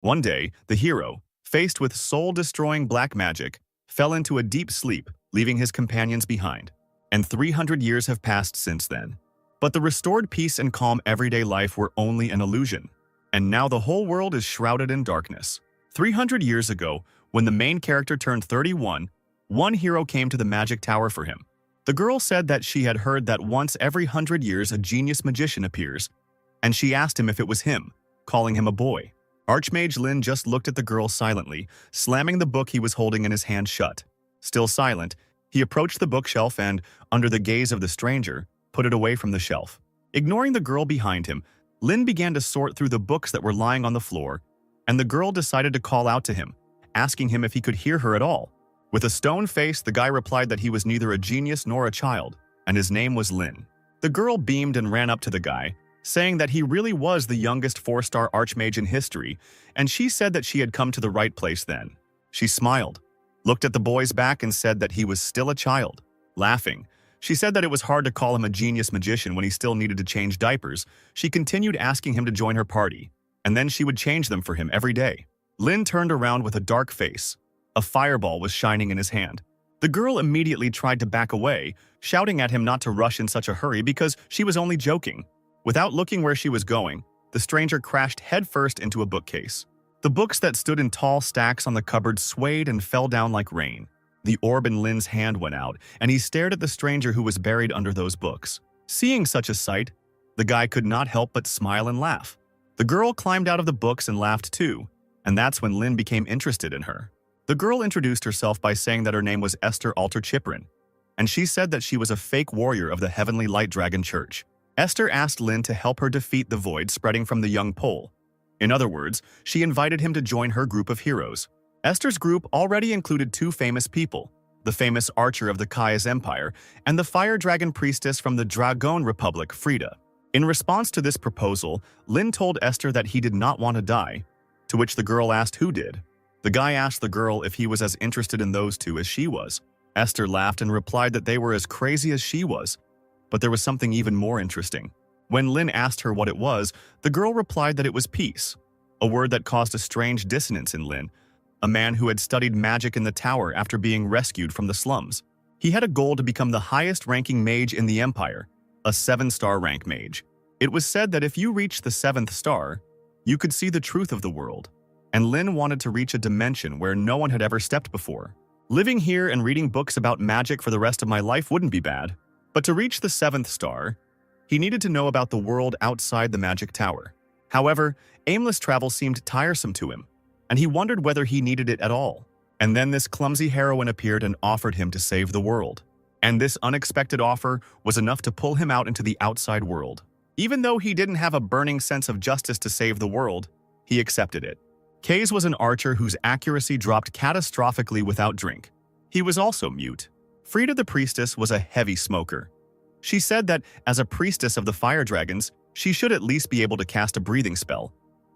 One day, the hero, faced with soul-destroying black magic, fell into a deep sleep, leaving his companions behind. And 300 years have passed since then. But the restored peace and calm everyday life were only an illusion. And now the whole world is shrouded in darkness. 300 years ago, when the main character turned 31, one hero came to the magic tower for him. The girl said that she had heard that once every 100 years a genius magician appears, and she asked him if it was him, calling him a boy. Archmage Lin just looked at the girl silently, slamming the book he was holding in his hand shut. Still silent, he approached the bookshelf and, under the gaze of the stranger, put it away from the shelf. Ignoring the girl behind him, Lin began to sort through the books that were lying on the floor, and the girl decided to call out to him, asking him if he could hear her at all. With a stone face, the guy replied that he was neither a genius nor a child, and his name was Lin. The girl beamed and ran up to the guy, saying that he really was the youngest 4-star archmage in history, and she said that she had come to the right place then. She smiled, looked at the boy's back and said that he was still a child. Laughing, she said that it was hard to call him a genius magician when he still needed to change diapers. She continued asking him to join her party, and then she would change them for him every day. Lin turned around with a dark face. A fireball was shining in his hand. The girl immediately tried to back away, shouting at him not to rush in such a hurry because she was only joking. Without looking where she was going, the stranger crashed headfirst into a bookcase. The books that stood in tall stacks on the cupboard swayed and fell down like rain. The orb in Lin's hand went out, and he stared at the stranger who was buried under those books. Seeing such a sight, the guy could not help but smile and laugh. The girl climbed out of the books and laughed too, and that's when Lin became interested in her. The girl introduced herself by saying that her name was Esther Alter Chiprin, and she said that she was a fake warrior of the Heavenly Light Dragon Church. Esther asked Lin to help her defeat the void spreading from the young pole. In other words, she invited him to join her group of heroes. Esther's group already included 2 famous people, the famous archer of the Kaya's Empire and the fire dragon priestess from the Dragon Republic, Frida. In response to this proposal, Lin told Esther that he did not want to die, to which the girl asked who did. The guy asked the girl if he was as interested in those 2 as she was. Esther laughed and replied that they were as crazy as she was. But there was something even more interesting. When Lin asked her what it was, the girl replied that it was peace, a word that caused a strange dissonance in Lin, a man who had studied magic in the tower after being rescued from the slums. He had a goal to become the highest-ranking mage in the Empire, a 7-star rank mage. It was said that if you reached the 7th star, you could see the truth of the world. And Lin wanted to reach a dimension where no one had ever stepped before. Living here and reading books about magic for the rest of my life wouldn't be bad. But to reach the 7th star, he needed to know about the world outside the magic tower. However, aimless travel seemed tiresome to him, and he wondered whether he needed it at all. And then this clumsy heroine appeared and offered him to save the world. And this unexpected offer was enough to pull him out into the outside world. Even though he didn't have a burning sense of justice to save the world, he accepted it. Kaze was an archer whose accuracy dropped catastrophically without drink. He was also mute. Frida the priestess was a heavy smoker. She said that, as a priestess of the fire dragons, she should at least be able to cast a breathing spell.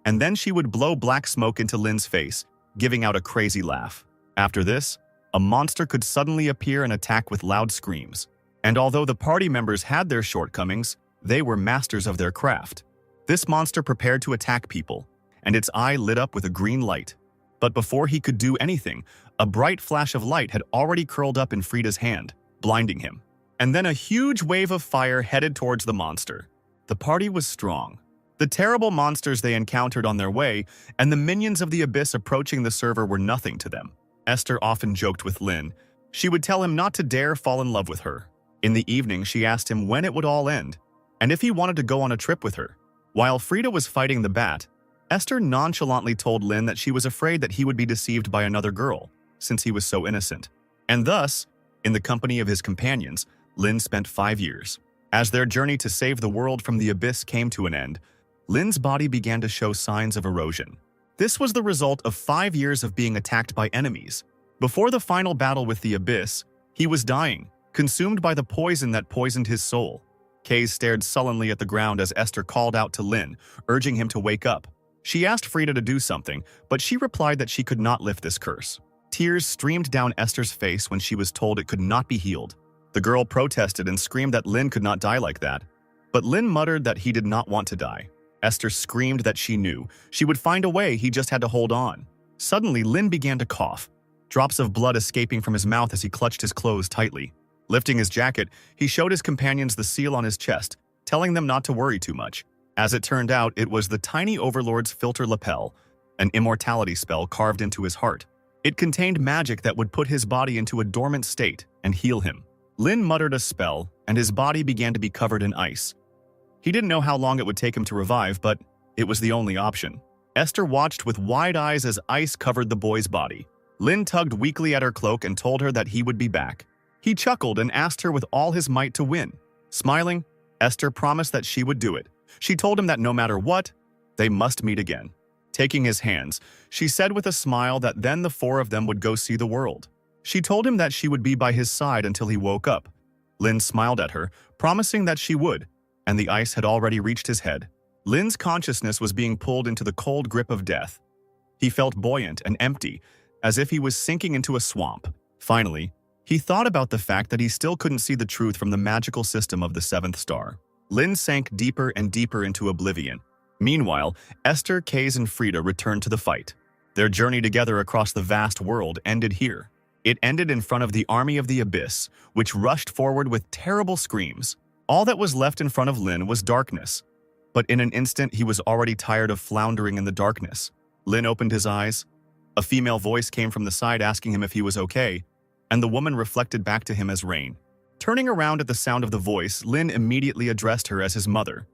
And then she would blow black smoke into Lin's face, giving out a crazy laugh. After this, a monster could suddenly appear and attack with loud screams. And although the party members had their shortcomings, they were masters of their craft. This monster prepared to attack people, and its eye lit up with a green light. But before he could do anything, a bright flash of light had already curled up in Frida's hand, blinding him. And then a huge wave of fire headed towards the monster. The party was strong. The terrible monsters they encountered on their way and the minions of the abyss approaching the server were nothing to them. Esther often joked with Lin. She would tell him not to dare fall in love with her. In the evening, she asked him when it would all end, and if he wanted to go on a trip with her. While Frida was fighting the bat, Esther nonchalantly told Lin that she was afraid that he would be deceived by another girl, since he was so innocent. And thus, in the company of his companions, Lin spent 5 years. As their journey to save the world from the abyss came to an end, Lin's body began to show signs of erosion. This was the result of 5 years of being attacked by enemies. Before the final battle with the abyss, he was dying, consumed by the poison that poisoned his soul. Kaze stared sullenly at the ground as Esther called out to Lin, urging him to wake up. She asked Frida to do something, but she replied that she could not lift this curse. Tears streamed down Esther's face when she was told it could not be healed. The girl protested and screamed that Lin could not die like that. But Lin muttered that he did not want to die. Esther screamed that she knew. She would find a way, he just had to hold on. Suddenly, Lin began to cough, drops of blood escaping from his mouth as he clutched his clothes tightly. Lifting his jacket, he showed his companions the seal on his chest, telling them not to worry too much. As it turned out, it was the tiny overlord's filter lapel, an immortality spell carved into his heart. It contained magic that would put his body into a dormant state and heal him. Lin muttered a spell, and his body began to be covered in ice. He didn't know how long it would take him to revive, but it was the only option. Esther watched with wide eyes as ice covered the boy's body. Lin tugged weakly at her cloak and told her that he would be back. He chuckled and asked her with all his might to win. Smiling, Esther promised that she would do it. She told him that no matter what, they must meet again. Taking his hands, she said with a smile that then the four of them would go see the world. She told him that she would be by his side until he woke up. Lin smiled at her, promising that she would, and the ice had already reached his head. Lin's consciousness was being pulled into the cold grip of death. He felt buoyant and empty, as if he was sinking into a swamp. Finally, he thought about the fact that he still couldn't see the truth from the magical system of the seventh star. Lin sank deeper and deeper into oblivion. Meanwhile, Esther, Kaze, and Frida returned to the fight. Their journey together across the vast world ended here. It ended in front of the army of the Abyss, which rushed forward with terrible screams. All that was left in front of Lin was darkness. But in an instant, he was already tired of floundering in the darkness. Lin opened his eyes. A female voice came from the side asking him if he was okay, and the woman reflected back to him as rain. Turning around at the sound of the voice, Lin immediately addressed her as his mother.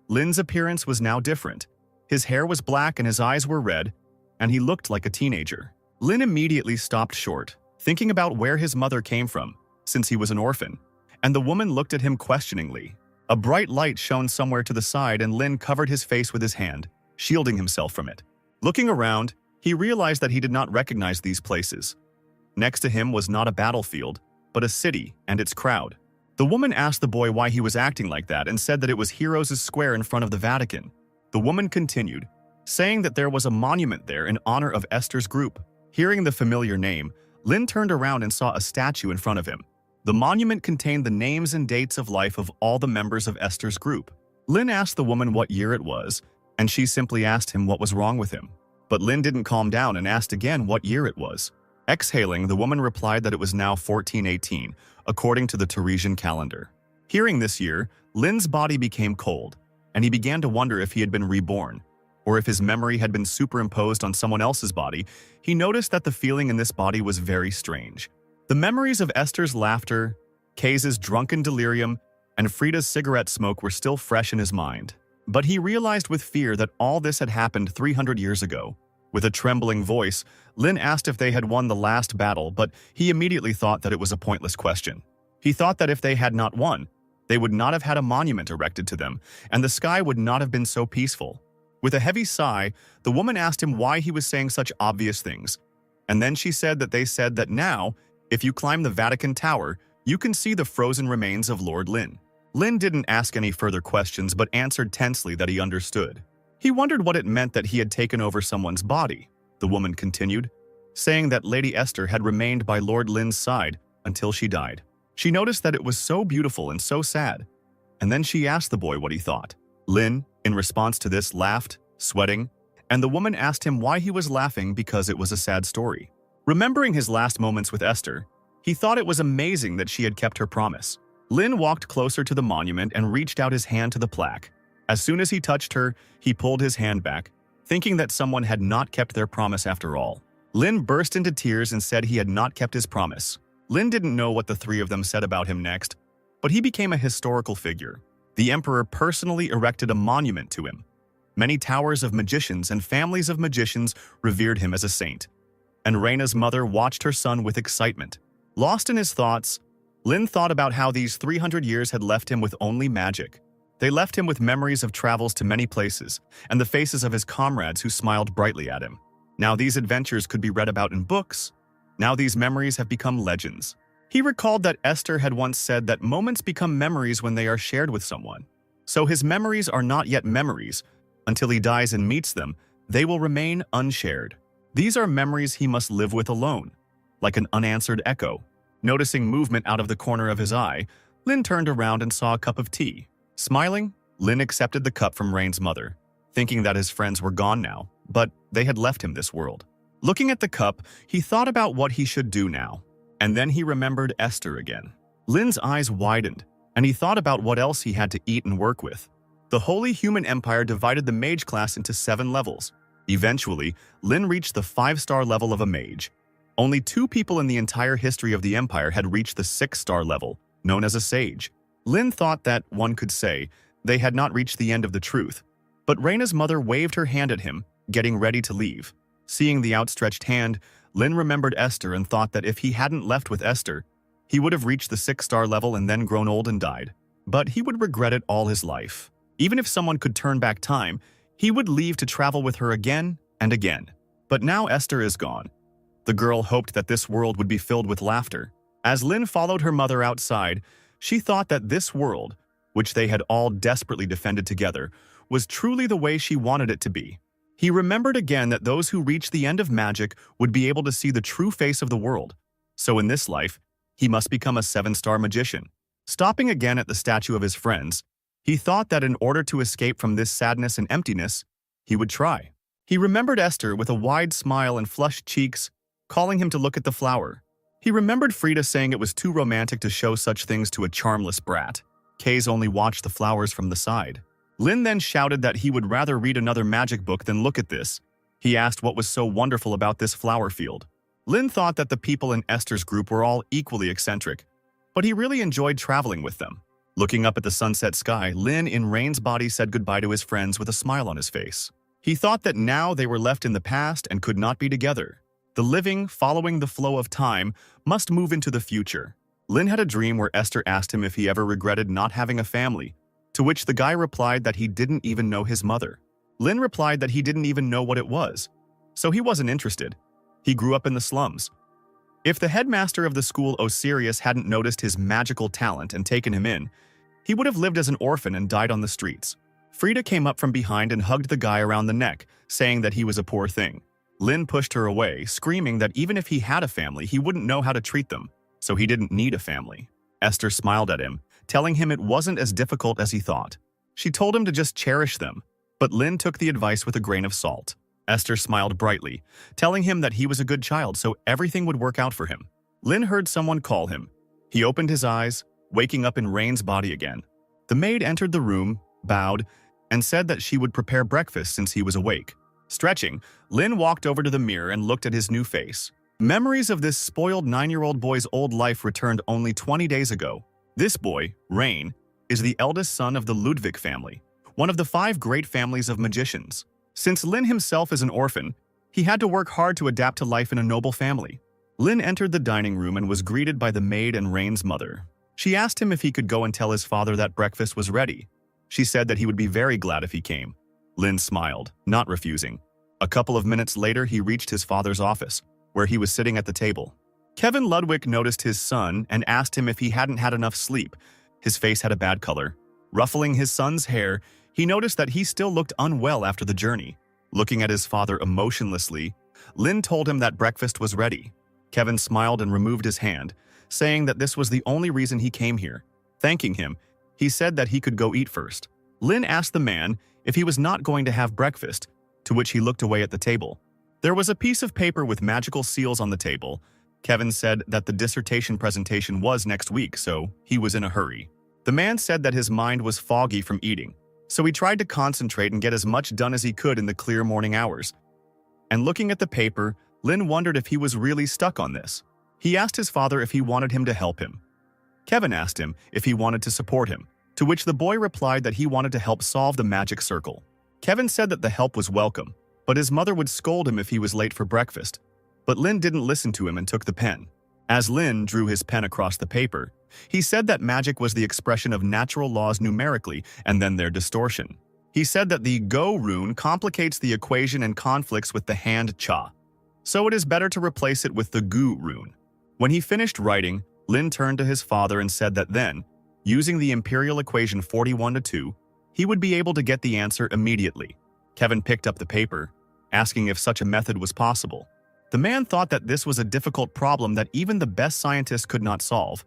Lin's appearance was now different. His hair was black and his eyes were red, and he looked like a teenager. Lin immediately stopped short, thinking about where his mother came from, since he was an orphan, and the woman looked at him questioningly. A bright light shone somewhere to the side and Lin covered his face with his hand, shielding himself from it. Looking around, he realized that he did not recognize these places. Next to him was not a battlefield, but a city and its crowd. The woman asked the boy why he was acting like that and said that it was Heroes' Square in front of the Vatican. The woman continued, saying that there was a monument there in honor of Esther's group. Hearing the familiar name, Lin turned around and saw a statue in front of him. The monument contained the names and dates of life of all the members of Esther's group. Lin asked the woman what year it was, and she simply asked him what was wrong with him. But Lin didn't calm down and asked again what year it was. Exhaling, the woman replied that it was now 1418, according to the Teresian calendar. Hearing this year, Lin's body became cold, and he began to wonder if he had been reborn, or if his memory had been superimposed on someone else's body. He noticed that the feeling in this body was very strange. The memories of Esther's laughter, Kaze's drunken delirium, and Frida's cigarette smoke were still fresh in his mind. But he realized with fear that all this had happened 300 years ago. With a trembling voice, Lin asked if they had won the last battle, but he immediately thought that it was a pointless question. He thought that if they had not won, they would not have had a monument erected to them, and the sky would not have been so peaceful. With a heavy sigh, the woman asked him why he was saying such obvious things, and then she said that they said that now, if you climb the Vatican Tower, you can see the frozen remains of Lord Lin. Lin didn't ask any further questions but answered tensely that he understood. He wondered what it meant that he had taken over someone's body. The woman continued, saying that Lady Esther had remained by Lord Lin's side until she died. She noticed that it was so beautiful and so sad, and then she asked the boy what he thought. Lin, in response to this, laughed, sweating, and the woman asked him why he was laughing because it was a sad story. Remembering his last moments with Esther, he thought it was amazing that she had kept her promise. Lin walked closer to the monument and reached out his hand to the plaque. As soon as he touched her, he pulled his hand back, thinking that someone had not kept their promise after all. Lin burst into tears and said he had not kept his promise. Lin didn't know what the three of them said about him next, but he became a historical figure. The emperor personally erected a monument to him. Many towers of magicians and families of magicians revered him as a saint. And Reina's mother watched her son with excitement. Lost in his thoughts, Lin thought about how these 300 years had left him with only magic. They left him with memories of travels to many places and the faces of his comrades who smiled brightly at him. Now these adventures could be read about in books. Now these memories have become legends. He recalled that Esther had once said that moments become memories when they are shared with someone. So his memories are not yet memories. Until he dies and meets them, they will remain unshared. These are memories he must live with alone, like an unanswered echo. Noticing movement out of the corner of his eye, Lin turned around and saw a cup of tea. Smiling, Lin accepted the cup from Rain's mother. thinking that his friends were gone now, but they had left him this world. Looking at the cup, he thought about what he should do now, and then he remembered Esther again. Lin's eyes widened, and he thought about what else he had to eat and work with. The Holy Human Empire divided the mage class into 7 levels. Eventually, Lin reached the 5-star level of a mage. Only 2 people in the entire history of the empire had reached the 6-star level, known as a sage. Lin thought that, one could say, they had not reached the end of the truth. But Reina's mother waved her hand at him, getting ready to leave. Seeing the outstretched hand, Lin remembered Esther and thought that if he hadn't left with Esther, he would have reached the 6-star level and then grown old and died. But he would regret it all his life. Even if someone could turn back time, he would leave to travel with her again and again. But now Esther is gone. The girl hoped that this world would be filled with laughter. As Lin followed her mother outside, she thought that this world, which they had all desperately defended together, was truly the way she wanted it to be. He remembered again that those who reached the end of magic would be able to see the true face of the world. So in this life, he must become a 7-star magician. Stopping again at the statue of his friends, he thought that in order to escape from this sadness and emptiness, he would try. He remembered Esther with a wide smile and flushed cheeks, calling him to look at the flower. He remembered Frida saying it was too romantic to show such things to a charmless brat. Kays only watched the flowers from the side. Lin then shouted that he would rather read another magic book than look at this. He asked what was so wonderful about this flower field. Lin thought that the people in Esther's group were all equally eccentric, but he really enjoyed traveling with them. Looking up at the sunset sky, Lin in Rain's body said goodbye to his friends with a smile on his face. He thought that now they were left in the past and could not be together. The living, following the flow of time, must move into the future. Lin had a dream where Esther asked him if he ever regretted not having a family, to which the guy replied that he didn't even know his mother. Lin replied that he didn't even know what it was, so he wasn't interested. He grew up in the slums. If the headmaster of the school Osiris hadn't noticed his magical talent and taken him in, he would have lived as an orphan and died on the streets. Frida came up from behind and hugged the guy around the neck, saying that he was a poor thing. Lin pushed her away, screaming that even if he had a family, he wouldn't know how to treat them, so he didn't need a family. Esther smiled at him, telling him it wasn't as difficult as he thought. She told him to just cherish them, but Lin took the advice with a grain of salt. Esther smiled brightly, telling him that he was a good child, so everything would work out for him. Lin heard someone call him. He opened his eyes, waking up in Rain's body again. The maid entered the room, bowed, and said that she would prepare breakfast since he was awake. Stretching, Lin walked over to the mirror and looked at his new face. Memories of this spoiled 9-year-old boy's old life returned only 20 days ago. This boy, Rain, is the eldest son of the Ludwig family, one of the 5 great families of magicians. Since Lin himself is an orphan, he had to work hard to adapt to life in a noble family. Lin entered the dining room and was greeted by the maid and Rain's mother. She asked him if he could go and tell his father that breakfast was ready. She said that he would be very glad if he came. Lin smiled, not refusing. A couple of minutes later, he reached his father's office, where he was sitting at the table. Kevin Ludwig noticed his son and asked him if he hadn't had enough sleep. His face had a bad color. Ruffling his son's hair, he noticed that he still looked unwell after the journey. Looking at his father emotionlessly, Lin told him that breakfast was ready. Kevin smiled and removed his hand, saying that this was the only reason he came here. Thanking him, he said that he could go eat first. Lin asked the man if he was not going to have breakfast, to which he looked away at the table. There was a piece of paper with magical seals on the table. Kevin said that the dissertation presentation was next week, so he was in a hurry. The man said that his mind was foggy from eating, so he tried to concentrate and get as much done as he could in the clear morning hours. And looking at the paper, Lin wondered if he was really stuck on this. He asked his father if he wanted him to help him. Kevin asked him if he wanted to support him, to which the boy replied that he wanted to help solve the magic circle. Kevin said that the help was welcome, but his mother would scold him if he was late for breakfast. But Lin didn't listen to him and took the pen. As Lin drew his pen across the paper, he said that magic was the expression of natural laws numerically and then their distortion. He said that the Go rune complicates the equation and conflicts with the hand Cha, so it is better to replace it with the Gu rune. When he finished writing, Lin turned to his father and said that then, using the imperial equation 41-2, he would be able to get the answer immediately. Kevin picked up the paper, asking if such a method was possible. The man thought that this was a difficult problem that even the best scientist could not solve,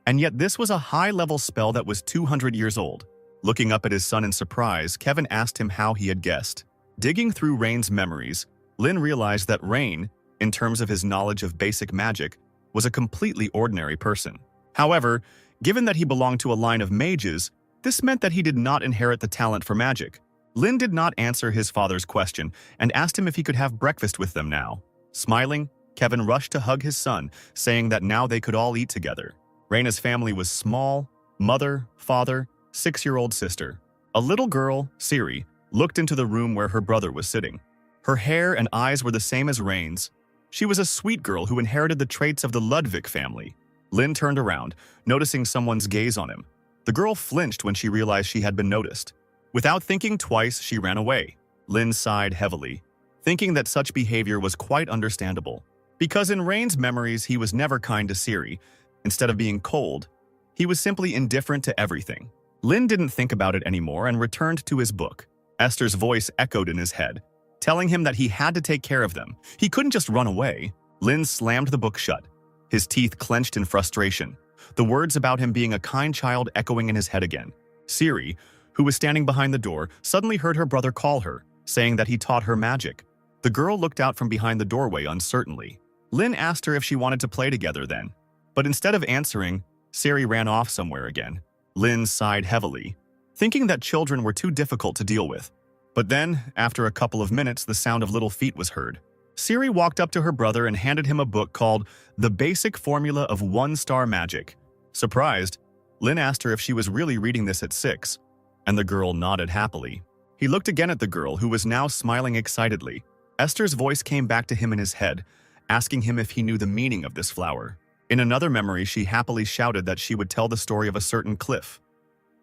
and yet this was a high-level spell that was 200 years old. Looking up at his son in surprise, Kevin asked him how he had guessed. Digging through Rain's memories, Lin realized that Rain, in terms of his knowledge of basic magic, was a completely ordinary person. However, given that he belonged to a line of mages, this meant that he did not inherit the talent for magic. Lin did not answer his father's question and asked him if he could have breakfast with them now. Smiling, Kevin rushed to hug his son, saying that now they could all eat together. Raina's family was small: mother, father, 6-year-old sister. A little girl, Siri, looked into the room where her brother was sitting. Her hair and eyes were the same as Rain's. She was a sweet girl who inherited the traits of the Ludwig family. Lin turned around, noticing someone's gaze on him. The girl flinched when she realized she had been noticed. Without thinking twice, she ran away. Lin sighed heavily, thinking that such behavior was quite understandable. Because in Rain's memories, he was never kind to Siri. Instead of being cold, he was simply indifferent to everything. Lin didn't think about it anymore and returned to his book. Esther's voice echoed in his head, telling him that he had to take care of them. He couldn't just run away. Lin slammed the book shut, his teeth clenched in frustration, the words about him being a kind child echoing in his head again. Siri, who was standing behind the door, suddenly heard her brother call her, saying that he taught her magic. The girl looked out from behind the doorway uncertainly. Lin asked her if she wanted to play together then, but instead of answering, Siri ran off somewhere again. Lin sighed heavily, thinking that children were too difficult to deal with. But then, after a couple of minutes, the sound of little feet was heard. Siri walked up to her brother and handed him a book called The Basic Formula of One-Star Magic. Surprised, Lin asked her if she was really reading this at 6, and the girl nodded happily. He looked again at the girl, who was now smiling excitedly. Esther's voice came back to him in his head, asking him if he knew the meaning of this flower. In another memory, she happily shouted that she would tell the story of a certain cliff.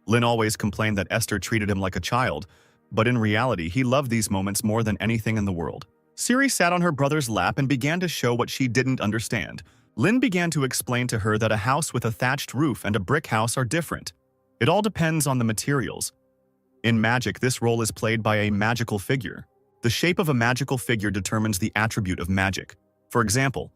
Lin always complained that Esther treated him like a child, but in reality, he loved these moments more than anything in the world. Siri sat on her brother's lap and began to show what she didn't understand. Lin began to explain to her that a house with a thatched roof and a brick house are different. It all depends on the materials. In magic, this role is played by a magical figure. The shape of a magical figure determines the attribute of magic. For example,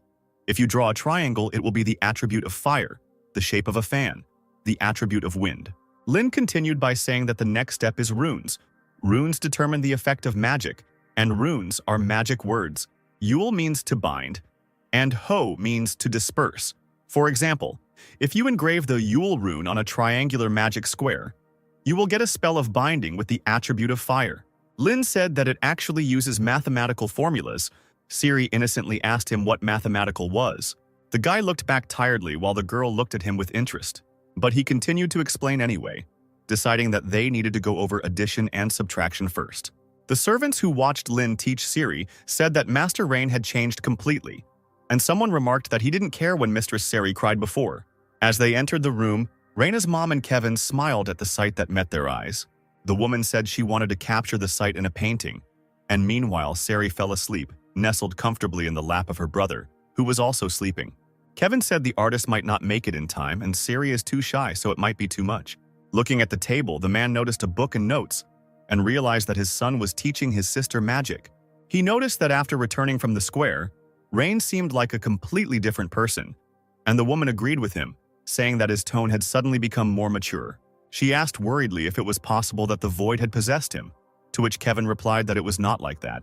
if you draw a triangle, it will be the attribute of fire, the shape of a fan, the attribute of wind. Lin continued by saying that the next step is runes. Runes determine the effect of magic, and runes are magic words. Yule means to bind, and Ho means to disperse. For example, if you engrave the Yule rune on a triangular magic square, you will get a spell of binding with the attribute of fire. Lin said that it actually uses mathematical formulas. Siri innocently asked him what mathematical was. The guy looked back tiredly while the girl looked at him with interest, but he continued to explain anyway, deciding that they needed to go over addition and subtraction first. The servants who watched Lin teach Siri said that Master Rain had changed completely, and someone remarked that he didn't care when Mistress Siri cried before. As they entered the room, Raina's mom and Kevin smiled at the sight that met their eyes. The woman said she wanted to capture the sight in a painting, and meanwhile Siri fell asleep, nestled comfortably in the lap of her brother, who was also sleeping. Kevin said the artist might not make it in time, and Siri is too shy, so it might be too much. Looking at the table, the man noticed a book and notes, and realized that his son was teaching his sister magic. He noticed that after returning from the square, Rain seemed like a completely different person, and the woman agreed with him, saying that his tone had suddenly become more mature. She asked worriedly if it was possible that the void had possessed him, to which Kevin replied that it was not like that.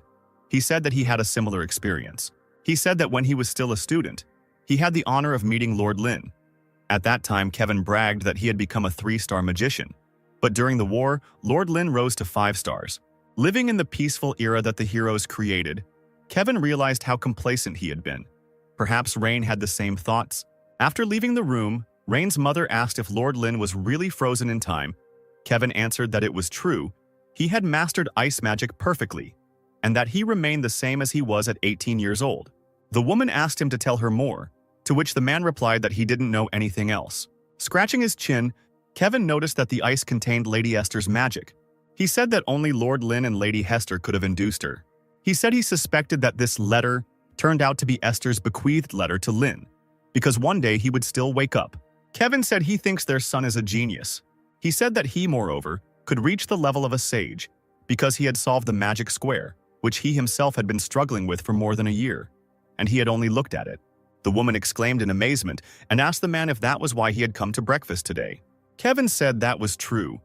He said that he had a similar experience. He said that when he was still a student, he had the honor of meeting Lord Lin. At that time, Kevin bragged that he had become a 3-star magician. But during the war, Lord Lin rose to 5 stars. Living in the peaceful era that the heroes created, Kevin realized how complacent he had been. Perhaps Rain had the same thoughts. After leaving the room, Rain's mother asked if Lord Lin was really frozen in time. Kevin answered that it was true. He had mastered ice magic perfectly, and that he remained the same as he was at 18 years old. The woman asked him to tell her more, to which the man replied that he didn't know anything else. Scratching his chin, Kevin noticed that the ice contained Lady Esther's magic. He said that only Lord Lin and Lady Hester could have induced her. He said he suspected that this letter turned out to be Esther's bequeathed letter to Lin, because one day he would still wake up. Kevin said he thinks their son is a genius. He said that he, moreover, could reach the level of a sage, because he had solved the magic square, which he himself had been struggling with for more than a year, and he had only looked at it. The woman exclaimed in amazement and asked the man if that was why he had come to breakfast today. Kevin said that was true.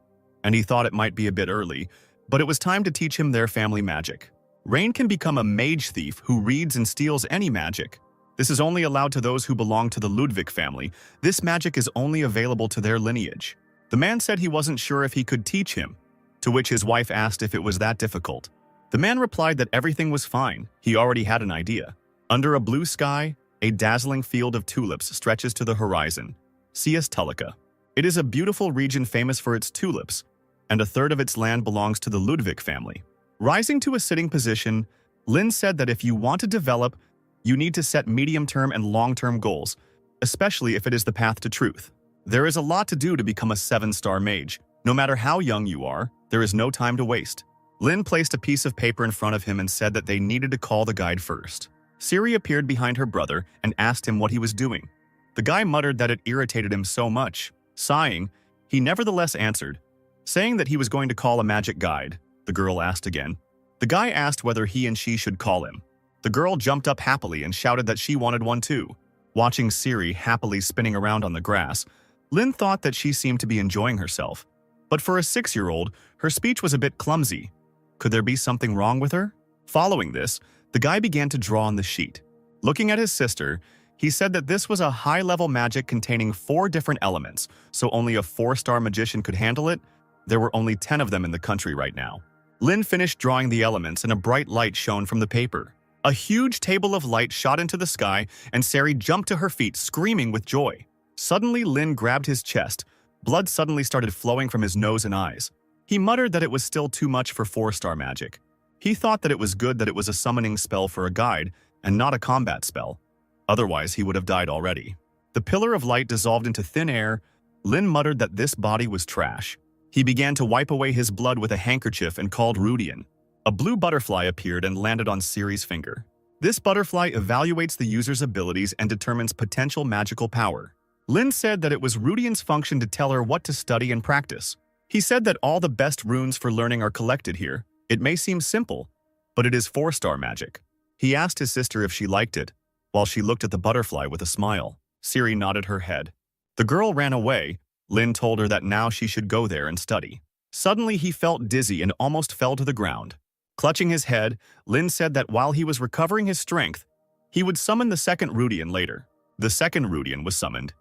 and he thought it might be a bit early, but it was time to teach him their family magic. Rain can become a mage thief who reads and steals any magic. This is only allowed to those who belong to the Ludwig family. This magic is only available to their lineage. The man said he wasn't sure if he could teach him, to which his wife asked if it was that difficult. The man replied that everything was fine. He already had an idea. Under a blue sky, a dazzling field of tulips stretches to the horizon. C.S. Tulika. It is a beautiful region famous for its tulips, and a third of its land belongs to the Ludwig family. Rising to a sitting position, Lin said that if you want to develop, you need to set medium-term and long-term goals, especially if it is the path to truth. There is a lot to do to become a 7-star mage. No matter how young you are, there is no time to waste. Lin placed a piece of paper in front of him and said that they needed to call the guide first. Siri appeared behind her brother and asked him what he was doing. The guy muttered that it irritated him so much. Sighing, he nevertheless answered, saying that he was going to call a magic guide. The girl asked again. The guy asked whether he and she should call him. The girl jumped up happily and shouted that she wanted one too. Watching Siri happily spinning around on the grass, Lin thought that she seemed to be enjoying herself. But for a 6-year-old, her speech was a bit clumsy. Could there be something wrong with her? Following this, the guy began to draw on the sheet. Looking at his sister, he said that this was a high-level magic containing 4 different elements, so only a 4-star magician could handle it. There were only 10 of them in the country right now. Lin finished drawing the elements and a bright light shone from the paper. A huge table of light shot into the sky and Sari jumped to her feet, screaming with joy. Suddenly, Lin grabbed his chest. Blood suddenly started flowing from his nose and eyes. He muttered that it was still too much for 4-star magic. He thought that it was good that it was a summoning spell for a guide and not a combat spell. Otherwise, he would have died already. The pillar of light dissolved into thin air. Lin muttered that this body was trash. He began to wipe away his blood with a handkerchief and called Rudian. A blue butterfly appeared and landed on Siri's finger. This butterfly evaluates the user's abilities and determines potential magical power. Lin said that it was Rudian's function to tell her what to study and practice. He said that all the best runes for learning are collected here. It may seem simple, but it is 4-star magic. He asked his sister if she liked it, while she looked at the butterfly with a smile. Siri nodded her head. The girl ran away. Lin told her that now she should go there and study. Suddenly, he felt dizzy and almost fell to the ground. Clutching his head, Lin said that while he was recovering his strength, he would summon the second Rudian later. The second Rudian was summoned.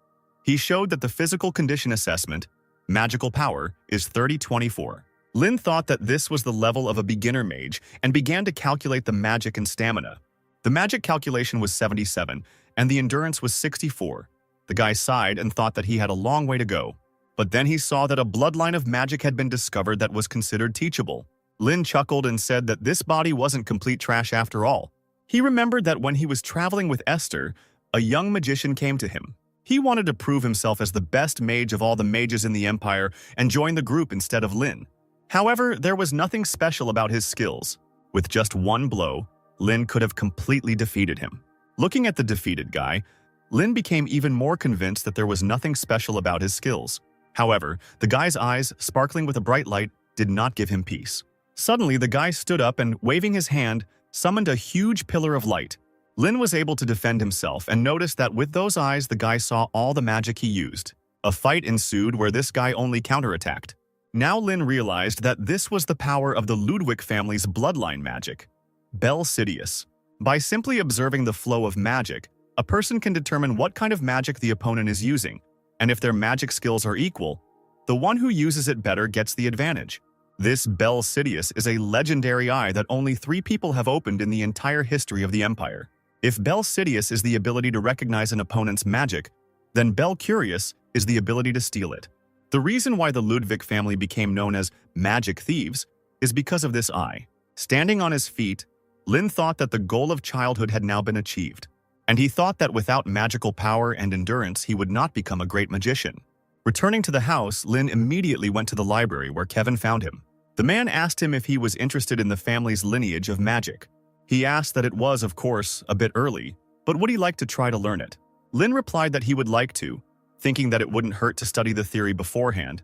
He showed that the physical condition assessment, magical power, is 30-24. Lin thought that this was the level of a beginner mage and began to calculate the magic and stamina. The magic calculation was 77, and the endurance was 64. The guy sighed and thought that he had a long way to go. But then he saw that a bloodline of magic had been discovered that was considered teachable. Lin chuckled and said that this body wasn't complete trash after all. He remembered that when he was traveling with Esther, a young magician came to him. He wanted to prove himself as the best mage of all the mages in the Empire and join the group instead of Lin. However, there was nothing special about his skills. With just one blow, Lin could have completely defeated him. Looking at the defeated guy, Lin became even more convinced that there was nothing special about his skills. However, the guy's eyes, sparkling with a bright light, did not give him peace. Suddenly, the guy stood up and, waving his hand, summoned a huge pillar of light. Lin was able to defend himself and noticed that with those eyes, the guy saw all the magic he used. A fight ensued where this guy only counterattacked. Now Lin realized that this was the power of the Ludwig family's bloodline magic. Bel Sidious. By simply observing the flow of magic, a person can determine what kind of magic the opponent is using, and if their magic skills are equal, the one who uses it better gets the advantage. This Bel Sidious is a legendary eye that only 3 people have opened in the entire history of the Empire. If Bel Sidious is the ability to recognize an opponent's magic, then Bel Curious is the ability to steal it. The reason why the Ludwig family became known as magic thieves is because of this eye. Standing on his feet, Lin thought that the goal of childhood had now been achieved, and he thought that without magical power and endurance, he would not become a great magician. Returning to the house, Lin immediately went to the library where Kevin found him. The man asked him if he was interested in the family's lineage of magic. He asked that it was, of course, a bit early, but would he like to try to learn it? Lin replied that he would like to, thinking that it wouldn't hurt to study the theory beforehand.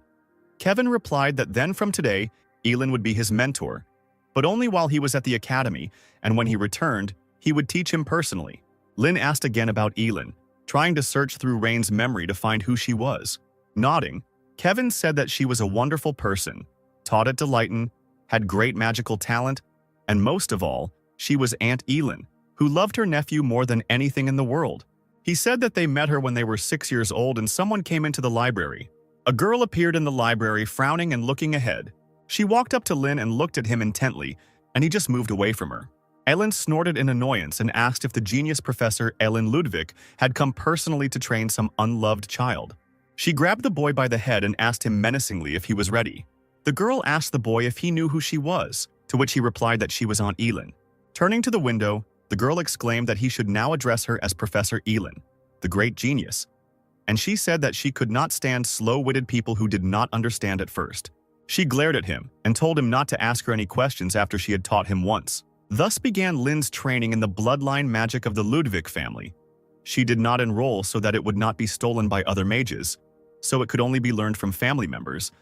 Kevin replied that then from today, Elin would be his mentor, but only while he was at the academy, and when he returned, he would teach him personally. Lin asked again about Elin, trying to search through Rain's memory to find who she was. Nodding, Kevin said that she was a wonderful person, taught at Delayton, had great magical talent, and most of all, she was Aunt Elin, who loved her nephew more than anything in the world. He said that they met her when they were 6 years old and someone came into the library. A girl appeared in the library, frowning and looking ahead. She walked up to Lynn and looked at him intently, and he just moved away from her. Elin snorted in annoyance and asked if the genius professor Elin Ludwig had come personally to train some unloved child. She grabbed the boy by the head and asked him menacingly if he was ready. The girl asked the boy if he knew who she was, to which he replied that she was Aunt Elin. Turning to the window, the girl exclaimed that he should now address her as Professor Elin, the great genius, and she said that she could not stand slow-witted people who did not understand at first. She glared at him and told him not to ask her any questions after she had taught him once. Thus began Lynn's training in the bloodline magic of the Ludwig family. She did not enroll so that it would not be stolen by other mages, so it could only be learned from family members.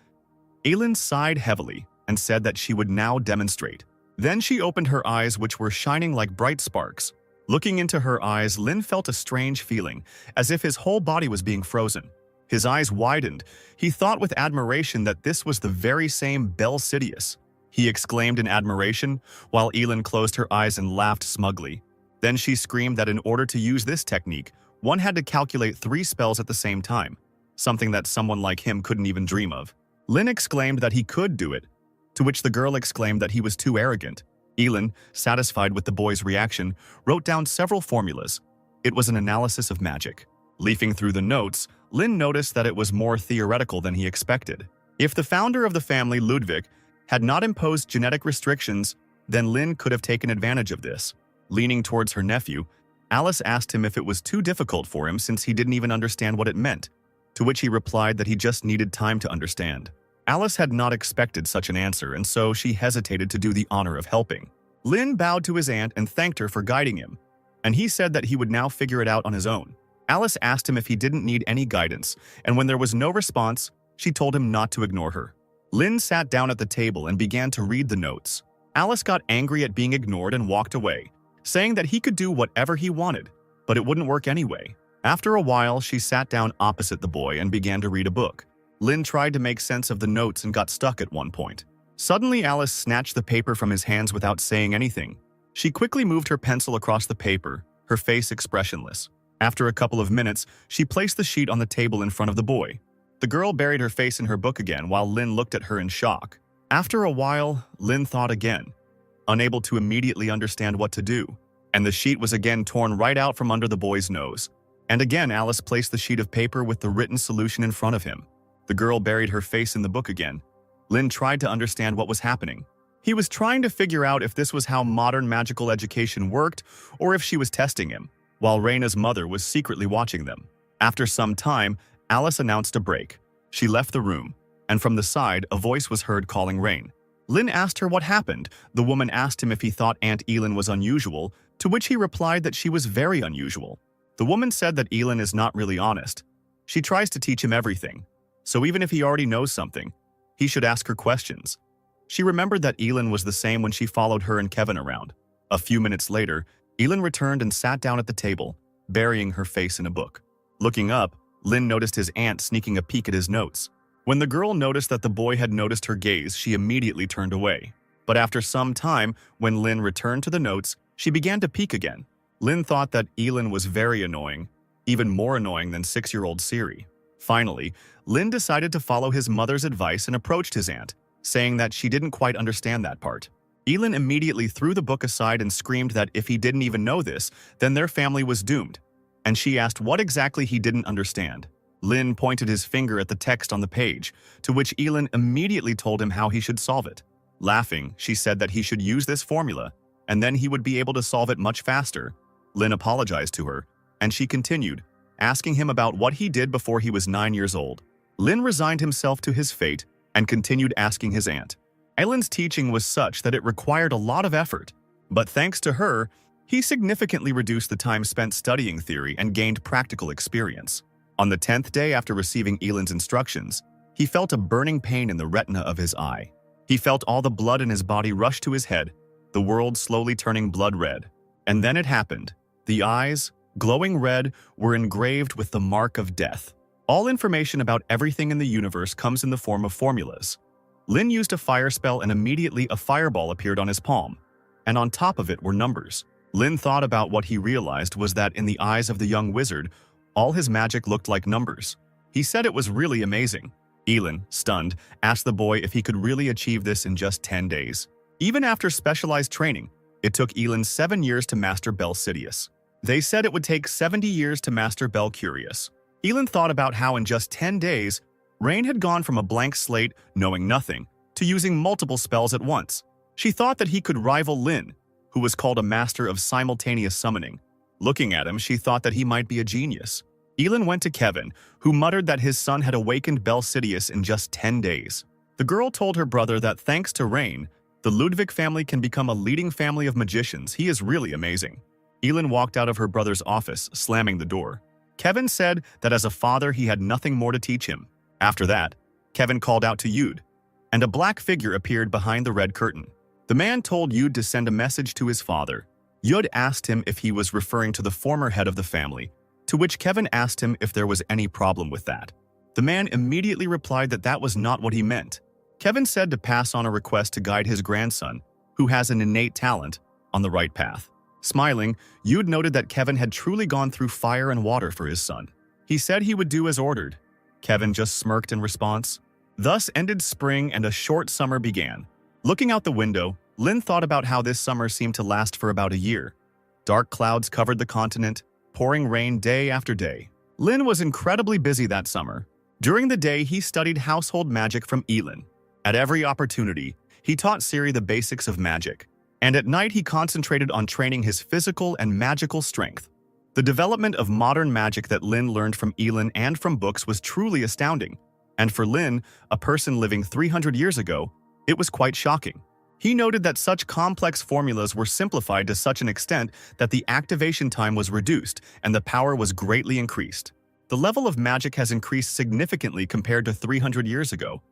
Elin sighed heavily and said that she would now demonstrate. Then she opened her eyes, which were shining like bright sparks. Looking into her eyes, Lynn felt a strange feeling, as if his whole body was being frozen. His eyes widened. He thought with admiration that this was the very same Belle Sidious. He exclaimed in admiration, while Elin closed her eyes and laughed smugly. Then she screamed that in order to use this technique, one had to calculate 3 spells at the same time, something that someone like him couldn't even dream of. Lynn exclaimed that he could do it, to which the girl exclaimed that he was too arrogant. Elin, satisfied with the boy's reaction, wrote down several formulas. It was an analysis of magic. Leafing through the notes, Lynn noticed that it was more theoretical than he expected. If the founder of the family, Ludwig, had not imposed genetic restrictions, then Lynn could have taken advantage of this. Leaning towards her nephew, Alice asked him if it was too difficult for him since he didn't even understand what it meant, to which he replied that he just needed time to understand. Alice had not expected such an answer, and so she hesitated to do the honor of helping. Lynn bowed to his aunt and thanked her for guiding him, and he said that he would now figure it out on his own. Alice asked him if he didn't need any guidance, and when there was no response, she told him not to ignore her. Lynn sat down at the table and began to read the notes. Alice got angry at being ignored and walked away, saying that he could do whatever he wanted, but it wouldn't work anyway. After a while, she sat down opposite the boy and began to read a book. Lynn tried to make sense of the notes and got stuck at one point. Suddenly, Alice snatched the paper from his hands without saying anything. She quickly moved her pencil across the paper, her face expressionless. After a couple of minutes, she placed the sheet on the table in front of the boy. The girl buried her face in her book again while Lynn looked at her in shock. After a while, Lynn thought again, unable to immediately understand what to do, and the sheet was again torn right out from under the boy's nose. And again, Alice placed the sheet of paper with the written solution in front of him. The girl buried her face in the book again. Lynn tried to understand what was happening. He was trying to figure out if this was how modern magical education worked or if she was testing him, while Raina's mother was secretly watching them. After some time, Alice announced a break. She left the room, and from the side, a voice was heard calling Rain. Lynn asked her what happened. The woman asked him if he thought Aunt Elin was unusual, to which he replied that she was very unusual. The woman said that Elin is not really honest. She tries to teach him everything. So even if he already knows something, he should ask her questions. She remembered that Elin was the same when she followed her and Kevin around. A few minutes later, Elin returned and sat down at the table, burying her face in a book. Looking up, Lynn noticed his aunt sneaking a peek at his notes. When the girl noticed that the boy had noticed her gaze, she immediately turned away. But after some time, when Lynn returned to the notes, she began to peek again. Lynn thought that Elin was very annoying, even more annoying than 6-year-old Siri. Finally, Lynn decided to follow his mother's advice and approached his aunt, saying that she didn't quite understand that part. Elin immediately threw the book aside and screamed that if he didn't even know this, then their family was doomed, and she asked what exactly he didn't understand. Lynn pointed his finger at the text on the page, to which Elin immediately told him how he should solve it. Laughing, she said that he should use this formula, and then he would be able to solve it much faster. Lynn apologized to her, and she continued, asking him about what he did before he was 9 years old. Lynn resigned himself to his fate and continued asking his aunt. Elin's teaching was such that it required a lot of effort, but thanks to her, he significantly reduced the time spent studying theory and gained practical experience. On the 10th day after receiving Elin's instructions, he felt a burning pain in the retina of his eye. He felt all the blood in his body rush to his head, the world slowly turning blood red. And then it happened. The eyes, glowing red, were engraved with the mark of death. All information about everything in the universe comes in the form of formulas. Lin used a fire spell and immediately a fireball appeared on his palm, and on top of it were numbers. Lin thought about what he realized was that in the eyes of the young wizard, all his magic looked like numbers. He said it was really amazing. Elin, stunned, asked the boy if he could really achieve this in just 10 days. Even after specialized training, it took Elin 7 years to master Bel Sidious. They said it would take 70 years to master Bel Curious. Elin thought about how in just 10 days, Rain had gone from a blank slate, knowing nothing, to using multiple spells at once. She thought that he could rival Lin, who was called a master of simultaneous summoning. Looking at him, she thought that he might be a genius. Elin went to Kevin, who muttered that his son had awakened Bel Sidious in just 10 days. The girl told her brother that thanks to Rain, the Ludwig family can become a leading family of magicians. He is really amazing. Elin walked out of her brother's office, slamming the door. Kevin said that as a father he had nothing more to teach him. After that, Kevin called out to Yud, and a black figure appeared behind the red curtain. The man told Yud to send a message to his father. Yud asked him if he was referring to the former head of the family, to which Kevin asked him if there was any problem with that. The man immediately replied that that was not what he meant. Kevin said to pass on a request to guide his grandson, who has an innate talent, on the right path. Smiling, Yud noted that Kevin had truly gone through fire and water for his son. He said he would do as ordered. Kevin just smirked in response. Thus ended spring and a short summer began. Looking out the window, Lin thought about how this summer seemed to last for about a year. Dark clouds covered the continent, pouring rain day after day. Lin was incredibly busy that summer. During the day, he studied household magic from Elin. At every opportunity, he taught Ciri the basics of magic. And at night, he concentrated on training his physical and magical strength. The development of modern magic that Lin learned from Elin and from books was truly astounding. And for Lin, a person living 300 years ago, it was quite shocking. He noted that such complex formulas were simplified to such an extent that the activation time was reduced and the power was greatly increased. The level of magic has increased significantly compared to 300 years ago.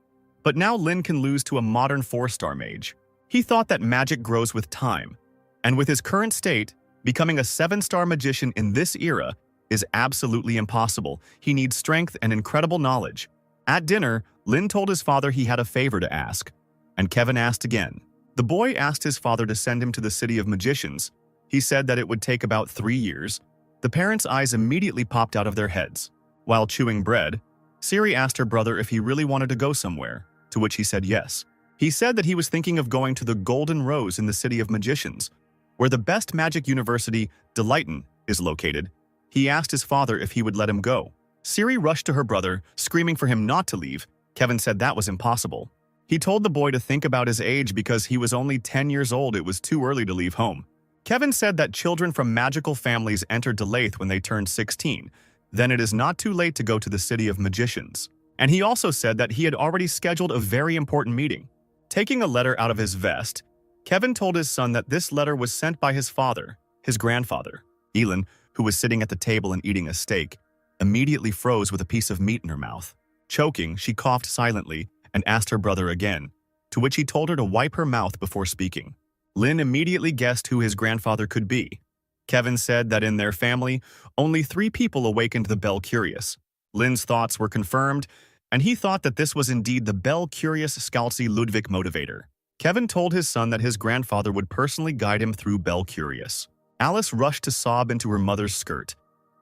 But now Lin can lose to a modern 4-star mage. He thought that magic grows with time, and with his current state, becoming a 7-star magician in this era is absolutely impossible. He needs strength and incredible knowledge. At dinner, Lin told his father he had a favor to ask, and Kevin asked again. The boy asked his father to send him to the city of magicians. He said that it would take about 3 years. The parents' eyes immediately popped out of their heads. While chewing bread, Ciri asked her brother if he really wanted to go somewhere, to which he said yes. He said that he was thinking of going to the Golden Rose in the city of magicians, where the best magic university, Deleighton, is located. He asked his father if he would let him go. Ciri rushed to her brother, screaming for him not to leave. Kevin said that was impossible. He told the boy to think about his age because he was only 10 years old. It was too early to leave home. Kevin said that children from magical families enter Deleighton when they turn 16. Then it is not too late to go to the city of magicians. And he also said that he had already scheduled a very important meeting. Taking a letter out of his vest, Kevin told his son that this letter was sent by his father, his grandfather. Elin, who was sitting at the table and eating a steak, immediately froze with a piece of meat in her mouth. Choking, she coughed silently and asked her brother again, to which he told her to wipe her mouth before speaking. Lin immediately guessed who his grandfather could be. Kevin said that in their family, only 3 people awakened the Bel Curious. Lin's thoughts were confirmed, and he thought that this was indeed the Bel Curious Scalzi Ludwig Motivator. Kevin told his son that his grandfather would personally guide him through Bel Curious. Alice rushed to sob into her mother's skirt,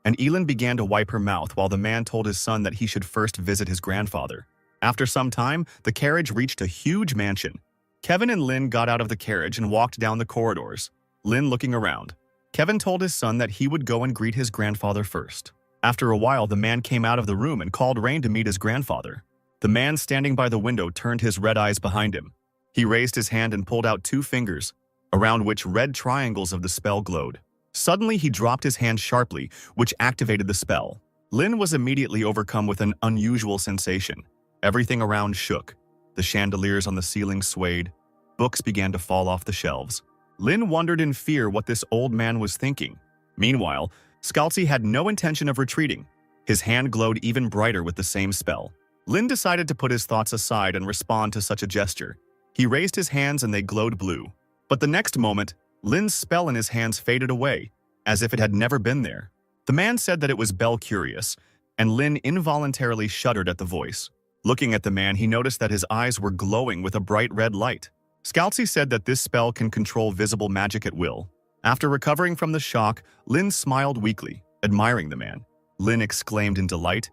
and Elin began to wipe her mouth while the man told his son that he should first visit his grandfather. After some time, the carriage reached a huge mansion. Kevin and Lin got out of the carriage and walked down the corridors, Lin looking around. Kevin told his son that he would go and greet his grandfather first. After a while, the man came out of the room and called Rain to meet his grandfather. The man standing by the window turned his red eyes behind him. He raised his hand and pulled out 2 fingers, around which red triangles of the spell glowed. Suddenly, he dropped his hand sharply, which activated the spell. Lin was immediately overcome with an unusual sensation. Everything around shook. The chandeliers on the ceiling swayed. Books began to fall off the shelves. Lin wondered in fear what this old man was thinking. Meanwhile, Scalzi had no intention of retreating. His hand glowed even brighter with the same spell. Lin decided to put his thoughts aside and respond to such a gesture. He raised his hands and they glowed blue. But the next moment, Lin's spell in his hands faded away, as if it had never been there. The man said that it was Bel Curious, and Lin involuntarily shuddered at the voice. Looking at the man, he noticed that his eyes were glowing with a bright red light. Scalzi said that this spell can control visible magic at will. After recovering from the shock, Lin smiled weakly, admiring the man. Lin exclaimed in delight,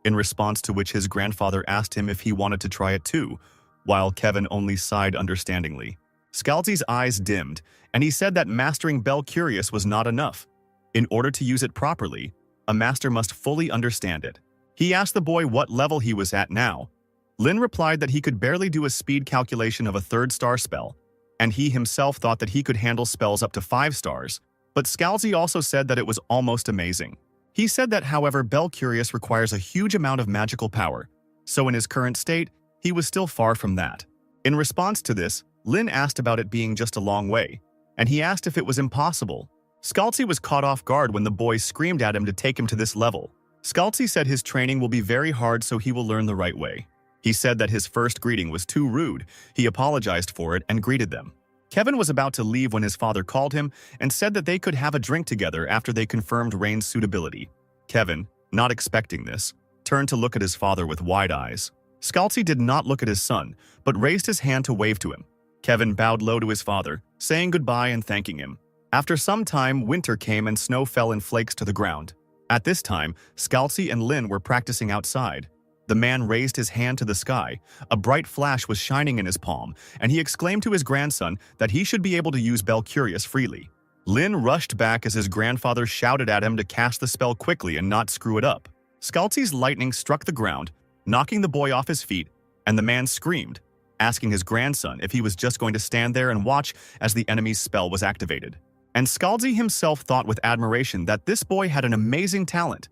in response to which his grandfather asked him if he wanted to try it too, while Kevin only sighed understandingly. Scalzi's eyes dimmed, and he said that mastering Bel Curious was not enough. In order to use it properly, a master must fully understand it. He asked the boy what level he was at now. Lin replied that he could barely do a speed calculation of a 3rd-star spell, and he himself thought that he could handle spells up to 5 stars, but Scalzi also said that it was almost amazing. He said that, however, Bel Curious requires a huge amount of magical power, so in his current state, he was still far from that. In response to this, Lin asked about it being just a long way, and he asked if it was impossible. Scalzi was caught off guard when the boy screamed at him to take him to this level. Scalzi said his training will be very hard, so he will learn the right way. He said that his first greeting was too rude. He apologized for it and greeted them. Kevin was about to leave when his father called him and said that they could have a drink together after they confirmed Rain's suitability. Kevin, not expecting this, turned to look at his father with wide eyes. Scalzi did not look at his son, but raised his hand to wave to him. Kevin bowed low to his father, saying goodbye and thanking him. After some time, winter came and snow fell in flakes to the ground. At this time, Scalzi and Lin were practicing outside. The man raised his hand to the sky. A bright flash was shining in his palm, and he exclaimed to his grandson that he should be able to use Bel Curious freely. Lin rushed back as his grandfather shouted at him to cast the spell quickly and not screw it up. Scalzi's lightning struck the ground, knocking the boy off his feet, and the man screamed, asking his grandson if he was just going to stand there and watch as the enemy's spell was activated. And Scalzi himself thought with admiration that this boy had an amazing talent.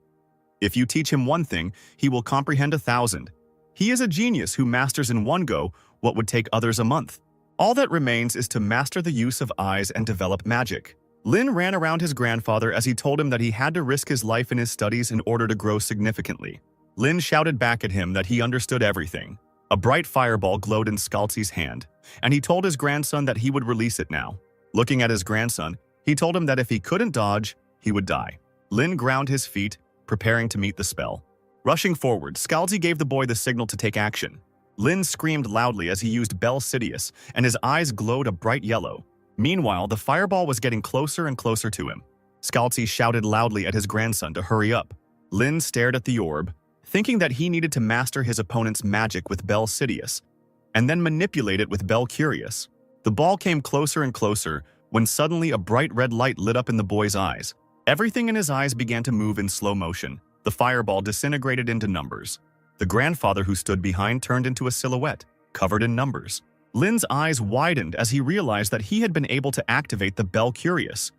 If you teach him one thing, he will comprehend 1,000. He is a genius who masters in one go what would take others a month. All that remains is to master the use of eyes and develop magic. Lin ran around his grandfather as he told him that he had to risk his life in his studies in order to grow significantly. Lin shouted back at him that he understood everything. A bright fireball glowed in Scalzi's hand, and he told his grandson that he would release it now. Looking at his grandson, he told him that if he couldn't dodge, he would die. Lin ground his feet, preparing to meet the spell. Rushing forward, Scalzi gave the boy the signal to take action. Lin screamed loudly as he used Bel Sidious, and his eyes glowed a bright yellow. Meanwhile, the fireball was getting closer and closer to him. Scalzi shouted loudly at his grandson to hurry up. Lin stared at the orb, thinking that he needed to master his opponent's magic with Bel Sidious, and then manipulate it with Bel Curious. The ball came closer and closer, when suddenly a bright red light lit up in the boy's eyes. Everything in his eyes began to move in slow motion. The fireball disintegrated into numbers. The grandfather who stood behind turned into a silhouette, covered in numbers. Lin's eyes widened as he realized that he had been able to activate the Bel Curious,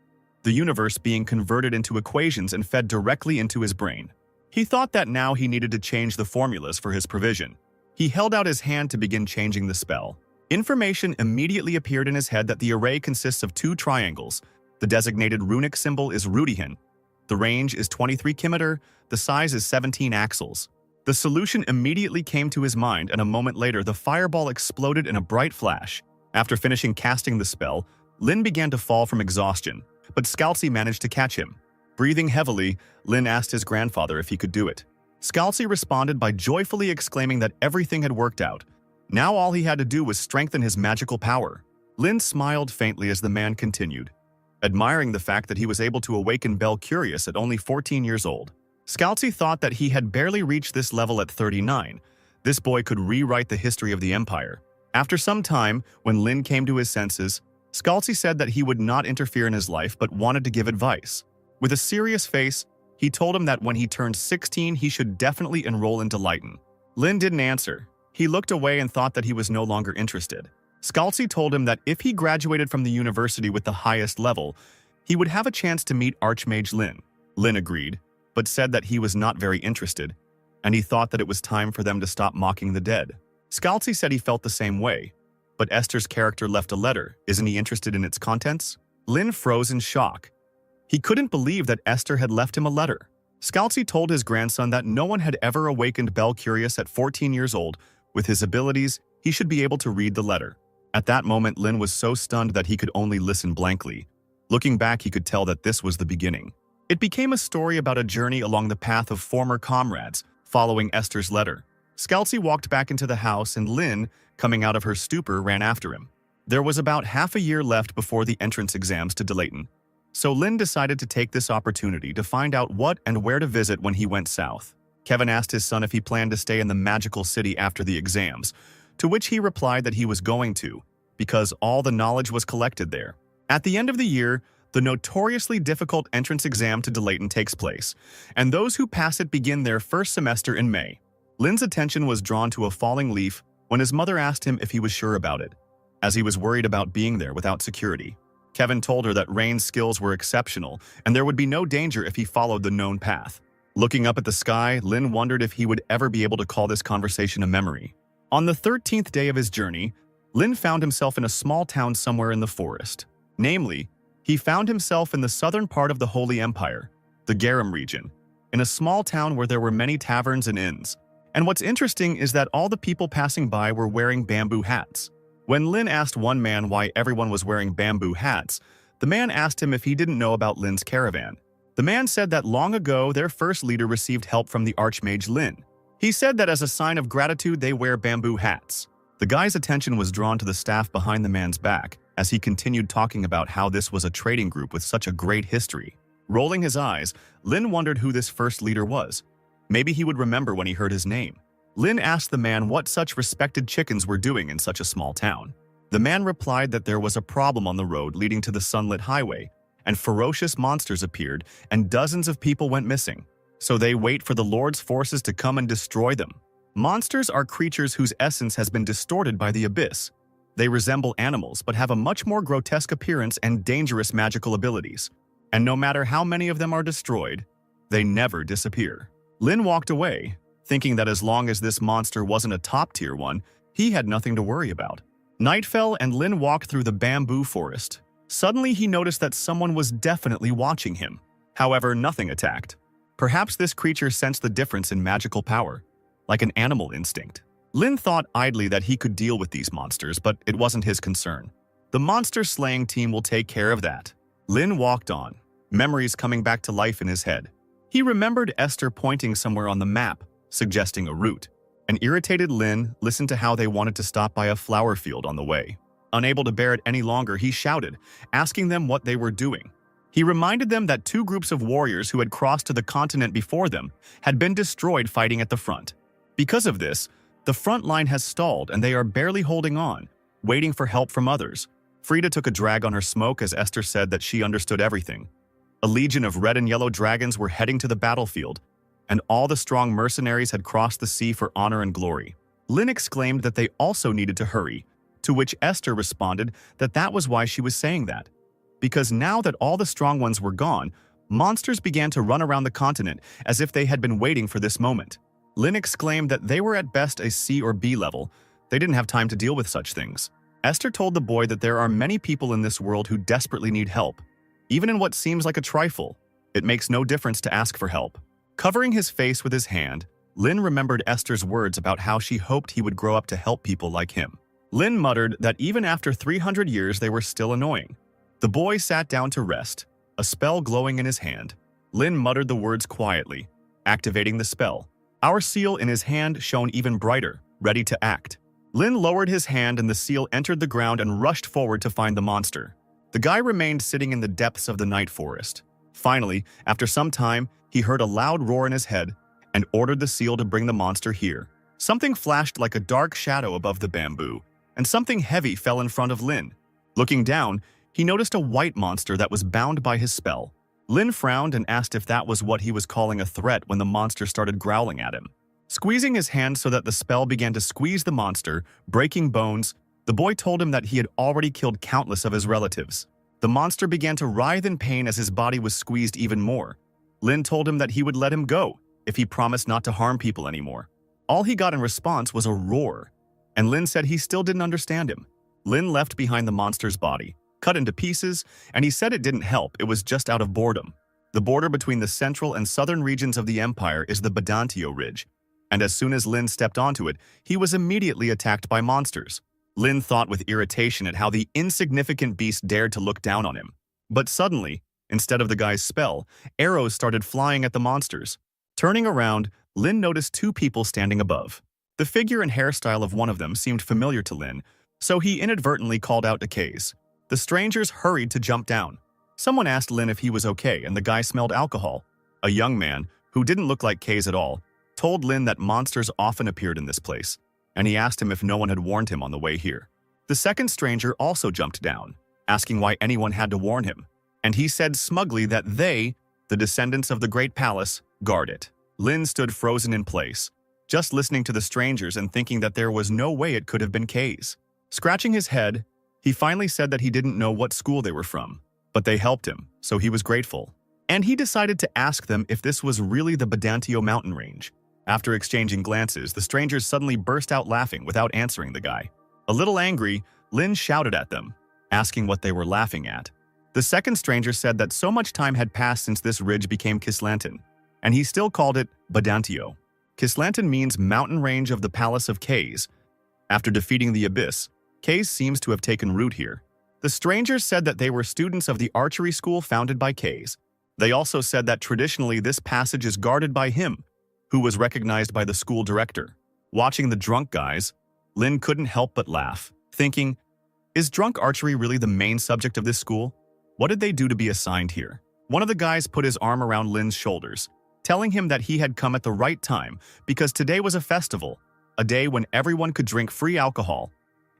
the universe being converted into equations and fed directly into his brain. He thought that now he needed to change the formulas for his provision. He held out his hand to begin changing the spell. Information immediately appeared in his head that the array consists of 2 triangles. The designated runic symbol is Rudihin. The range is 23 kilometer, the size is 17 axles. The solution immediately came to his mind, and a moment later the fireball exploded in a bright flash. After finishing casting the spell, Lin began to fall from exhaustion, but Scalzi managed to catch him. Breathing heavily, Lin asked his grandfather if he could do it. Scalzi responded by joyfully exclaiming that everything had worked out. Now all he had to do was strengthen his magical power. Lin smiled faintly as the man continued, admiring the fact that he was able to awaken Bel Curious at only 14 years old. Scalzi thought that he had barely reached this level at 39. This boy could rewrite the history of the Empire. After some time, when Lin came to his senses, Scalzi said that he would not interfere in his life but wanted to give advice. With a serious face, he told him that when he turned 16, he should definitely enroll into Lighten. Lin didn't answer. He looked away and thought that he was no longer interested. Scalzi told him that if he graduated from the university with the highest level, he would have a chance to meet Archmage Lin. Lin agreed, but said that he was not very interested, and he thought that it was time for them to stop mocking the dead. Scalzi said he felt the same way, but Esther's character left a letter. Isn't he interested in its contents? Lin froze in shock. He couldn't believe that Esther had left him a letter. Scalzi told his grandson that no one had ever awakened Bel Curious at 14 years old. With his abilities, he should be able to read the letter. At that moment, Lin was so stunned that he could only listen blankly. Looking back, he could tell that this was the beginning. It became a story about a journey along the path of former comrades, following Esther's letter. Scalzi walked back into the house and Lynn, coming out of her stupor, ran after him. There was about half a year left before the entrance exams to Delayton, so Lynn decided to take this opportunity to find out what and where to visit when he went south. Kevin asked his son if he planned to stay in the magical city after the exams, to which he replied that he was going to, because all the knowledge was collected there. At the end of the year, the notoriously difficult entrance exam to Delayton takes place, and those who pass it begin their first semester in May. Lynn's attention was drawn to a falling leaf when his mother asked him if he was sure about it, as he was worried about being there without security. Kevin told her that Rain's skills were exceptional and there would be no danger if he followed the known path. Looking up at the sky, Lynn wondered if he would ever be able to call this conversation a memory. On the 13th day of his journey, Lynn found himself in a small town somewhere in the forest. Namely, he found himself in the southern part of the Holy Empire, the Garum region, in a small town where there were many taverns and inns. And what's interesting is that all the people passing by were wearing bamboo hats. When Lynn asked one man why everyone was wearing bamboo hats, the man asked him if he didn't know about Lynn's caravan. The man said that long ago their first leader received help from the Archmage Lynn. He said that as a sign of gratitude they wear bamboo hats. The guy's attention was drawn to the staff behind the man's back as he continued talking about how this was a trading group with such a great history. Rolling his eyes, Lynn wondered who this first leader was. Maybe he would remember when he heard his name. Lynn asked the man what such respected chickens were doing in such a small town. The man replied that there was a problem on the road leading to the sunlit highway, and ferocious monsters appeared and dozens of people went missing. So they wait for the Lord's forces to come and destroy them. Monsters are creatures whose essence has been distorted by the abyss. They resemble animals but have a much more grotesque appearance and dangerous magical abilities. And no matter how many of them are destroyed, they never disappear. Lynn walked away, thinking that as long as this monster wasn't a top-tier one, he had nothing to worry about. Night fell and Lynn walked through the bamboo forest. Suddenly he noticed that someone was definitely watching him. However, nothing attacked. Perhaps this creature sensed the difference in magical power, like an animal instinct. Lynn thought idly that he could deal with these monsters, but it wasn't his concern. The monster-slaying team will take care of that. Lynn walked on, memories coming back to life in his head. He remembered Esther pointing somewhere on the map, suggesting a route. An irritated Lynn listened to how they wanted to stop by a flower field on the way. Unable to bear it any longer, he shouted, asking them what they were doing. He reminded them that two groups of warriors who had crossed to the continent before them had been destroyed fighting at the front. Because of this, the front line has stalled and they are barely holding on, waiting for help from others. Frida took a drag on her smoke as Esther said that she understood everything. A legion of red and yellow dragons were heading to the battlefield, and all the strong mercenaries had crossed the sea for honor and glory. Lynn exclaimed that they also needed to hurry, to which Esther responded that that was why she was saying that. Because now that all the strong ones were gone, monsters began to run around the continent as if they had been waiting for this moment. Lynn exclaimed that they were at best a C or B level. They didn't have time to deal with such things. Esther told the boy that there are many people in this world who desperately need help. Even in what seems like a trifle, it makes no difference to ask for help. Covering his face with his hand, Lynn remembered Esther's words about how she hoped he would grow up to help people like him. Lynn muttered that even after 300 years they were still annoying. The boy sat down to rest, a spell glowing in his hand. Lynn muttered the words quietly, activating the spell. Our seal in his hand shone even brighter, ready to act. Lynn lowered his hand and the seal entered the ground and rushed forward to find the monster. The guy remained sitting in the depths of the night forest. Finally, after some time, he heard a loud roar in his head and ordered the seal to bring the monster here. Something flashed like a dark shadow above the bamboo, and something heavy fell in front of Lynn. Looking down, he noticed a white monster that was bound by his spell. Lynn frowned and asked if that was what he was calling a threat when the monster started growling at him. Squeezing his hand so that the spell began to squeeze the monster, breaking bones, the boy told him that he had already killed countless of his relatives. The monster began to writhe in pain as his body was squeezed even more. Lynn told him that he would let him go if he promised not to harm people anymore. All he got in response was a roar, and Lynn said he still didn't understand him. Lynn left behind the monster's body, cut into pieces, and he said it didn't help, it was just out of boredom. The border between the central and southern regions of the empire is the Badantio Ridge, and as soon as Lynn stepped onto it, he was immediately attacked by monsters. Lynn thought with irritation at how the insignificant beast dared to look down on him. But suddenly, Instead of the guy's spell, arrows started flying at the monsters. Turning around, Lin noticed two people standing above. The figure and hairstyle of one of them seemed familiar to Lin, so he inadvertently called out to Kaze. The strangers hurried to jump down. Someone asked Lin if he was okay, and the guy smelled alcohol. A young man, who didn't look like Kaze at all, told Lin that monsters often appeared in this place, and he asked him if no one had warned him on the way here. The second stranger also jumped down, asking why anyone had to warn him, and he said smugly that they, the descendants of the Great Palace, guard it. Lin stood frozen in place, just listening to the strangers and thinking that there was no way it could have been Kaze. Scratching his head, he finally said that he didn't know what school they were from, but they helped him, so he was grateful. And he decided to ask them if this was really the Badantio mountain range. After exchanging glances, the strangers suddenly burst out laughing without answering the guy. A little angry, Lin shouted at them, asking what they were laughing at. The second stranger said that so much time had passed since this ridge became Kislanten, and he still called it Badantio. Kislanten means mountain range of the Palace of Kaze. After defeating the Abyss, Kaze seems to have taken root here. The strangers said that they were students of the archery school founded by Kaze. They also said that traditionally this passage is guarded by him, who was recognized by the school director. Watching the drunk guys, Lin couldn't help but laugh, thinking, is drunk archery really the main subject of this school? What did they do to be assigned here? One of the guys put his arm around Lin's shoulders, telling him that he had come at the right time because today was a festival, a day when everyone could drink free alcohol,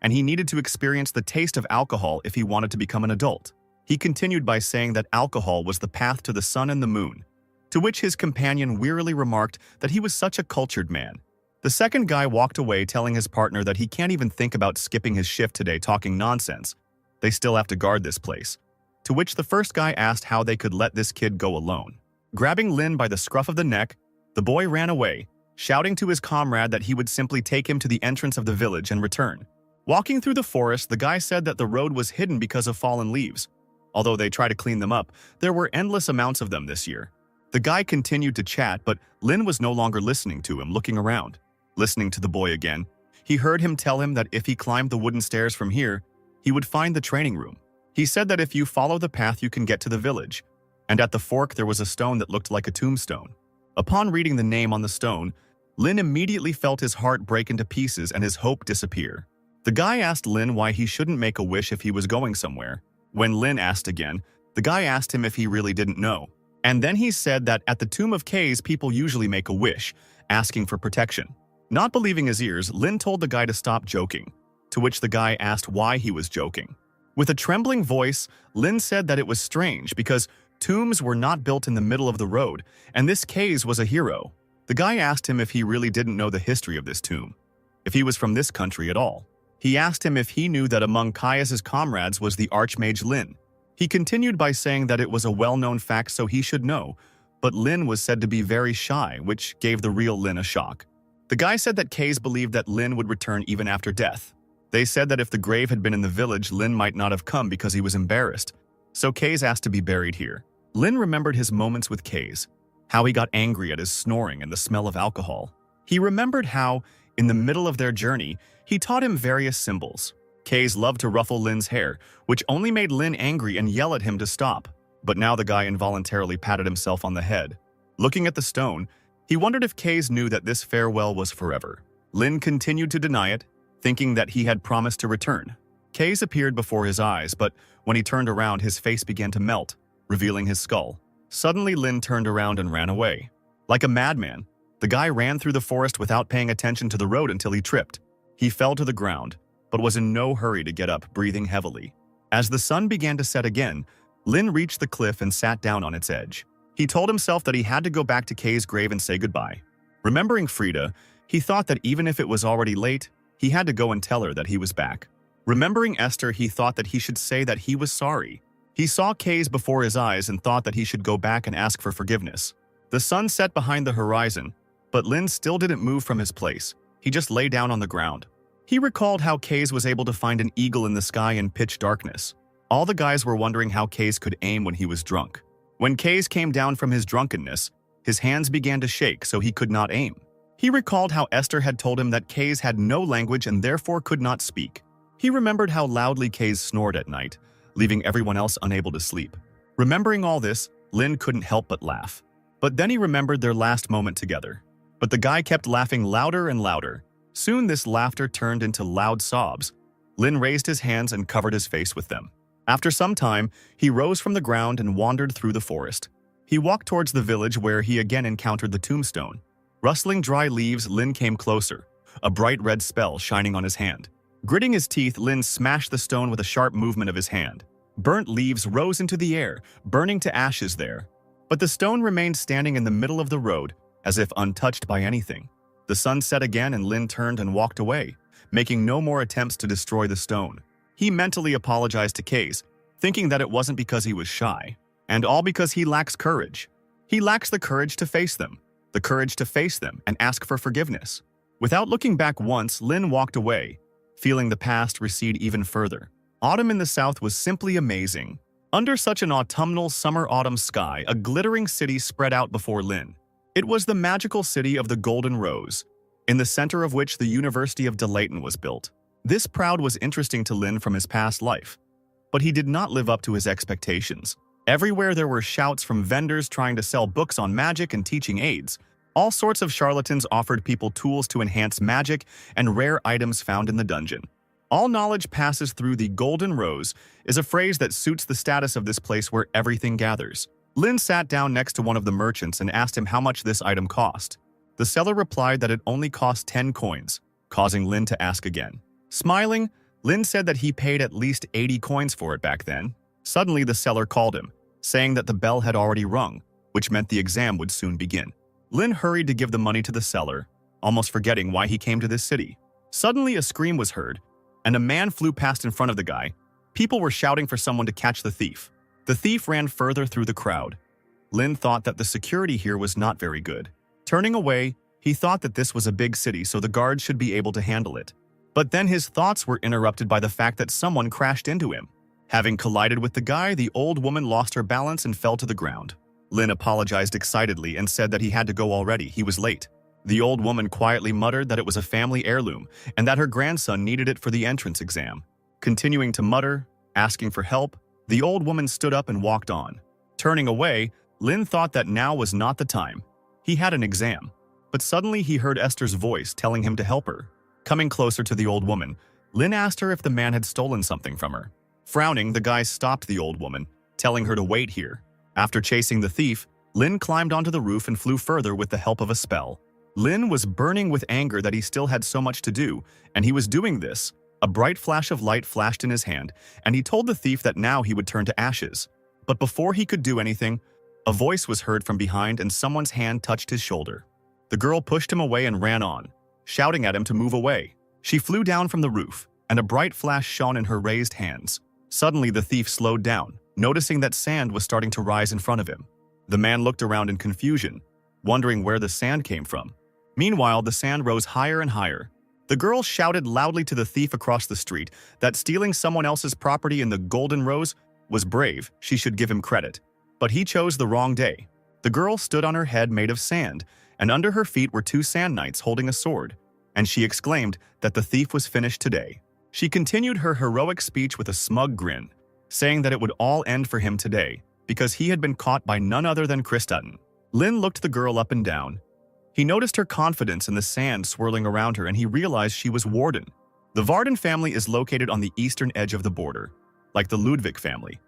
and he needed to experience the taste of alcohol if he wanted to become an adult. He continued by saying that alcohol was the path to the sun and the moon, to which his companion wearily remarked that he was such a cultured man. The second guy walked away telling his partner that he can't even think about skipping his shift today talking nonsense. They still have to guard this place. To which the first guy asked how they could let this kid go alone. Grabbing Lin by the scruff of the neck, the boy ran away, shouting to his comrade that he would simply take him to the entrance of the village and return. Walking through the forest, the guy said that the road was hidden because of fallen leaves. Although they tried to clean them up, there were endless amounts of them this year. The guy continued to chat, but Lin was no longer listening to him, looking around. Listening to the boy again, he heard him tell him that if he climbed the wooden stairs from here, he would find the training room. He said that if you follow the path you can get to the village, and at the fork there was a stone that looked like a tombstone. Upon reading the name on the stone, Lin immediately felt his heart break into pieces and his hope disappear. The guy asked Lin why he shouldn't make a wish if he was going somewhere. When Lin asked again, the guy asked him if he really didn't know. And then he said that at the Tomb of Kaze, people usually make a wish, asking for protection. Not believing his ears, Lin told the guy to stop joking, to which the guy asked why he was joking. With a trembling voice, Lin said that it was strange because tombs were not built in the middle of the road, and this Kaze was a hero. The guy asked him if he really didn't know the history of this tomb, if he was from this country at all. He asked him if he knew that among Caius's comrades was the Archmage Lin. He continued by saying that it was a well-known fact so he should know, but Lin was said to be very shy, which gave the real Lin a shock. The guy said that Kaze believed that Lin would return even after death. They said that if the grave had been in the village, Lin might not have come because he was embarrassed, so Kaze asked to be buried here. Lin remembered his moments with Kaze, how he got angry at his snoring and the smell of alcohol. He remembered how, in the middle of their journey, he taught him various symbols. Kaze loved to ruffle Lin's hair, which only made Lin angry and yell at him to stop. But now the guy involuntarily patted himself on the head. Looking at the stone, he wondered if Kaze knew that this farewell was forever. Lin continued to deny it, thinking that he had promised to return. Kaze appeared before his eyes, but when he turned around, his face began to melt, revealing his skull. Suddenly, Lin turned around and ran away. Like a madman, the guy ran through the forest without paying attention to the road until he tripped. He fell to the ground, but was in no hurry to get up, breathing heavily. As the sun began to set again, Lin reached the cliff and sat down on its edge. He told himself that he had to go back to Kaze's grave and say goodbye. Remembering Frida, he thought that even if it was already late, he had to go and tell her that he was back. Remembering Esther, he thought that he should say that he was sorry. He saw Kaze before his eyes and thought that he should go back and ask for forgiveness. The sun set behind the horizon, but Lin still didn't move from his place. He just lay down on the ground. He recalled how Kaze was able to find an eagle in the sky in pitch darkness. All the guys were wondering how Kaze could aim when he was drunk. When Kaze came down from his drunkenness, his hands began to shake so he could not aim. He recalled how Esther had told him that Kaze had no language and therefore could not speak. He remembered how loudly Kaze snored at night, leaving everyone else unable to sleep. Remembering all this, Lin couldn't help but laugh. But then he remembered their last moment together. But the guy kept laughing louder and louder. Soon this laughter turned into loud sobs. Lin raised his hands and covered his face with them. After some time, he rose from the ground and wandered through the forest. He walked towards the village where he again encountered the tombstone. Rustling dry leaves, Lin came closer, a bright red spell shining on his hand. Gritting his teeth, Lin smashed the stone with a sharp movement of his hand. Burnt leaves rose into the air, burning to ashes there. But the stone remained standing in the middle of the road, as if untouched by anything. The sun set again and Lin turned and walked away, making no more attempts to destroy the stone. He mentally apologized to Case, thinking that it wasn't because he was shy, and all because he lacks courage. He lacks the courage to face them, and ask for forgiveness. Without looking back once, Lin walked away, feeling the past recede even further. Autumn in the south was simply amazing. Under such an autumnal summer-autumn sky, a glittering city spread out before Lin. It was the magical city of the Golden Rose, in the center of which the University of Delayton was built. This proud was interesting to Lin from his past life, but he did not live up to his expectations. Everywhere there were shouts from vendors trying to sell books on magic and teaching aids. All sorts of charlatans offered people tools to enhance magic and rare items found in the dungeon. All knowledge passes through the Golden Rose is a phrase that suits the status of this place where everything gathers. Lin sat down next to one of the merchants and asked him how much this item cost. The seller replied that it only cost 10 coins, causing Lin to ask again. Smiling, Lin said that he paid at least 80 coins for it back then. Suddenly, the seller called him, saying that the bell had already rung, which meant the exam would soon begin. Lin hurried to give the money to the seller, almost forgetting why he came to this city. Suddenly, a scream was heard, and a man flew past in front of the guy. People were shouting for someone to catch the thief. The thief ran further through the crowd. Lin thought that the security here was not very good. Turning away, he thought that this was a big city, so the guards should be able to handle it. But then his thoughts were interrupted by the fact that someone crashed into him. Having collided with the guy, the old woman lost her balance and fell to the ground. Lin apologized excitedly and said that he had to go already, he was late. The old woman quietly muttered that it was a family heirloom and that her grandson needed it for the entrance exam. Continuing to mutter, asking for help, the old woman stood up and walked on. Turning away, Lin thought that now was not the time. He had an exam. But suddenly he heard Esther's voice telling him to help her. Coming closer to the old woman, Lin asked her if the man had stolen something from her. Frowning, the guy stopped the old woman, telling her to wait here. After chasing the thief, Lin climbed onto the roof and flew further with the help of a spell. Lin was burning with anger that he still had so much to do, and he was doing this. A bright flash of light flashed in his hand, and he told the thief that now he would turn to ashes. But before he could do anything, a voice was heard from behind and someone's hand touched his shoulder. The girl pushed him away and ran on, shouting at him to move away. She flew down from the roof, and a bright flash shone in her raised hands. Suddenly, the thief slowed down, noticing that sand was starting to rise in front of him. The man looked around in confusion, wondering where the sand came from. Meanwhile, the sand rose higher and higher. The girl shouted loudly to the thief across the street that stealing someone else's property in the Golden Rose was brave, she should give him credit. But he chose the wrong day. The girl stood on her head made of sand, and under her feet were 2 sand knights holding a sword, and she exclaimed that the thief was finished today. She continued her heroic speech with a smug grin, saying that it would all end for him today, because he had been caught by none other than Kristaten. Lin looked the girl up and down. He noticed her confidence in the sand swirling around her, and he realized she was Warden. The Varden family is located on the eastern edge of the border, like the Ludwig family.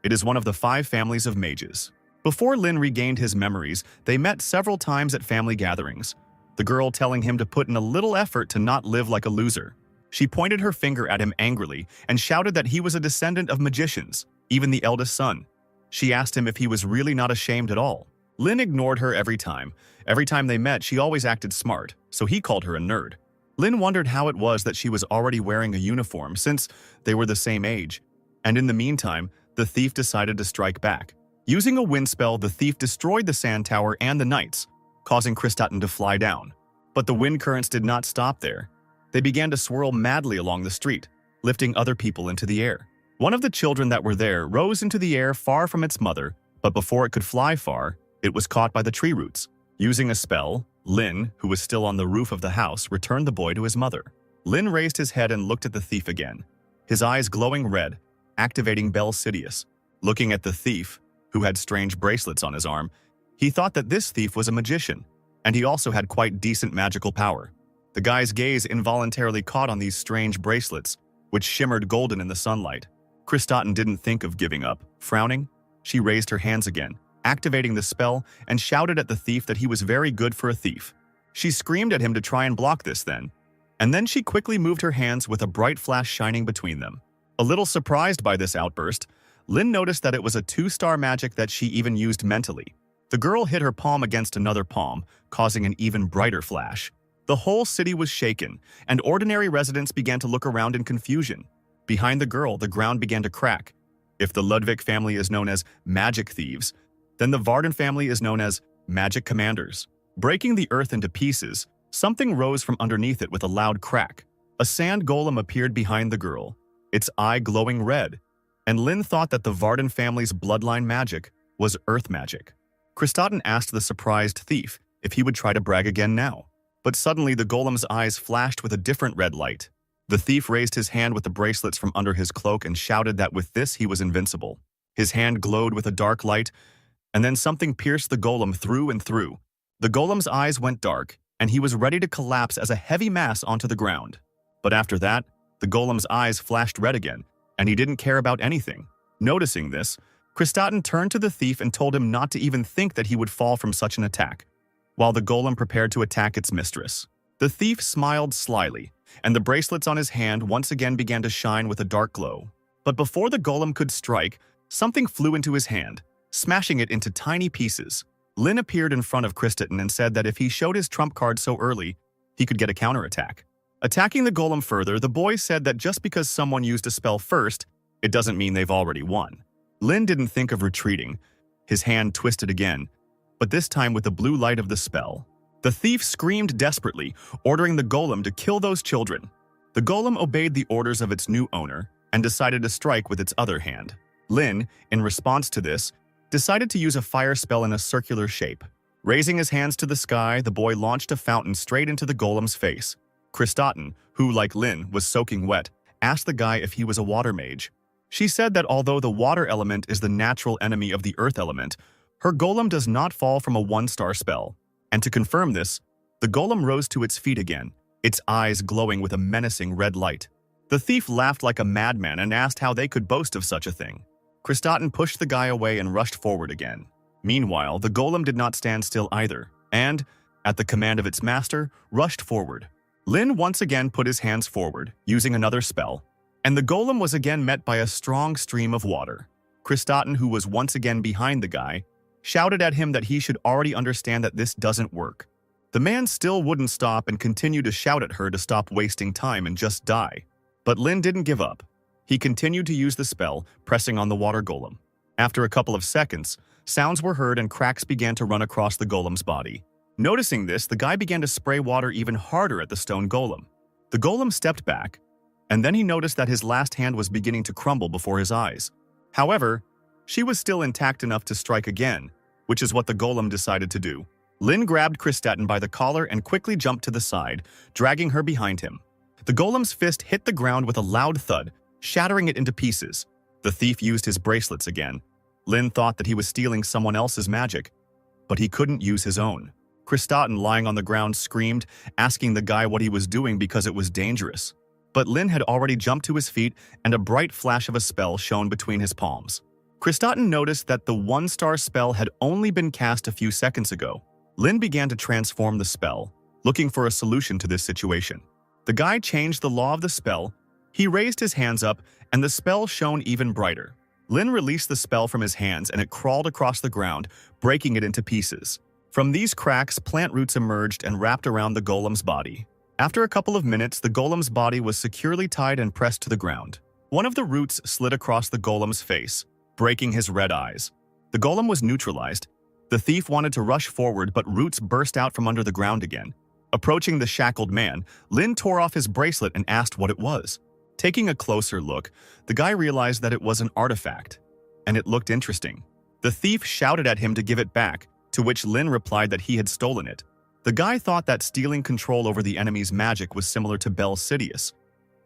It is one of the 5 families of mages. Before Lin regained his memories, they met several times at family gatherings, the girl telling him to put in a little effort to not live like a loser. She pointed her finger at him angrily and shouted that he was a descendant of magicians, even the eldest son. She asked him if he was really not ashamed at all. Lin ignored her every time. Every time they met, she always acted smart, so he called her a nerd. Lin wondered how it was that she was already wearing a uniform since they were the same age. And in the meantime, the thief decided to strike back. Using a wind spell, the thief destroyed the sand tower and the knights, causing Kristaten to fly down. But the wind currents did not stop there. They began to swirl madly along the street, lifting other people into the air. One of the children that were there rose into the air far from its mother, but before it could fly far, it was caught by the tree roots. Using a spell, Lin, who was still on the roof of the house, returned the boy to his mother. Lin raised his head and looked at the thief again, his eyes glowing red, activating Bel Sidious. Looking at the thief, who had strange bracelets on his arm, he thought that this thief was a magician, and he also had quite decent magical power. The guy's gaze involuntarily caught on these strange bracelets, which shimmered golden in the sunlight. Kristaten didn't think of giving up. Frowning, she raised her hands again, activating the spell, and shouted at the thief that he was very good for a thief. She screamed at him to try and block this then, and then she quickly moved her hands with a bright flash shining between them. A little surprised by this outburst, Lynn noticed that it was a 2-star magic that she even used mentally. The girl hit her palm against another palm, causing an even brighter flash. The whole city was shaken, and ordinary residents began to look around in confusion. Behind the girl, the ground began to crack. If the Ludwig family is known as magic thieves, then the Varden family is known as magic commanders. Breaking the earth into pieces, something rose from underneath it with a loud crack. A sand golem appeared behind the girl, its eye glowing red, and Lynn thought that the Varden family's bloodline magic was earth magic. Kristaten asked the surprised thief if he would try to brag again now, but suddenly the golem's eyes flashed with a different red light. The thief raised his hand with the bracelets from under his cloak and shouted that with this he was invincible. His hand glowed with a dark light, and then something pierced the golem through and through. The golem's eyes went dark, and he was ready to collapse as a heavy mass onto the ground. But after that, the golem's eyes flashed red again, and he didn't care about anything. Noticing this, Kristaten turned to the thief and told him not to even think that he would fall from such an attack, while the golem prepared to attack its mistress. The thief smiled slyly, and the bracelets on his hand once again began to shine with a dark glow. But before the golem could strike, something flew into his hand, smashing it into tiny pieces. Lynn appeared in front of Kristaten and said that if he showed his trump card so early, he could get a counterattack. Attacking the golem further, the boy said that just because someone used a spell first, it doesn't mean they've already won. Lynn didn't think of retreating. His hand twisted again, but this time with the blue light of the spell. The thief screamed desperately, ordering the golem to kill those children. The golem obeyed the orders of its new owner and decided to strike with its other hand. Lynn, in response to this, decided to use a fire spell in a circular shape. Raising his hands to the sky, the boy launched a fountain straight into the golem's face. Kristaten, who, like Lynn, was soaking wet, asked the guy if he was a water mage. She said that although the water element is the natural enemy of the earth element, her golem does not fall from a 1-star spell. And to confirm this, the golem rose to its feet again, its eyes glowing with a menacing red light. The thief laughed like a madman and asked how they could boast of such a thing. Kristaten pushed the guy away and rushed forward again. Meanwhile, the golem did not stand still either, and, at the command of its master, rushed forward. Lynn once again put his hands forward, using another spell, and the golem was again met by a strong stream of water. Kristaten, who was once again behind the guy, shouted at him that he should already understand that this doesn't work. The man still wouldn't stop and continued to shout at her to stop wasting time and just die. But Lynn didn't give up. He continued to use the spell, pressing on the water golem. After a couple of seconds, sounds were heard and cracks began to run across the golem's body. Noticing this, the guy began to spray water even harder at the stone golem. The golem stepped back, and then he noticed that his last hand was beginning to crumble before his eyes. However, she was still intact enough to strike again, which is what the golem decided to do. Lynn grabbed Kristaten by the collar and quickly jumped to the side, dragging her behind him. The golem's fist hit the ground with a loud thud, shattering it into pieces. The thief used his bracelets again. Lynn thought that he was stealing someone else's magic, but he couldn't use his own. Kristaten, lying on the ground, screamed, asking the guy what he was doing because it was dangerous. But Lynn had already jumped to his feet, and a bright flash of a spell shone between his palms. Kristaten noticed that the 1-star spell had only been cast a few seconds ago. Lynn began to transform the spell, looking for a solution to this situation. The guy changed the law of the spell. He raised his hands up, and the spell shone even brighter. Lynn released the spell from his hands, and it crawled across the ground, breaking it into pieces. From these cracks, plant roots emerged and wrapped around the golem's body. After a couple of minutes, the golem's body was securely tied and pressed to the ground. One of the roots slid across the golem's face, breaking his red eyes. The golem was neutralized. The thief wanted to rush forward, but roots burst out from under the ground again. Approaching the shackled man, Lynn tore off his bracelet and asked what it was. Taking a closer look, the guy realized that it was an artifact, and it looked interesting. The thief shouted at him to give it back, to which Lynn replied that he had stolen it. The guy thought that stealing control over the enemy's magic was similar to Bel Sidious.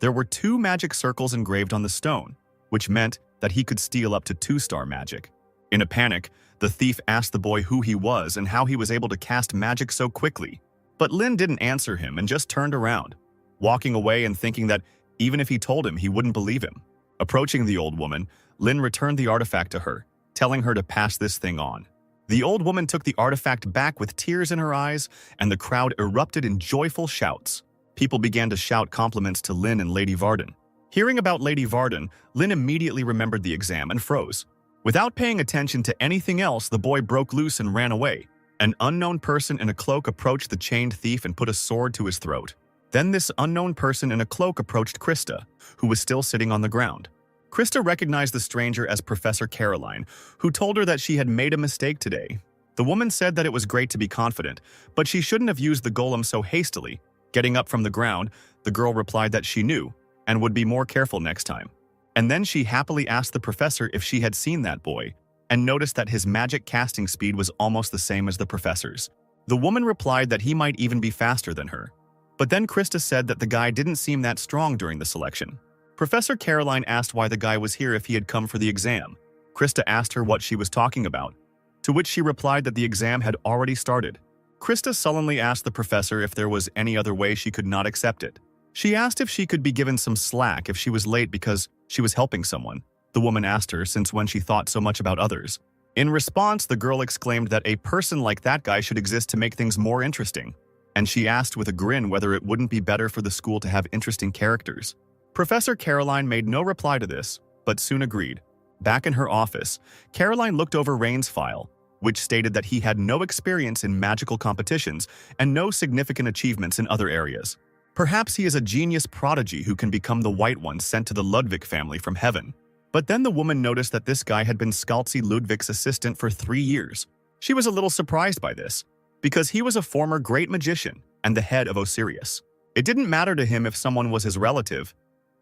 There were 2 magic circles engraved on the stone, which meant that he could steal up to 2-star magic. In a panic, the thief asked the boy who he was and how he was able to cast magic so quickly. But Lin didn't answer him and just turned around, walking away and thinking that even if he told him, he wouldn't believe him. Approaching the old woman, Lin returned the artifact to her, telling her to pass this thing on. The old woman took the artifact back with tears in her eyes, and the crowd erupted in joyful shouts. People began to shout compliments to Lin and Lady Varden. Hearing about Lady Varden, Lin immediately remembered the exam and froze. Without paying attention to anything else, the boy broke loose and ran away. An unknown person in a cloak approached the chained thief and put a sword to his throat. Then this unknown person in a cloak approached Krista, who was still sitting on the ground. Krista recognized the stranger as Professor Caroline, who told her that she had made a mistake today. The woman said that it was great to be confident, but she shouldn't have used the golem so hastily. Getting up from the ground, the girl replied that she knew and would be more careful next time. And then she happily asked the professor if she had seen that boy, and noticed that his magic casting speed was almost the same as the professor's. The woman replied that he might even be faster than her. But then Krista said that the guy didn't seem that strong during the selection. Professor Caroline asked why the guy was here if he had come for the exam. Krista asked her what she was talking about, to which she replied that the exam had already started. Krista sullenly asked the professor if there was any other way she could not accept it. She asked if she could be given some slack if she was late because she was helping someone. The woman asked her since when she thought so much about others. In response, the girl exclaimed that a person like that guy should exist to make things more interesting. And she asked with a grin whether it wouldn't be better for the school to have interesting characters. Professor Caroline made no reply to this, but soon agreed. Back in her office, Caroline looked over Rain's file, which stated that he had no experience in magical competitions and no significant achievements in other areas. Perhaps he is a genius prodigy who can become the White One sent to the Ludwig family from heaven. But then the woman noticed that this guy had been Scalzi Ludwig's assistant for 3 years. She was a little surprised by this, because he was a former great magician and the head of Osiris. It didn't matter to him if someone was his relative.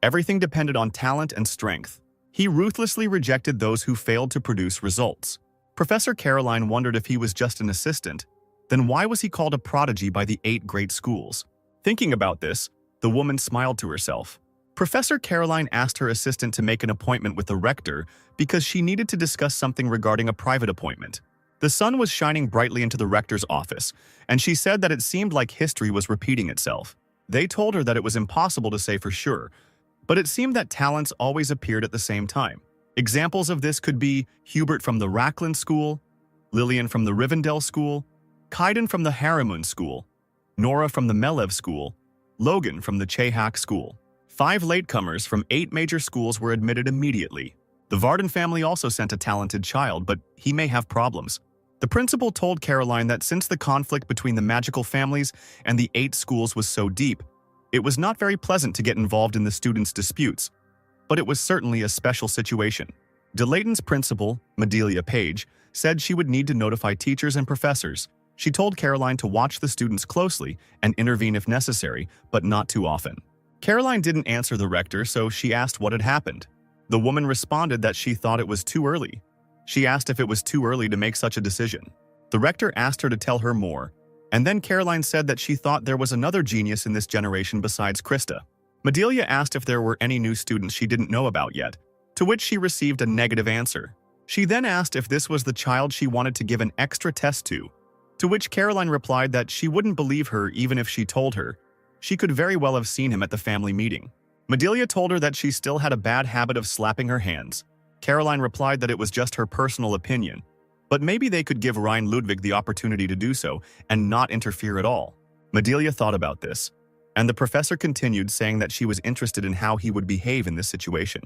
Everything depended on talent and strength. He ruthlessly rejected those who failed to produce results. Professor Caroline wondered if he was just an assistant. Then why was he called a prodigy by the 8 great schools? Thinking about this, the woman smiled to herself. Professor Caroline asked her assistant to make an appointment with the rector because she needed to discuss something regarding a private appointment. The sun was shining brightly into the rector's office, and she said that it seemed like history was repeating itself. They told her that it was impossible to say for sure, but it seemed that talents always appeared at the same time. Examples of this could be Hubert from the Rackland School, Lillian from the Rivendell School, Kaiden from the Harimun School, Nora from the Melev School, Logan from the Chehak School. 5 latecomers from 8 major schools were admitted immediately. The Varden family also sent a talented child, but he may have problems. The principal told Caroline that since the conflict between the magical families and the 8 schools was so deep, it was not very pleasant to get involved in the students' disputes, but it was certainly a special situation. DeLayton's principal, Madelia Page, said she would need to notify teachers and professors. She told Caroline to watch the students closely and intervene if necessary, but not too often. Caroline didn't answer the rector, so she asked what had happened. The woman responded that she thought it was too early. She asked if it was too early to make such a decision. The rector asked her to tell her more, and then Caroline said that she thought there was another genius in this generation besides Krista. Madelia asked if there were any new students she didn't know about yet, to which she received a negative answer. She then asked if this was the child she wanted to give an extra test to which Caroline replied that she wouldn't believe her even if she told her. She could very well have seen him at the family meeting. Madelia told her that she still had a bad habit of slapping her hands. Caroline replied that it was just her personal opinion, but maybe they could give Ryan Ludwig the opportunity to do so and not interfere at all. Madelia thought about this, and the professor continued saying that she was interested in how he would behave in this situation.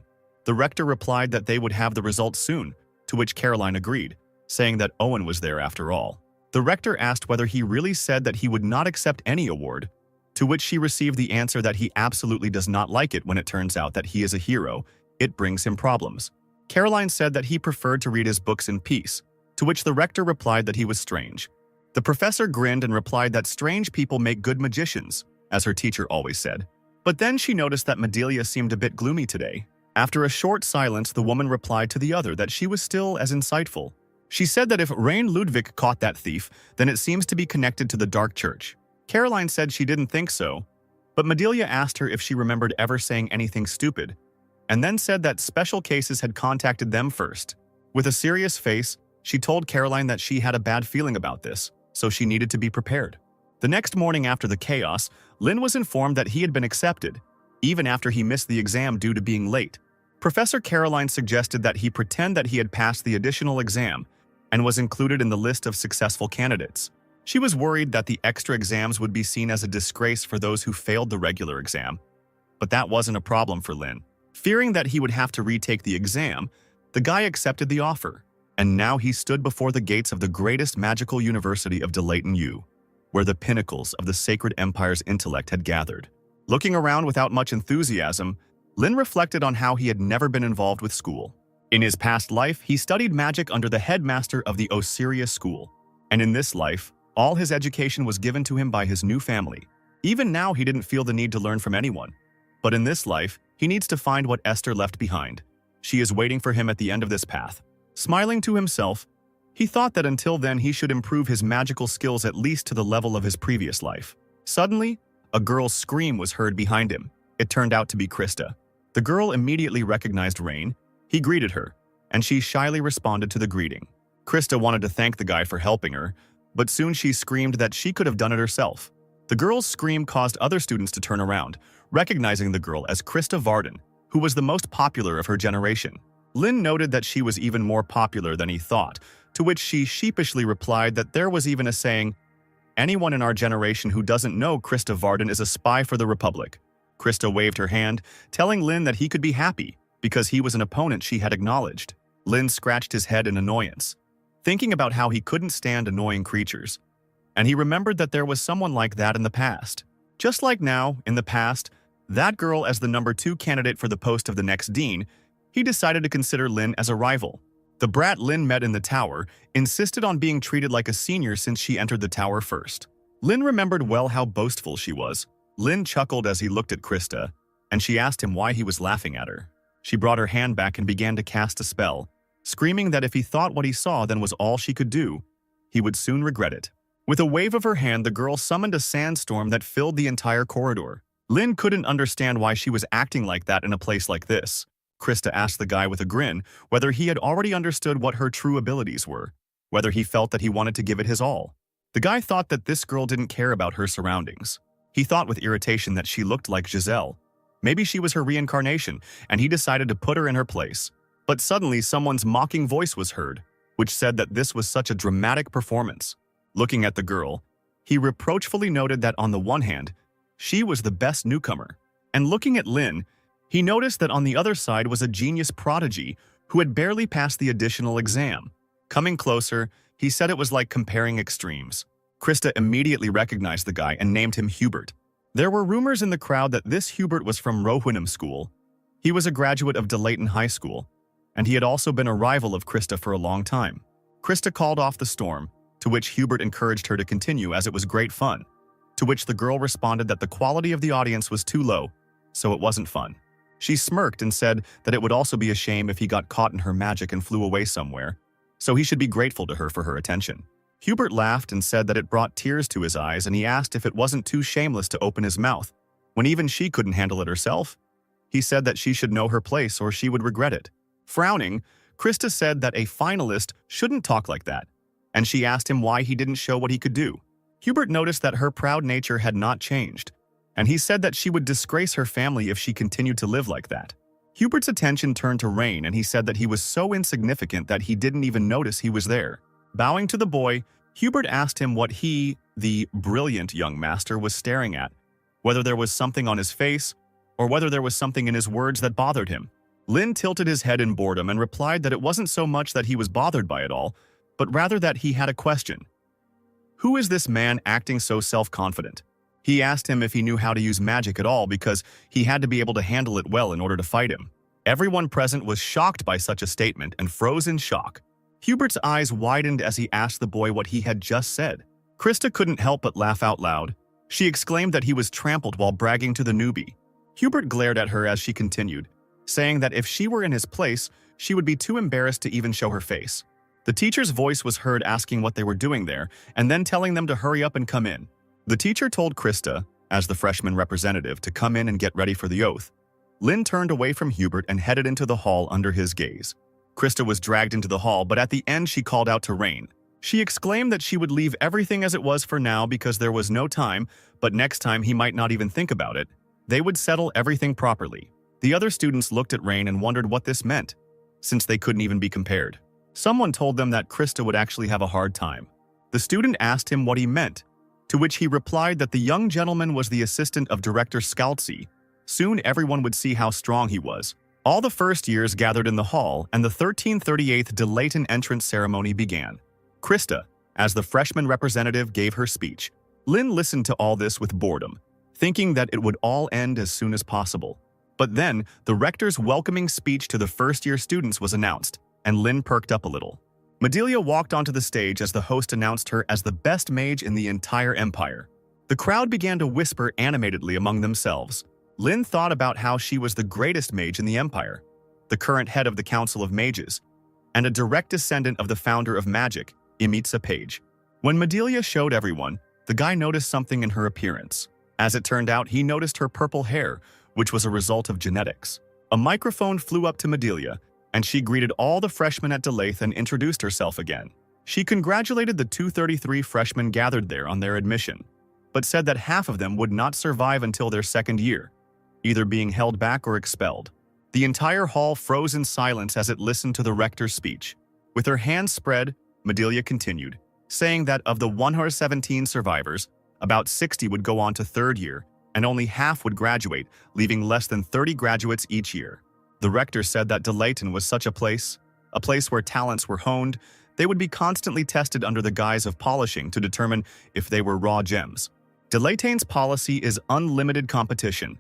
The rector replied that they would have the results soon, to which Caroline agreed, saying that Owen was there after all. The rector asked whether he really said that he would not accept any award, to which she received the answer that he absolutely does not like it when it turns out that he is a hero. It brings him problems. Caroline said that he preferred to read his books in peace, to which the rector replied that he was strange. The professor grinned and replied that strange people make good magicians, as her teacher always said. But then she noticed that Madelia seemed a bit gloomy today. After a short silence, the woman replied to the other that she was still as insightful. She said that if Rain Ludwig caught that thief, then it seems to be connected to the Dark Church. Caroline said she didn't think so, but Madelia asked her if she remembered ever saying anything stupid, and then said that special cases had contacted them first. With a serious face, she told Caroline that she had a bad feeling about this, so she needed to be prepared. The next morning after the chaos, Lynn was informed that he had been accepted, even after he missed the exam due to being late. Professor Caroline suggested that he pretend that he had passed the additional exam and was included in the list of successful candidates. She was worried that the extra exams would be seen as a disgrace for those who failed the regular exam. But that wasn't a problem for Lynn. Fearing that he would have to retake the exam, the guy accepted the offer, and now he stood before the gates of the greatest magical university of Delayton U, where the pinnacles of the Sacred Empire's intellect had gathered. Looking around without much enthusiasm, Lynn reflected on how he had never been involved with school. In his past life, he studied magic under the headmaster of the Osiria School, and in this life, all his education was given to him by his new family. Even now, he didn't feel the need to learn from anyone. But in this life, he needs to find what Esther left behind. She is waiting for him at the end of this path. Smiling to himself, he thought that until then he should improve his magical skills at least to the level of his previous life. Suddenly, a girl's scream was heard behind him. It turned out to be Krista. The girl immediately recognized Rain. He greeted her, and she shyly responded to the greeting. Krista wanted to thank the guy for helping her, but soon she screamed that she could have done it herself. The girl's scream caused other students to turn around, recognizing the girl as Krista Varden, who was the most popular of her generation. Lynn noted that she was even more popular than he thought, to which she sheepishly replied that there was even a saying, "Anyone in our generation who doesn't know Krista Varden is a spy for the Republic." Krista waved her hand, telling Lynn that he could be happy because he was an opponent she had acknowledged. Lynn scratched his head in annoyance, thinking about how he couldn't stand annoying creatures. And he remembered that there was someone like that in the past. Just like now, in the past, that girl as the number 2 candidate for the post of the next dean, he decided to consider Lynn as a rival. The brat Lynn met in the tower insisted on being treated like a senior since she entered the tower first. Lynn remembered well how boastful she was. Lynn chuckled as he looked at Krista, and she asked him why he was laughing at her. She brought her hand back and began to cast a spell, screaming that if he thought what he saw then was all she could do, he would soon regret it. With a wave of her hand, the girl summoned a sandstorm that filled the entire corridor. Lynn couldn't understand why she was acting like that in a place like this. Krista asked the guy with a grin whether he had already understood what her true abilities were, whether he felt that he wanted to give it his all. The guy thought that this girl didn't care about her surroundings. He thought with irritation that she looked like Giselle. Maybe she was her reincarnation, and he decided to put her in her place. But suddenly someone's mocking voice was heard, which said that this was such a dramatic performance. Looking at the girl, he reproachfully noted that on the one hand, she was the best newcomer, and looking at Lynn, he noticed that on the other side was a genius prodigy who had barely passed the additional exam. Coming closer, he said it was like comparing extremes. Krista immediately recognized the guy and named him Hubert. There were rumors in the crowd that this Hubert was from Rohwinham School. He was a graduate of Delayton High School, and he had also been a rival of Krista for a long time. Krista called off the storm, to which Hubert encouraged her to continue as it was great fun, to which the girl responded that the quality of the audience was too low, so it wasn't fun. She smirked and said that it would also be a shame if he got caught in her magic and flew away somewhere, so he should be grateful to her for her attention. Hubert laughed and said that it brought tears to his eyes, and he asked if it wasn't too shameless to open his mouth, when even she couldn't handle it herself. He said that she should know her place or she would regret it. Frowning, Krista said that a finalist shouldn't talk like that, and she asked him why he didn't show what he could do. Hubert noticed that her proud nature had not changed, and he said that she would disgrace her family if she continued to live like that. Hubert's attention turned to Rain, and he said that he was so insignificant that he didn't even notice he was there. Bowing to the boy, Hubert asked him what he, the brilliant young master, was staring at, whether there was something on his face, or whether there was something in his words that bothered him. Lynn tilted his head in boredom and replied that it wasn't so much that he was bothered by it all, but rather that he had a question. Who is this man acting so self-confident? He asked him if he knew how to use magic at all because he had to be able to handle it well in order to fight him. Everyone present was shocked by such a statement and froze in shock. Hubert's eyes widened as he asked the boy what he had just said. Krista couldn't help but laugh out loud. She exclaimed that he was trampled while bragging to the newbie. Hubert glared at her as she continued, saying that if she were in his place, she would be too embarrassed to even show her face. The teacher's voice was heard asking what they were doing there and then telling them to hurry up and come in. The teacher told Krista, as the freshman representative, to come in and get ready for the oath. Lynn turned away from Hubert and headed into the hall under his gaze. Krista was dragged into the hall, but at the end she called out to Rain. She exclaimed that she would leave everything as it was for now because there was no time, but next time he might not even think about it. They would settle everything properly. The other students looked at Rain and wondered what this meant, since they couldn't even be compared. Someone told them that Krista would actually have a hard time. The student asked him what he meant, to which he replied that the young gentleman was the assistant of Director Scalzi. Soon everyone would see how strong he was. All the first years gathered in the hall, and the 1338th Delayton entrance ceremony began. Krista, as the freshman representative, gave her speech. Lynn listened to all this with boredom, thinking that it would all end as soon as possible. But then, the rector's welcoming speech to the first-year students was announced, and Lynn perked up a little. Medelia walked onto the stage as the host announced her as the best mage in the entire empire. The crowd began to whisper animatedly among themselves. Lynn thought about how she was the greatest mage in the empire, the current head of the Council of Mages, and a direct descendant of the founder of magic, Imitsa Page. When Medelia showed everyone, the guy noticed something in her appearance. As it turned out, he noticed her purple hair, which was a result of genetics. A microphone flew up to Medelia, and she greeted all the freshmen at Delayth and introduced herself again. She congratulated the 233 freshmen gathered there on their admission, but said that half of them would not survive until their second year, either being held back or expelled. The entire hall froze in silence as it listened to the rector's speech. With her hands spread, Medelia continued, saying that of the 117 survivors, about 60 would go on to third year, and only half would graduate, leaving less than 30 graduates each year. The rector said that Delayton was such a place where talents were honed. They would be constantly tested under the guise of polishing to determine if they were raw gems. Delayton's policy is unlimited competition.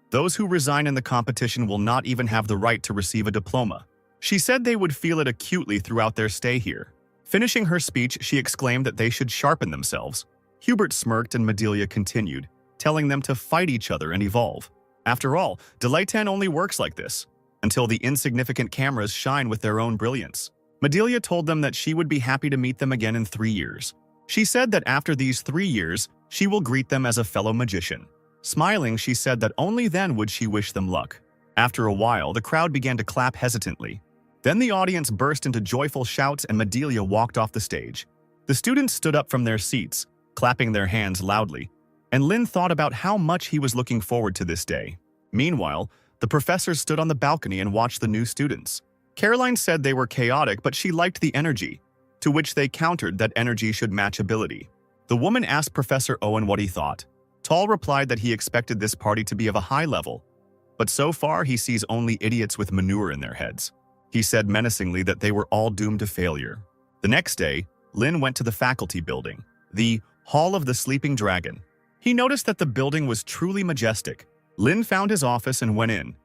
Those who resign in the competition will not even have the right to receive a diploma. She said they would feel it acutely throughout their stay here. Finishing her speech, she exclaimed that they should sharpen themselves. Hubert smirked and Medelia continued, telling them to fight each other and evolve. After all, Delayton only works like this, until the insignificant cameras shine with their own brilliance. Medelia told them that she would be happy to meet them again in 3 years. She said that after these 3 years, she will greet them as a fellow magician. Smiling, she said that only then would she wish them luck. After a while, the crowd began to clap hesitantly. Then the audience burst into joyful shouts and Medelia walked off the stage. The students stood up from their seats, clapping their hands loudly, and Lynn thought about how much he was looking forward to this day. Meanwhile, the professors stood on the balcony and watched the new students. Caroline said they were chaotic, but she liked the energy, to which they countered that energy should match ability. The woman asked Professor Owen what he thought. Tall replied that he expected this party to be of a high level, but so far he sees only idiots with manure in their heads. He said menacingly that they were all doomed to failure. The next day, Lynn went to the faculty building, the Hall of the Sleeping Dragon. He noticed that the building was truly majestic. Lynn found his office and went in.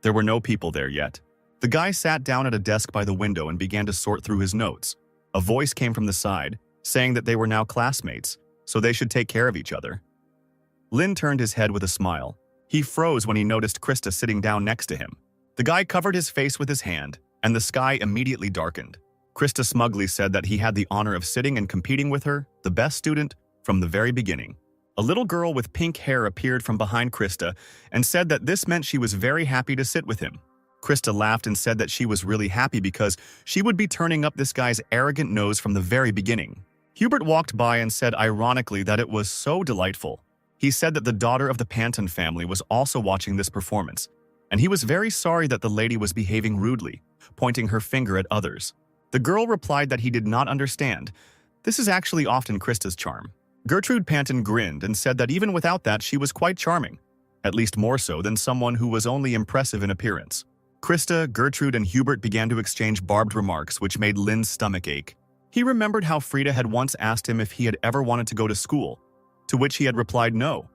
There were no people there yet. The guy sat down at a desk by the window and began to sort through his notes. A voice came from the side, saying that they were now classmates, so they should take care of each other. Lynn turned his head with a smile. He froze when he noticed Krista sitting down next to him. The guy covered his face with his hand, and the sky immediately darkened. Krista smugly said that he had the honor of sitting and competing with her, the best student, from the very beginning. A little girl with pink hair appeared from behind Krista and said that this meant she was very happy to sit with him. Krista laughed and said that she was really happy because she would be turning up this guy's arrogant nose from the very beginning. Hubert walked by and said ironically that it was so delightful. He said that the daughter of the Panton family was also watching this performance, and he was very sorry that the lady was behaving rudely, pointing her finger at others. The girl replied that he did not understand. This is actually often Krista's charm. Gertrude Panton grinned and said that even without that she was quite charming, at least more so than someone who was only impressive in appearance. Krista, Gertrude, and Hubert began to exchange barbed remarks which made Lynn's stomach ache. He remembered how Frida had once asked him if he had ever wanted to go to school, to which he had replied no,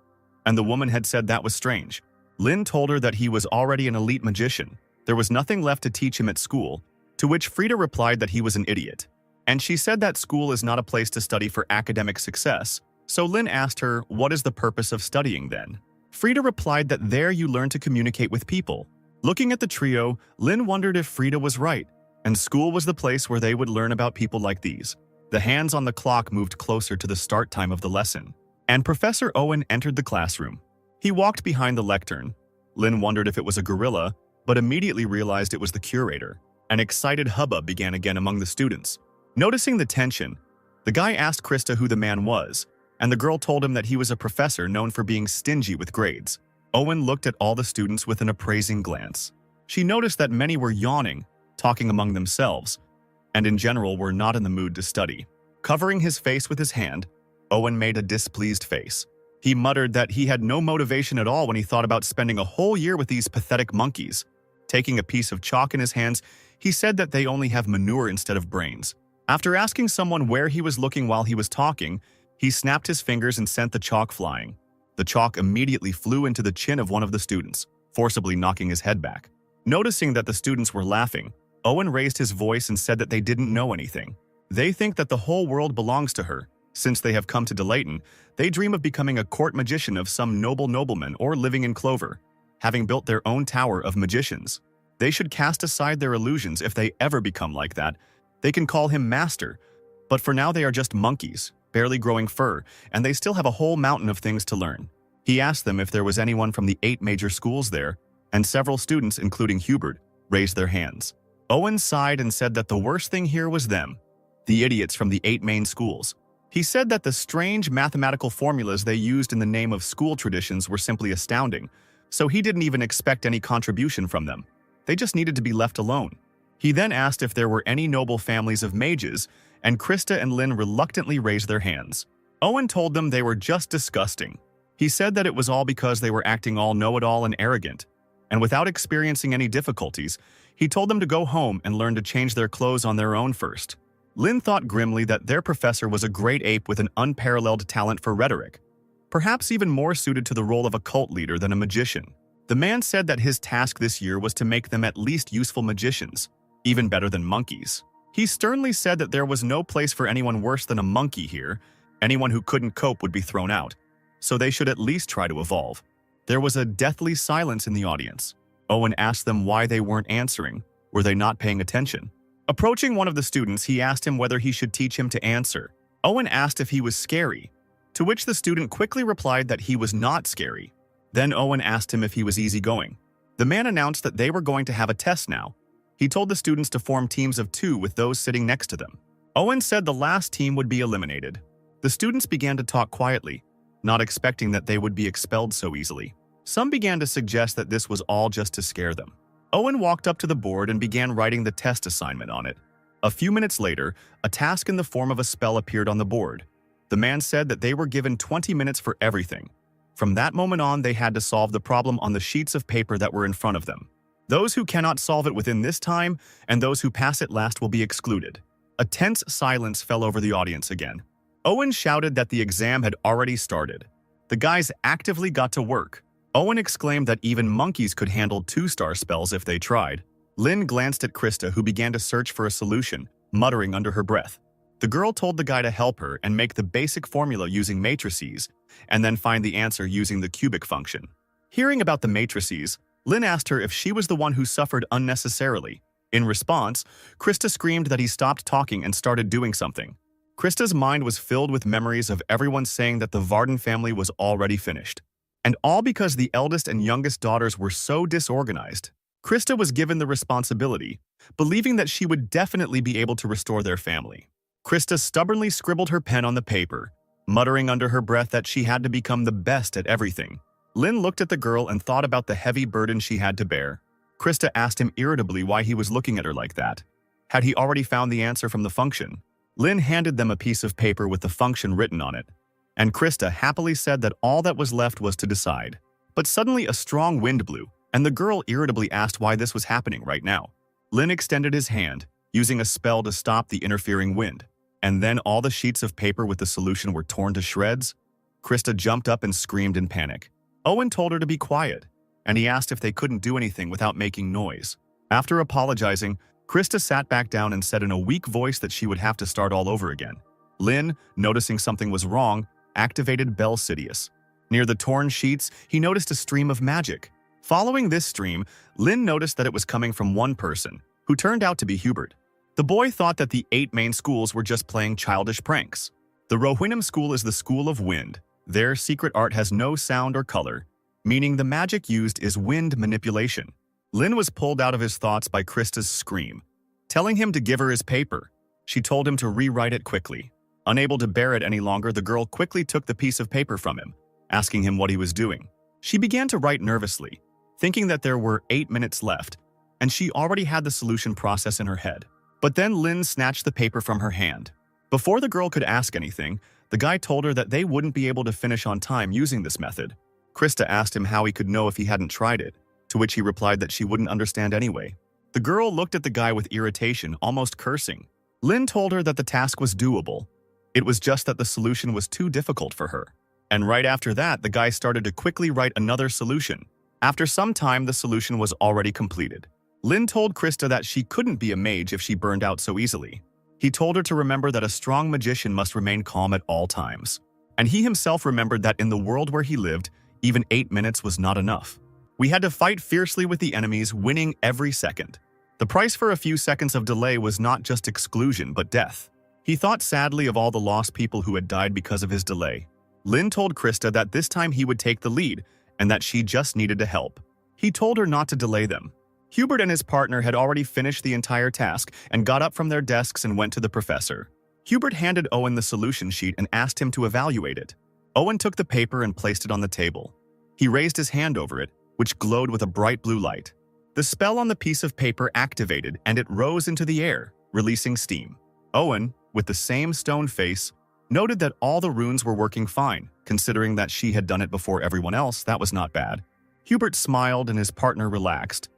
and the woman had said that was strange. Lynn told her that he was already an elite magician. There was nothing left to teach him at school, to which Frida replied that he was an idiot. And she said that school is not a place to study for academic success, so Lynn asked her, what is the purpose of studying then? Frida replied that there you learn to communicate with people. Looking at the trio, Lynn wondered if Frida was right, and school was the place where they would learn about people like these. The hands on the clock moved closer to the start time of the lesson, and Professor Owen entered the classroom. He walked behind the lectern. Lynn wondered if it was a gorilla, but immediately realized it was the curator. An excited hubbub began again among the students. Noticing the tension, the guy asked Krista who the man was, and the girl told him that he was a professor known for being stingy with grades. Owen looked at all the students with an appraising glance. She noticed that many were yawning, talking among themselves, and in general were not in the mood to study. Covering his face with his hand, Owen made a displeased face. He muttered that he had no motivation at all when he thought about spending a whole year with these pathetic monkeys. Taking a piece of chalk in his hands, he said that they only have manure instead of brains. After asking someone where he was looking while he was talking, he snapped his fingers and sent the chalk flying. The chalk immediately flew into the chin of one of the students, forcibly knocking his head back. Noticing that the students were laughing, Owen raised his voice and said that they didn't know anything. They think that the whole world belongs to her. Since they have come to Delayton, they dream of becoming a court magician of some noble nobleman or living in clover, having built their own tower of magicians. They should cast aside their illusions if they ever become like that. They can call him master, but for now they are just monkeys, barely growing fur, and they still have a whole mountain of things to learn. He asked them if there was anyone from the 8 major schools there, and several students, including Hubert, raised their hands. Owen sighed and said that the worst thing here was them, the idiots from the 8 main schools. He said that the strange mathematical formulas they used in the name of school traditions were simply astounding, so he didn't even expect any contribution from them. They just needed to be left alone. He then asked if there were any noble families of mages, and Krista and Lynn reluctantly raised their hands. Owen told them they were just disgusting. He said that it was all because they were acting all know-it-all and arrogant, and without experiencing any difficulties, he told them to go home and learn to change their clothes on their own first. Lynn thought grimly that their professor was a great ape with an unparalleled talent for rhetoric, perhaps even more suited to the role of a cult leader than a magician. The man said that his task this year was to make them at least useful magicians, even better than monkeys. He sternly said that there was no place for anyone worse than a monkey here. Anyone who couldn't cope would be thrown out, so they should at least try to evolve. There was a deathly silence in the audience. Owen asked them why they weren't answering. Were they not paying attention? Approaching one of the students, he asked him whether he should teach him to answer. Owen asked if he was scary, to which the student quickly replied that he was not scary. Then Owen asked him if he was easygoing. The man announced that they were going to have a test now. He told the students to form teams of 2 with those sitting next to them. Owen said the last team would be eliminated. The students began to talk quietly, not expecting that they would be expelled so easily. Some began to suggest that this was all just to scare them. Owen walked up to the board and began writing the test assignment on it. A few minutes later, a task in the form of a spell appeared on the board. The man said that they were given 20 minutes for everything. From that moment on, they had to solve the problem on the sheets of paper that were in front of them. Those who cannot solve it within this time and those who pass it last will be excluded. A tense silence fell over the audience again. Owen shouted that the exam had already started. The guys actively got to work. Owen exclaimed that even monkeys could handle 2-star spells if they tried. Lynn glanced at Krista, who began to search for a solution, muttering under her breath. The girl told the guy to help her and make the basic formula using matrices, and then find the answer using the cubic function. Hearing about the matrices, Lynn asked her if she was the one who suffered unnecessarily. In response, Krista screamed that he stopped talking and started doing something. Krista's mind was filled with memories of everyone saying that the Varden family was already finished. And all because the eldest and youngest daughters were so disorganized. Krista was given the responsibility, believing that she would definitely be able to restore their family. Krista stubbornly scribbled her pen on the paper, muttering under her breath that she had to become the best at everything. Lynn looked at the girl and thought about the heavy burden she had to bear. Krista asked him irritably why he was looking at her like that. Had he already found the answer from the function? Lynn handed them a piece of paper with the function written on it, and Krista happily said that all that was left was to decide. But suddenly a strong wind blew, and the girl irritably asked why this was happening right now. Lynn extended his hand, using a spell to stop the interfering wind, and then all the sheets of paper with the solution were torn to shreds. Krista jumped up and screamed in panic. Owen told her to be quiet, and he asked if they couldn't do anything without making noise. After apologizing, Krista sat back down and said in a weak voice that she would have to start all over again. Lynn, noticing something was wrong, activated Bell Sidious. Near the torn sheets, he noticed a stream of magic. Following this stream, Lynn noticed that it was coming from one person, who turned out to be Hubert. The boy thought that the 8 main schools were just playing childish pranks. The Rohirrim school is the school of wind. Their secret art has no sound or color, meaning the magic used is wind manipulation. Lynn was pulled out of his thoughts by Krista's scream. telling him to give her his paper. She told him to rewrite it quickly. Unable to bear it any longer, the girl quickly took the piece of paper from him, asking him what he was doing. She began to write nervously, thinking that there were 8 minutes left, and she already had the solution process in her head. But then Lynn snatched the paper from her hand. Before the girl could ask anything, the guy told her that they wouldn't be able to finish on time using this method. Krista asked him how he could know if he hadn't tried it, to which he replied that she wouldn't understand anyway. The girl looked at the guy with irritation, almost cursing. Lynn told her that the task was doable. It was just that the solution was too difficult for her. And right after that, the guy started to quickly write another solution. After some time, the solution was already completed. Lynn told Krista that she couldn't be a mage if she burned out so easily. He told her to remember that a strong magician must remain calm at all times. And he himself remembered that in the world where he lived, even 8 minutes was not enough. We had to fight fiercely with the enemies, winning every second. The price for a few seconds of delay was not just exclusion, but death. He thought sadly of all the lost people who had died because of his delay. Lynn told Krista that this time he would take the lead and that she just needed to help. He told her not to delay them. Hubert and his partner had already finished the entire task and got up from their desks and went to the professor. Hubert handed Owen the solution sheet and asked him to evaluate it. Owen took the paper and placed it on the table. He raised his hand over it, which glowed with a bright blue light. The spell on the piece of paper activated and it rose into the air, releasing steam. Owen, with the same stone face, noted that all the runes were working fine. Considering that she had done it before everyone else, that was not bad. Hubert smiled and his partner relaxed.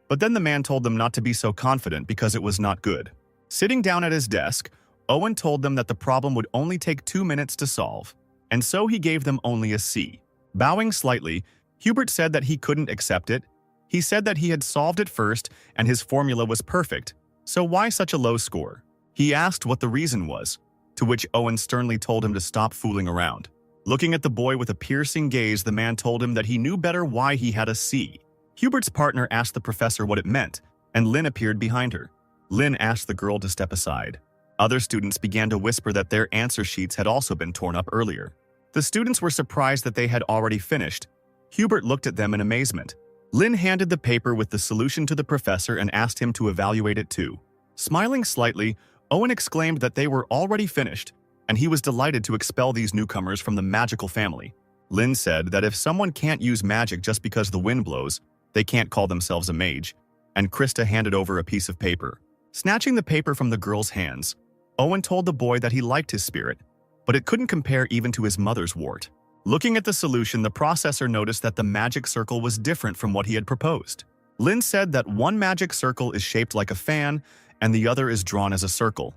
But then the man told them not to be so confident because it was not good. Sitting down at his desk, Owen told them that the problem would only take 2 minutes to solve, and so he gave them only a C. Bowing slightly, Hubert said that he couldn't accept it. He said that he had solved it first and his formula was perfect, so why such a low score? He asked what the reason was, to which Owen sternly told him to stop fooling around. Looking at the boy with a piercing gaze, the man told him that he knew better why he had a C. Hubert's partner asked the professor what it meant, and Lynn appeared behind her. Lynn asked the girl to step aside. Other students began to whisper that their answer sheets had also been torn up earlier. The students were surprised that they had already finished. Hubert looked at them in amazement. Lynn handed the paper with the solution to the professor and asked him to evaluate it too. Smiling slightly, Owen exclaimed that they were already finished, and he was delighted to expel these newcomers from the magical family. Lynn said that if someone can't use magic just because the wind blows, they can't call themselves a mage, and Krista handed over a piece of paper. Snatching the paper from the girl's hands, Owen told the boy that he liked his spirit, but it couldn't compare even to his mother's wart. Looking at the solution, the processor noticed that the magic circle was different from what he had proposed. Lynn said that one magic circle is shaped like a fan and the other is drawn as a circle.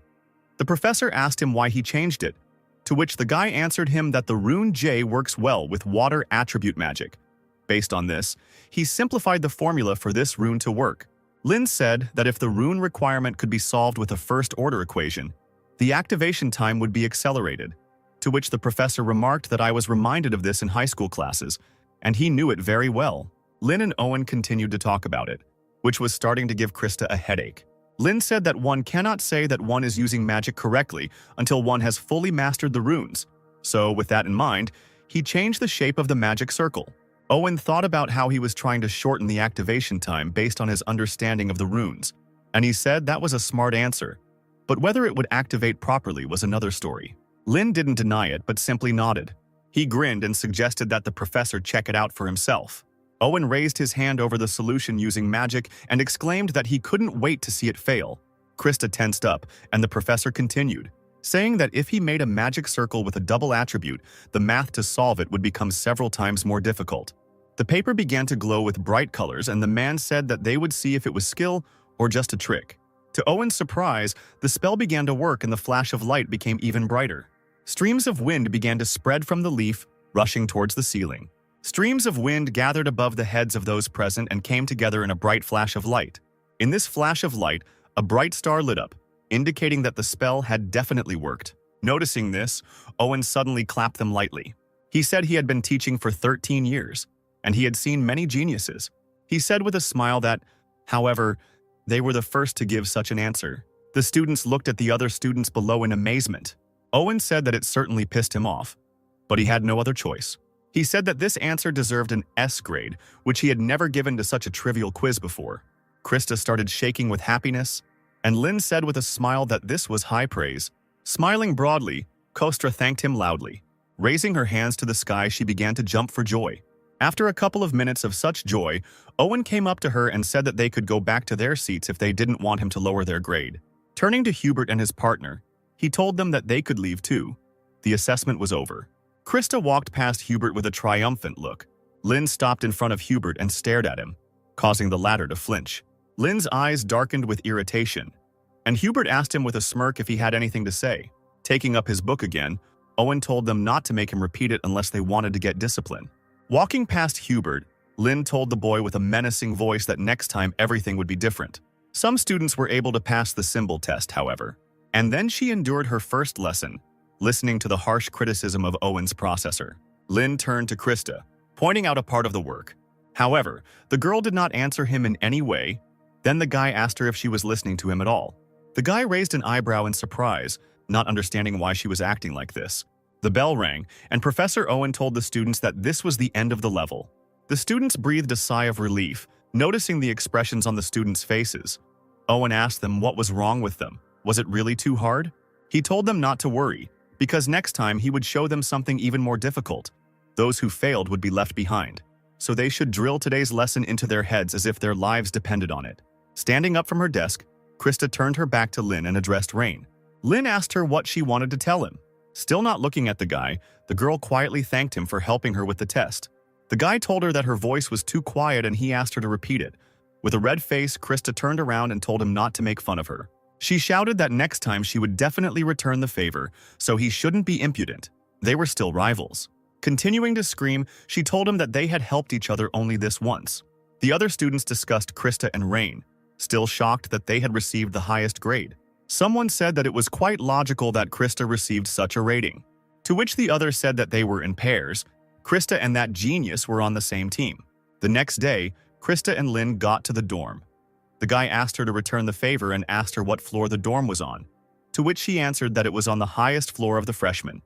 The professor asked him why he changed it, to which the guy answered him that the rune J works well with water attribute magic. Based on this, he simplified the formula for this rune to work. Lynn said that if the rune requirement could be solved with a first-order equation, the activation time would be accelerated, to which the professor remarked that I was reminded of this in high school classes, and he knew it very well. Lynn and Owen continued to talk about it, which was starting to give Krista a headache. Lynn said that one cannot say that one is using magic correctly until one has fully mastered the runes. So, with that in mind, he changed the shape of the magic circle. Owen thought about how he was trying to shorten the activation time based on his understanding of the runes, and he said that was a smart answer. But whether it would activate properly was another story. Lynn didn't deny it, but simply nodded. He grinned and suggested that the professor check it out for himself. Owen raised his hand over the solution using magic and exclaimed that he couldn't wait to see it fail. Krista tensed up, and the professor continued, saying that if he made a magic circle with a double attribute, the math to solve it would become several times more difficult. The paper began to glow with bright colors, and the man said that they would see if it was skill or just a trick. To Owen's surprise, the spell began to work and the flash of light became even brighter. Streams of wind began to spread from the leaf, rushing towards the ceiling. Streams of wind gathered above the heads of those present and came together in a bright flash of light. In this flash of light, a bright star lit up, indicating that the spell had definitely worked. Noticing this, Owen suddenly clapped them lightly. He said he had been teaching for 13 years, and he had seen many geniuses. He said with a smile that, however, they were the first to give such an answer. The students looked at the other students below in amazement. Owen said that it certainly pissed him off, but he had no other choice. He said that this answer deserved an S grade, which he had never given to such a trivial quiz before. Krista started shaking with happiness, and Lin said with a smile that this was high praise. Smiling broadly, Kostra thanked him loudly. Raising her hands to the sky, she began to jump for joy. After a couple of minutes of such joy, Owen came up to her and said that they could go back to their seats if they didn't want him to lower their grade. Turning to Hubert and his partner, he told them that they could leave too. The assessment was over. Krista walked past Hubert with a triumphant look. Lin stopped in front of Hubert and stared at him, causing the latter to flinch. Lin's eyes darkened with irritation, and Hubert asked him with a smirk if he had anything to say. Taking up his book again, Owen told them not to make him repeat it unless they wanted to get discipline. Walking past Hubert, Lin told the boy with a menacing voice that next time everything would be different. Some students were able to pass the symbol test, however, and then she endured her first lesson, listening to the harsh criticism of Owen's processor. Lin turned to Krista, pointing out a part of the work. However, the girl did not answer him in any way. Then the guy asked her if she was listening to him at all. The guy raised an eyebrow in surprise, not understanding why she was acting like this. The bell rang, and Professor Owen told the students that this was the end of the level. The students breathed a sigh of relief, noticing the expressions on the students' faces. Owen asked them what was wrong with them. Was it really too hard? He told them not to worry, because next time he would show them something even more difficult. Those who failed would be left behind, so they should drill today's lesson into their heads as if their lives depended on it. Standing up from her desk, Krista turned her back to Lin and addressed Rain. Lin asked her what she wanted to tell him. Still not looking at the guy, the girl quietly thanked him for helping her with the test. The guy told her that her voice was too quiet and he asked her to repeat it. With a red face, Krista turned around and told him not to make fun of her. She shouted that next time she would definitely return the favor, so he shouldn't be impudent. They were still rivals. Continuing to scream, she told him that they had helped each other only this once. The other students discussed Krista and Rain, still shocked that they had received the highest grade. Someone said that it was quite logical that Krista received such a rating, to which the other said that they were in pairs. Krista and that genius were on the same team. The next day, Krista and Lin got to the dorm. The guy asked her to return the favor and asked her what floor the dorm was on, to which she answered that it was on the highest floor of the freshmen.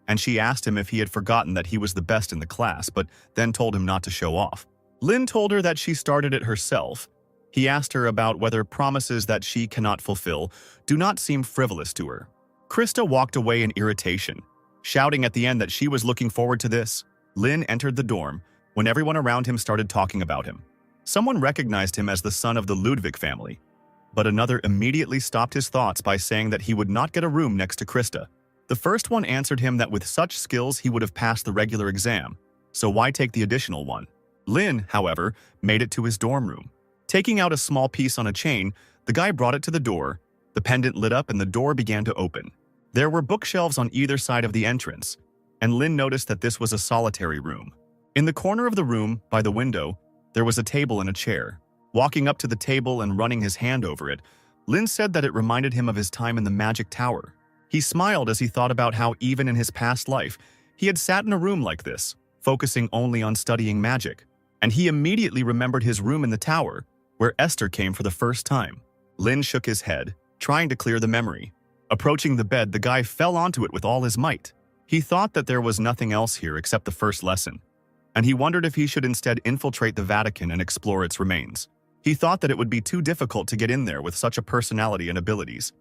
And she asked him if he had forgotten that he was the best in the class, but then told him not to show off. Lin told her that she started it herself. He asked her about whether promises that she cannot fulfill do not seem frivolous to her. Krista walked away in irritation, shouting at the end that she was looking forward to this. Lin entered the dorm when everyone around him started talking about him. Someone recognized him as the son of the Ludwig family, but another immediately stopped his thoughts by saying that he would not get a room next to Krista. The first one answered him that with such skills he would have passed the regular exam, so why take the additional one? Lin, however, made it to his dorm room. Taking out a small piece on a chain, the guy brought it to the door. The pendant lit up and the door began to open. There were bookshelves on either side of the entrance, and Lin noticed that this was a solitary room. In the corner of the room, by the window, there was a table and a chair. Walking up to the table and running his hand over it, Lin said that it reminded him of his time in the Magic Tower. He smiled as he thought about how even in his past life, he had sat in a room like this, focusing only on studying magic. And he immediately remembered his room in the tower, where Esther came for the first time. Lin shook his head, trying to clear the memory. Approaching the bed, the guy fell onto it with all his might. He thought that there was nothing else here except the first lesson, and he wondered if he should instead infiltrate the Vatican and explore its remains. He thought that it would be too difficult to get in there with such a personality and abilities.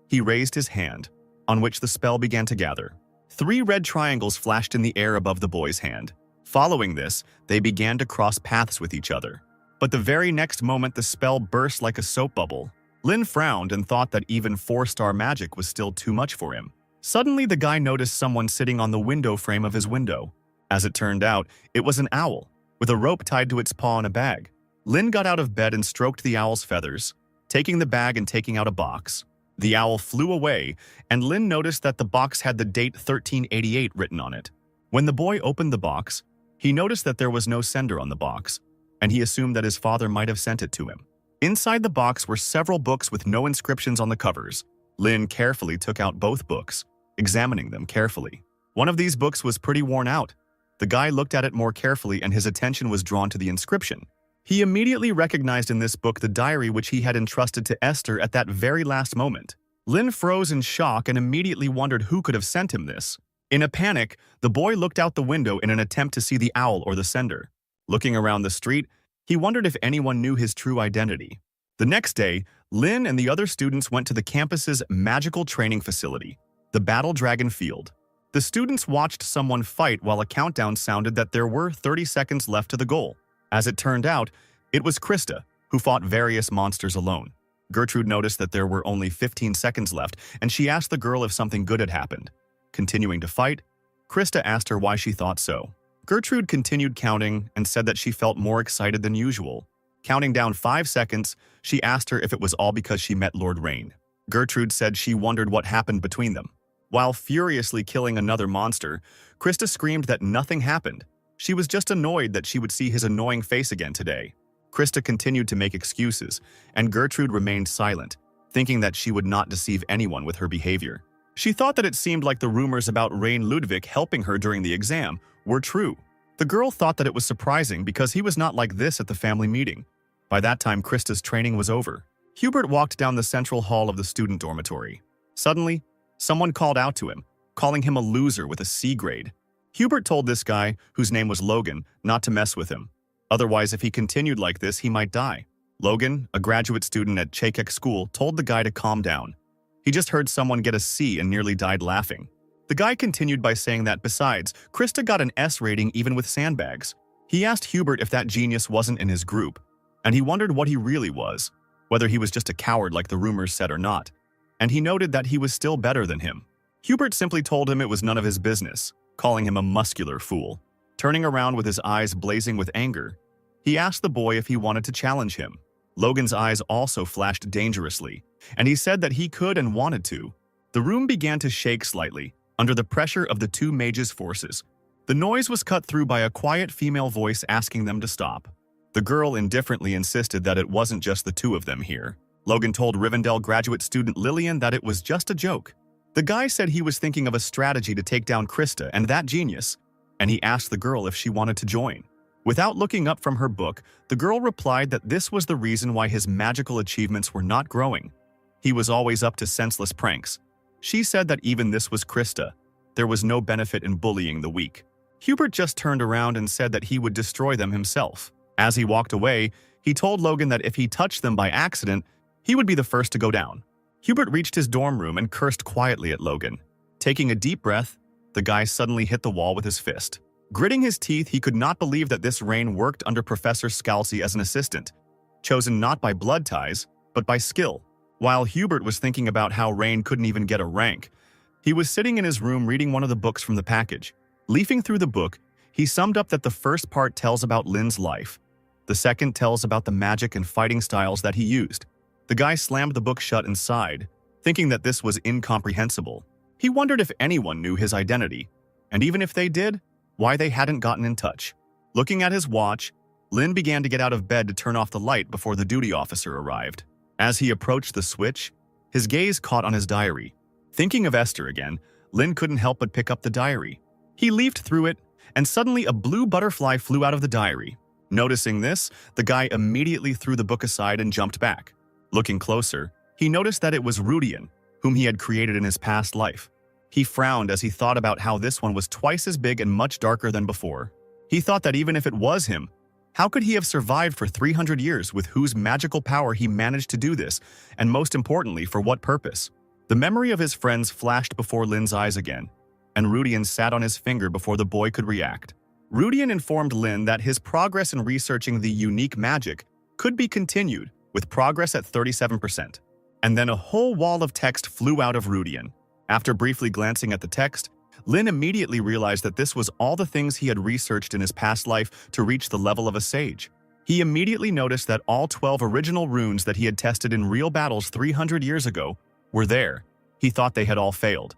He raised his hand, on which the spell began to gather. 3 red triangles flashed in the air above the boy's hand. Following this, they began to cross paths with each other. But the very next moment, the spell burst like a soap bubble. Lin frowned and thought that even 4-star magic was still too much for him. Suddenly, the guy noticed someone sitting on the window frame of his window. As it turned out, it was an owl, with a rope tied to its paw in a bag. Lin got out of bed and stroked the owl's feathers, taking the bag and taking out a box. The owl flew away, and Lin noticed that the box had the date 1388 written on it. When the boy opened the box, he noticed that there was no sender on the box, and he assumed that his father might have sent it to him. Inside the box were several books with no inscriptions on the covers. Lin carefully took out both books, examining them carefully. One of these books was pretty worn out. The guy looked at it more carefully and his attention was drawn to the inscription. He immediately recognized in this book the diary which he had entrusted to Esther at that very last moment. Lin froze in shock and immediately wondered who could have sent him this. In a panic, the boy looked out the window in an attempt to see the owl or the sender. Looking around the street, he wondered if anyone knew his true identity. The next day, Lin and the other students went to the campus's magical training facility, the Battle Dragon Field. The students watched someone fight while a countdown sounded that there were 30 seconds left to the goal. As it turned out, it was Krista, who fought various monsters alone. Gertrude noticed that there were only 15 seconds left, and she asked the girl if something good had happened. Continuing to fight, Krista asked her why she thought so. Gertrude continued counting and said that she felt more excited than usual. Counting down 5 seconds, she asked her if it was all because she met Lord Rain. Gertrude said she wondered what happened between them. While furiously killing another monster, Krista screamed that nothing happened. She was just annoyed that she would see his annoying face again today. Krista continued to make excuses, and Gertrude remained silent, thinking that she would not deceive anyone with her behavior. She thought that it seemed like the rumors about Rain Ludwig helping her during the exam were true. The girl thought that it was surprising because he was not like this at the family meeting. By that time, Krista's training was over. Hubert walked down the central hall of the student dormitory. Suddenly, someone called out to him, calling him a loser with a C grade. Hubert told this guy, whose name was Logan, not to mess with him. Otherwise, if he continued like this, he might die. Logan, a graduate student at Chakek School, told the guy to calm down. He just heard someone get a C and nearly died laughing. The guy continued by saying that besides, Krista got an S rating even with sandbags. He asked Hubert if that genius wasn't in his group, and he wondered what he really was, whether he was just a coward like the rumors said or not. And he noted that he was still better than him. Hubert simply told him it was none of his business, calling him a muscular fool. Turning around with his eyes blazing with anger, he asked the boy if he wanted to challenge him. Logan's eyes also flashed dangerously, and he said that he could and wanted to. The room began to shake slightly, under the pressure of the two mages' forces. The noise was cut through by a quiet female voice asking them to stop. The girl indifferently insisted that it wasn't just the two of them here. Logan told Rivendell graduate student Lillian that it was just a joke. The guy said he was thinking of a strategy to take down Krista and that genius, and he asked the girl if she wanted to join. Without looking up from her book, the girl replied that this was the reason why his magical achievements were not growing. He was always up to senseless pranks. She said that even this was Krista. There was no benefit in bullying the weak. Hubert just turned around and said that he would destroy them himself. As he walked away, he told Logan that if he touched them by accident, he would be the first to go down. Hubert reached his dorm room and cursed quietly at Logan. Taking a deep breath, the guy suddenly hit the wall with his fist. Gritting his teeth, he could not believe that this Rain worked under Professor Scalzi as an assistant, chosen not by blood ties, but by skill. While Hubert was thinking about how Rain couldn't even get a rank, he was sitting in his room reading one of the books from the package. Leafing through the book, he summed up that the first part tells about Lin's life. The second tells about the magic and fighting styles that he used. The guy slammed the book shut and sighed, thinking that this was incomprehensible. He wondered if anyone knew his identity, and even if they did, why they hadn't gotten in touch. Looking at his watch, Lin began to get out of bed to turn off the light before the duty officer arrived. As he approached the switch, his gaze caught on his diary. Thinking of Esther again, Lin couldn't help but pick up the diary. He leafed through it, and suddenly a blue butterfly flew out of the diary. Noticing this, the guy immediately threw the book aside and jumped back. Looking closer, he noticed that it was Rudian, whom he had created in his past life. He frowned as he thought about how this one was twice as big and much darker than before. He thought that even if it was him, how could he have survived for 300 years with whose magical power he managed to do this, and most importantly, for what purpose? The memory of his friends flashed before Lin's eyes again, and Rudian sat on his finger before the boy could react. Rudian informed Lin that his progress in researching the unique magic could be continued, with progress at 37%. And then a whole wall of text flew out of Rudian. After briefly glancing at the text, Lin immediately realized that this was all the things he had researched in his past life to reach the level of a sage. He immediately noticed that all 12 original runes that he had tested in real battles 300 years ago were there. He thought they had all failed,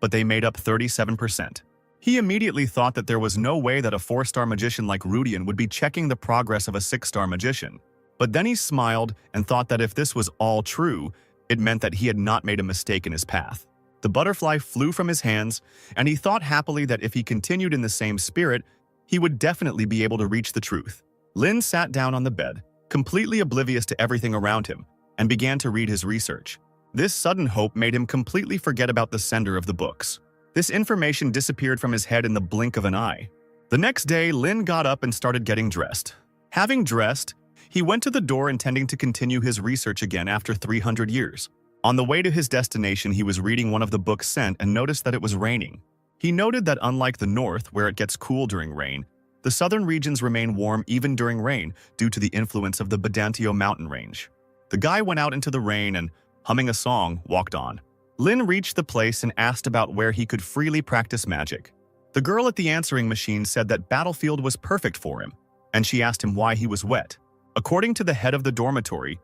but they made up 37%. He immediately thought that there was no way that a 4-star magician like Rudian would be checking the progress of a 6-star magician. But then he smiled and thought that if this was all true, it meant that he had not made a mistake in his path. The butterfly flew from his hands, and he thought happily that if he continued in the same spirit, he would definitely be able to reach the truth. Lin sat down on the bed, completely oblivious to everything around him, and began to read his research. This sudden hope made him completely forget about the sender of the books. This information disappeared from his head in the blink of an eye. The next day, Lin got up and started getting dressed. Having dressed, He went to the door intending to continue his research again after 300 years. On the way to his destination, he was reading one of the books sent and noticed that it was raining. He noted that unlike the north, where it gets cool during rain, the southern regions remain warm even during rain due to the influence of the Badantio mountain range. The guy went out into the rain and, humming a song, walked on. Lin reached the place and asked about where he could freely practice magic. The girl at the answering machine said that Battlefield was perfect for him, and she asked him why he was wet. According to the head of the dormitory,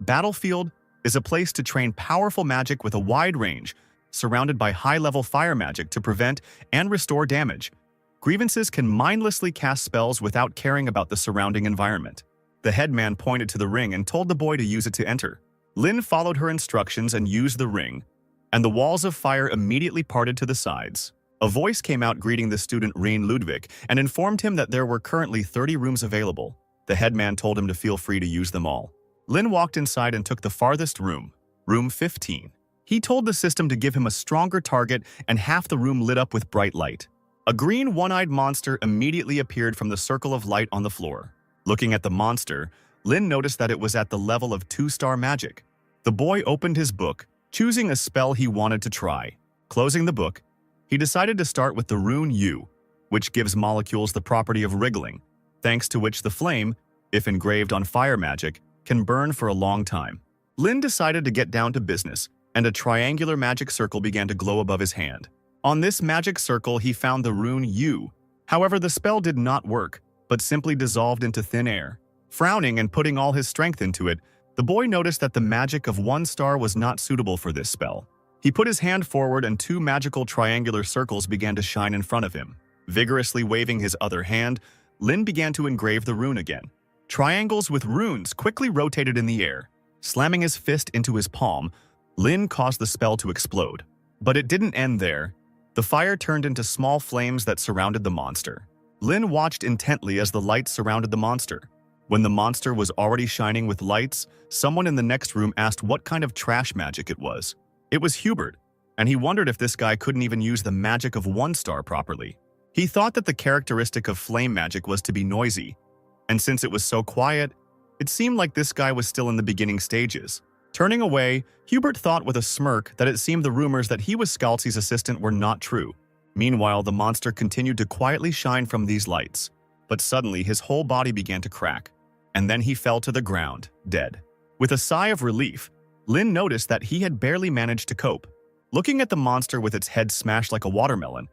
Battlefield is a place to train powerful magic with a wide range, surrounded by high-level fire magic to prevent and restore damage. Grievances can mindlessly cast spells without caring about the surrounding environment. The headman pointed to the ring and told the boy to use it to enter. Lin followed her instructions and used the ring, and the walls of fire immediately parted to the sides. A voice came out greeting the student Rein Ludwig and informed him that there were currently 30 rooms available. The headman told him to feel free to use them all. Lin walked inside and took the farthest room, room 15. He told the system to give him a stronger target, and half the room lit up with bright light. A green one-eyed monster immediately appeared from the circle of light on the floor. Looking at the monster, Lin noticed that it was at the level of 2-star magic. The boy opened his book, choosing a spell he wanted to try. Closing the book, he decided to start with the rune U, which gives molecules the property of wriggling, thanks to which the flame, if engraved on fire magic, can burn for a long time. Lin decided to get down to business, and a triangular magic circle began to glow above his hand. On this magic circle, he found the rune U. However, the spell did not work, but simply dissolved into thin air. Frowning and putting all his strength into it, the boy noticed that the magic of 1 star was not suitable for this spell. He put his hand forward and 2 magical triangular circles began to shine in front of him. Vigorously waving his other hand, Lin began to engrave the rune again. Triangles with runes quickly rotated in the air. Slamming his fist into his palm, Lin caused the spell to explode. But it didn't end there. The fire turned into small flames that surrounded the monster. Lin watched intently as the lights surrounded the monster. When the monster was already shining with lights, someone in the next room asked what kind of trash magic it was. It was Hubert, and he wondered if this guy couldn't even use the magic of 1 star properly. He thought that the characteristic of flame magic was to be noisy, and since it was so quiet, it seemed like this guy was still in the beginning stages. Turning away, Hubert thought with a smirk that it seemed the rumors that he was Scalzi's assistant were not true. Meanwhile, the monster continued to quietly shine from these lights, but suddenly his whole body began to crack, and then he fell to the ground, dead. With a sigh of relief, Lin noticed that he had barely managed to cope. Looking at the monster with its head smashed like a watermelon,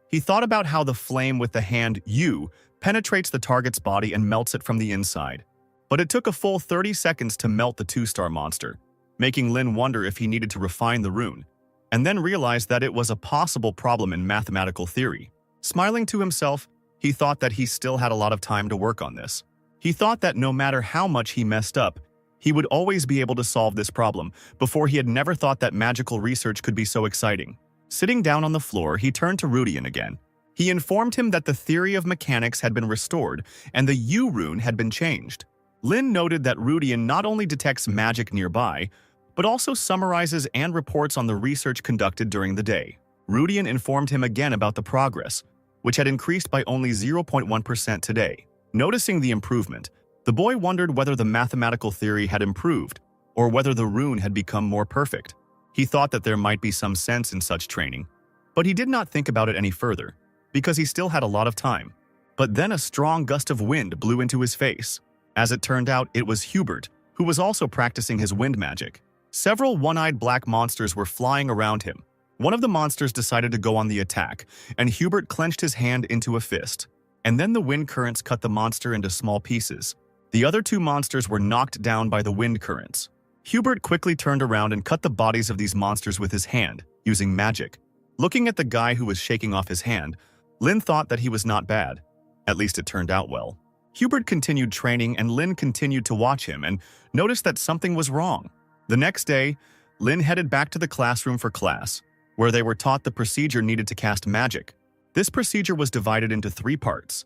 he thought about how the flame with the hand U penetrates the target's body and melts it from the inside. But it took a full 30 seconds to melt the 2-star monster, making Lin wonder if he needed to refine the rune, and then realized that it was a possible problem in mathematical theory. Smiling to himself, he thought that he still had a lot of time to work on this. He thought that no matter how much he messed up, he would always be able to solve this problem. Before, he had never thought that magical research could be so exciting. Sitting down on the floor, he turned to Rudian again. He informed him that the theory of mechanics had been restored and the U rune had been changed. Lin noted that Rudian not only detects magic nearby, but also summarizes and reports on the research conducted during the day. Rudian informed him again about the progress, which had increased by only 0.1% today. Noticing the improvement, the boy wondered whether the mathematical theory had improved or whether the rune had become more perfect. He thought that there might be some sense in such training, but he did not think about it any further because he still had a lot of time. But then a strong gust of wind blew into his face. As it turned out, it was Hubert, who was also practicing his wind magic. Several one-eyed black monsters were flying around him. One of the monsters decided to go on the attack, and Hubert clenched his hand into a fist. And then the wind currents cut the monster into small pieces. The other 2 monsters were knocked down by the wind currents. Hubert quickly turned around and cut the bodies of these monsters with his hand, using magic. Looking at the guy who was shaking off his hand, Lin thought that he was not bad. At least it turned out well. Hubert continued training and Lin continued to watch him and noticed that something was wrong. The next day, Lin headed back to the classroom for class, where they were taught the procedure needed to cast magic. This procedure was divided into 3 parts.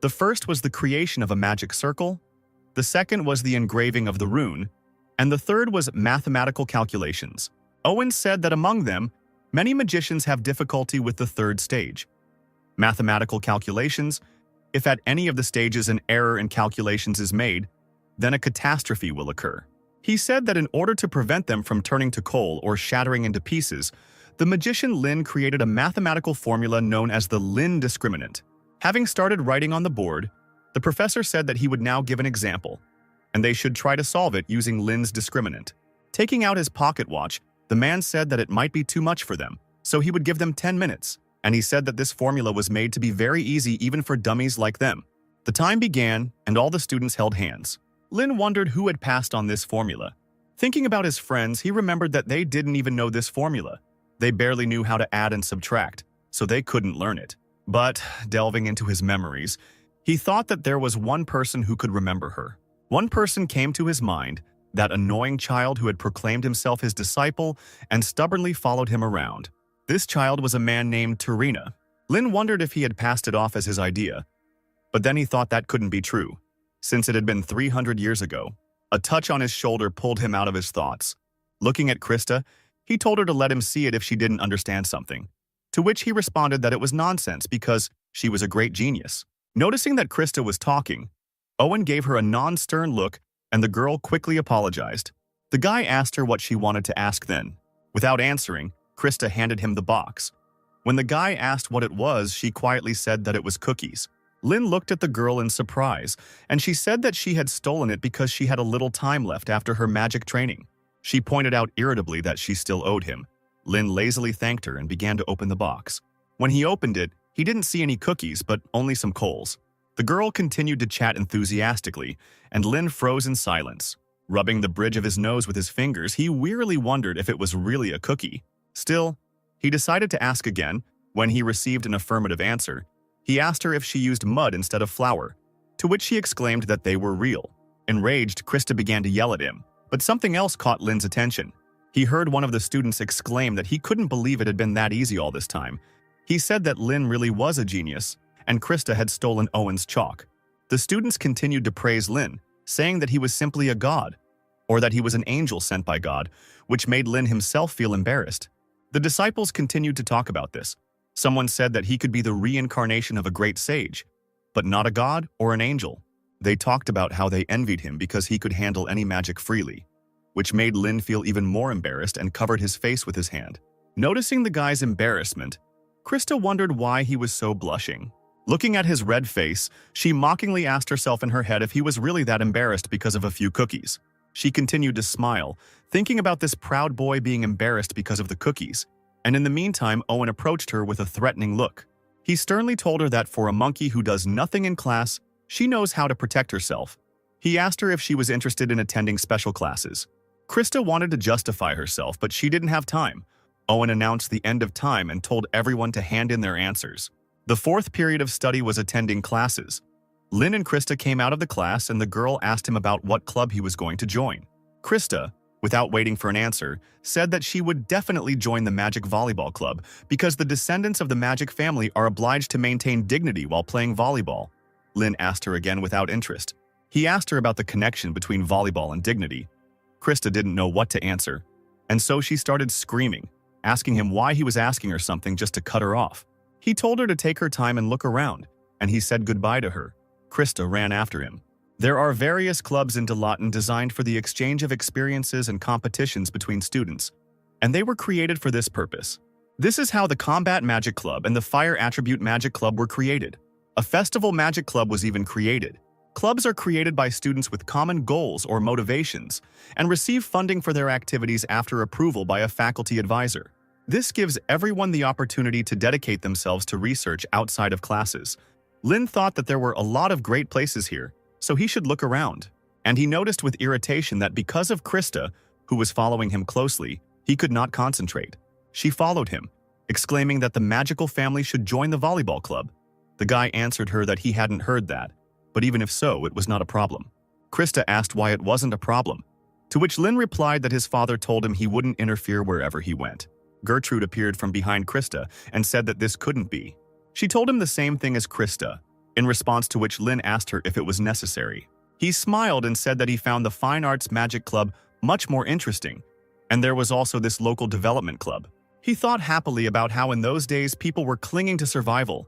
The first was the creation of a magic circle, the second was the engraving of the rune, and the third was mathematical calculations. Owen said that among them, many magicians have difficulty with the 3rd stage. Mathematical calculations. If at any of the stages an error in calculations is made, then a catastrophe will occur. He said that in order to prevent them from turning to coal or shattering into pieces, the magician Lin created a mathematical formula known as the Lin discriminant. Having started writing on the board, the professor said that he would now give an example, and they should try to solve it using Lin's discriminant. Taking out his pocket watch, the man said that it might be too much for them, so he would give them 10 minutes, and he said that this formula was made to be very easy even for dummies like them. The time began, and all the students held hands. Lin wondered who had passed on this formula. Thinking about his friends, he remembered that they didn't even know this formula. They barely knew how to add and subtract, so they couldn't learn it. But, delving into his memories, he thought that there was one person who could remember her. One person came to his mind, that annoying child who had proclaimed himself his disciple and stubbornly followed him around. This child was a man named Tarina. Lin wondered if he had passed it off as his idea, but then he thought that couldn't be true, since it had been 300 years ago. A touch on his shoulder pulled him out of his thoughts. Looking at Krista, he told her to let him see it if she didn't understand something, to which he responded that it was nonsense because she was a great genius. Noticing that Krista was talking, Owen gave her a non-stern look and the girl quickly apologized. The guy asked her what she wanted to ask then. Without answering, Krista handed him the box. When the guy asked what it was, she quietly said that it was cookies. Lin looked at the girl in surprise, and she said that she had stolen it because she had a little time left after her magic training. She pointed out irritably that she still owed him. Lin lazily thanked her and began to open the box. When he opened it, he didn't see any cookies, but only some coals. The girl continued to chat enthusiastically, and Lin froze in silence. Rubbing the bridge of his nose with his fingers, he wearily wondered if it was really a cookie. Still, he decided to ask again. When he received an affirmative answer, he asked her if she used mud instead of flour, to which she exclaimed that they were real. Enraged, Krista began to yell at him, but something else caught Lin's attention. He heard one of the students exclaim that he couldn't believe it had been that easy all this time. He said that Lin really was a genius, and Krista had stolen Owen's chalk. The students continued to praise Lin, saying that he was simply a god, or that he was an angel sent by God, which made Lin himself feel embarrassed. The disciples continued to talk about this. Someone said that he could be the reincarnation of a great sage, but not a god or an angel. They talked about how they envied him because he could handle any magic freely, which made Lin feel even more embarrassed and covered his face with his hand. Noticing the guy's embarrassment, Krista wondered why he was so blushing. Looking at his red face, she mockingly asked herself in her head if he was really that embarrassed because of a few cookies. She continued to smile, thinking about this proud boy being embarrassed because of the cookies. And in the meantime, Owen approached her with a threatening look. He sternly told her that for a monkey who does nothing in class, she knows how to protect herself. He asked her if she was interested in attending special classes. Krista wanted to justify herself, but she didn't have time. Owen announced the end of time and told everyone to hand in their answers. The fourth period of study was attending classes. Lin and Krista came out of the class and the girl asked him about what club he was going to join. Krista, without waiting for an answer, said that she would definitely join the Magic Volleyball Club because the descendants of the Magic family are obliged to maintain dignity while playing volleyball. Lin asked her again without interest. He asked her about the connection between volleyball and dignity. Krista didn't know what to answer, and so she started screaming, asking him why he was asking her something just to cut her off. He told her to take her time and look around, and he said goodbye to her. Krista ran after him. There are various clubs in Dilaton designed for the exchange of experiences and competitions between students, and they were created for this purpose. This is how the Combat Magic Club and the Fire Attribute Magic Club were created. A Festival Magic Club was even created. Clubs are created by students with common goals or motivations and receive funding for their activities after approval by a faculty advisor. This gives everyone the opportunity to dedicate themselves to research outside of classes. Lin thought that there were a lot of great places here, so he should look around. And he noticed with irritation that because of Krista, who was following him closely, he could not concentrate. She followed him, exclaiming that the magical family should join the volleyball club. The guy answered her that he hadn't heard that, but even if so, it was not a problem. Krista asked why it wasn't a problem, to which Lin replied that his father told him he wouldn't interfere wherever he went. Gertrude appeared from behind Krista and said that this couldn't be. She told him the same thing as Krista, in response to which Lin asked her if it was necessary. He smiled and said that he found the Fine Arts Magic Club much more interesting, and there was also this local development club. He thought happily about how in those days people were clinging to survival,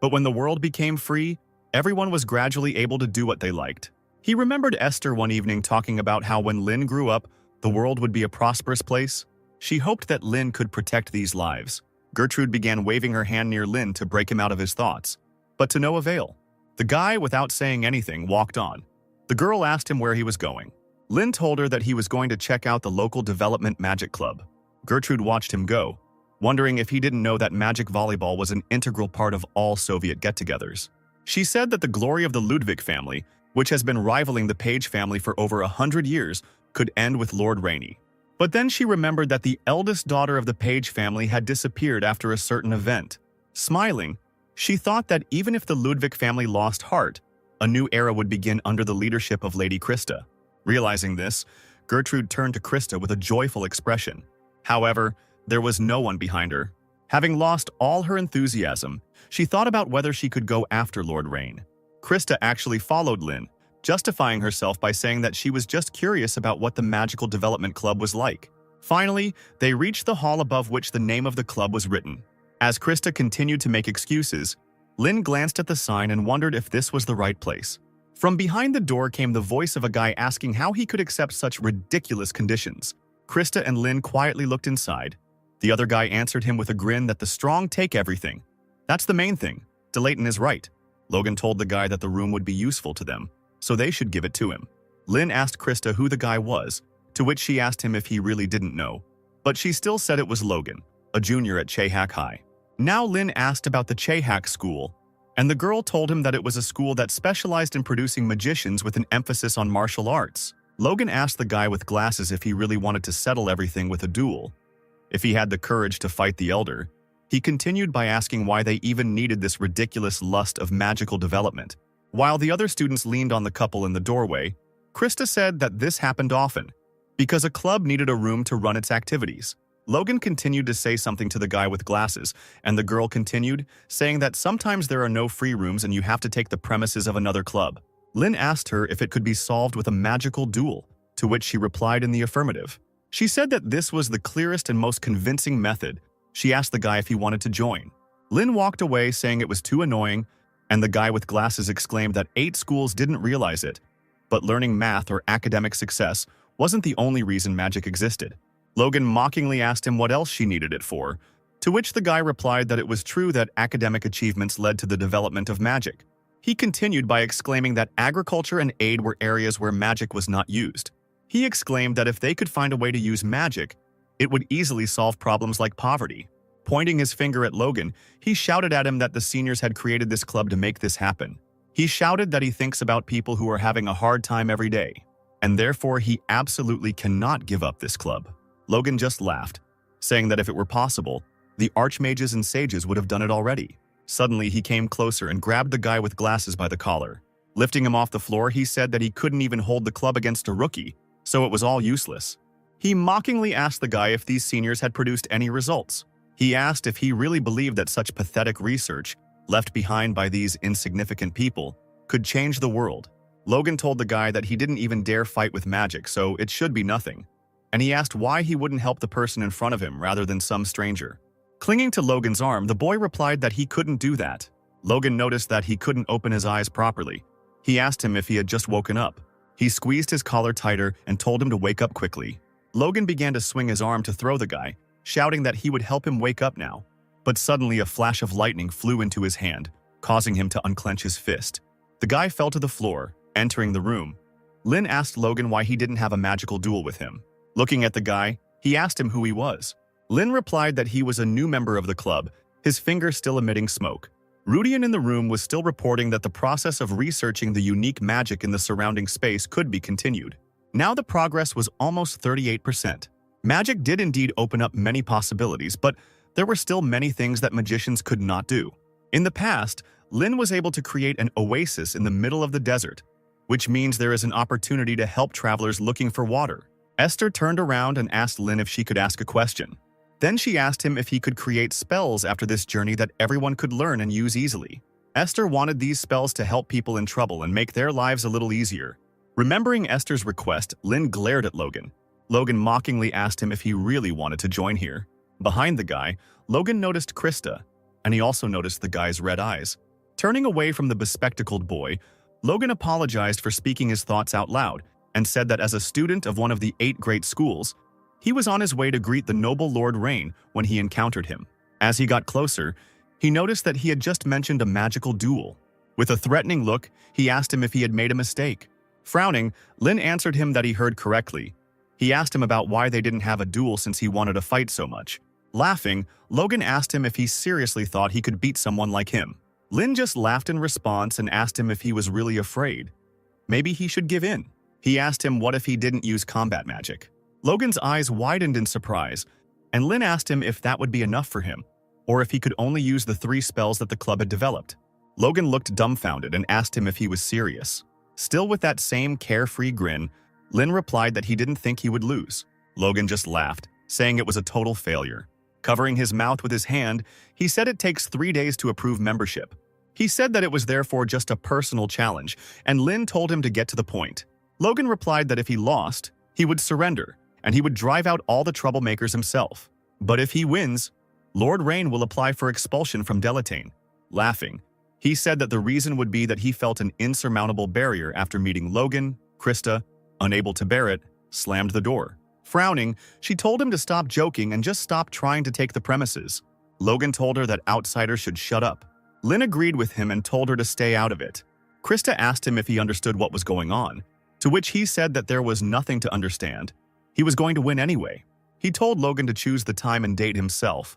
but when the world became free, everyone was gradually able to do what they liked. He remembered Esther one evening talking about how when Lynn grew up, the world would be a prosperous place. She hoped that Lynn could protect these lives. Gertrude began waving her hand near Lynn to break him out of his thoughts, but to no avail. The guy, without saying anything, walked on. The girl asked him where he was going. Lynn told her that he was going to check out the local development magic club. Gertrude watched him go, wondering if he didn't know that magic volleyball was an integral part of all Soviet get-togethers. She said that the glory of the Ludwig family, which has been rivaling the Page family for over 100 years, could end with Lord Rainey. But then she remembered that the eldest daughter of the Page family had disappeared after a certain event. Smiling, she thought that even if the Ludwig family lost heart, a new era would begin under the leadership of Lady Krista. Realizing this, Gertrude turned to Krista with a joyful expression. However, there was no one behind her. Having lost all her enthusiasm, she thought about whether she could go after Lord Rain. Krista actually followed Lynn, justifying herself by saying that she was just curious about what the Magical Development Club was like. Finally, they reached the hall above which the name of the club was written. As Krista continued to make excuses, Lynn glanced at the sign and wondered if this was the right place. From behind the door came the voice of a guy asking how he could accept such ridiculous conditions. Krista and Lynn quietly looked inside. The other guy answered him with a grin that the strong take everything. That's the main thing. DeLayton is right. Logan told the guy that the room would be useful to them, so they should give it to him. Lynn asked Krista who the guy was, to which she asked him if he really didn't know. But she still said it was Logan, a junior at Chehak High. Now Lynn asked about the Chehak school, and the girl told him that it was a school that specialized in producing magicians with an emphasis on martial arts. Logan asked the guy with glasses if he really wanted to settle everything with a duel, if he had the courage to fight the elder. He continued by asking why they even needed this ridiculous lust of magical development. While the other students leaned on the couple in the doorway, Krista said that this happened often, because a club needed a room to run its activities. Logan continued to say something to the guy with glasses, and the girl continued, saying that sometimes there are no free rooms and you have to take the premises of another club. Lynn asked her if it could be solved with a magical duel, to which she replied in the affirmative. She said that this was the clearest and most convincing method. She asked the guy if he wanted to join. Lynn walked away saying it was too annoying, and the guy with glasses exclaimed that 8 schools didn't realize it, but learning math or academic success wasn't the only reason magic existed. Logan mockingly asked him what else she needed it for, to which the guy replied that it was true that academic achievements led to the development of magic. He continued by exclaiming that agriculture and aid were areas where magic was not used. He exclaimed that if they could find a way to use magic, it would easily solve problems like poverty. Pointing his finger at Logan, he shouted at him that the seniors had created this club to make this happen. He shouted that he thinks about people who are having a hard time every day, and therefore he absolutely cannot give up this club. Logan just laughed, saying that if it were possible, the archmages and sages would have done it already. Suddenly, he came closer and grabbed the guy with glasses by the collar. Lifting him off the floor, he said that he couldn't even hold the club against a rookie, so it was all useless. He mockingly asked the guy if these seniors had produced any results. He asked if he really believed that such pathetic research, left behind by these insignificant people, could change the world. Logan told the guy that he didn't even dare fight with magic, so it should be nothing. And he asked why he wouldn't help the person in front of him rather than some stranger. Clinging to Logan's arm, the boy replied that he couldn't do that. Logan noticed that he couldn't open his eyes properly. He asked him if he had just woken up. He squeezed his collar tighter and told him to wake up quickly. Logan began to swing his arm to throw the guy, shouting that he would help him wake up now. But suddenly a flash of lightning flew into his hand, causing him to unclench his fist. The guy fell to the floor, entering the room. Lynn asked Logan why he didn't have a magical duel with him. Looking at the guy, he asked him who he was. Lynn replied that he was a new member of the club, his finger still emitting smoke. Rudian in the room was still reporting that the process of researching the unique magic in the surrounding space could be continued. Now the progress was almost 38%. Magic did indeed open up many possibilities, but there were still many things that magicians could not do. In the past, Lynn was able to create an oasis in the middle of the desert, which means there is an opportunity to help travelers looking for water. Esther turned around and asked Lynn if she could ask a question. Then she asked him if he could create spells after this journey that everyone could learn and use easily. Esther wanted these spells to help people in trouble and make their lives a little easier. Remembering Esther's request, Lynn glared at Logan. Logan mockingly asked him if he really wanted to join here. Behind the guy, Logan noticed Krista, and he also noticed the guy's red eyes. Turning away from the bespectacled boy, Logan apologized for speaking his thoughts out loud and said that as a student of one of the 8 great schools, he was on his way to greet the noble Lord Rain when he encountered him. As he got closer, he noticed that he had just mentioned a magical duel. With a threatening look, he asked him if he had made a mistake. Frowning, Lin answered him that he heard correctly. He asked him about why they didn't have a duel since he wanted to fight so much. Laughing, Logan asked him if he seriously thought he could beat someone like him. Lin just laughed in response and asked him if he was really afraid. Maybe he should give in. He asked him what if he didn't use combat magic. Logan's eyes widened in surprise, and Lin asked him if that would be enough for him, or if he could only use the 3 spells that the club had developed. Logan looked dumbfounded and asked him if he was serious. Still with that same carefree grin, Lin replied that he didn't think he would lose. Logan just laughed, saying it was a total failure. Covering his mouth with his hand, he said it takes 3 days to approve membership. He said that it was therefore just a personal challenge, and Lin told him to get to the point. Logan replied that if he lost, he would surrender, and he would drive out all the troublemakers himself. But if he wins, Lord Rain will apply for expulsion from Delatane. Laughing, he said that the reason would be that he felt an insurmountable barrier after meeting Logan. Krista, unable to bear it, slammed the door. Frowning, she told him to stop joking and just stop trying to take the premises. Logan told her that outsiders should shut up. Lin agreed with him and told her to stay out of it. Krista asked him if he understood what was going on, to which he said that there was nothing to understand. He was going to win anyway. He told Logan to choose the time and date himself.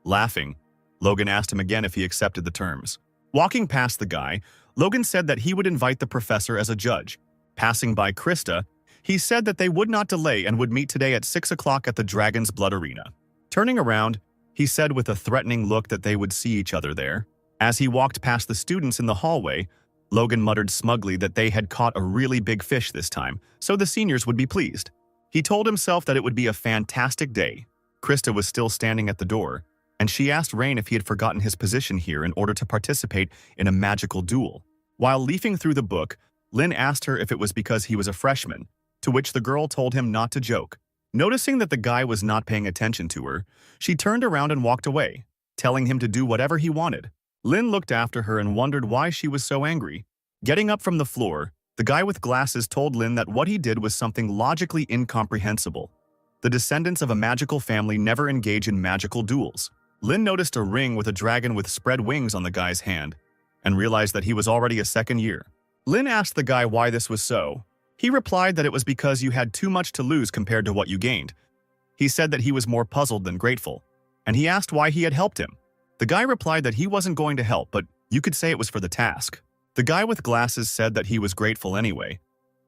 Laughing, Logan asked him again if he accepted the terms. Walking past the guy, Logan said that he would invite the professor as a judge. Passing by Krista, he said that they would not delay and would meet today at 6 o'clock at the Dragon's Blood Arena. Turning around, he said with a threatening look that they would see each other there. As he walked past the students in the hallway, Logan muttered smugly that they had caught a really big fish this time, so the seniors would be pleased. He told himself that it would be a fantastic day. Krista was still standing at the door, and she asked Rain if he had forgotten his position here in order to participate in a magical duel. While leafing through the book, Lin asked her if it was because he was a freshman, to which the girl told him not to joke. Noticing that the guy was not paying attention to her, she turned around and walked away, telling him to do whatever he wanted. Lin looked after her and wondered why she was so angry. Getting up from the floor, the guy with glasses told Lin that what he did was something logically incomprehensible. The descendants of a magical family never engage in magical duels. Lin noticed a ring with a dragon with spread wings on the guy's hand, and realized that he was already a second year. Lin asked the guy why this was so. He replied that it was because you had too much to lose compared to what you gained. He said that he was more puzzled than grateful, and he asked why he had helped him. The guy replied that he wasn't going to help, but you could say it was for the task. The guy with glasses said that he was grateful anyway,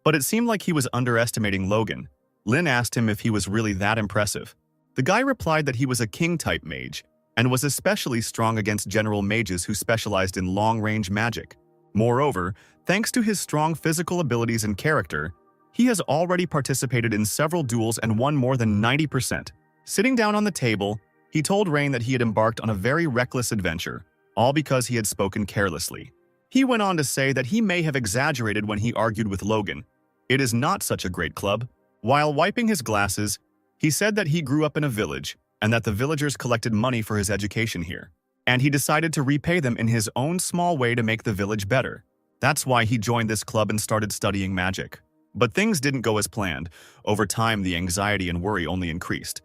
but it seemed like he was underestimating Logan. Lin asked him if he was really that impressive. The guy replied that he was a king-type mage, and was especially strong against general mages who specialized in long-range magic. Moreover, thanks to his strong physical abilities and character, he has already participated in several duels and won more than 90%. Sitting down on the table, he told Rain that he had embarked on a very reckless adventure, all because he had spoken carelessly. He went on to say that he may have exaggerated when he argued with Logan. It is not such a great club. While wiping his glasses, he said that he grew up in a village and that the villagers collected money for his education here, and he decided to repay them in his own small way to make the village better. That's why he joined this club and started studying magic. But things didn't go as planned. Over time, the anxiety and worry only increased.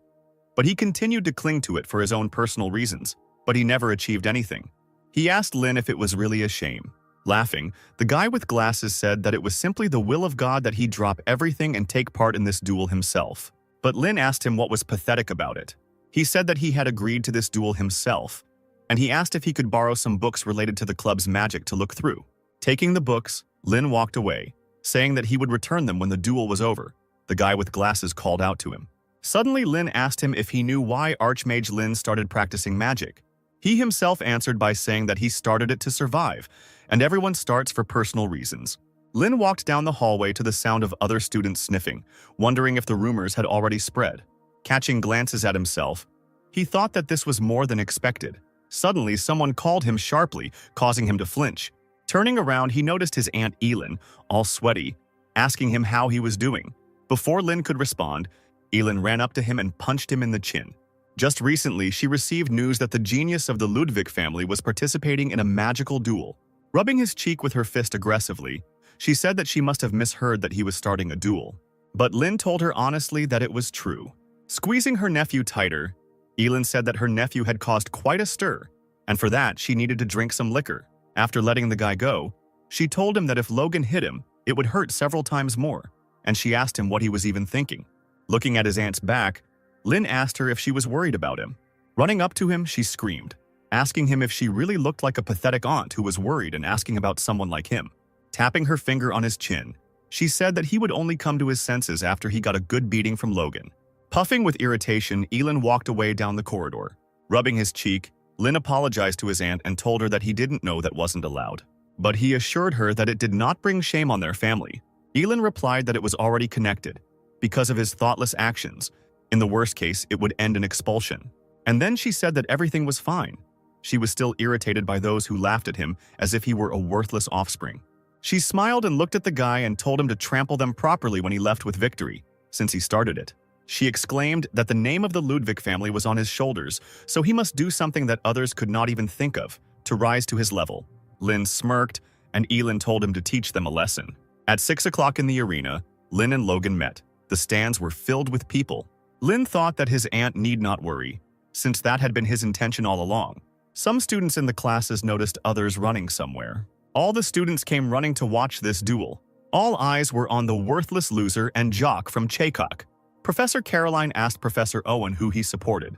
But he continued to cling to it for his own personal reasons, but he never achieved anything. He asked Lin if it was really a shame. Laughing, the guy with glasses said that it was simply the will of God that he drop everything and take part in this duel himself. But Lin asked him what was pathetic about it. He said that he had agreed to this duel himself, and he asked if he could borrow some books related to the club's magic to look through. Taking the books, Lin walked away, saying that he would return them when the duel was over. The guy with glasses called out to him. Suddenly, Lin asked him if he knew why Archmage Lin started practicing magic. He himself answered by saying that he started it to survive, and everyone starts for personal reasons. Lin walked down the hallway to the sound of other students sniffing, wondering if the rumors had already spread. Catching glances at himself, he thought that this was more than expected. Suddenly, someone called him sharply, causing him to flinch. Turning around, he noticed his Aunt Elin, all sweaty, asking him how he was doing. Before Lin could respond, Elin ran up to him and punched him in the chin. Just recently, she received news that the genius of the Ludwig family was participating in a magical duel. Rubbing his cheek with her fist aggressively, she said that she must have misheard that he was starting a duel. But Lin told her honestly that it was true. Squeezing her nephew tighter, Elin said that her nephew had caused quite a stir, and for that she needed to drink some liquor. After letting the guy go, she told him that if Logan hit him, it would hurt several times more, and she asked him what he was even thinking. Looking at his aunt's back, Lin asked her if she was worried about him. Running up to him, she screamed, asking him if she really looked like a pathetic aunt who was worried and asking about someone like him. Tapping her finger on his chin, she said that he would only come to his senses after he got a good beating from Logan. Puffing with irritation, Elin walked away down the corridor. Rubbing his cheek, Lin apologized to his aunt and told her that he didn't know that wasn't allowed. But he assured her that it did not bring shame on their family. Elin replied that it was already connected, because of his thoughtless actions. In the worst case, it would end in expulsion. And then she said that everything was fine. She was still irritated by those who laughed at him as if he were a worthless offspring. She smiled and looked at the guy and told him to trample them properly when he left with victory, since he started it. She exclaimed that the name of the Ludwig family was on his shoulders, so he must do something that others could not even think of, to rise to his level. Lin smirked, and Elin told him to teach them a lesson. At 6 o'clock in the arena, Lin and Logan met. The stands were filled with people. Lin thought that his aunt need not worry, since that had been his intention all along. Some students in the classes noticed others running somewhere. All the students came running to watch this duel. All eyes were on the worthless loser and jock from Chaycock. Professor Caroline asked Professor Owen who he supported.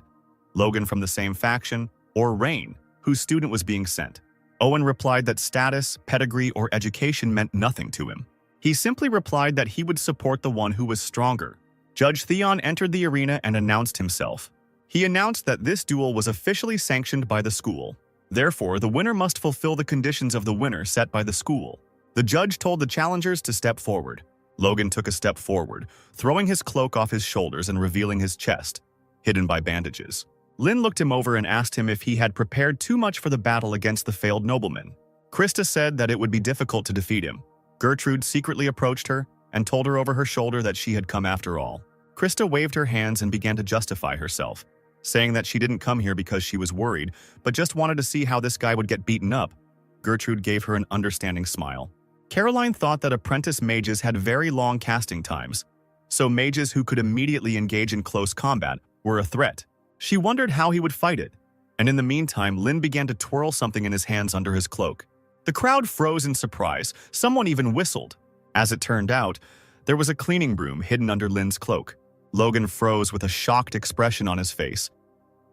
Logan from the same faction, or Rain, whose student was being sent. Owen replied that status, pedigree, or education meant nothing to him. He simply replied that he would support the one who was stronger. Judge Theon entered the arena and announced himself. He announced that this duel was officially sanctioned by the school. Therefore, the winner must fulfill the conditions of the winner set by the school. The judge told the challengers to step forward. Logan took a step forward, throwing his cloak off his shoulders and revealing his chest, hidden by bandages. Lin looked him over and asked him if he had prepared too much for the battle against the failed nobleman. Krista said that it would be difficult to defeat him. Gertrude secretly approached her and told her over her shoulder that she had come after all. Krista waved her hands and began to justify herself, saying that she didn't come here because she was worried, but just wanted to see how this guy would get beaten up. Gertrude gave her an understanding smile. Caroline thought that apprentice mages had very long casting times, so mages who could immediately engage in close combat were a threat. She wondered how he would fight it, and in the meantime, Lin began to twirl something in his hands under his cloak. The crowd froze in surprise. Someone even whistled. As it turned out, there was a cleaning broom hidden under Lin's cloak. Logan froze with a shocked expression on his face.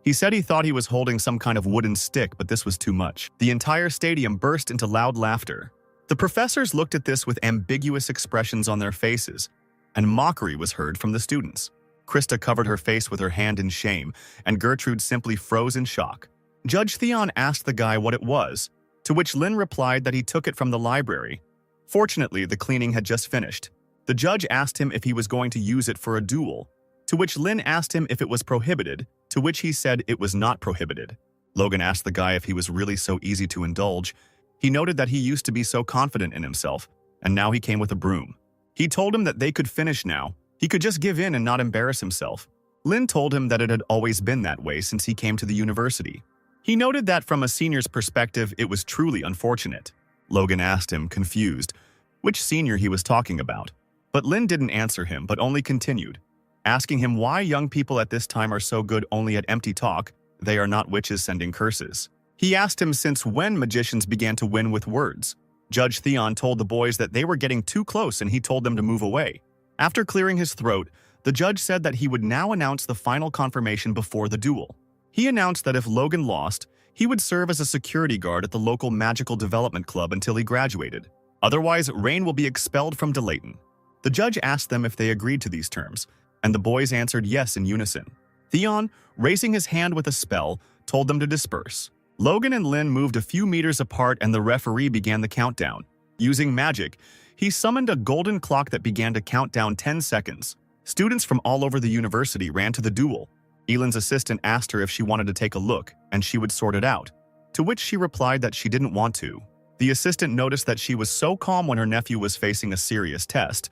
He said he thought he was holding some kind of wooden stick, but this was too much. The entire stadium burst into loud laughter. The professors looked at this with ambiguous expressions on their faces, and mockery was heard from the students. Krista covered her face with her hand in shame, and Gertrude simply froze in shock. Judge Theon asked the guy what it was, to which Lin replied that he took it from the library. Fortunately, the cleaning had just finished. The judge asked him if he was going to use it for a duel, to which Lin asked him if it was prohibited, to which he said it was not prohibited. Logan asked the guy if he was really so easy to indulge. He noted that he used to be so confident in himself, and now he came with a broom. He told him that they could finish now. He could just give in and not embarrass himself. Lin told him that it had always been that way since he came to the university. He noted that from a senior's perspective, it was truly unfortunate. Logan asked him, confused, which senior he was talking about. But Lin didn't answer him, but only continued, asking him why young people at this time are so good only at empty talk. They are not witches sending curses. He asked him since when magicians began to win with words. Judge Theon told the boys that they were getting too close and he told them to move away. After clearing his throat, the judge said that he would now announce the final confirmation before the duel. He announced that if Logan lost, he would serve as a security guard at the local magical development club until he graduated. Otherwise, Rain will be expelled from Delayton. The judge asked them if they agreed to these terms, and the boys answered yes in unison. Theon, raising his hand with a spell, told them to disperse. Logan and Lin moved a few meters apart and the referee began the countdown. Using magic, he summoned a golden clock that began to count down 10 seconds. Students from all over the university ran to the duel. Elin's assistant asked her if she wanted to take a look, and she would sort it out, to which she replied that she didn't want to. The assistant noticed that she was so calm when her nephew was facing a serious test.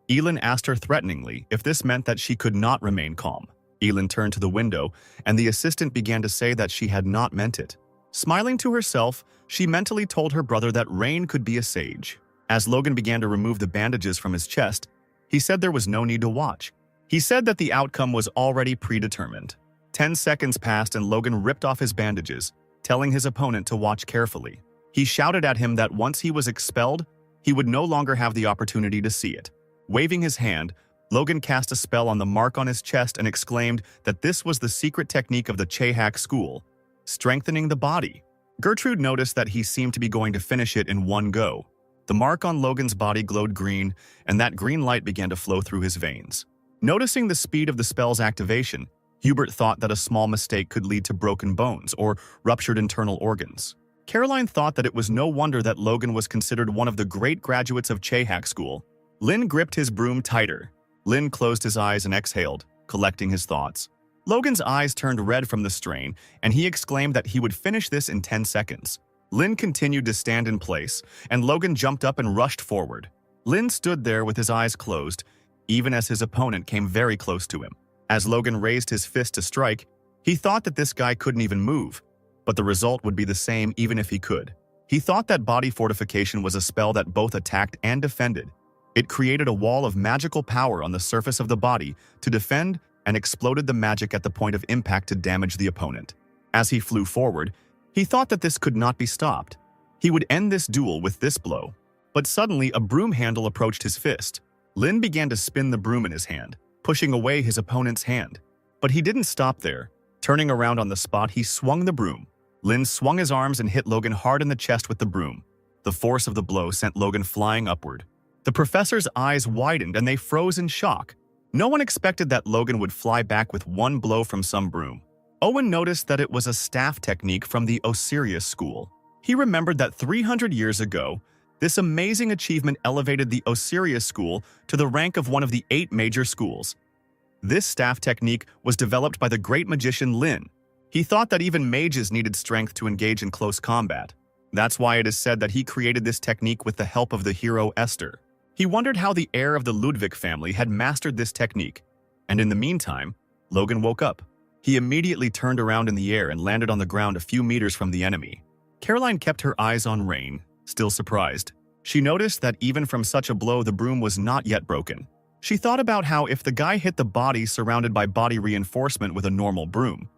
Elin asked her threateningly if this meant that she could not remain calm. Elin turned to the window, and the assistant began to say that she had not meant it. Smiling to herself, she mentally told her brother that Rain could be a sage. As Logan began to remove the bandages from his chest, he said there was no need to watch. He said that the outcome was already predetermined. 10 seconds passed and Logan ripped off his bandages, telling his opponent to watch carefully. He shouted at him that once he was expelled, he would no longer have the opportunity to see it. Waving his hand, Logan cast a spell on the mark on his chest and exclaimed that this was the secret technique of the Chehak school, strengthening the body. Gertrude noticed that he seemed to be going to finish it in one go. The mark on Logan's body glowed green, and that green light began to flow through his veins. Noticing the speed of the spell's activation, Hubert thought that a small mistake could lead to broken bones or ruptured internal organs. Caroline thought that it was no wonder that Logan was considered one of the great graduates of Chehak school. Lin gripped his broom tighter. Lin closed his eyes and exhaled, collecting his thoughts. Logan's eyes turned red from the strain, and he exclaimed that he would finish this in 10 seconds. Lin continued to stand in place, and Logan jumped up and rushed forward. Lin stood there with his eyes closed, even as his opponent came very close to him. As Logan raised his fist to strike, he thought that this guy couldn't even move, but the result would be the same even if he could. He thought that body fortification was a spell that both attacked and defended. It created a wall of magical power on the surface of the body to defend and exploded the magic at the point of impact to damage the opponent. As he flew forward, he thought that this could not be stopped. He would end this duel with this blow. But suddenly, a broom handle approached his fist. Lin began to spin the broom in his hand, pushing away his opponent's hand. But he didn't stop there. Turning around on the spot, he swung the broom. Lin swung his arms and hit Logan hard in the chest with the broom. The force of the blow sent Logan flying upward. The professor's eyes widened and they froze in shock. No one expected that Logan would fly back with one blow from some broom. Owen noticed that it was a staff technique from the Osiris school. He remembered that 300 years ago, this amazing achievement elevated the Osiris school to the rank of one of the 8 major schools. This staff technique was developed by the great magician Lin. He thought that even mages needed strength to engage in close combat. That's why it is said that he created this technique with the help of the hero Esther. He wondered how the heir of the Ludwig family had mastered this technique, and in the meantime, Logan woke up. He immediately turned around in the air and landed on the ground a few meters from the enemy. Caroline kept her eyes on Rain, still surprised. She noticed that even from such a blow, the broom was not yet broken. She thought about how if the guy hit the body surrounded by body reinforcement with a normal broom,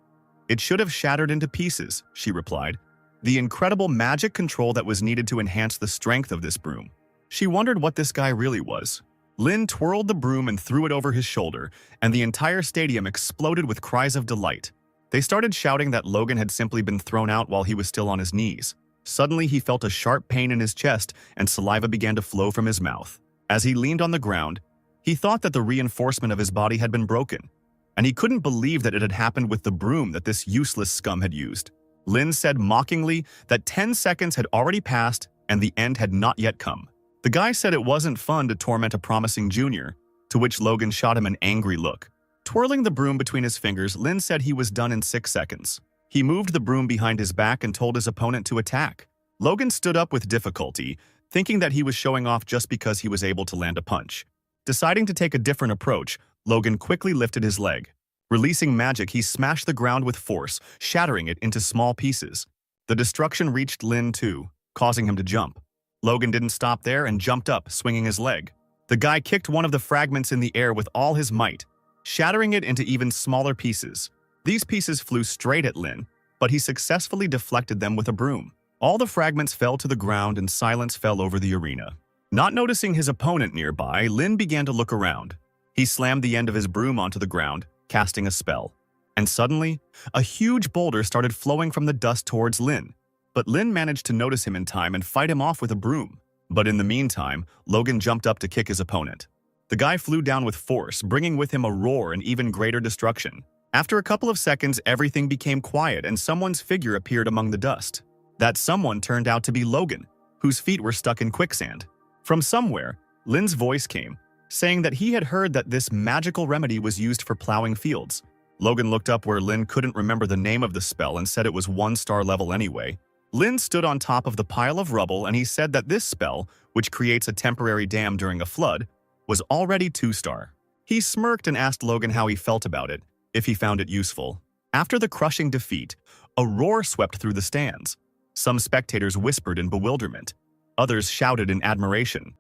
it should have shattered into pieces, she replied. The incredible magic control that was needed to enhance the strength of this broom. She wondered what this guy really was. Lin twirled the broom and threw it over his shoulder, and the entire stadium exploded with cries of delight. They started shouting that Logan had simply been thrown out while he was still on his knees. Suddenly, he felt a sharp pain in his chest, and saliva began to flow from his mouth. As he leaned on the ground, he thought that the reinforcement of his body had been broken, and he couldn't believe that it had happened with the broom that this useless scum had used. Lin said mockingly that 10 seconds had already passed and the end had not yet come. The guy said it wasn't fun to torment a promising junior, to which Logan shot him an angry look. Twirling the broom between his fingers, Lin said he was done in 6 seconds. He moved the broom behind his back and told his opponent to attack. Logan stood up with difficulty, thinking that he was showing off just because he was able to land a punch. Deciding to take a different approach, Logan quickly lifted his leg. Releasing magic, he smashed the ground with force, shattering it into small pieces. The destruction reached Lin too, causing him to jump. Logan didn't stop there and jumped up, swinging his leg. The guy kicked one of the fragments in the air with all his might, shattering it into even smaller pieces. These pieces flew straight at Lin, but he successfully deflected them with a broom. All the fragments fell to the ground and silence fell over the arena. Not noticing his opponent nearby, Lin began to look around. He slammed the end of his broom onto the ground, casting a spell. And suddenly, a huge boulder started flowing from the dust towards Lin. But Lin managed to notice him in time and fight him off with a broom. But in the meantime, Logan jumped up to kick his opponent. The guy flew down with force, bringing with him a roar and even greater destruction. After a couple of seconds, everything became quiet and someone's figure appeared among the dust. That someone turned out to be Logan, whose feet were stuck in quicksand. From somewhere, Lin's voice came, saying that he had heard that this magical remedy was used for plowing fields. Logan looked up where Lin couldn't remember the name of the spell and said it was 1-star level anyway. Lin stood on top of the pile of rubble and he said that this spell, which creates a temporary dam during a flood, was already 2-star. He smirked and asked Logan how he felt about it, if he found it useful. After the crushing defeat, A roar swept through the stands. Some spectators whispered in bewilderment. Others shouted in admiration.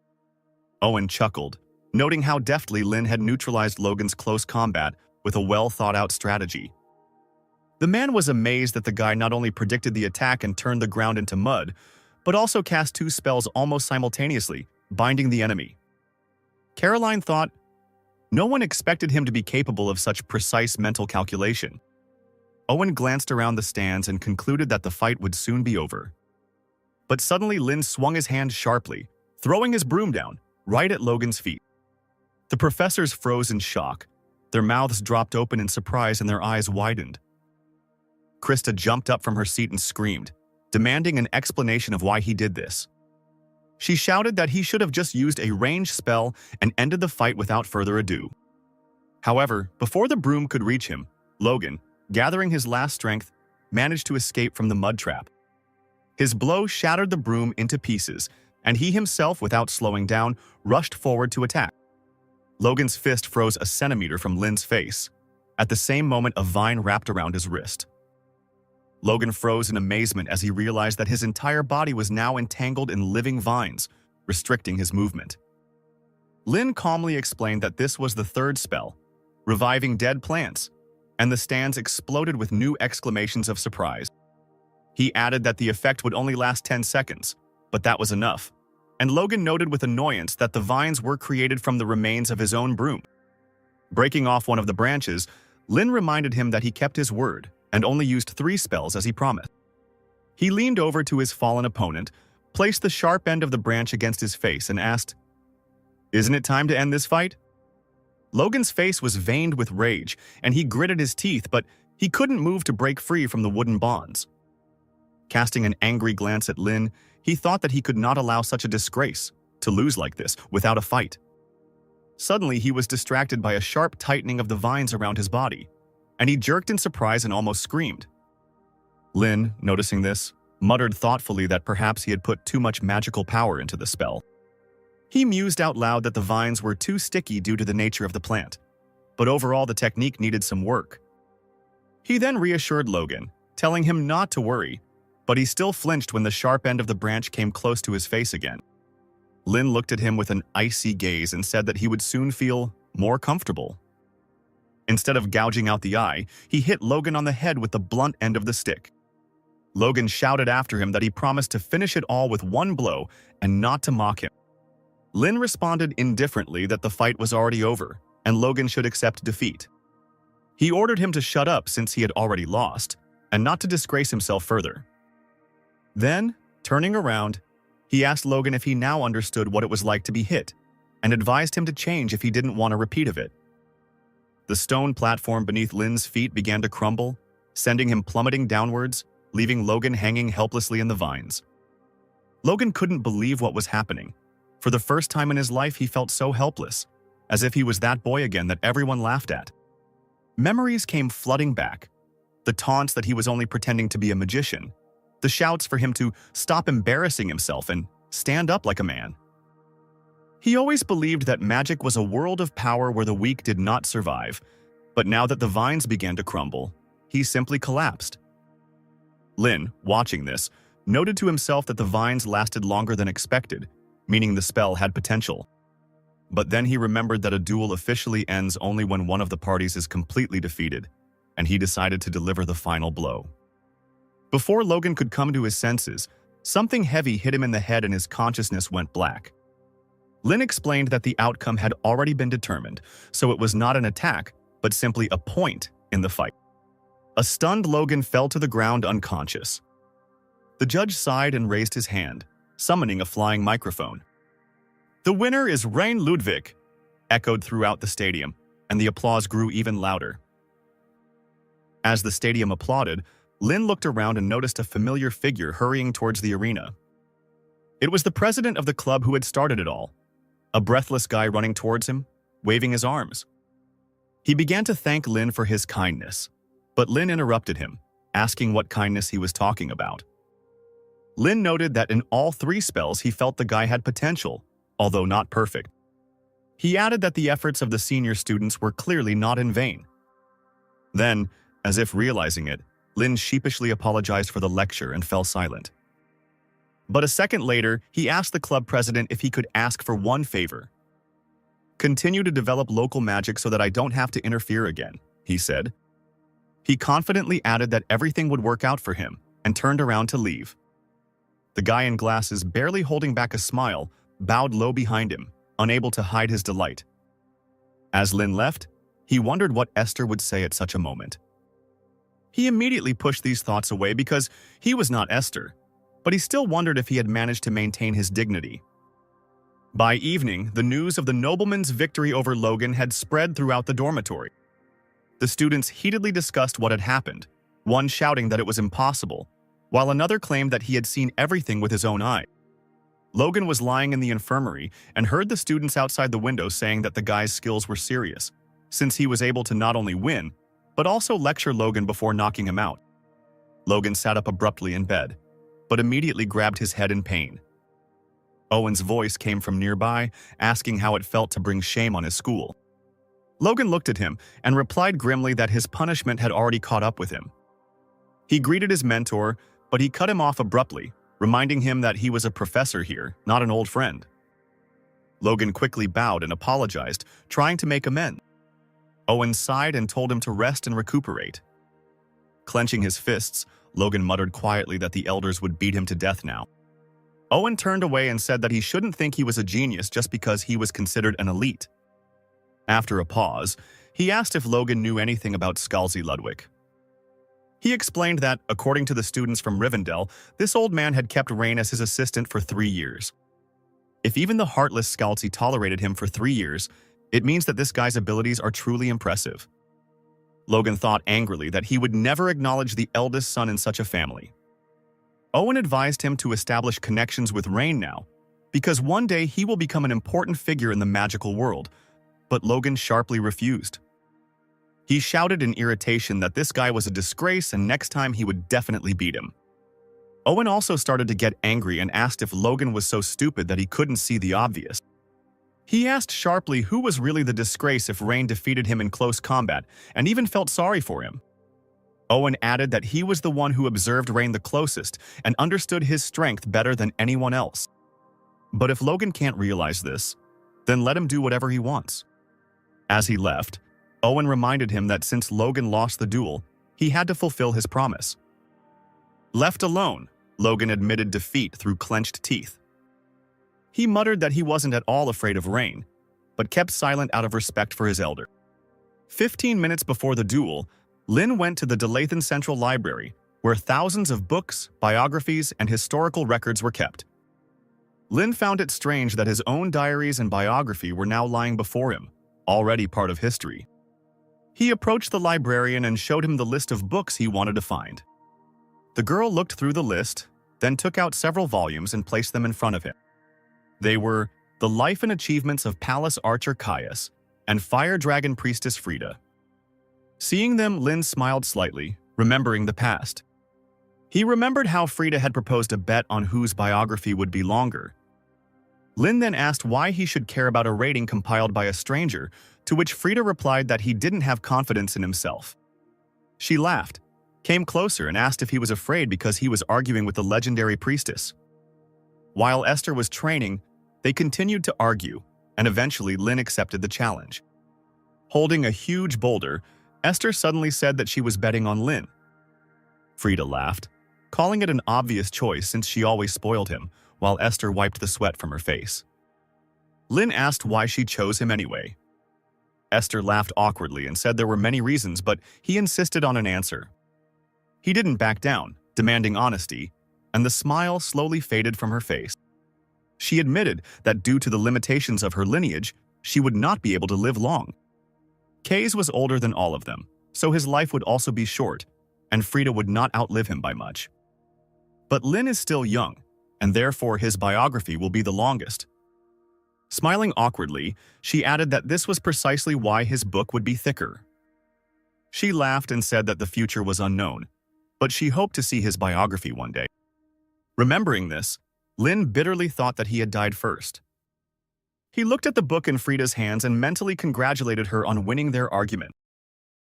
Owen chuckled, noting how deftly Lin had neutralized Logan's close combat with a well-thought-out strategy. The man was amazed that the guy not only predicted the attack and turned the ground into mud, but also cast 2 spells almost simultaneously, binding the enemy. Caroline thought, no one expected him to be capable of such precise mental calculation. Owen glanced around the stands and concluded that the fight would soon be over. But suddenly Lin swung his hand sharply, throwing his broom down, right at Logan's feet. The professors froze in shock. Their mouths dropped open in surprise and their eyes widened. Krista jumped up from her seat and screamed, demanding an explanation of why he did this. She shouted that he should have just used a ranged spell and ended the fight without further ado. However, before the broom could reach him, Logan, gathering his last strength, managed to escape from the mud trap. His blow shattered the broom into pieces, and he himself, without slowing down, rushed forward to attack. Logan's fist froze a centimeter from Lin's face. At the same moment, a vine wrapped around his wrist. Logan froze in amazement as he realized that his entire body was now entangled in living vines, restricting his movement. Lin calmly explained that this was the 3rd spell, reviving dead plants, and the stands exploded with new exclamations of surprise. He added that the effect would only last 10 seconds, but that was enough, and Logan noted with annoyance that the vines were created from the remains of his own broom. Breaking off one of the branches, Lin reminded him that he kept his word and only used 3 spells as he promised. He leaned over to his fallen opponent, placed the sharp end of the branch against his face, and asked, "Isn't it time to end this fight?" Logan's face was veined with rage, and he gritted his teeth, but he couldn't move to break free from the wooden bonds. Casting an angry glance at Lin, he thought that he could not allow such a disgrace to lose like this without a fight. Suddenly, he was distracted by a sharp tightening of the vines around his body, and he jerked in surprise and almost screamed. Lin, noticing this, muttered thoughtfully that perhaps he had put too much magical power into the spell. He mused out loud that the vines were too sticky due to the nature of the plant, but overall the technique needed some work. He then reassured Logan, telling him not to worry, but he still flinched when the sharp end of the branch came close to his face again. Lin looked at him with an icy gaze and said that he would soon feel more comfortable. Instead of gouging out the eye, he hit Logan on the head with the blunt end of the stick. Logan shouted after him that he promised to finish it all with one blow and not to mock him. Lin responded indifferently that the fight was already over and Logan should accept defeat. He ordered him to shut up since he had already lost and not to disgrace himself further. Then, turning around, he asked Logan if he now understood what it was like to be hit and advised him to change if he didn't want a repeat of it. The stone platform beneath Lin's feet began to crumble, sending him plummeting downwards, leaving Logan hanging helplessly in the vines. Logan couldn't believe what was happening. For the first time in his life, he felt so helpless, as if he was that boy again that everyone laughed at. Memories came flooding back. The taunts that he was only pretending to be a magician. The shouts for him to stop embarrassing himself and stand up like a man. He always believed that magic was a world of power where the weak did not survive, but now that the vines began to crumble, he simply collapsed. Lin, watching this, noted to himself that the vines lasted longer than expected, meaning the spell had potential. But then he remembered that a duel officially ends only when one of the parties is completely defeated, and he decided to deliver the final blow. Before Logan could come to his senses, something heavy hit him in the head and his consciousness went black. Lin explained that the outcome had already been determined, so it was not an attack, but simply a point in the fight. A stunned Logan fell to the ground unconscious. The judge sighed and raised his hand, summoning a flying microphone. "The winner is Rain Ludwig," echoed throughout the stadium, and the applause grew even louder. As the stadium applauded, Lin looked around and noticed a familiar figure hurrying towards the arena. It was the president of the club who had started it all, a breathless guy running towards him, waving his arms. He began to thank Lin for his kindness, but Lin interrupted him, asking what kindness he was talking about. Lin noted that in all 3 spells he felt the guy had potential, although not perfect. He added that the efforts of the senior students were clearly not in vain. Then, as if realizing it, Lin sheepishly apologized for the lecture and fell silent. But a second later, he asked the club president if he could ask for one favor. "Continue to develop local magic so that I don't have to interfere again," he said. He confidently added that everything would work out for him and turned around to leave. The guy in glasses, barely holding back a smile, bowed low behind him, unable to hide his delight. As Lin left, he wondered what Esther would say at such a moment. He immediately pushed these thoughts away because he was not Esther, but he still wondered if he had managed to maintain his dignity. By evening, the news of the nobleman's victory over Logan had spread throughout the dormitory. The students heatedly discussed what had happened, one shouting that it was impossible, while another claimed that he had seen everything with his own eye. Logan was lying in the infirmary and heard the students outside the window saying that the guy's skills were serious, since he was able to not only win, but also lecture Logan before knocking him out. Logan sat up abruptly in bed, but immediately grabbed his head in pain. Owen's voice came from nearby, asking how it felt to bring shame on his school. Logan looked at him and replied grimly that his punishment had already caught up with him. He greeted his mentor, but he cut him off abruptly, reminding him that he was a professor here, not an old friend. Logan quickly bowed and apologized, trying to make amends. Owen sighed and told him to rest and recuperate. Clenching his fists, Logan muttered quietly that the elders would beat him to death now. Owen turned away and said that he shouldn't think he was a genius just because he was considered an elite. After a pause, he asked if Logan knew anything about Scalzi Ludwig. He explained that, according to the students from Rivendell, this old man had kept Rain as his assistant for 3 years. If even the heartless Scalzi tolerated him for 3 years, it means that this guy's abilities are truly impressive. Logan thought angrily that he would never acknowledge the eldest son in such a family. Owen advised him to establish connections with Rain now, because one day he will become an important figure in the magical world, but Logan sharply refused. He shouted in irritation that this guy was a disgrace and next time he would definitely beat him. Owen also started to get angry and asked if Logan was so stupid that he couldn't see the obvious. He asked sharply who was really the disgrace if Rain defeated him in close combat, and even felt sorry for him. Owen added that he was the one who observed Rain the closest and understood his strength better than anyone else. But if Logan can't realize this, then let him do whatever he wants. As he left, Owen reminded him that since Logan lost the duel, he had to fulfill his promise. Left alone, Logan admitted defeat through clenched teeth. He muttered that he wasn't at all afraid of Rain, but kept silent out of respect for his elder. 15 minutes before the duel, Lin went to the Delathan Central Library, where thousands of books, biographies, and historical records were kept. Lin found it strange that his own diaries and biography were now lying before him, already part of history. He approached the librarian and showed him the list of books he wanted to find. The girl looked through the list, then took out several volumes and placed them in front of him. They were The Life and Achievements of Palace Archer Caius and Fire Dragon Priestess Frida. Seeing them, Lin smiled slightly, remembering the past. He remembered how Frida had proposed a bet on whose biography would be longer. Lin then asked why he should care about a rating compiled by a stranger, to which Frida replied that he didn't have confidence in himself. She laughed, came closer and asked if he was afraid because he was arguing with the legendary priestess. While Esther was training, they continued to argue, and eventually Lin accepted the challenge. Holding a huge boulder, Esther suddenly said that she was betting on Lin. Frida laughed, calling it an obvious choice since she always spoiled him, while Esther wiped the sweat from her face. Lin asked why she chose him anyway. Esther laughed awkwardly and said there were many reasons, but he insisted on an answer. He didn't back down, demanding honesty, and the smile slowly faded from her face. She admitted that due to the limitations of her lineage, she would not be able to live long. Kays was older than all of them, so his life would also be short, and Frida would not outlive him by much. But Lin is still young, and therefore his biography will be the longest. Smiling awkwardly, she added that this was precisely why his book would be thicker. She laughed and said that the future was unknown, but she hoped to see his biography one day. Remembering this, Lin bitterly thought that he had died first. He looked at the book in Frida's hands and mentally congratulated her on winning their argument.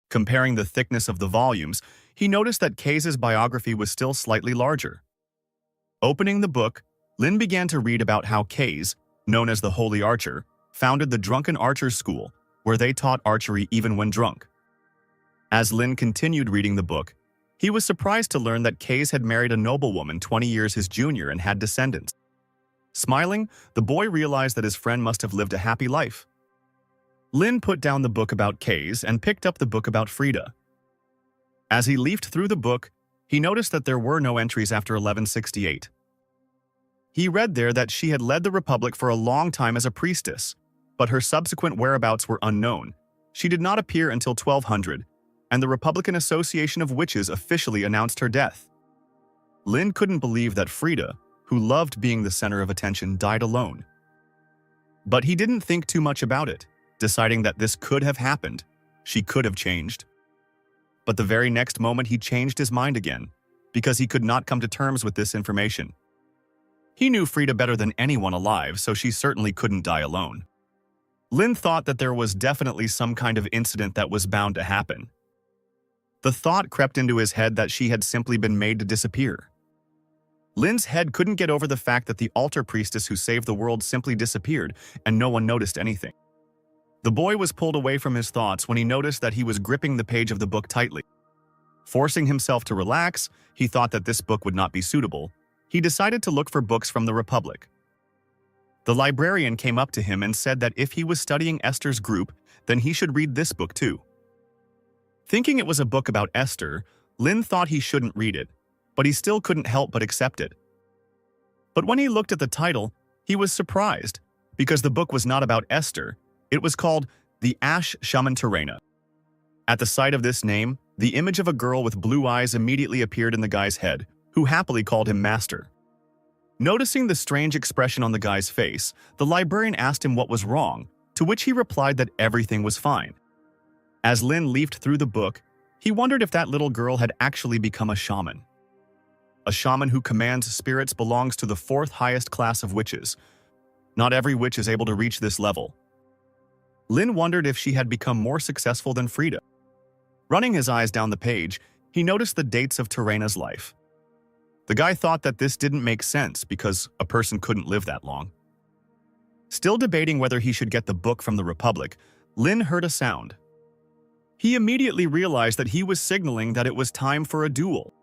Comparing the thickness of the volumes, he noticed that Kay's biography was still slightly larger. Opening the book, Lin began to read about how Kay's, known as the Holy Archer, founded the Drunken Archers School, where they taught archery even when drunk. As Lin continued reading the book, he was surprised to learn that Kay's had married a noblewoman 20 years his junior and had descendants. Smiling, the boy realized that his friend must have lived a happy life. Lin put down the book about Kay's and picked up the book about Frida. As he leafed through the book, he noticed that there were no entries after 1168. He read there that she had led the Republic for a long time as a priestess, but her subsequent whereabouts were unknown. She did not appear until 1200, and the Republican Association of Witches officially announced her death. Lin couldn't believe that Frida, who loved being the center of attention, died alone. But he didn't think too much about it, deciding that this could have happened. She could have changed. But the very next moment he changed his mind again, because he could not come to terms with this information. He knew Frida better than anyone alive, so she certainly couldn't die alone. Lin thought that there was definitely some kind of incident that was bound to happen. The thought crept into his head that she had simply been made to disappear. Lin's head couldn't get over the fact that the altar priestess who saved the world simply disappeared, and no one noticed anything. The boy was pulled away from his thoughts when he noticed that he was gripping the page of the book tightly. Forcing himself to relax, he thought that this book would not be suitable. He decided to look for books from the Republic. The librarian came up to him and said that if he was studying Esther's group, then he should read this book too. Thinking it was a book about Esther, Lin thought he shouldn't read it, but he still couldn't help but accept it. But when he looked at the title, he was surprised, because the book was not about Esther. It was called The Ash Shaman Terena. At the sight of this name, the image of a girl with blue eyes immediately appeared in the guy's head, who happily called him master. Noticing the strange expression on the guy's face, the librarian asked him what was wrong, to which he replied that everything was fine. As Lin leafed through the book, he wondered if that little girl had actually become a shaman. A shaman who commands spirits belongs to the fourth highest class of witches. Not every witch is able to reach this level. Lin wondered if she had become more successful than Frida. Running his eyes down the page, he noticed the dates of Terena's life. The guy thought that this didn't make sense because a person couldn't live that long. Still debating whether he should get the book from the Republic, Lin heard a sound. He immediately realized that he was signaling that it was time for a duel.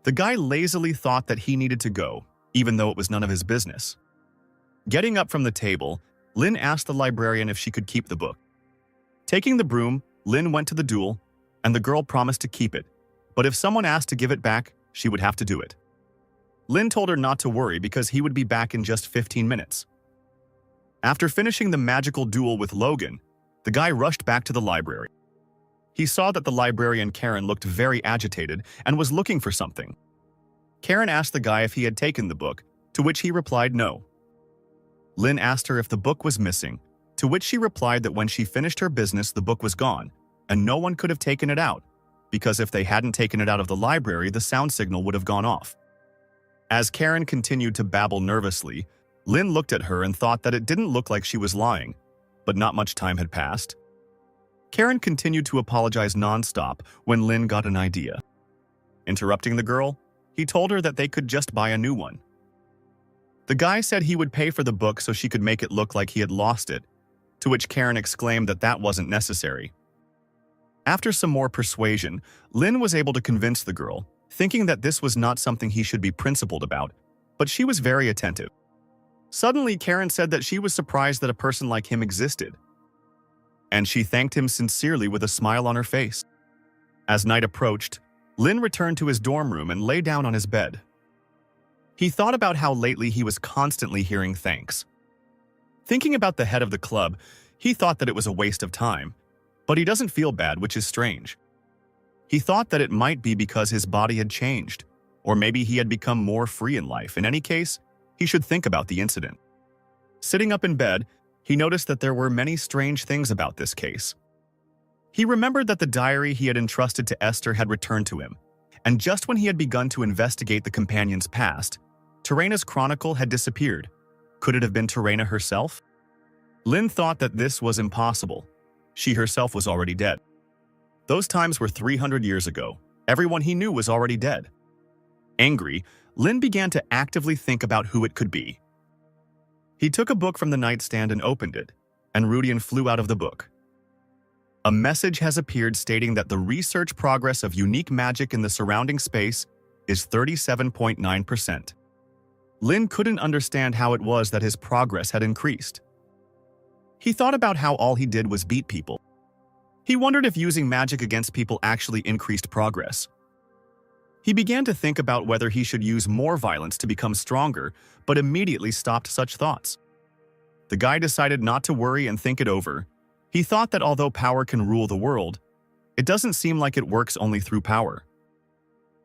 The guy lazily thought that he needed to go, even though it was none of his business. Getting up from the table, Lin asked the librarian if she could keep the book. Taking the broom, Lin went to the duel, and the girl promised to keep it, but if someone asked to give it back, she would have to do it. Lin told her not to worry because he would be back in just 15 minutes. After finishing the magical duel with Logan, the guy rushed back to the library. He saw that the librarian Karen looked very agitated and was looking for something. Karen asked the guy if he had taken the book, to which he replied no. Lin asked her if the book was missing, to which she replied that when she finished her business, the book was gone, and no one could have taken it out, because if they hadn't taken it out of the library, the sound signal would have gone off. As Karen continued to babble nervously, Lin looked at her and thought that it didn't look like she was lying, but not much time had passed. Karen continued to apologize nonstop when Lin got an idea. Interrupting the girl, he told her that they could just buy a new one. The guy said he would pay for the book so she could make it look like he had lost it, to which Karen exclaimed that that wasn't necessary. After some more persuasion, Lin was able to convince the girl, thinking that this was not something he should be principled about, but she was very attentive. Suddenly, Karen said that she was surprised that a person like him existed, and she thanked him sincerely with a smile on her face. As night approached, Lin returned to his dorm room and lay down on his bed. He thought about how lately he was constantly hearing thanks. Thinking about the head of the club, he thought that it was a waste of time, but he doesn't feel bad, which is strange. He thought that it might be because his body had changed, or maybe he had become more free in life. In any case, he should think about the incident. Sitting up in bed, he noticed that there were many strange things about this case. He remembered that the diary he had entrusted to Esther had returned to him, and just when he had begun to investigate the companion's past, Terena's chronicle had disappeared. Could it have been Terena herself? Lin thought that this was impossible. She herself was already dead. Those times were 300 years ago. Everyone he knew was already dead. Angry, Lin began to actively think about who it could be. He took a book from the nightstand and opened it, and Rudian flew out of the book. A message has appeared stating that the research progress of unique magic in the surrounding space is 37.9%. Lin couldn't understand how it was that his progress had increased. He thought about how all he did was beat people. He wondered if using magic against people actually increased progress. He began to think about whether he should use more violence to become stronger, but immediately stopped such thoughts. The guy decided not to worry and think it over. He thought that although power can rule the world, it doesn't seem like it works only through power.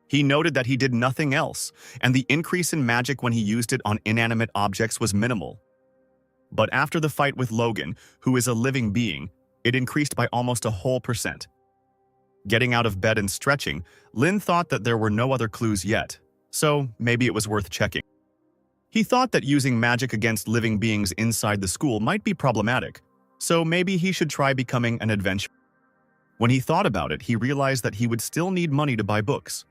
He noted that he did nothing else, and the increase in magic when he used it on inanimate objects was minimal. But after the fight with Logan, who is a living being, it increased by almost a whole %. Getting out of bed and stretching, Lin thought that there were no other clues yet, so maybe it was worth checking. He thought that using magic against living beings inside the school might be problematic, so maybe he should try becoming an adventurer. When he thought about it, he realized that he would still need money to buy books.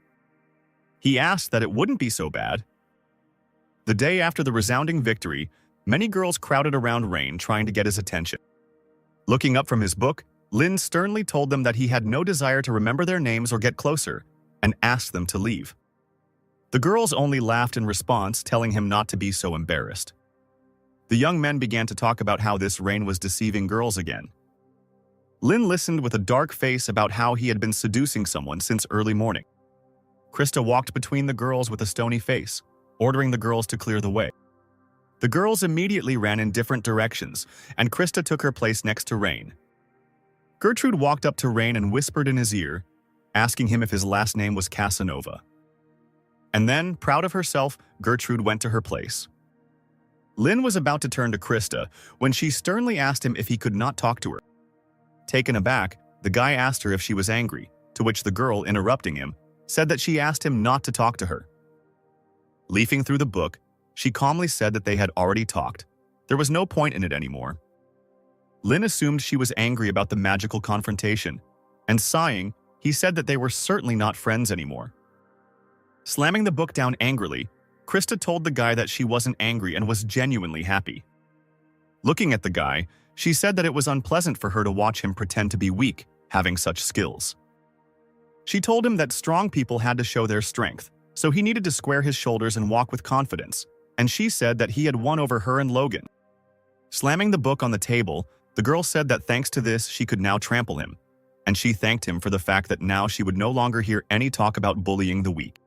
He asked that it wouldn't be so bad. The day after the resounding victory, many girls crowded around Rain trying to get his attention. Looking up from his book, Lin sternly told them that he had no desire to remember their names or get closer, and asked them to leave. The girls only laughed in response, telling him not to be so embarrassed. The young men began to talk about how this Rain was deceiving girls again. Lin listened with a dark face about how he had been seducing someone since early morning. Krista walked between the girls with a stony face, ordering the girls to clear the way. The girls immediately ran in different directions, and Krista took her place next to Rain. Gertrude walked up to Rain and whispered in his ear, asking him if his last name was Casanova. And then, proud of herself, Gertrude went to her place. Lin was about to turn to Krista when she sternly asked him if he could not talk to her. Taken aback, the guy asked her if she was angry, to which the girl, interrupting him, said that she asked him not to talk to her. Leafing through the book, she calmly said that they had already talked. There was no point in it anymore. Lin assumed she was angry about the magical confrontation, and sighing, he said that they were certainly not friends anymore. Slamming the book down angrily, Krista told the guy that she wasn't angry and was genuinely happy. Looking at the guy, she said that it was unpleasant for her to watch him pretend to be weak, having such skills. She told him that strong people had to show their strength, so he needed to square his shoulders and walk with confidence, and she said that he had won over her and Logan. Slamming the book on the table, the girl said that thanks to this, she could now trample him, and she thanked him for the fact that now she would no longer hear any talk about bullying the weak.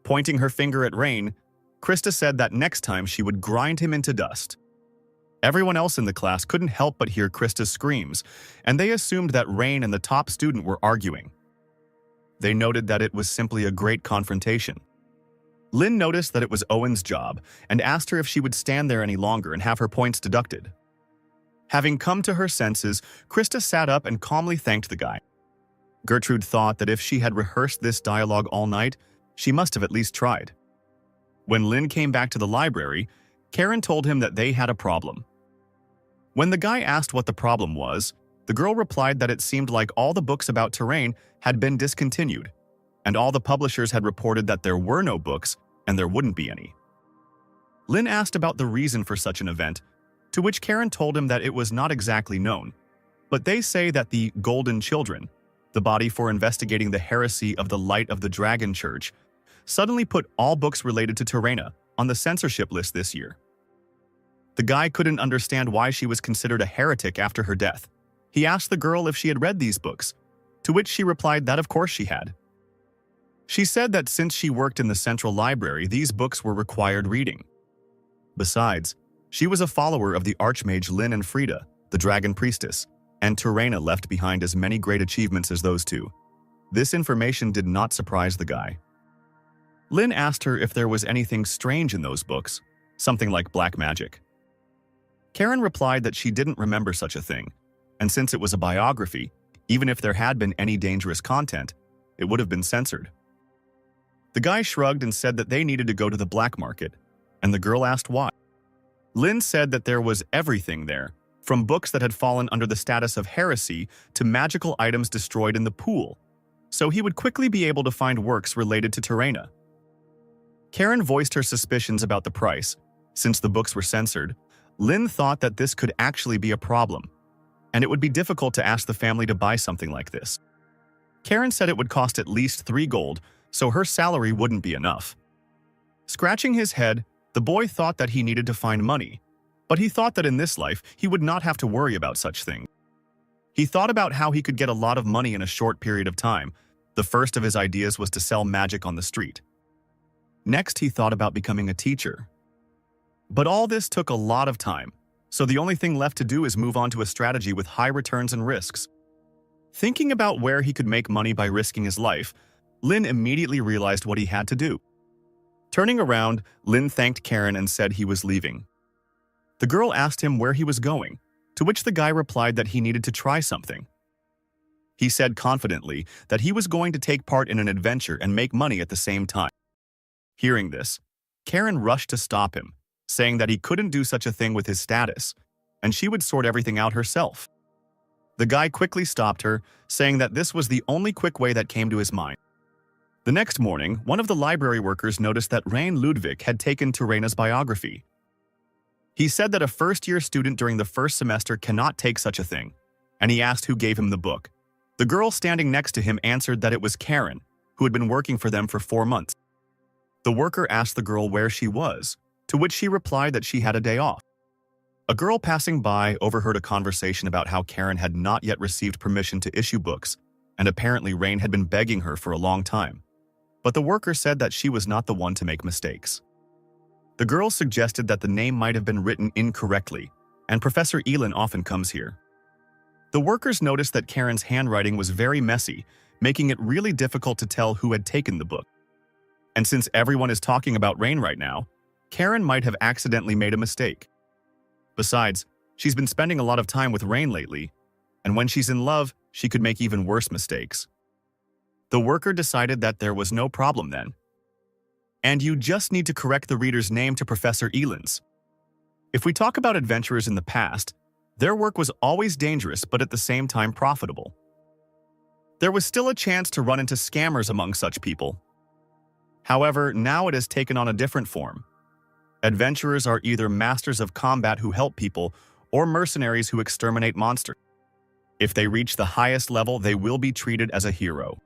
Pointing her finger at Rain, Krista said that next time she would grind him into dust. Everyone else in the class couldn't help but hear Krista's screams, and they assumed that Rain and the top student were arguing. They noted that it was simply a great confrontation. Lin noticed that it was Owen's job and asked her if she would stand there any longer and have her points deducted. Having come to her senses, Krista sat up and calmly thanked the guy. Gertrude thought that if she had rehearsed this dialogue all night, she must have at least tried. When Lin came back to the library, Karen told him that they had a problem. When the guy asked what the problem was, the girl replied that it seemed like all the books about terrain had been discontinued, and all the publishers had reported that there were no books and there wouldn't be any. Lin asked about the reason for such an event, to which Karen told him that it was not exactly known, but they say that the Golden Children, the body for investigating the heresy of the Light of the Dragon Church, suddenly put all books related to Terrena on the censorship list this year. The guy couldn't understand why she was considered a heretic after her death. He asked the girl if she had read these books, to which she replied that of course she had. She said that since she worked in the central library, these books were required reading. Besides, she was a follower of the Archmage Lin and Frida, the Dragon Priestess, and Terrena left behind as many great achievements as those two. This information did not surprise the guy. Lin asked her if there was anything strange in those books, something like black magic. Karen replied that she didn't remember such a thing, and since it was a biography, even if there had been any dangerous content, it would have been censored. The guy shrugged and said that they needed to go to the black market, and the girl asked why. Lin said that there was everything there, from books that had fallen under the status of heresy to magical items destroyed in the pool, so he would quickly be able to find works related to Terena. Karen voiced her suspicions about the price. Since the books were censored, Lynn thought that this could actually be a problem, and it would be difficult to ask the family to buy something like this. Karen said it would cost at least 3 gold, so her salary wouldn't be enough. Scratching his head, the boy thought that he needed to find money, but he thought that in this life he would not have to worry about such things. He thought about how he could get a lot of money in a short period of time. The first of his ideas was to sell magic on the street. Next, he thought about becoming a teacher. But all this took a lot of time, so the only thing left to do is move on to a strategy with high returns and risks. Thinking about where he could make money by risking his life, Lynn immediately realized what he had to do. Turning around, Lynn thanked Karen and said he was leaving. The girl asked him where he was going, to which the guy replied that he needed to try something. He said confidently that he was going to take part in an adventure and make money at the same time. Hearing this, Karen rushed to stop him, saying that he couldn't do such a thing with his status, and she would sort everything out herself. The guy quickly stopped her, saying that this was the only quick way that came to his mind. The next morning, one of the library workers noticed that Rain Ludwig had taken Terena's biography. He said that a first-year student during the first semester cannot take such a thing, and he asked who gave him the book. The girl standing next to him answered that it was Karen, who had been working for them for 4 months. The worker asked the girl where she was, to which she replied that she had a day off. A girl passing by overheard a conversation about how Karen had not yet received permission to issue books, and apparently Rain had been begging her for a long time. But the worker said that she was not the one to make mistakes. The girl suggested that the name might have been written incorrectly, and Professor Elin often comes here. The workers noticed that Karen's handwriting was very messy, making it really difficult to tell who had taken the book. And since everyone is talking about Rain right now, Karen might have accidentally made a mistake. Besides, she's been spending a lot of time with Rain lately, and when she's in love, she could make even worse mistakes. The worker decided that there was no problem then. And you just need to correct the reader's name to Professor Elin's. If we talk about adventurers in the past, their work was always dangerous but at the same time profitable. There was still a chance to run into scammers among such people. However, now it has taken on a different form. Adventurers are either masters of combat who help people or mercenaries who exterminate monsters. If they reach the highest level, they will be treated as a hero.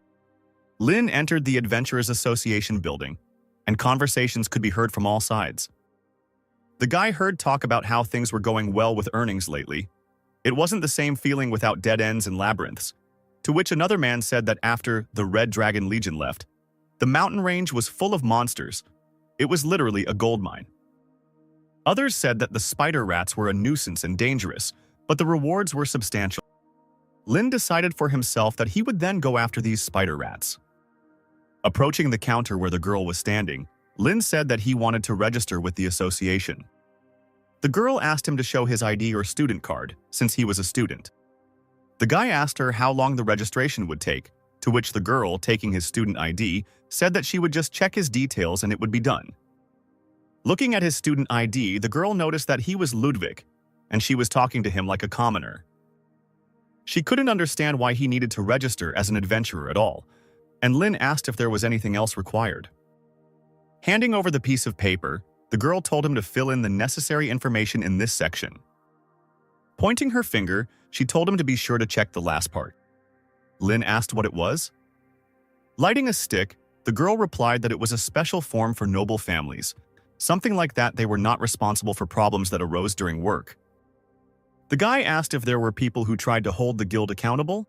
Lynn entered the Adventurers Association building, and conversations could be heard from all sides. The guy heard talk about how things were going well with earnings lately. It wasn't the same feeling without dead ends and labyrinths, to which another man said that after the Red Dragon Legion left, the mountain range was full of monsters. It was literally a gold mine. Others said that the spider rats were a nuisance and dangerous, but the rewards were substantial. Lynn decided for himself that he would then go after these spider rats. Approaching the counter where the girl was standing, Lynn said that he wanted to register with the association. The girl asked him to show his ID or student card, since he was a student. The guy asked her how long the registration would take, to which the girl, taking his student ID, said that she would just check his details and it would be done. Looking at his student ID, the girl noticed that he was Ludwig, and she was talking to him like a commoner. She couldn't understand why he needed to register as an adventurer at all, and Lynn asked if there was anything else required. Handing over the piece of paper, the girl told him to fill in the necessary information in this section. Pointing her finger, she told him to be sure to check the last part. Lynn asked what it was. Lighting a stick, the girl replied that it was a special form for noble families, something like that they were not responsible for problems that arose during work. The guy asked if there were people who tried to hold the guild accountable.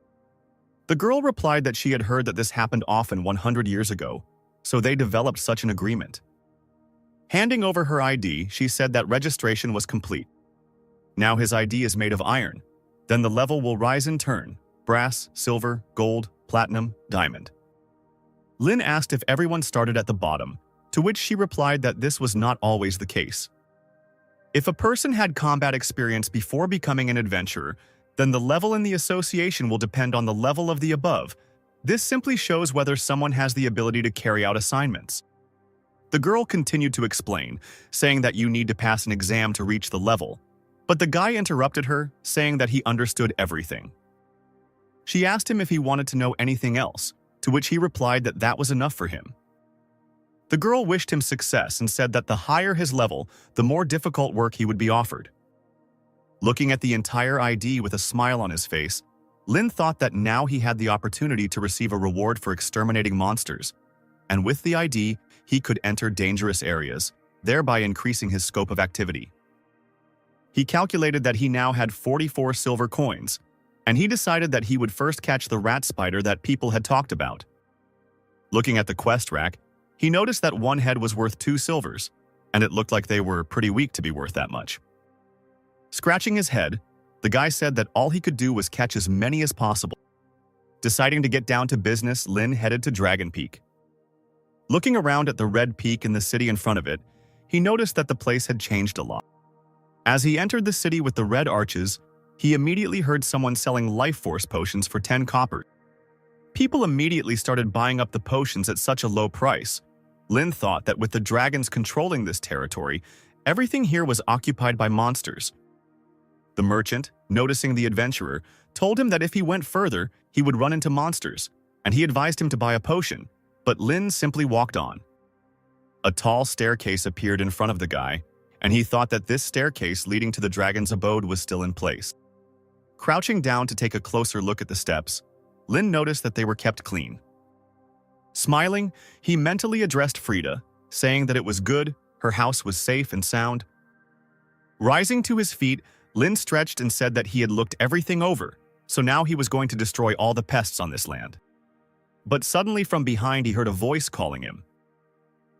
The girl replied that she had heard that this happened often 100 years ago, so they developed such an agreement. Handing over her ID, she said that registration was complete. Now his ID is made of iron. Then the level will rise in turn: brass, silver, gold, platinum, diamond. Lynn asked if everyone started at the bottom, to which she replied that this was not always the case. If a person had combat experience before becoming an adventurer, then the level in the association will depend on the level of the above. This simply shows whether someone has the ability to carry out assignments. The girl continued to explain, saying that you need to pass an exam to reach the level, But the guy interrupted her, saying that he understood everything. She asked him if he wanted to know anything else, to which he replied that that was enough for him. The girl wished him success and said that the higher his level, the more difficult work he would be offered. Looking at the entire ID with a smile on his face, Lin thought that now he had the opportunity to receive a reward for exterminating monsters, and with the ID, he could enter dangerous areas, thereby increasing his scope of activity. He calculated that he now had 44 silver coins, and he decided that he would first catch the rat spider that people had talked about. Looking at the quest rack, he noticed that one head was worth 2 silvers, and it looked like they were pretty weak to be worth that much. Scratching his head, the guy said that all he could do was catch as many as possible. Deciding to get down to business, Lin headed to Dragon Peak. Looking around at the red peak in the city in front of it, he noticed that the place had changed a lot. As he entered the city with the red arches, he immediately heard someone selling life force potions for 10 copper. People immediately started buying up the potions at such a low price. Lin thought that with the dragons controlling this territory, everything here was occupied by monsters. The merchant, noticing the adventurer, told him that if he went further, he would run into monsters, and he advised him to buy a potion, but Lin simply walked on. A tall staircase appeared in front of the guy, and he thought that this staircase leading to the dragon's abode was still in place. Crouching down to take a closer look at the steps, Lin noticed that they were kept clean. Smiling, he mentally addressed Frida, saying that it was good, her house was safe and sound. Rising to his feet, Lin stretched and said that he had looked everything over, so now he was going to destroy all the pests on this land. But suddenly from behind he heard a voice calling him.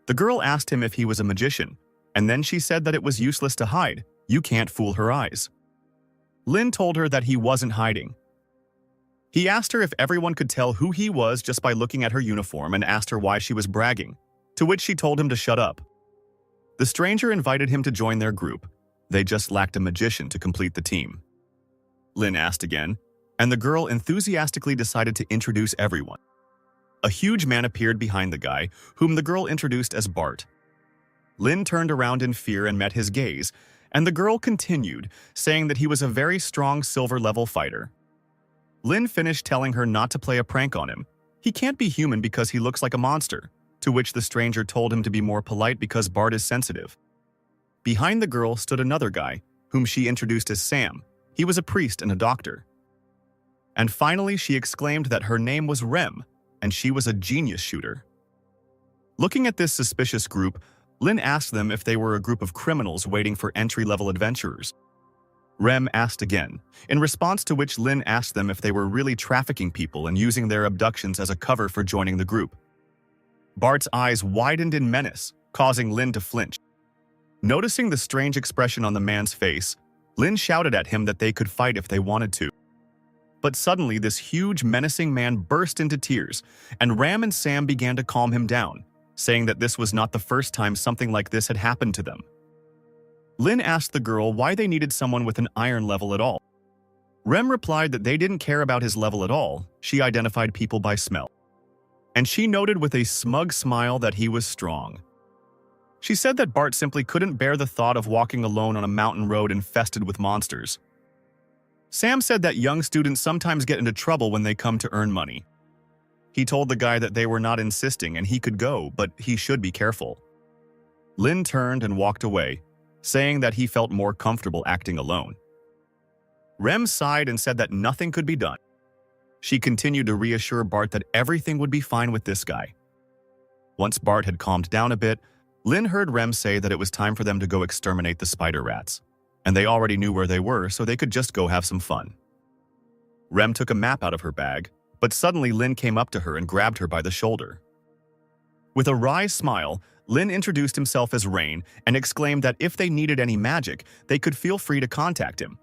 The girl asked him if he was a magician, and then she said that it was useless to hide, you can't fool her eyes. Lin told her that he wasn't hiding. He asked her if everyone could tell who he was just by looking at her uniform and asked her why she was bragging, to which she told him to shut up. The stranger invited him to join their group. They just lacked a magician to complete the team. Lin asked again, and the girl enthusiastically decided to introduce everyone. A huge man appeared behind the guy, whom the girl introduced as Bart. Lin turned around in fear and met his gaze, and the girl continued, saying that he was a very strong silver-level fighter. Lin finished telling her not to play a prank on him. He can't be human because he looks like a monster, to which the stranger told him to be more polite because Bart is sensitive. Behind the girl stood another guy, whom she introduced as Sam. He was a priest and a doctor. And finally, she exclaimed that her name was Rem, and she was a genius shooter. Looking at this suspicious group, Lin asked them if they were a group of criminals waiting for entry-level adventurers. Rem asked again, in response to which Lin asked them if they were really trafficking people and using their abductions as a cover for joining the group. Bart's eyes widened in menace, causing Lin to flinch. Noticing the strange expression on the man's face, Lin shouted at him that they could fight if they wanted to. But suddenly, this huge, menacing man burst into tears, and Ram and Sam began to calm him down, saying that this was not the first time something like this had happened to them. Lin asked the girl why they needed someone with an iron level at all. Rem replied that they didn't care about his level at all, she identified people by smell. And she noted with a smug smile that he was strong. She said that Bart simply couldn't bear the thought of walking alone on a mountain road infested with monsters. Sam said that young students sometimes get into trouble when they come to earn money. He told the guy that they were not insisting and he could go, but he should be careful. Lin turned and walked away, saying that he felt more comfortable acting alone. Rem sighed and said that nothing could be done. She continued to reassure Bart that everything would be fine with this guy. Once Bart had calmed down a bit, Lin heard Rem say that it was time for them to go exterminate the spider rats, and they already knew where they were, so they could just go have some fun. Rem took a map out of her bag, but suddenly Lin came up to her and grabbed her by the shoulder. With a wry smile, Lin introduced himself as Rain and exclaimed that if they needed any magic, they could feel free to contact him.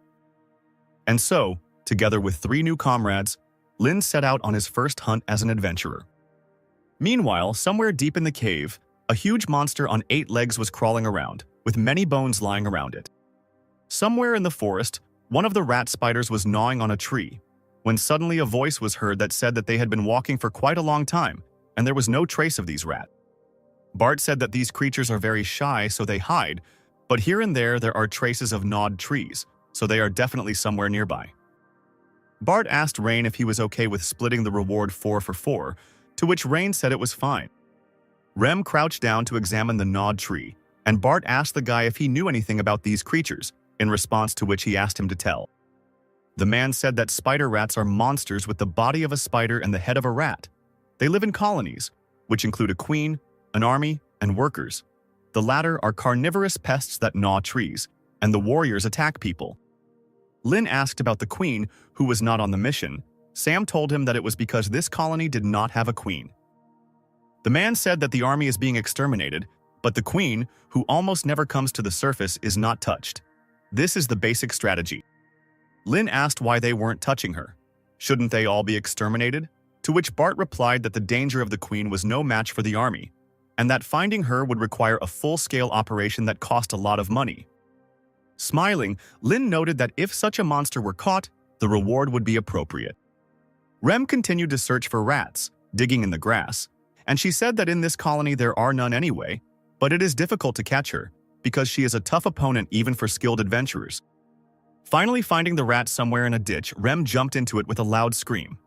And so, together with 3 new comrades, Lin set out on his first hunt as an adventurer. Meanwhile, somewhere deep in the cave, a huge monster on 8 legs was crawling around, with many bones lying around it. Somewhere in the forest, one of the rat spiders was gnawing on a tree, when suddenly a voice was heard that said that they had been walking for quite a long time, and there was no trace of these rats. Bart said that these creatures are very shy, so they hide, But here and there are traces of gnawed trees, so they are definitely somewhere nearby. Bart asked Rain if he was okay with splitting the reward 4 for 4, to which Rain said it was fine. Rem crouched down to examine the gnawed tree, and Bart asked the guy if he knew anything about these creatures, in response to which he asked him to tell. The man said that spider rats are monsters with the body of a spider and the head of a rat. They live in colonies, which include a queen, an army, and workers. The latter are carnivorous pests that gnaw trees, and the warriors attack people. Lin asked about the queen, who was not on the mission. Sam told him that it was because this colony did not have a queen. The man said that the army is being exterminated, but the queen, who almost never comes to the surface, is not touched. This is the basic strategy. Lin asked why they weren't touching her. Shouldn't they all be exterminated? To which Bart replied that the danger of the queen was no match for the army, and that finding her would require a full-scale operation that cost a lot of money. Smiling, Lin noted that if such a monster were caught, the reward would be appropriate. Rem continued to search for rats, digging in the grass, and she said that in this colony there are none anyway, but it is difficult to catch her, because she is a tough opponent even for skilled adventurers. Finally finding the rat somewhere in a ditch, Rem jumped into it with a loud scream.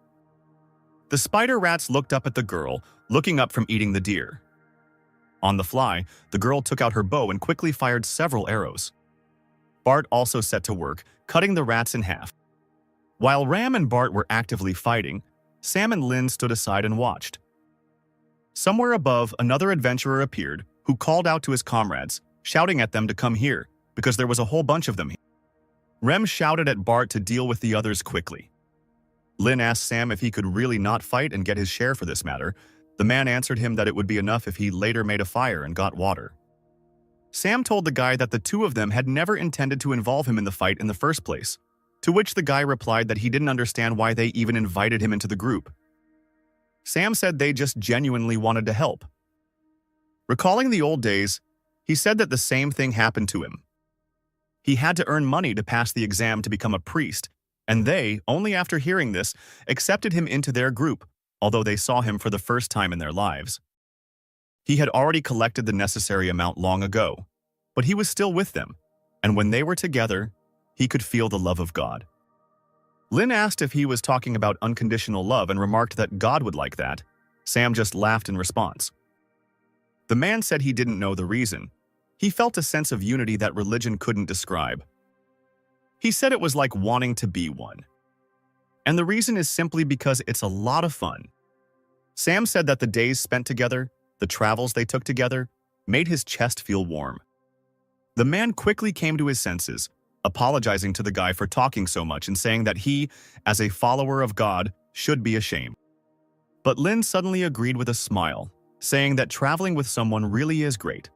The spider rats looked up at the girl, looking up from eating the deer. On the fly, the girl took out her bow and quickly fired several arrows. Bart also set to work, cutting the rats in half. While Ram and Bart were actively fighting, Sam and Lin stood aside and watched. Somewhere above, another adventurer appeared, who called out to his comrades, shouting at them to come here, because there was a whole bunch of them here. Rem shouted at Bart to deal with the others quickly. Lin asked Sam if he could really not fight and get his share for this matter. The man answered him that it would be enough if he later made a fire and got water. Sam told the guy that the two of them had never intended to involve him in the fight in the first place, to which the guy replied that he didn't understand why they even invited him into the group. Sam said they just genuinely wanted to help. Recalling the old days, he said that the same thing happened to him. He had to earn money to pass the exam to become a priest, and they, only after hearing this, accepted him into their group, although they saw him for the first time in their lives. He had already collected the necessary amount long ago, but he was still with them, and when they were together, he could feel the love of God. Lin asked if he was talking about unconditional love and remarked that God would like that. Sam just laughed in response. The man said he didn't know the reason. He felt a sense of unity that religion couldn't describe. He said it was like wanting to be one. And the reason is simply because it's a lot of fun. Sam said that the days spent together, the travels they took together, made his chest feel warm. The man quickly came to his senses, apologizing to the guy for talking so much and saying that he, as a follower of God, should be ashamed. But Lin suddenly agreed with a smile, saying that traveling with someone really is great.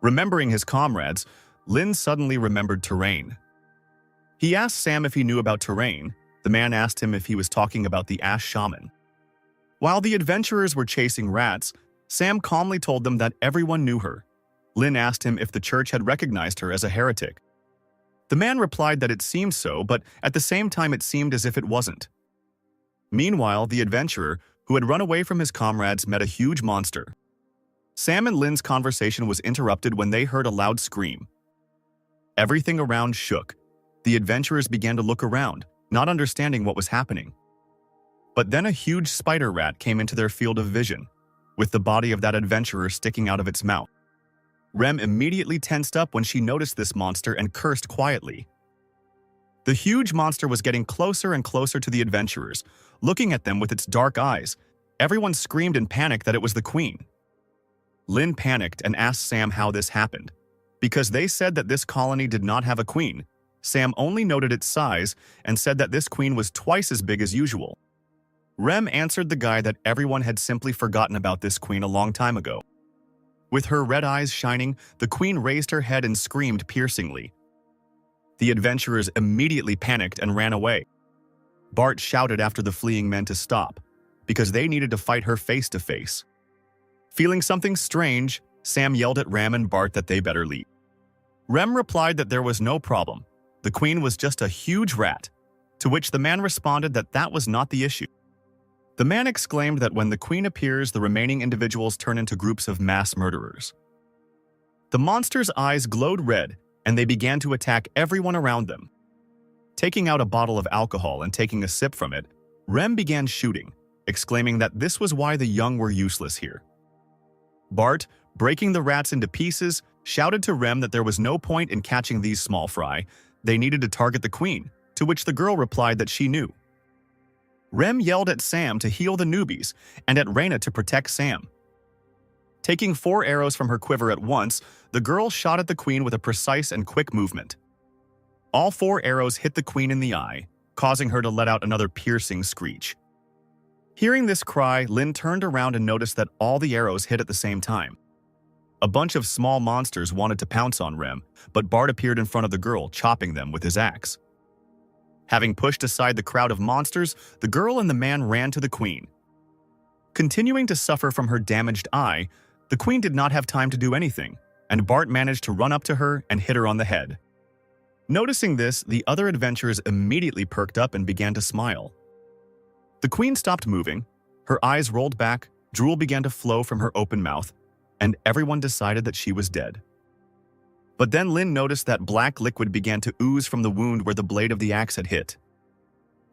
Remembering his comrades, Lin suddenly remembered terrain. He asked Sam if he knew about terrain. The man asked him if he was talking about the Ash Shaman. While the adventurers were chasing rats, Sam calmly told them that everyone knew her. Lin asked him if the church had recognized her as a heretic. The man replied that it seemed so, but at the same time it seemed as if it wasn't. Meanwhile, the adventurer, who had run away from his comrades, met a huge monster. Sam and Lin's conversation was interrupted when they heard a loud scream. Everything around shook. The adventurers began to look around, not understanding what was happening. But then a huge spider rat came into their field of vision, with the body of that adventurer sticking out of its mouth. Rem immediately tensed up when she noticed this monster and cursed quietly. The huge monster was getting closer and closer to the adventurers, looking at them with its dark eyes. Everyone screamed in panic that it was the queen. Lin panicked and asked Sam how this happened. Because they said that this colony did not have a queen, Sam only noted its size and said that this queen was twice as big as usual. Rem answered the guy that everyone had simply forgotten about this queen a long time ago. With her red eyes shining, the queen raised her head and screamed piercingly. The adventurers immediately panicked and ran away. Bart shouted after the fleeing men to stop, because they needed to fight her face to face. Feeling something strange, Sam yelled at Rem and Bart that they better leave. Rem replied that there was no problem. The queen was just a huge rat, to which the man responded that that was not the issue. The man exclaimed that when the queen appears, the remaining individuals turn into groups of mass murderers. The monster's eyes glowed red, and they began to attack everyone around them. Taking out a bottle of alcohol and taking a sip from it, Rem began shooting, exclaiming that this was why the young were useless here. Bart, breaking the rats into pieces, shouted to Rem that there was no point in catching these small fry. They needed to target the queen, to which the girl replied that she knew. Rem yelled at Sam to heal the newbies and at Raina to protect Sam. Taking 4 arrows from her quiver at once, the girl shot at the queen with a precise and quick movement. All 4 arrows hit the queen in the eye, causing her to let out another piercing screech. Hearing this cry, Lin turned around and noticed that all the arrows hit at the same time. A bunch of small monsters wanted to pounce on Rem, but Bart appeared in front of the girl, chopping them with his axe. Having pushed aside the crowd of monsters, the girl and the man ran to the queen. Continuing to suffer from her damaged eye, the queen did not have time to do anything, and Bart managed to run up to her and hit her on the head. Noticing this, the other adventurers immediately perked up and began to smile. The queen stopped moving, her eyes rolled back, drool began to flow from her open mouth, and everyone decided that she was dead. But then Lin noticed that black liquid began to ooze from the wound where the blade of the axe had hit.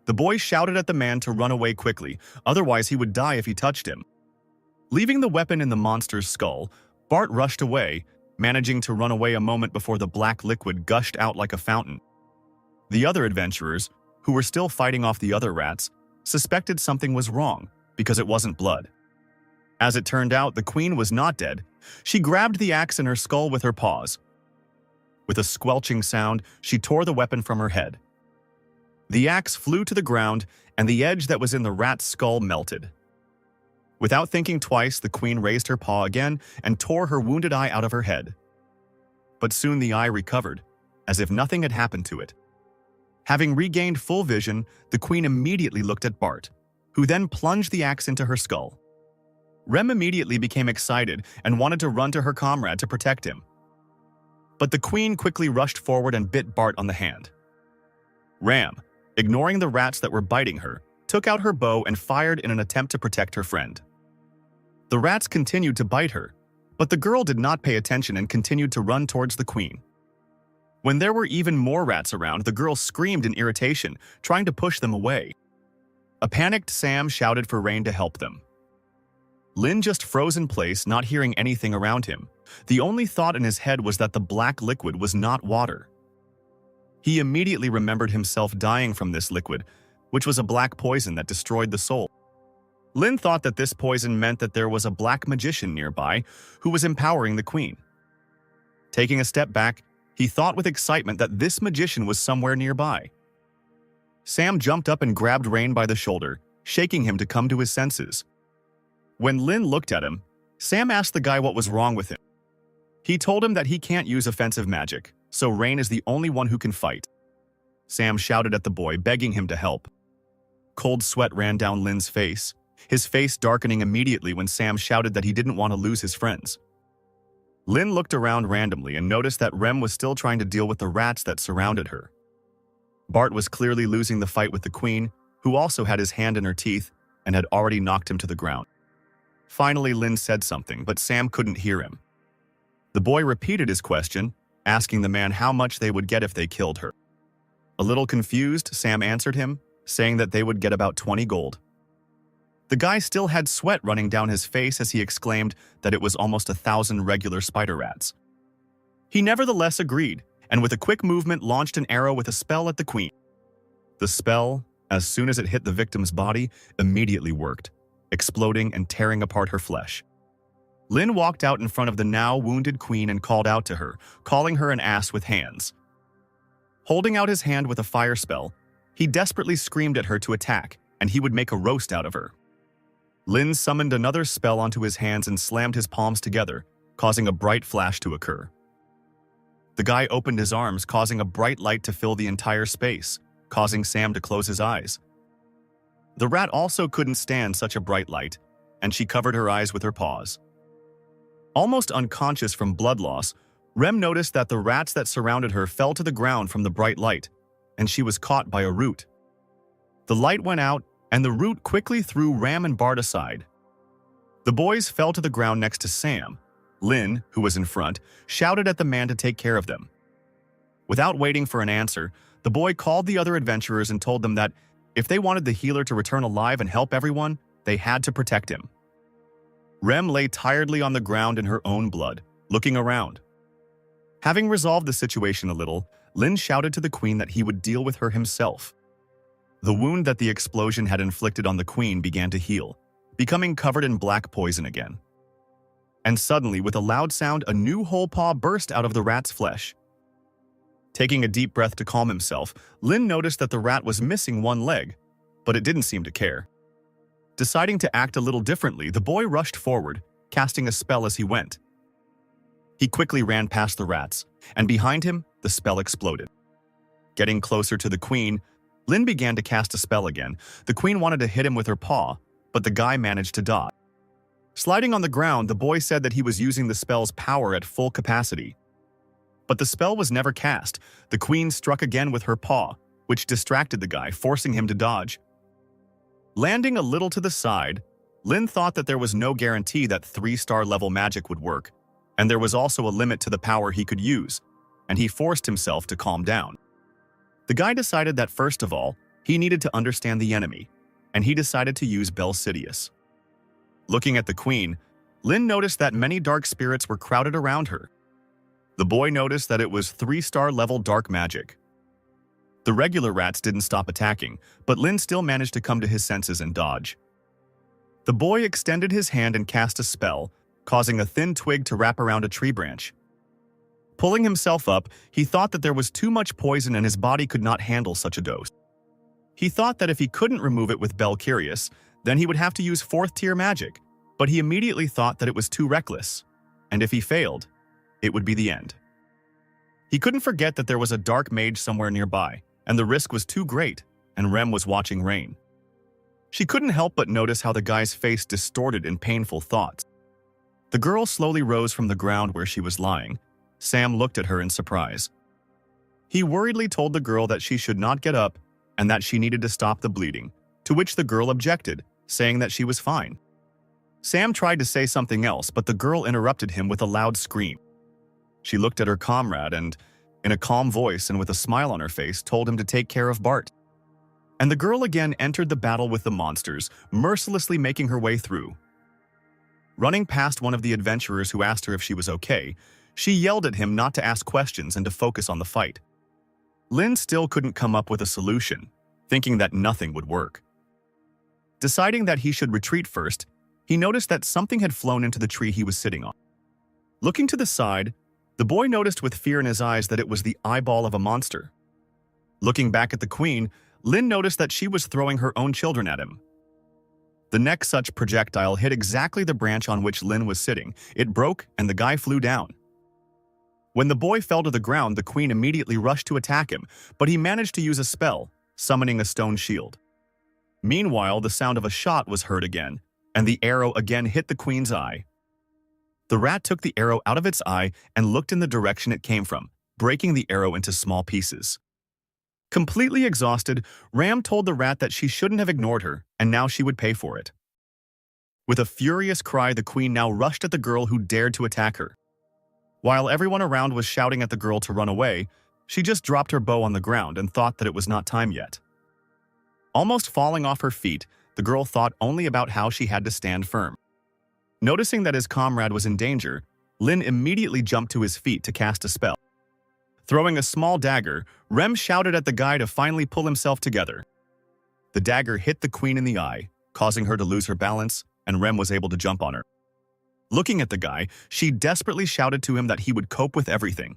The boy shouted at the man to run away quickly, otherwise he would die if he touched him. Leaving the weapon in the monster's skull, Bart rushed away, managing to run away a moment before the black liquid gushed out like a fountain. The other adventurers, who were still fighting off the other rats, suspected something was wrong because it wasn't blood. As it turned out, the queen was not dead. She grabbed the axe in her skull with her paws. With a squelching sound, she tore the weapon from her head. The axe flew to the ground, and the edge that was in the rat's skull melted. Without thinking twice, the queen raised her paw again and tore her wounded eye out of her head. But soon the eye recovered, as if nothing had happened to it. Having regained full vision, the queen immediately looked at Bart, who then plunged the axe into her skull. Rem immediately became excited and wanted to run to her comrade to protect him. But the queen quickly rushed forward and bit Bart on the hand. Ram, ignoring the rats that were biting her, took out her bow and fired in an attempt to protect her friend. The rats continued to bite her, but the girl did not pay attention and continued to run towards the queen. When there were even more rats around, the girl screamed in irritation, trying to push them away. A panicked Sam shouted for Rain to help them. Lin just froze in place, not hearing anything around him. The only thought in his head was that the black liquid was not water. He immediately remembered himself dying from this liquid, which was a black poison that destroyed the soul. Lin thought that this poison meant that there was a black magician nearby who was empowering the queen. Taking a step back, he thought with excitement that this magician was somewhere nearby. Sam jumped up and grabbed Rain by the shoulder, shaking him to come to his senses. When Lin looked at him, Sam asked the guy what was wrong with him. He told him that he can't use offensive magic, so Rain is the only one who can fight. Sam shouted at the boy, begging him to help. Cold sweat ran down Lin's face, his face darkening immediately when Sam shouted that he didn't want to lose his friends. Lin looked around randomly and noticed that Rem was still trying to deal with the rats that surrounded her. Bart was clearly losing the fight with the queen, who also had his hand in her teeth and had already knocked him to the ground. Finally, Lin said something, but Sam couldn't hear him. The boy repeated his question, asking the man how much they would get if they killed her. A little confused, Sam answered him, saying that they would get about 20 gold. The guy still had sweat running down his face as he exclaimed that it was almost 1,000 regular spider rats. He nevertheless agreed, and with a quick movement launched an arrow with a spell at the queen. The spell, as soon as it hit the victim's body, immediately worked, exploding and tearing apart her flesh. Lin walked out in front of the now wounded queen and called out to her, calling her an ass with hands. Holding out his hand with a fire spell, he desperately screamed at her to attack, and he would make a roast out of her. Lin summoned another spell onto his hands and slammed his palms together, causing a bright flash to occur. The guy opened his arms, causing a bright light to fill the entire space, causing Sam to close his eyes. The rat also couldn't stand such a bright light, and she covered her eyes with her paws. Almost unconscious from blood loss, Rem noticed that the rats that surrounded her fell to the ground from the bright light, and she was caught by a root. The light went out, and the root quickly threw Ram and Bart aside. The boys fell to the ground next to Sam, Lin, who was in front, shouted at the man to take care of them. Without waiting for an answer, the boy called the other adventurers and told them that if they wanted the healer to return alive and help everyone, they had to protect him. Rem lay tiredly on the ground in her own blood, looking around. Having resolved the situation a little, Lin shouted to the queen that he would deal with her himself. The wound that the explosion had inflicted on the queen began to heal, becoming covered in black poison again. And suddenly, with a loud sound, a new whole paw burst out of the rat's flesh. Taking a deep breath to calm himself, Lin noticed that the rat was missing one leg, but it didn't seem to care. Deciding to act a little differently, the boy rushed forward, casting a spell as he went. He quickly ran past the rats, and behind him, the spell exploded. Getting closer to the queen, Lin began to cast a spell again. The queen wanted to hit him with her paw, but the guy managed to dodge. Sliding on the ground, the boy said that he was using the spell's power at full capacity. But the spell was never cast. The queen struck again with her paw, which distracted the guy, forcing him to dodge. Landing a little to the side, Lin thought that there was no guarantee that 3-star level magic would work, and there was also a limit to the power he could use, and he forced himself to calm down. The guy decided that first of all, he needed to understand the enemy, and he decided to use Belsidious. Looking at the queen, Lin noticed that many dark spirits were crowded around her. The boy noticed that it was 3-star level dark magic. The regular rats didn't stop attacking, but Lin still managed to come to his senses and dodge. The boy extended his hand and cast a spell, causing a thin twig to wrap around a tree branch. Pulling himself up, he thought that there was too much poison and his body could not handle such a dose. He thought that if he couldn't remove it with Belcurious, then he would have to use 4th-tier magic, but he immediately thought that it was too reckless, and if he failed, it would be the end. He couldn't forget that there was a dark mage somewhere nearby, and the risk was too great, and Rem was watching Rain. She couldn't help but notice how the guy's face distorted in painful thoughts. The girl slowly rose from the ground where she was lying. Sam looked at her in surprise. He worriedly told the girl that she should not get up and that she needed to stop the bleeding, to which the girl objected, saying that she was fine. Sam tried to say something else, but the girl interrupted him with a loud scream. She looked at her comrade and, in a calm voice and with a smile on her face, told him to take care of Bart. And the girl again entered the battle with the monsters, mercilessly making her way through. Running past one of the adventurers who asked her if she was okay, she yelled at him not to ask questions and to focus on the fight. Lin still couldn't come up with a solution, thinking that nothing would work. Deciding that he should retreat first, he noticed that something had flown into the tree he was sitting on. Looking to the side, the boy noticed with fear in his eyes that it was the eyeball of a monster. Looking back at the queen, Lin noticed that she was throwing her own children at him. The next such projectile hit exactly the branch on which Lin was sitting. It broke and the guy flew down. When the boy fell to the ground, the queen immediately rushed to attack him, but he managed to use a spell, summoning a stone shield. Meanwhile, the sound of a shot was heard again, and the arrow again hit the queen's eye. The rat took the arrow out of its eye and looked in the direction it came from, breaking the arrow into small pieces. Completely exhausted, Ram told the rat that she shouldn't have ignored her, and now she would pay for it. With a furious cry, the queen now rushed at the girl who dared to attack her. While everyone around was shouting at the girl to run away, she just dropped her bow on the ground and thought that it was not time yet. Almost falling off her feet, the girl thought only about how she had to stand firm. Noticing that his comrade was in danger, Lin immediately jumped to his feet to cast a spell. Throwing a small dagger, Rem shouted at the guy to finally pull himself together. The dagger hit the queen in the eye, causing her to lose her balance, and Rem was able to jump on her. Looking at the guy, she desperately shouted to him that he would cope with everything.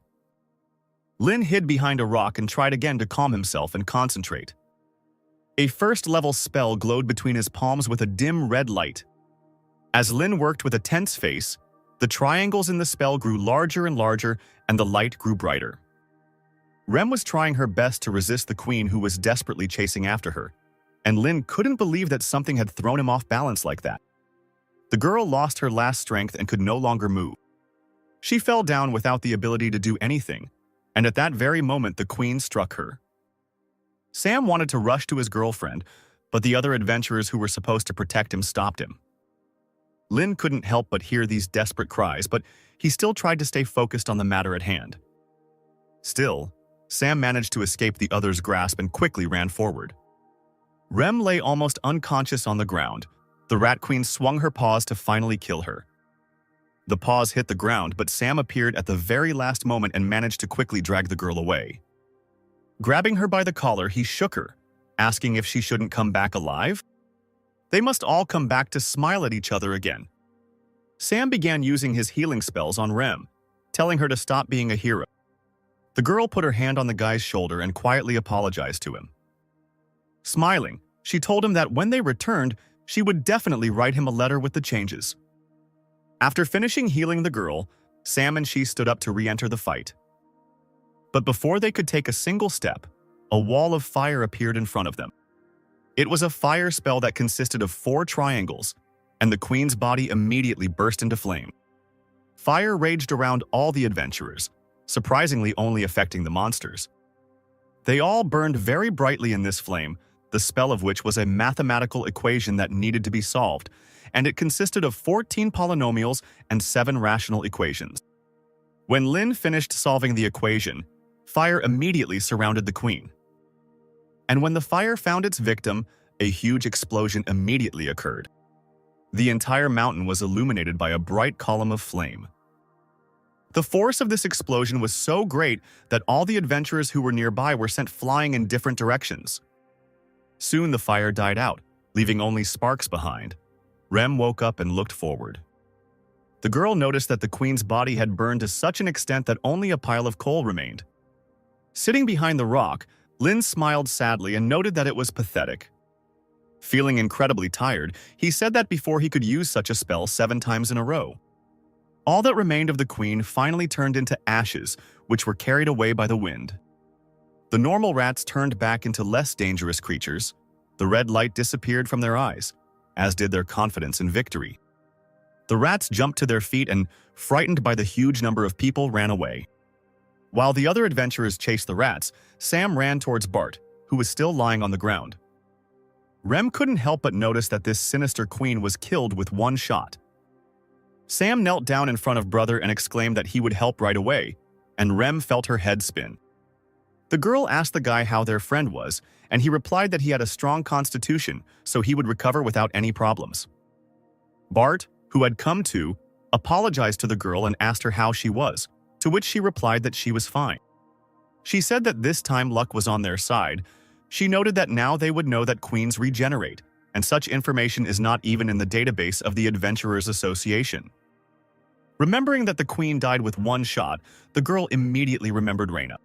Lin hid behind a rock and tried again to calm himself and concentrate. A first-level spell glowed between his palms with a dim red light. As Lin worked with a tense face, the triangles in the spell grew larger and larger, and the light grew brighter. Rem was trying her best to resist the queen who was desperately chasing after her, and Lin couldn't believe that something had thrown him off balance like that. The girl lost her last strength and could no longer move. She fell down without the ability to do anything, and at that very moment the queen struck her. Sam wanted to rush to his girlfriend, but the other adventurers who were supposed to protect him stopped him. Lin couldn't help but hear these desperate cries, but he still tried to stay focused on the matter at hand. Still, Sam managed to escape the other's grasp and quickly ran forward. Rem lay almost unconscious on the ground. The Rat Queen swung her paws to finally kill her. The paws hit the ground, but Sam appeared at the very last moment and managed to quickly drag the girl away. Grabbing her by the collar, he shook her, asking if she shouldn't come back alive. They must all come back to smile at each other again. Sam began using his healing spells on Rem, telling her to stop being a hero. The girl put her hand on the guy's shoulder and quietly apologized to him. Smiling, she told him that when they returned, she would definitely write him a letter with the changes. After finishing healing the girl, Sam and she stood up to re-enter the fight. But before they could take a single step, a wall of fire appeared in front of them. It was a fire spell that consisted of 4 triangles, and the queen's body immediately burst into flame. Fire raged around all the adventurers, surprisingly only affecting the monsters. They all burned very brightly in this flame, the spell of which was a mathematical equation that needed to be solved, and it consisted of 14 polynomials and 7 rational equations. When Lin finished solving the equation, fire immediately surrounded the queen. And when the fire found its victim, a huge explosion immediately occurred. The entire mountain was illuminated by a bright column of flame. The force of this explosion was so great that all the adventurers who were nearby were sent flying in different directions. Soon the fire died out, leaving only sparks behind. Rem woke up and looked forward. The girl noticed that the queen's body had burned to such an extent that only a pile of coal remained. Sitting behind the rock, Lin smiled sadly and noted that it was pathetic. Feeling incredibly tired, he said that before he could use such a spell 7 times in a row. All that remained of the queen finally turned into ashes, which were carried away by the wind. The normal rats turned back into less dangerous creatures. The red light disappeared from their eyes, as did their confidence in victory. The rats jumped to their feet and, frightened by the huge number of people, ran away. While the other adventurers chased the rats, Sam ran towards Bart, who was still lying on the ground. Rem couldn't help but notice that this sinister queen was killed with 1 shot. Sam knelt down in front of brother and exclaimed that he would help right away, and Rem felt her head spin. The girl asked the guy how their friend was, and he replied that he had a strong constitution, so he would recover without any problems. Bart, who had come to, apologized to the girl and asked her how she was, to which she replied that she was fine. She said that this time luck was on their side. She noted that now they would know that queens regenerate, and such information is not even in the database of the Adventurers Association. Remembering that the queen died with 1 shot, the girl immediately remembered Reyna.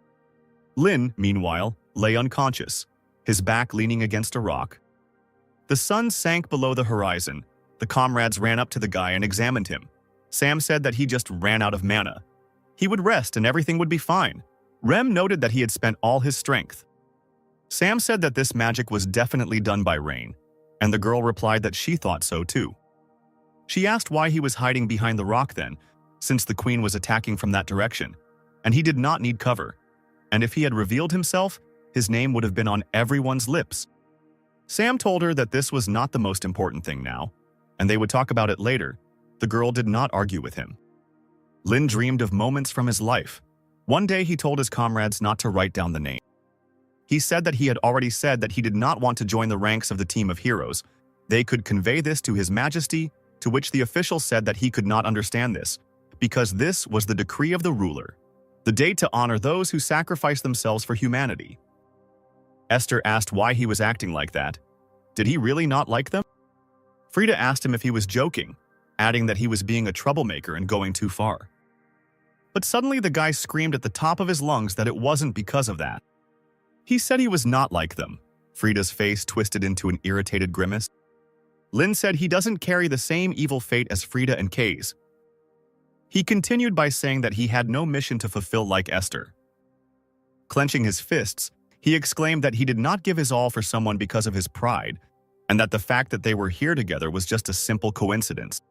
Lin, meanwhile, lay unconscious, his back leaning against a rock. The sun sank below the horizon. The comrades ran up to the guy and examined him. Sam said that he just ran out of mana. He would rest and everything would be fine. Rem noted that he had spent all his strength. Sam said that this magic was definitely done by rain, and the girl replied that she thought so too. She asked why he was hiding behind the rock then, since the queen was attacking from that direction, and he did not need cover. And if he had revealed himself, his name would have been on everyone's lips. Sam told her that this was not the most important thing now, and they would talk about it later. The girl did not argue with him. Lin dreamed of moments from his life. One day he told his comrades not to write down the name. He said that he had already said that he did not want to join the ranks of the team of heroes. They could convey this to His Majesty, to which the official said that he could not understand this, because this was the decree of the ruler, the date to honor those who sacrificed themselves for humanity. Esther asked why he was acting like that. Did he really not like them? Frida asked him if he was joking, adding that he was being a troublemaker and going too far. But suddenly the guy screamed at the top of his lungs that it wasn't because of that. He said he was not like them. Frida's face twisted into an irritated grimace. Lin said he doesn't carry the same evil fate as Frida and Kay's. He continued by saying that he had no mission to fulfill like Esther. Clenching his fists, he exclaimed that he did not give his all for someone because of his pride, and that the fact that they were here together was just a simple coincidence.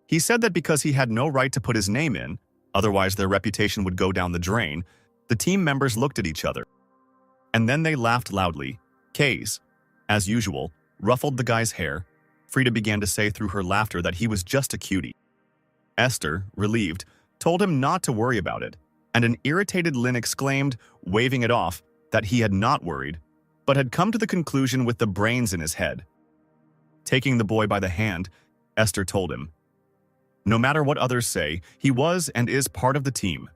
He said that because he had no right to put his name in, otherwise their reputation would go down the drain, the team members looked at each other. And then they laughed loudly. Kays, as usual, ruffled the guy's hair, Frida began to say through her laughter that he was just a cutie. Esther, relieved, told him not to worry about it, and an irritated Lynn exclaimed, waving it off, that he had not worried, but had come to the conclusion with the brains in his head. Taking the boy by the hand, Esther told him, "No matter what others say, he was and is part of the team.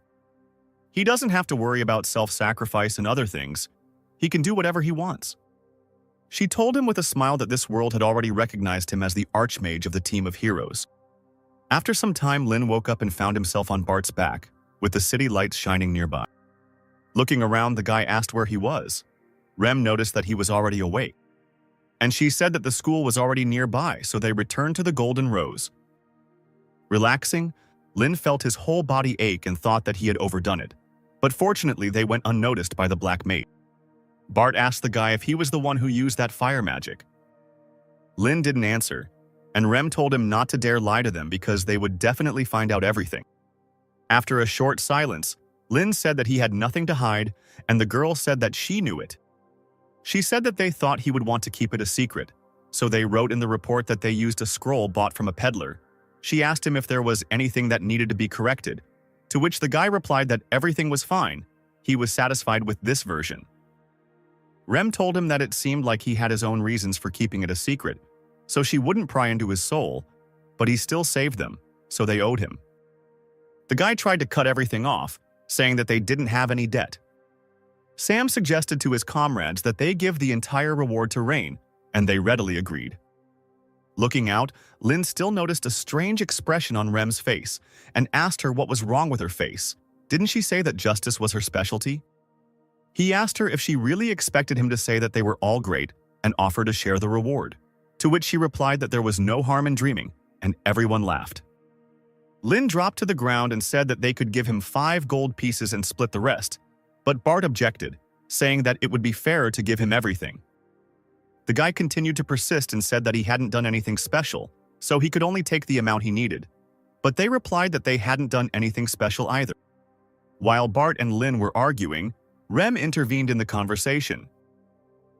He doesn't have to worry about self-sacrifice and other things. He can do whatever he wants." She told him with a smile that this world had already recognized him as the Archmage of the team of heroes. After some time, Lynn woke up and found himself on Bart's back, with the city lights shining nearby. Looking around, the guy asked where he was. Rem noticed that he was already awake, and she said that the school was already nearby, so they returned to the Golden Rose. Relaxing, Lynn felt his whole body ache and thought that he had overdone it, but fortunately they went unnoticed by the Black Mage. Bart asked the guy if he was the one who used that fire magic. Lynn didn't answer, and Rem told him not to dare lie to them because they would definitely find out everything. After a short silence, Lynn said that he had nothing to hide, and the girl said that she knew it. She said that they thought he would want to keep it a secret, so they wrote in the report that they used a scroll bought from a peddler. She asked him if there was anything that needed to be corrected, to which the guy replied that everything was fine. He was satisfied with this version. Rem told him that it seemed like he had his own reasons for keeping it a secret, so she wouldn't pry into his soul, but he still saved them, so they owed him. The guy tried to cut everything off, saying that they didn't have any debt. Sam suggested to his comrades that they give the entire reward to Rain, and they readily agreed. Looking out, Lynn still noticed a strange expression on Rem's face and asked her what was wrong with her face. Didn't she say that justice was her specialty? He asked her if she really expected him to say that they were all great and offer to share the reward, to which she replied that there was no harm in dreaming, and everyone laughed. Lynn dropped to the ground and said that they could give him 5 gold pieces and split the rest, but Bart objected, saying that it would be fairer to give him everything. The guy continued to persist and said that he hadn't done anything special, so he could only take the amount he needed, but they replied that they hadn't done anything special either. While Bart and Lynn were arguing, Rem intervened in the conversation.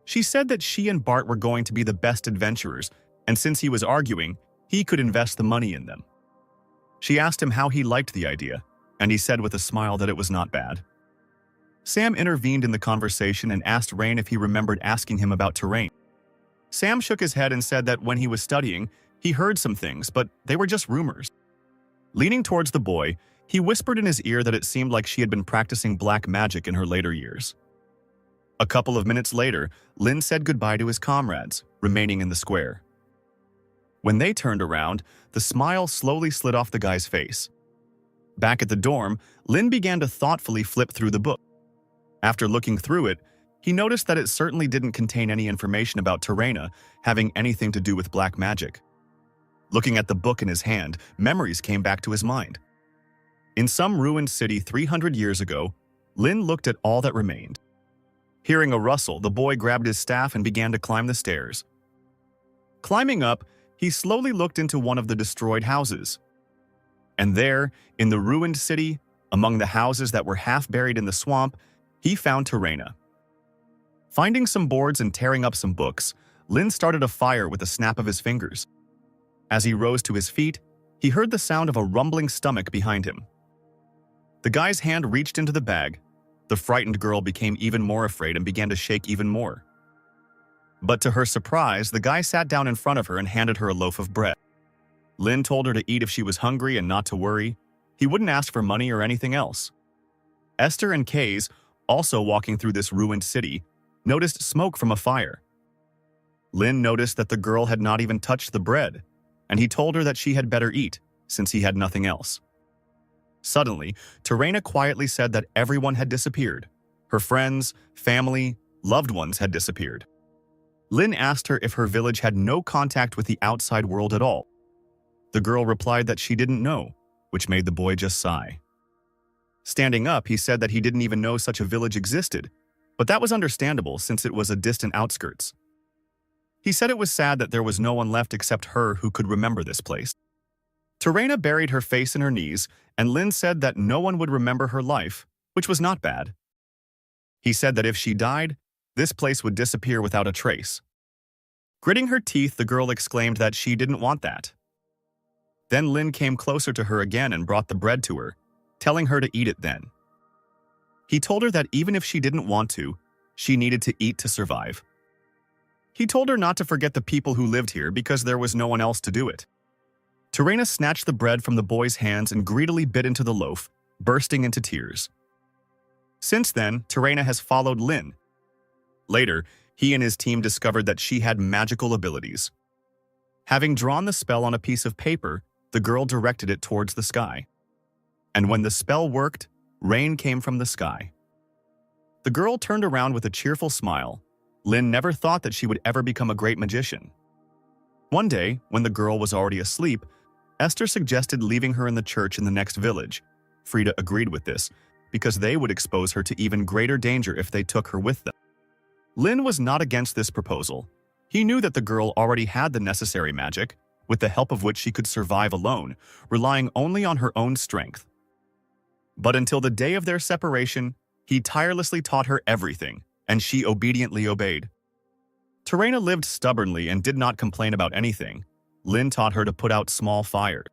She said that she and Bart were going to be the best adventurers, and since he was arguing, he could invest the money in them. She asked him how he liked the idea, and he said with a smile that it was not bad. Sam intervened in the conversation and asked Rain if he remembered asking him about terrain. Sam shook his head and said that when he was studying, he heard some things, but they were just rumors. Leaning towards the boy, he whispered in his ear that it seemed like she had been practicing black magic in her later years. A couple of minutes later, Lynn said goodbye to his comrades, remaining in the square. When they turned around, the smile slowly slid off the guy's face. Back at the dorm, Lynn began to thoughtfully flip through the book. After looking through it, he noticed that it certainly didn't contain any information about Terraina having anything to do with black magic. Looking at the book in his hand, memories came back to his mind. In some ruined city 300 years ago, Lynn looked at all that remained. Hearing a rustle, the boy grabbed his staff and began to climb the stairs. Climbing up, he slowly looked into one of the destroyed houses. And there, in the ruined city, among the houses that were half buried in the swamp, he found Terraina. Finding some boards and tearing up some books, Lynn started a fire with a snap of his fingers. As he rose to his feet, he heard the sound of a rumbling stomach behind him. The guy's hand reached into the bag. The frightened girl became even more afraid and began to shake even more. But to her surprise, the guy sat down in front of her and handed her a loaf of bread. Lynn told her to eat if she was hungry and not to worry. He wouldn't ask for money or anything else. Esther and Kays, also walking through this ruined city, noticed smoke from a fire. Lynn noticed that the girl had not even touched the bread, and he told her that she had better eat, since he had nothing else. Suddenly, Terraina quietly said that everyone had disappeared. Her friends, family, loved ones had disappeared. Lynn asked her if her village had no contact with the outside world at all. The girl replied that she didn't know, which made the boy just sigh. Standing up, he said that he didn't even know such a village existed, but that was understandable since it was a distant outskirts. He said it was sad that there was no one left except her who could remember this place. Terraina buried her face in her knees, and Lynn said that no one would remember her life, which was not bad. He said that if she died, this place would disappear without a trace. Gritting her teeth, the girl exclaimed that she didn't want that. Then Lin came closer to her again and brought the bread to her, telling her to eat it then. He told her that even if she didn't want to, she needed to eat to survive. He told her not to forget the people who lived here because there was no one else to do it. Terena snatched the bread from the boy's hands and greedily bit into the loaf, bursting into tears. Since then, Terena has followed Lin. Later, he and his team discovered that she had magical abilities. Having drawn the spell on a piece of paper, the girl directed it towards the sky. And when the spell worked, rain came from the sky. The girl turned around with a cheerful smile. Lin never thought that she would ever become a great magician. One day, when the girl was already asleep, Esther suggested leaving her in the church in the next village. Frida agreed with this, because they would expose her to even greater danger if they took her with them. Lin was not against this proposal. He knew that the girl already had the necessary magic, with the help of which she could survive alone, relying only on her own strength. But until the day of their separation, he tirelessly taught her everything, and she obediently obeyed. Terena lived stubbornly and did not complain about anything. Lin taught her to put out small fires.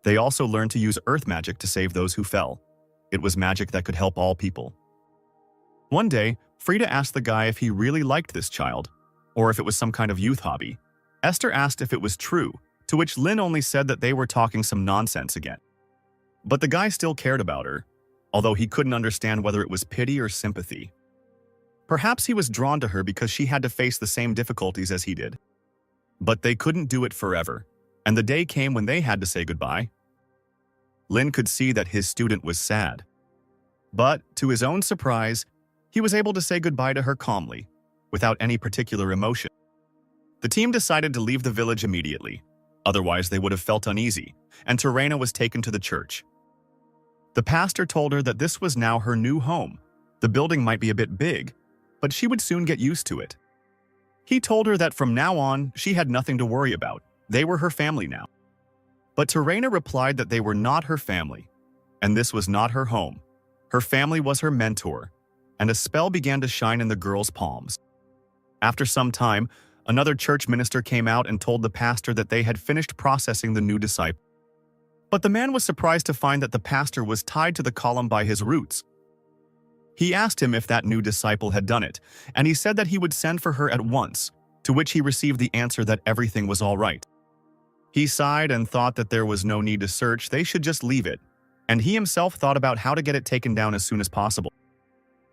They also learned to use earth magic to save those who fell. It was magic that could help all people. One day, Frida asked the guy if he really liked this child, or if it was some kind of youth hobby. Esther asked if it was true, to which Lin only said that they were talking some nonsense again. But the guy still cared about her, although he couldn't understand whether it was pity or sympathy. Perhaps he was drawn to her because she had to face the same difficulties as he did. But they couldn't do it forever, and the day came when they had to say goodbye. Lin could see that his student was sad. But, to his own surprise, he was able to say goodbye to her calmly, without any particular emotion. The team decided to leave the village immediately, otherwise they would have felt uneasy, and Terena was taken to the church. The pastor told her that this was now her new home. The building might be a bit big, but she would soon get used to it. He told her that from now on, she had nothing to worry about. They were her family now. But Terena replied that they were not her family, and this was not her home. Her family was her mentor, and a spell began to shine in the girl's palms. After some time, another church minister came out and told the pastor that they had finished processing the new disciple. But the man was surprised to find that the pastor was tied to the column by his roots. He asked him if that new disciple had done it, and he said that he would send for her at once, to which he received the answer that everything was all right. He sighed and thought that there was no need to search, they should just leave it, and he himself thought about how to get it taken down as soon as possible.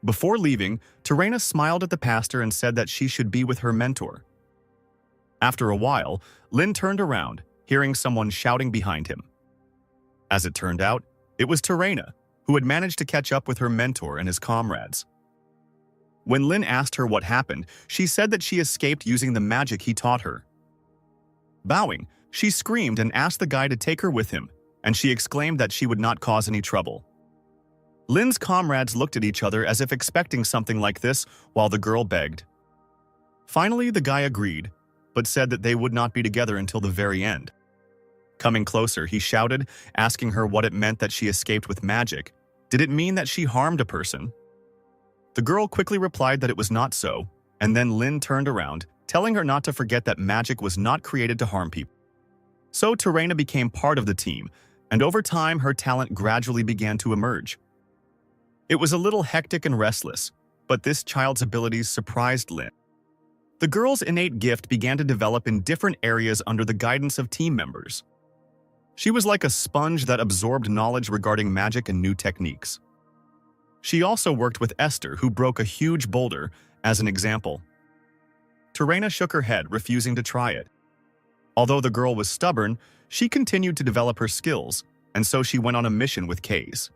Before leaving, Terena smiled at the pastor and said that she should be with her mentor. After a while, Lin turned around, hearing someone shouting behind him. As it turned out, it was Terena, who had managed to catch up with her mentor and his comrades. When Lin asked her what happened, she said that she escaped using the magic he taught her. Bowing, she screamed and asked the guy to take her with him, and she exclaimed that she would not cause any trouble. Lin's comrades looked at each other as if expecting something like this, while the girl begged. Finally, the guy agreed, but said that they would not be together until the very end. Coming closer, he shouted, asking her what it meant that she escaped with magic. Did it mean that she harmed a person? The girl quickly replied that it was not so, and then Lin turned around, telling her not to forget that magic was not created to harm people. So Terena became part of the team, and over time her talent gradually began to emerge. It was a little hectic and restless, but this child's abilities surprised Lin. The girl's innate gift began to develop in different areas under the guidance of team members. She was like a sponge that absorbed knowledge regarding magic and new techniques. She also worked with Esther, who broke a huge boulder, as an example. Terena shook her head, refusing to try it. Although the girl was stubborn, she continued to develop her skills, and so she went on a mission with Kays.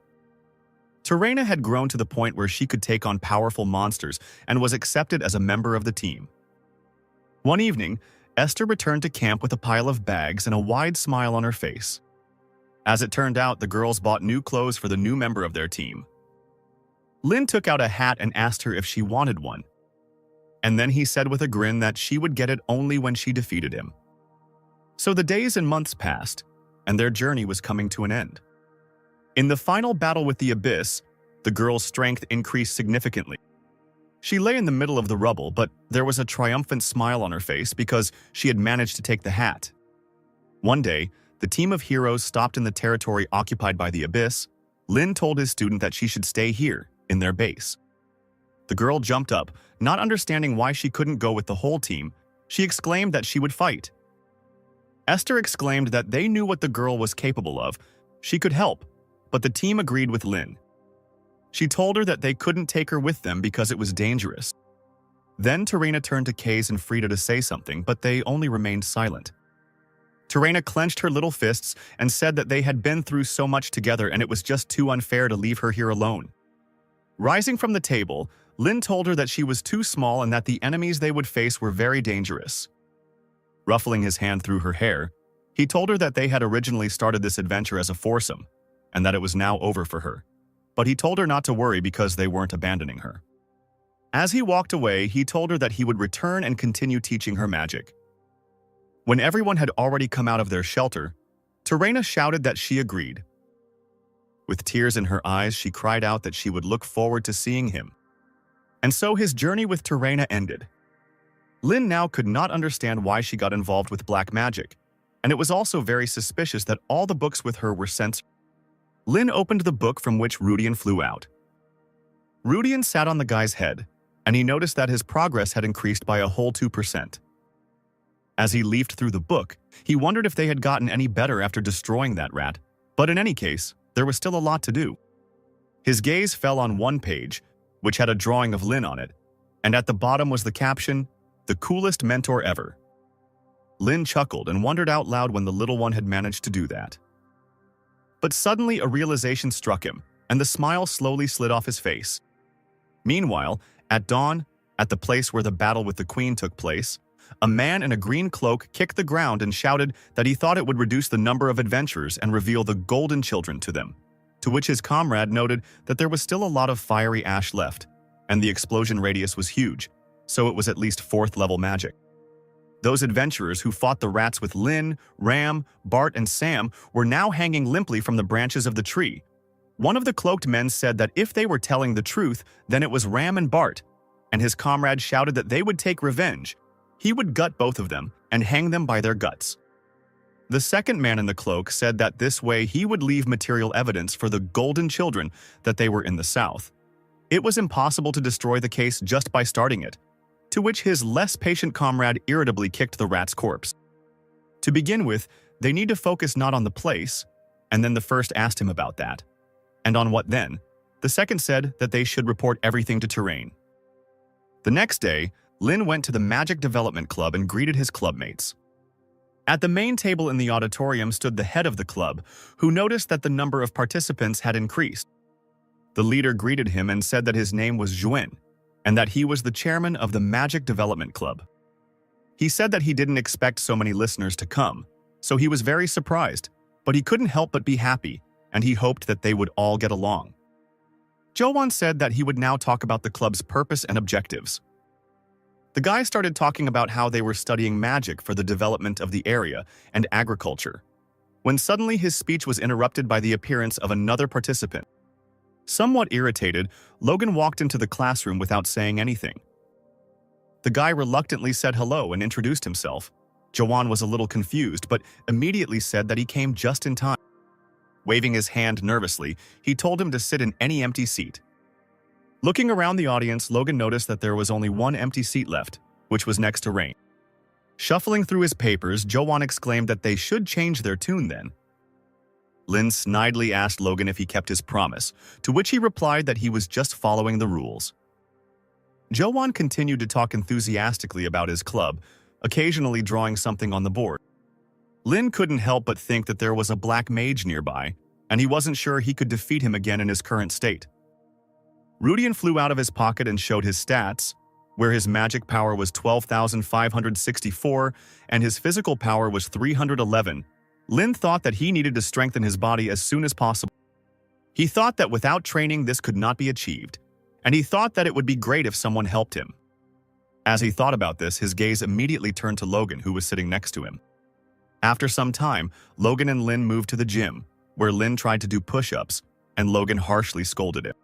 Terena had grown to the point where she could take on powerful monsters and was accepted as a member of the team. One evening, Esther returned to camp with a pile of bags and a wide smile on her face. As it turned out, the girls bought new clothes for the new member of their team. Lin took out a hat and asked her if she wanted one. And then he said with a grin that she would get it only when she defeated him. So the days and months passed, and their journey was coming to an end. In the final battle with the Abyss, the girl's strength increased significantly. She lay in the middle of the rubble, but there was a triumphant smile on her face because she had managed to take the hat. One day, the team of heroes stopped in the territory occupied by the Abyss. Lin told his student that she should stay here, in their base. The girl jumped up, not understanding why she couldn't go with the whole team. She exclaimed that she would fight. Esther exclaimed that they knew what the girl was capable of. She could help, but the team agreed with Lin. She told her that they couldn't take her with them because it was dangerous. Then Terena turned to Kaze and Frida to say something, but they only remained silent. Terena clenched her little fists and said that they had been through so much together and it was just too unfair to leave her here alone. Rising from the table, Lin told her that she was too small and that the enemies they would face were very dangerous. Ruffling his hand through her hair, he told her that they had originally started this adventure as a foursome, and that it was now over for her. But he told her not to worry because they weren't abandoning her. As he walked away, he told her that he would return and continue teaching her magic. When everyone had already come out of their shelter, Terena shouted that she agreed. With tears in her eyes, she cried out that she would look forward to seeing him. And so his journey with Terena ended. Lin now could not understand why she got involved with black magic, and it was also very suspicious that all the books with her were censored. Lin opened the book from which Rudian flew out. Rudian sat on the guy's head, and he noticed that his progress had increased by a whole 2%. As he leafed through the book, he wondered if they had gotten any better after destroying that rat, but in any case, there was still a lot to do. His gaze fell on one page, which had a drawing of Lin on it, and at the bottom was the caption, "The coolest mentor ever." Lin chuckled and wondered out loud when the little one had managed to do that. But suddenly a realization struck him, and the smile slowly slid off his face. Meanwhile, at dawn, at the place where the battle with the queen took place, a man in a green cloak kicked the ground and shouted that he thought it would reduce the number of adventurers and reveal the golden children to them, to which his comrade noted that there was still a lot of fiery ash left, and the explosion radius was huge, so it was at least 4th level magic. Those adventurers who fought the rats with Lin, Ram, Bart, and Sam were now hanging limply from the branches of the tree. One of the cloaked men said that if they were telling the truth, then it was Ram and Bart, and his comrade shouted that they would take revenge. He would gut both of them and hang them by their guts. The second man in the cloak said that this way he would leave material evidence for the golden children that they were in the south. It was impossible to destroy the case just by starting it, to which his less patient comrade irritably kicked the rat's corpse. To begin with, they need to focus not on the place, and then the first asked him about that. And on what then? The second said that they should report everything to Terrain. The next day, Lin went to the Magic Development Club and greeted his clubmates. At the main table in the auditorium stood the head of the club, who noticed that the number of participants had increased. The leader greeted him and said that his name was Zhuan, and that he was the chairman of the Magic Development Club. He said that he didn't expect so many listeners to come, so he was very surprised, but he couldn't help but be happy, and he hoped that they would all get along. Zhuan said that he would now talk about the club's purpose and objectives. The guy started talking about how they were studying magic for the development of the area and agriculture, when suddenly his speech was interrupted by the appearance of another participant. Somewhat irritated, Logan walked into the classroom without saying anything. The guy reluctantly said hello and introduced himself. Zhuan was a little confused, but immediately said that he came just in time. Waving his hand nervously, he told him to sit in any empty seat. Looking around the audience, Logan noticed that there was only one empty seat left, which was next to Rain. Shuffling through his papers, Zhuan exclaimed that they should change their tune then. Lin snidely asked Logan if he kept his promise, to which he replied that he was just following the rules. Zhuan continued to talk enthusiastically about his club, occasionally drawing something on the board. Lin couldn't help but think that there was a black mage nearby, and he wasn't sure he could defeat him again in his current state. Rudian flew out of his pocket and showed his stats, where his magic power was 12,564 and his physical power was 311. Lin thought that he needed to strengthen his body as soon as possible. He thought that without training this could not be achieved, and he thought that it would be great if someone helped him. As he thought about this, his gaze immediately turned to Logan, who was sitting next to him. After some time, Logan and Lin moved to the gym, where Lin tried to do push-ups, and Logan harshly scolded him.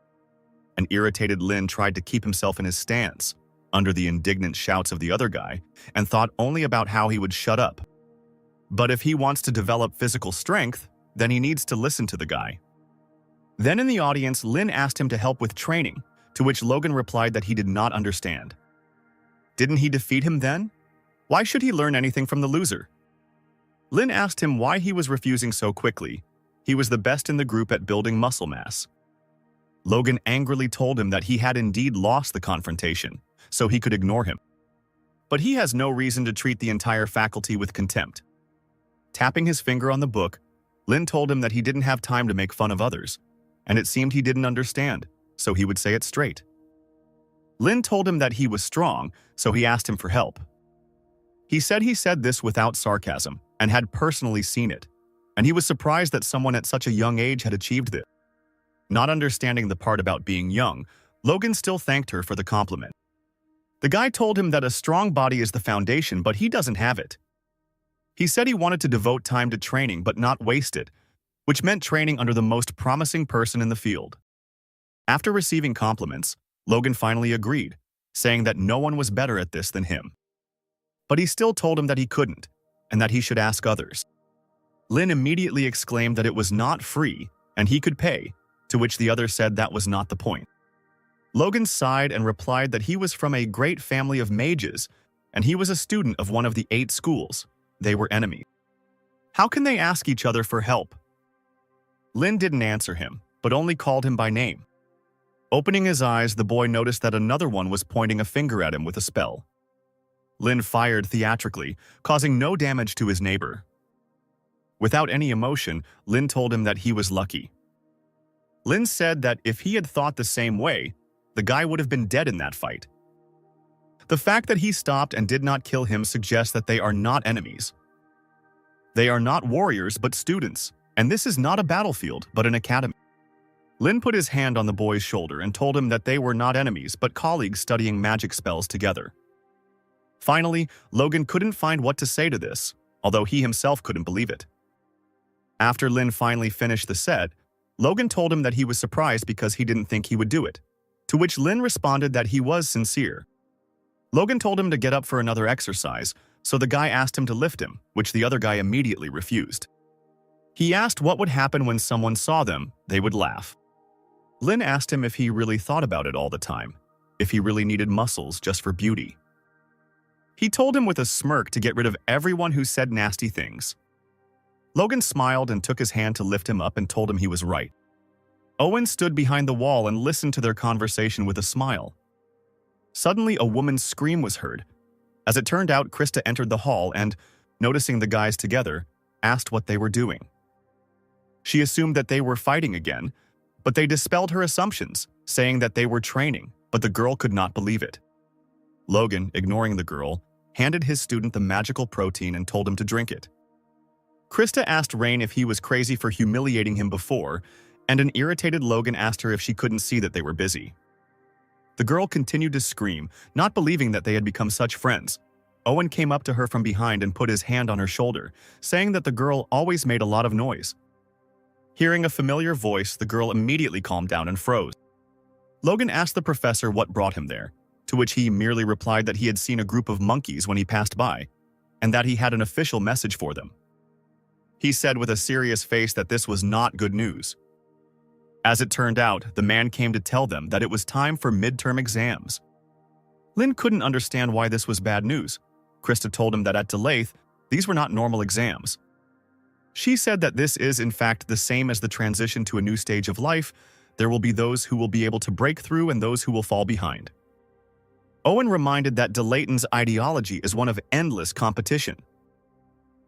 An irritated Lin tried to keep himself in his stance, under the indignant shouts of the other guy, and thought only about how he would shut up. But if he wants to develop physical strength, then he needs to listen to the guy. Then in the audience, Lin asked him to help with training, to which Logan replied that he did not understand. Didn't he defeat him then? Why should he learn anything from the loser? Lin asked him why he was refusing so quickly. He was the best in the group at building muscle mass. Logan angrily told him that he had indeed lost the confrontation, so he could ignore him. But he has no reason to treat the entire faculty with contempt. Tapping his finger on the book, Lin told him that he didn't have time to make fun of others, and it seemed he didn't understand, so he would say it straight. Lin told him that he was strong, so he asked him for help. He said this without sarcasm and had personally seen it, and he was surprised that someone at such a young age had achieved this. Not understanding the part about being young, Logan still thanked her for the compliment. The guy told him that a strong body is the foundation, but he doesn't have it. He said he wanted to devote time to training but not waste it, which meant training under the most promising person in the field. After receiving compliments, Logan finally agreed, saying that no one was better at this than him. But he still told him that he couldn't, and that he should ask others. Lin immediately exclaimed that it was not free, and he could pay, to which the other said that was not the point. Logan sighed and replied that he was from a great family of mages, and he was a student of one of the 8 schools. They were enemies. How can they ask each other for help? Lin didn't answer him, but only called him by name. Opening his eyes, the boy noticed that another one was pointing a finger at him with a spell. Lin fired theatrically, causing no damage to his neighbor. Without any emotion, Lin told him that he was lucky. Lin said that if he had thought the same way, the guy would have been dead in that fight. The fact that he stopped and did not kill him suggests that they are not enemies. They are not warriors but students, and this is not a battlefield but an academy. Lin put his hand on the boy's shoulder and told him that they were not enemies but colleagues studying magic spells together. Finally, Logan couldn't find what to say to this, although he himself couldn't believe it. After Lin finally finished the set, Logan told him that he was surprised because he didn't think he would do it, to which Lin responded that he was sincere. Logan told him to get up for another exercise, so the guy asked him to lift him, which the other guy immediately refused. He asked what would happen when someone saw them. They would laugh. Lin asked him if he really thought about it all the time, if he really needed muscles just for beauty. He told him with a smirk to get rid of everyone who said nasty things. Logan smiled and took his hand to lift him up and told him he was right. Owen stood behind the wall and listened to their conversation with a smile. Suddenly, a woman's scream was heard. As it turned out, Krista entered the hall and, noticing the guys together, asked what they were doing. She assumed that they were fighting again, but they dispelled her assumptions, saying that they were training, but the girl could not believe it. Logan, ignoring the girl, handed his student the magical protein and told him to drink it. Krista asked Rain if he was crazy for humiliating him before, and an irritated Logan asked her if she couldn't see that they were busy. The girl continued to scream, not believing that they had become such friends. Owen came up to her from behind and put his hand on her shoulder, saying that the girl always made a lot of noise. Hearing a familiar voice, the girl immediately calmed down and froze. Logan asked the professor what brought him there, to which he merely replied that he had seen a group of monkeys when he passed by, and that he had an official message for them. He said with a serious face that this was not good news. As it turned out, the man came to tell them that it was time for midterm exams. Lin couldn't understand why this was bad news. Krista told him that at Delathe, these were not normal exams. She said that this is, in fact, the same as the transition to a new stage of life. There will be those who will be able to break through and those who will fall behind. Owen reminded that Delayton's ideology is one of endless competition.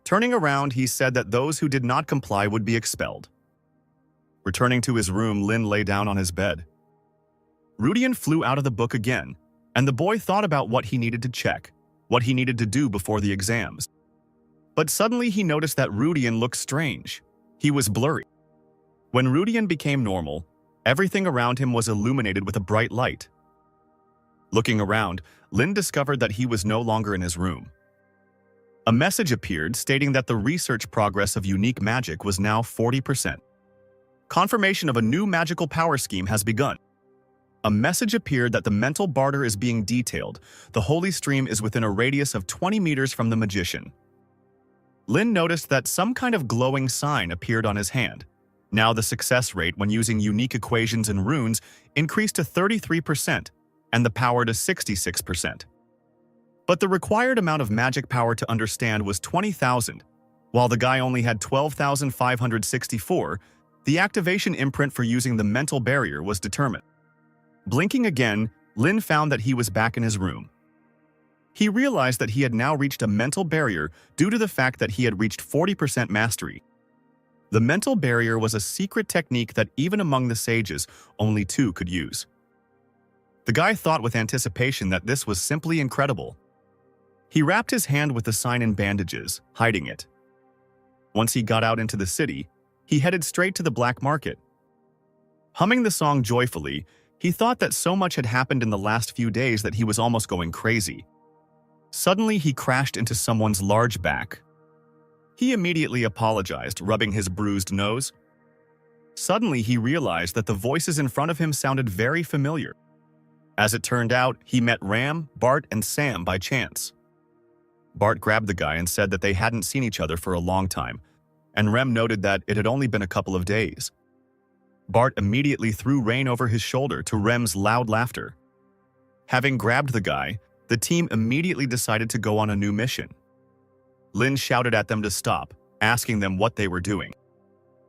Turning around, he said that those who did not comply would be expelled. Returning to his room, Lin lay down on his bed. Rudian flew out of the book again, and the boy thought about what he needed to check, what he needed to do before the exams. But suddenly he noticed that Rudian looked strange. He was blurry. When Rudian became normal, everything around him was illuminated with a bright light. Looking around, Lin discovered that he was no longer in his room. A message appeared stating that the research progress of unique magic was now 40%. Confirmation of a new magical power scheme has begun. A message appeared that the mental barter is being detailed. The holy stream is within a radius of 20 meters from the magician. Lin noticed that some kind of glowing sign appeared on his hand. Now the success rate when using unique equations and runes increased to 33% and the power to 66%. But the required amount of magic power to understand was 20,000. While the guy only had 12,564, the activation imprint for using the mental barrier was determined. Blinking again, Lin found that he was back in his room. He realized that he had now reached a mental barrier due to the fact that he had reached 40% mastery. The mental barrier was a secret technique that even among the sages, only 2 could use. The guy thought with anticipation that this was simply incredible. He wrapped his hand with the sign in bandages, hiding it. Once he got out into the city, he headed straight to the black market. Humming the song joyfully, he thought that so much had happened in the last few days that he was almost going crazy. Suddenly, he crashed into someone's large back. He immediately apologized, rubbing his bruised nose. Suddenly, he realized that the voices in front of him sounded very familiar. As it turned out, he met Ram, Bart, and Sam by chance. Bart grabbed the guy and said that they hadn't seen each other for a long time, and Rem noted that it had only been a couple of days. Bart immediately threw Rain over his shoulder to Rem's loud laughter. Having grabbed the guy, the team immediately decided to go on a new mission. Lin shouted at them to stop, asking them what they were doing.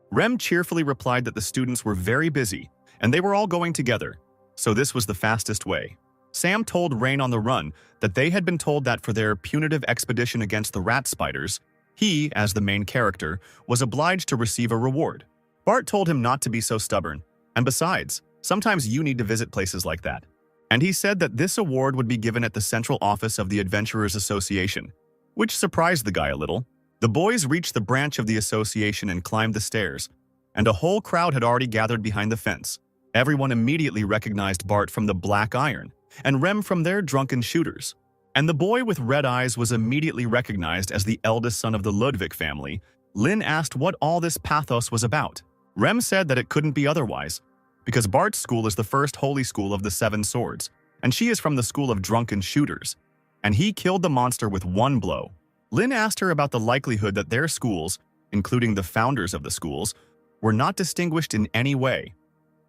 Rem cheerfully replied that the students were very busy, and they were all going together, so this was the fastest way. Sam told Rain on the run that they had been told that for their punitive expedition against the rat spiders, he, as the main character, was obliged to receive a reward. Bart told him not to be so stubborn, and besides, sometimes you need to visit places like that. And he said that this award would be given at the central office of the Adventurers Association, which surprised the guy a little. The boys reached the branch of the association and climbed the stairs, and a whole crowd had already gathered behind the fence. Everyone immediately recognized Bart from the Black Iron, and Rem from their drunken shooters. And the boy with red eyes was immediately recognized as the eldest son of the Ludwig family. Lin asked what all this pathos was about. Rem said that it couldn't be otherwise, because Bart's school is the first holy school of the 7 swords, and she is from the school of drunken shooters, and he killed the monster with 1 blow. Lin asked her about the likelihood that their schools, including the founders of the schools, were not distinguished in any way,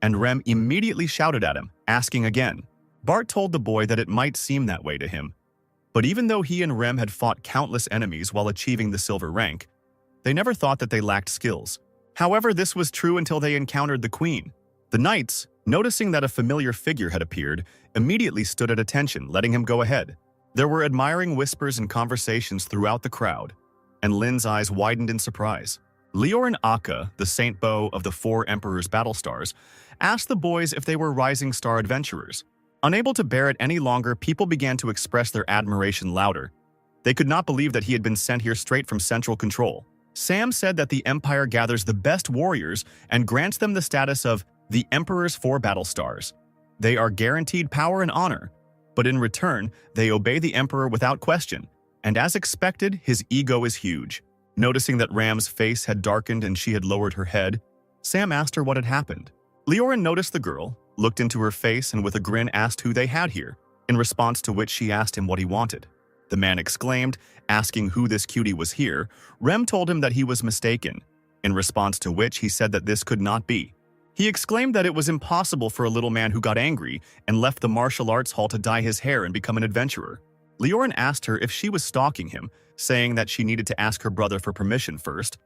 and Rem immediately shouted at him, asking again. Bart told the boy that it might seem that way to him, but even though he and Rem had fought countless enemies while achieving the silver rank, they never thought that they lacked skills. However, this was true until they encountered the queen. The knights, noticing that a familiar figure had appeared, immediately stood at attention, letting him go ahead. There were admiring whispers and conversations throughout the crowd, and Lin's eyes widened in surprise. Lior and Akka, the Saint Bow of the 4 Emperor's battle stars, asked the boys if they were rising star adventurers. Unable to bear it any longer, people began to express their admiration louder. They could not believe that he had been sent here straight from central control. Sam said that the Empire gathers the best warriors and grants them the status of the Emperor's 4 battle stars. They are guaranteed power and honor, but in return, they obey the Emperor without question, and as expected, his ego is huge. Noticing that Ram's face had darkened and she had lowered her head, Sam asked her what had happened. Leorin noticed the girl, looked into her face, and with a grin asked who they had here, in response to which she asked him what he wanted. The man exclaimed, asking who this cutie was here. Rem told him that he was mistaken, in response to which he said that this could not be. He exclaimed that it was impossible for a little man who got angry and left the martial arts hall to dye his hair and become an adventurer. Leorin asked her if she was stalking him, saying that she needed to ask her brother for permission first.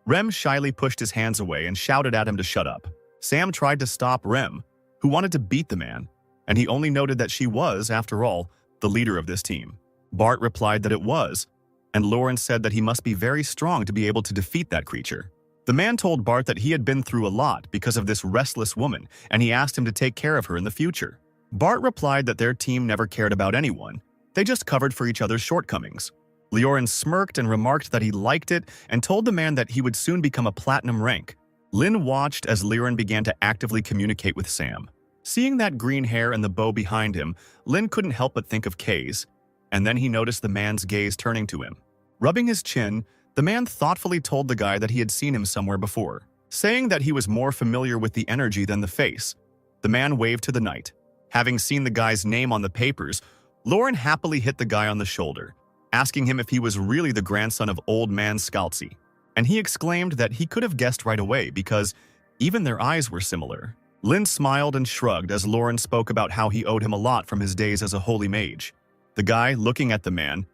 Rem shyly pushed his hands away and shouted at him to shut up. Sam tried to stop Rem, who wanted to beat the man, and he only noted that she was, after all, the leader of this team. Bart replied that it was, and Lauren said that he must be very strong to be able to defeat that creature. The man told Bart that he had been through a lot because of this restless woman, and he asked him to take care of her in the future. Bart replied that their team never cared about anyone. They just covered for each other's shortcomings. Leorin smirked and remarked that he liked it and told the man that he would soon become a platinum rank. Lin watched as Leorin began to actively communicate with Sam. Seeing that green hair and the bow behind him, Lin couldn't help but think of Kay's, and then he noticed the man's gaze turning to him. Rubbing his chin, the man thoughtfully told the guy that he had seen him somewhere before, saying that he was more familiar with the energy than the face. The man waved to the knight. Having seen the guy's name on the papers, Lauren happily hit the guy on the shoulder, asking him if he was really the grandson of Old Man Scalzi. And he exclaimed that he could have guessed right away because even their eyes were similar. Lynn smiled and shrugged as Lauren spoke about how he owed him a lot from his days as a holy mage. The guy, looking at the man,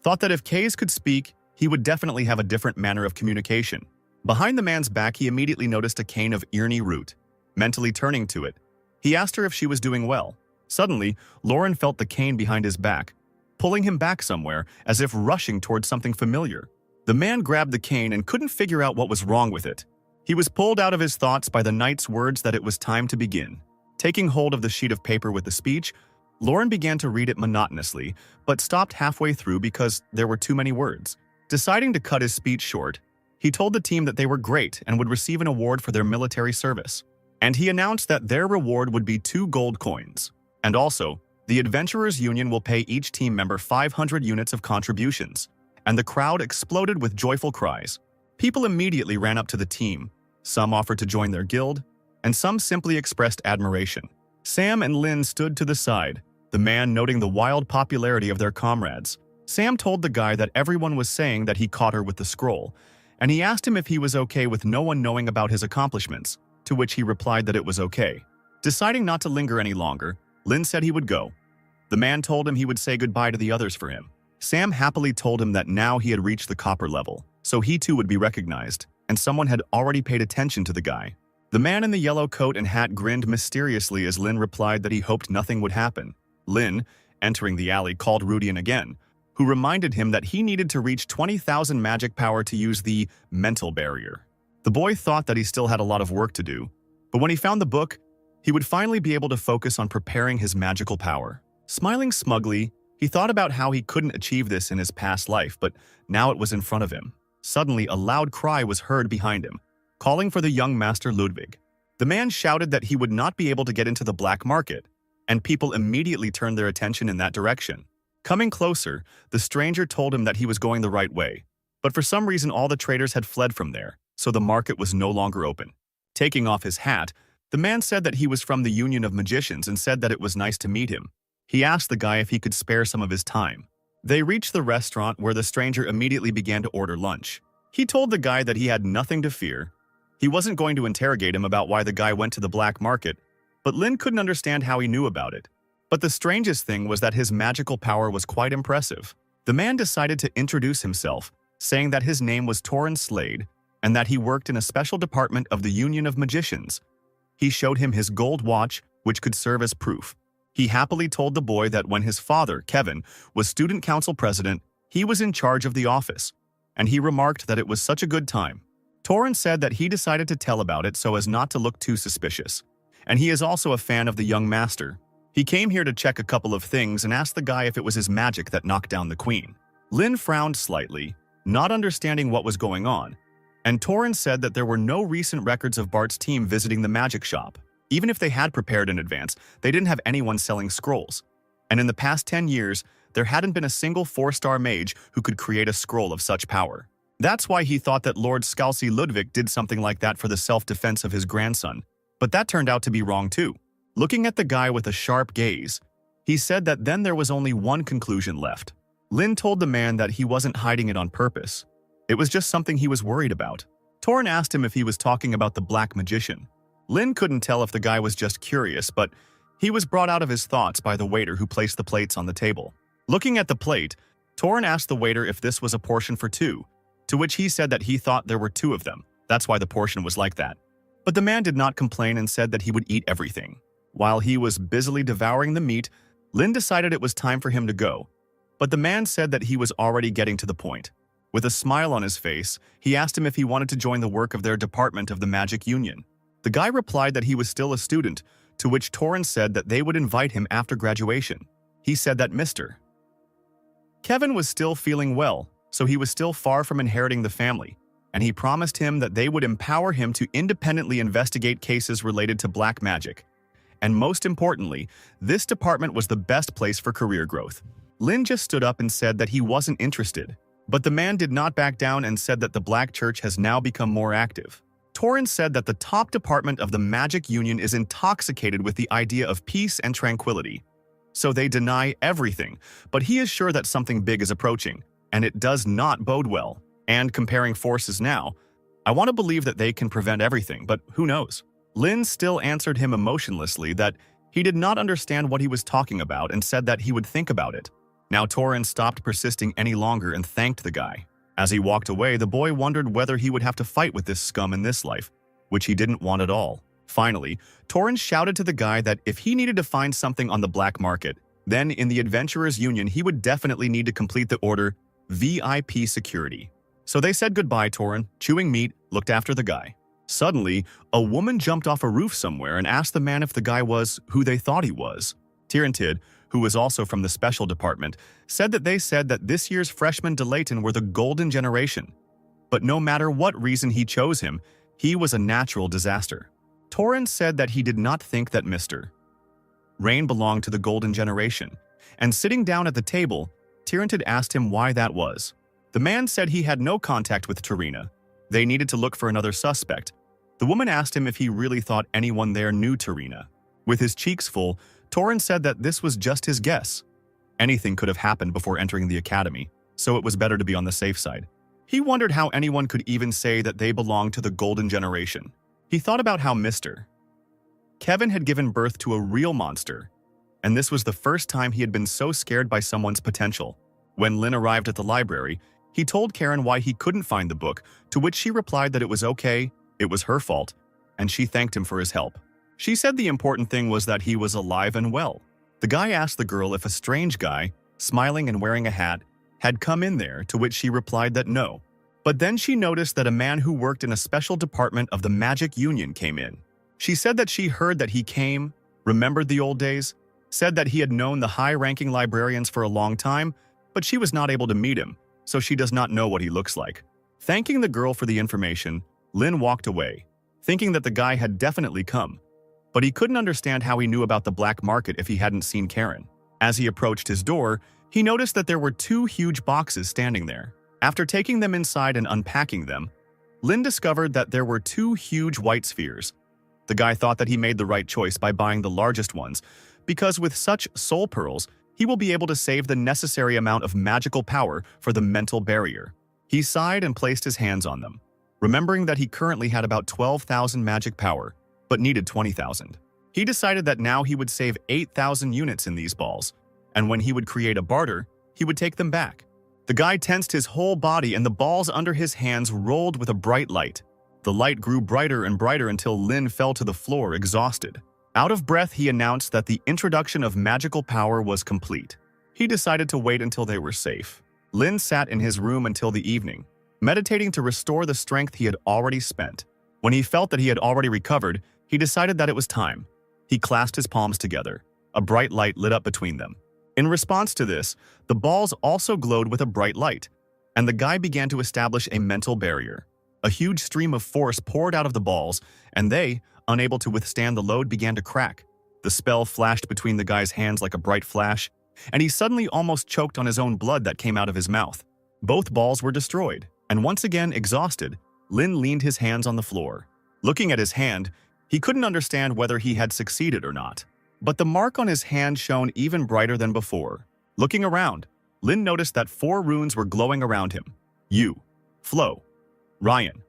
thought that if Kays could speak, he would definitely have a different manner of communication. Behind the man's back, he immediately noticed a cane of Irni root. Mentally turning to it, he asked her if she was doing well. Suddenly, Lauren felt the cane behind his back, pulling him back somewhere, as if rushing towards something familiar. The man grabbed the cane and couldn't figure out what was wrong with it. He was pulled out of his thoughts by the knight's words that it was time to begin. Taking hold of the sheet of paper with the speech, Lauren began to read it monotonously, but stopped halfway through because there were too many words. Deciding to cut his speech short, he told the team that they were great and would receive an award for their military service. And he announced that their reward would be 2 gold coins. And also, the Adventurers Union will pay each team member 500 units of contributions. And the crowd exploded with joyful cries. People immediately ran up to the team. Some offered to join their guild, and some simply expressed admiration. Sam and Lynn stood to the side, the man noting the wild popularity of their comrades. Sam told the guy that everyone was saying that he caught her with the scroll, and he asked him if he was okay with no one knowing about his accomplishments, to which he replied that it was okay. Deciding not to linger any longer, Lynn said he would go. The man told him he would say goodbye to the others for him. Sam happily told him that now he had reached the copper level, so he too would be recognized, and someone had already paid attention to the guy. The man in the yellow coat and hat grinned mysteriously as Lynn replied that he hoped nothing would happen. Lynn, entering the alley, called Rudian again, who reminded him that he needed to reach 20,000 magic power to use the mental barrier. The boy thought that he still had a lot of work to do, but when he found the book, he would finally be able to focus on preparing his magical power. Smiling smugly, he thought about how he couldn't achieve this in his past life, but now it was in front of him. Suddenly, a loud cry was heard behind him, calling for the young master Ludwig. The man shouted that he would not be able to get into the black market, and people immediately turned their attention in that direction. Coming closer, the stranger told him that he was going the right way, but for some reason all the traders had fled from there, so the market was no longer open. Taking off his hat, the man said that he was from the Union of Magicians and said that it was nice to meet him. He asked the guy if he could spare some of his time. They reached the restaurant where the stranger immediately began to order lunch. He told the guy that he had nothing to fear. He wasn't going to interrogate him about why the guy went to the black market, but Lynn couldn't understand how he knew about it. But the strangest thing was that his magical power was quite impressive. The man decided to introduce himself, saying that his name was Torrance Slade and that he worked in a special department of the Union of Magicians. He showed him his gold watch, which could serve as proof. He happily told the boy that when his father, Kevin, was student council president, he was in charge of the office, and he remarked that it was such a good time. Torrance said that he decided to tell about it so as not to look too suspicious, and he is also a fan of the young master. He came here to check a couple of things and asked the guy if it was his magic that knocked down the queen. Lynn frowned slightly, not understanding what was going on, and Torrance said that there were no recent records of Bart's team visiting the magic shop. Even if they had prepared in advance, they didn't have anyone selling scrolls. And in the past 10 years, there hadn't been a single 4-star mage who could create a scroll of such power. That's why he thought that Lord Scalzi Ludwig did something like that for the self-defense of his grandson. But that turned out to be wrong too. Looking at the guy with a sharp gaze, he said that then there was only one conclusion left. Lynn told the man that he wasn't hiding it on purpose. It was just something he was worried about. Torrance asked him if he was talking about the black magician. Lynn couldn't tell if the guy was just curious, but he was brought out of his thoughts by the waiter who placed the plates on the table. Looking at the plate, Torrance asked the waiter if this was a portion for 2, to which he said that he thought there were 2 of them. That's why the portion was like that. But the man did not complain and said that he would eat everything. While he was busily devouring the meat, Lynn decided it was time for him to go. But the man said that he was already getting to the point. With a smile on his face, he asked him if he wanted to join the work of their department of the Magic Union. The guy replied that he was still a student, to which Torrance said that they would invite him after graduation. He said that Mr. Kevin was still feeling well, so he was still far from inheriting the family, and he promised him that they would empower him to independently investigate cases related to black magic. And most importantly, this department was the best place for career growth. Lynn just stood up and said that he wasn't interested, but the man did not back down and said that the Black Church has now become more active. Torrens said that the top department of the Magic Union is intoxicated with the idea of peace and tranquility. So they deny everything, but he is sure that something big is approaching, and it does not bode well. And comparing forces now, I want to believe that they can prevent everything, but who knows? Lin still answered him emotionlessly that he did not understand what he was talking about and said that he would think about it. Now Torrens stopped persisting any longer and thanked the guy. As he walked away, the boy wondered whether he would have to fight with this scum in this life, which he didn't want at all. Finally, Torrens shouted to the guy that if he needed to find something on the black market, then in the Adventurers Union he would definitely need to complete the order VIP security. So they said goodbye. Torrens, chewing meat, looked after the guy. Suddenly, a woman jumped off a roof somewhere and asked the man if the guy was who they thought he was. Tyrantid, who was also from the special department, said that they said that this year's freshmen Delayton were the golden generation. But no matter what reason he chose him, he was a natural disaster. Torrens said that he did not think that Mr. Rain belonged to the golden generation, and sitting down at the table, Tyrantid asked him why that was. The man said he had no contact with Tarina. They needed to look for another suspect. The woman asked him if he really thought anyone there knew Tarina. With his cheeks full, Torrens said that this was just his guess. Anything could have happened before entering the academy, so it was better to be on the safe side. He wondered how anyone could even say that they belonged to the golden generation. He thought about how Mr. Kevin had given birth to a real monster, and this was the first time he had been so scared by someone's potential. When Lynn arrived at the library, he told Karen why he couldn't find the book, to which she replied that it was okay, it was her fault, and she thanked him for his help. She said the important thing was that he was alive and well. The guy asked the girl if a strange guy, smiling and wearing a hat, had come in there, to which she replied that no. But then she noticed that a man who worked in a special department of the Magic Union came in. She said that she heard that he came, remembered the old days, said that he had known the high-ranking librarians for a long time, but she was not able to meet him, so she does not know what he looks like. Thanking the girl for the information, Lynn walked away, thinking that the guy had definitely come. But he couldn't understand how he knew about the black market if he hadn't seen Karen. As he approached his door, he noticed that there were two huge boxes standing there. After taking them inside and unpacking them, Lynn discovered that there were two huge white spheres. The guy thought that he made the right choice by buying the largest ones, because with such soul pearls, he will be able to save the necessary amount of magical power for the mental barrier. He sighed and placed his hands on them, remembering that he currently had about 12,000 magic power, but needed 20,000. He decided that now he would save 8,000 units in these balls, and when he would create a barter, he would take them back. The guy tensed his whole body and the balls under his hands rolled with a bright light. The light grew brighter and brighter until Lynn fell to the floor exhausted. Out of breath, he announced that the introduction of magical power was complete. He decided to wait until they were safe. Lynn sat in his room until the evening, meditating to restore the strength he had already spent. When he felt that he had already recovered, he decided that it was time. He clasped his palms together. A bright light lit up between them. In response to this, the balls also glowed with a bright light, and the guy began to establish a mental barrier. A huge stream of force poured out of the balls, and they, unable to withstand the load, began to crack. The spell flashed between the guy's hands like a bright flash, and he suddenly almost choked on his own blood that came out of his mouth. Both balls were destroyed, and once again exhausted, Lynn leaned his hands on the floor. Looking at his hand, he couldn't understand whether he had succeeded or not. But the mark on his hand shone even brighter than before. Looking around, Lynn noticed that 4 runes were glowing around him. U, Flow, Ryan,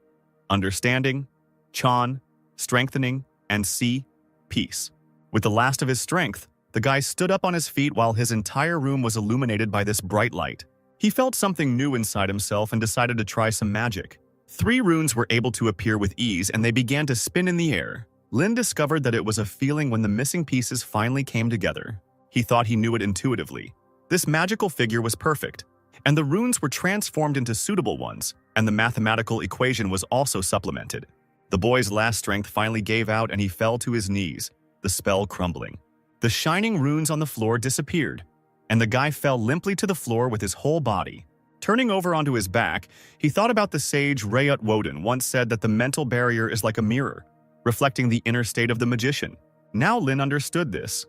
Understanding, Chan, Strengthening, and C, Peace. With the last of his strength, the guy stood up on his feet while his entire room was illuminated by this bright light. He felt something new inside himself and decided to try some magic. 3 runes were able to appear with ease and they began to spin in the air. Lynn discovered that it was a feeling when the missing pieces finally came together. He thought he knew it intuitively. This magical figure was perfect, and the runes were transformed into suitable ones, and the mathematical equation was also supplemented. The boy's last strength finally gave out and he fell to his knees, the spell crumbling. The shining runes on the floor disappeared, and the guy fell limply to the floor with his whole body. Turning over onto his back, he thought about the sage Rayut Woden once said that the mental barrier is like a mirror, reflecting the inner state of the magician. Now Lynn understood this.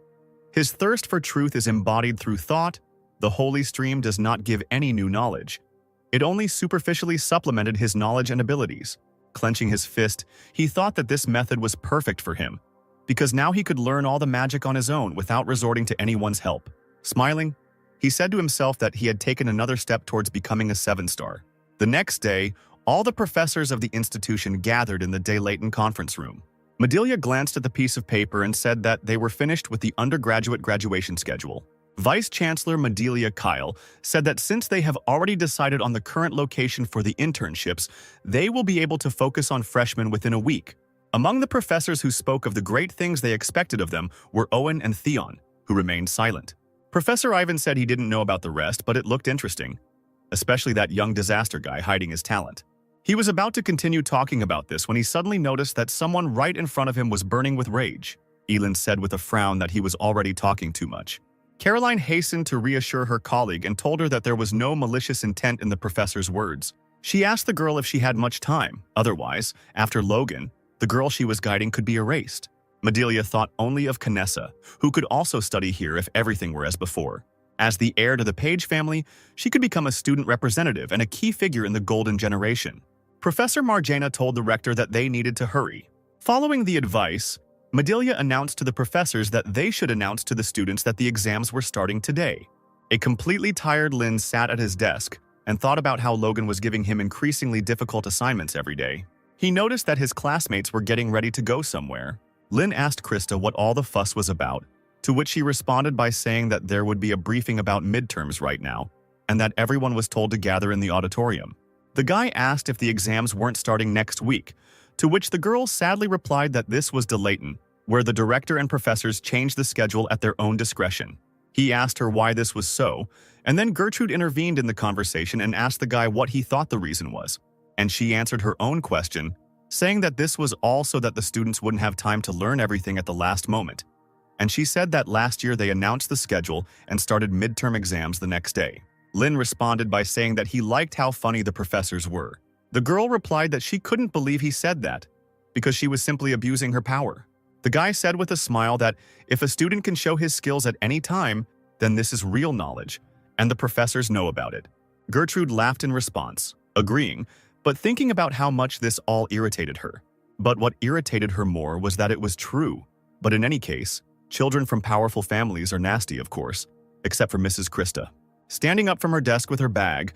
His thirst for truth is embodied through thought. The holy stream does not give any new knowledge. It only superficially supplemented his knowledge and abilities. Clenching his fist, he thought that this method was perfect for him, because now he could learn all the magic on his own without resorting to anyone's help. Smiling, he said to himself that he had taken another step towards becoming a 7-star. The next day, all the professors of the institution gathered in the De Layton conference room. Madelia glanced at the piece of paper and said that they were finished with the undergraduate graduation schedule. Vice Chancellor Madelia Kyle said that since they have already decided on the current location for the internships, they will be able to focus on freshmen within a week. Among the professors who spoke of the great things they expected of them were Owen and Theon, who remained silent. Professor Ivan said he didn't know about the rest, but it looked interesting, especially that young disaster guy hiding his talent. He was about to continue talking about this when he suddenly noticed that someone right in front of him was burning with rage. Elin said with a frown that he was already talking too much. Caroline hastened to reassure her colleague and told her that there was no malicious intent in the professor's words. She asked the girl if she had much time. Otherwise, after Logan, the girl she was guiding could be erased. Madelia thought only of Canessa, who could also study here if everything were as before. As the heir to the Page family, she could become a student representative and a key figure in the Golden Generation. Professor Marjana told the rector that they needed to hurry. Following the advice, Madelia announced to the professors that they should announce to the students that the exams were starting today. A completely tired Lynn sat at his desk and thought about how Logan was giving him increasingly difficult assignments every day. He noticed that his classmates were getting ready to go somewhere. Lynn asked Krista what all the fuss was about, to which she responded by saying that there would be a briefing about midterms right now, and that everyone was told to gather in the auditorium. The guy asked if the exams weren't starting next week, to which the girl sadly replied that this was De Layton, where the director and professors changed the schedule at their own discretion. He asked her why this was so, and then Gertrude intervened in the conversation and asked the guy what he thought the reason was. And she answered her own question, saying that this was all so that the students wouldn't have time to learn everything at the last moment. And she said that last year they announced the schedule and started midterm exams the next day. Lynn responded by saying that he liked how funny the professors were. The girl replied that she couldn't believe he said that, because she was simply abusing her power. The guy said with a smile that if a student can show his skills at any time, then this is real knowledge, and the professors know about it. Gertrude laughed in response, agreeing, but thinking about how much this all irritated her. But what irritated her more was that it was true. But in any case, children from powerful families are nasty, of course, except for Mrs. Krista. Standing up from her desk with her bag,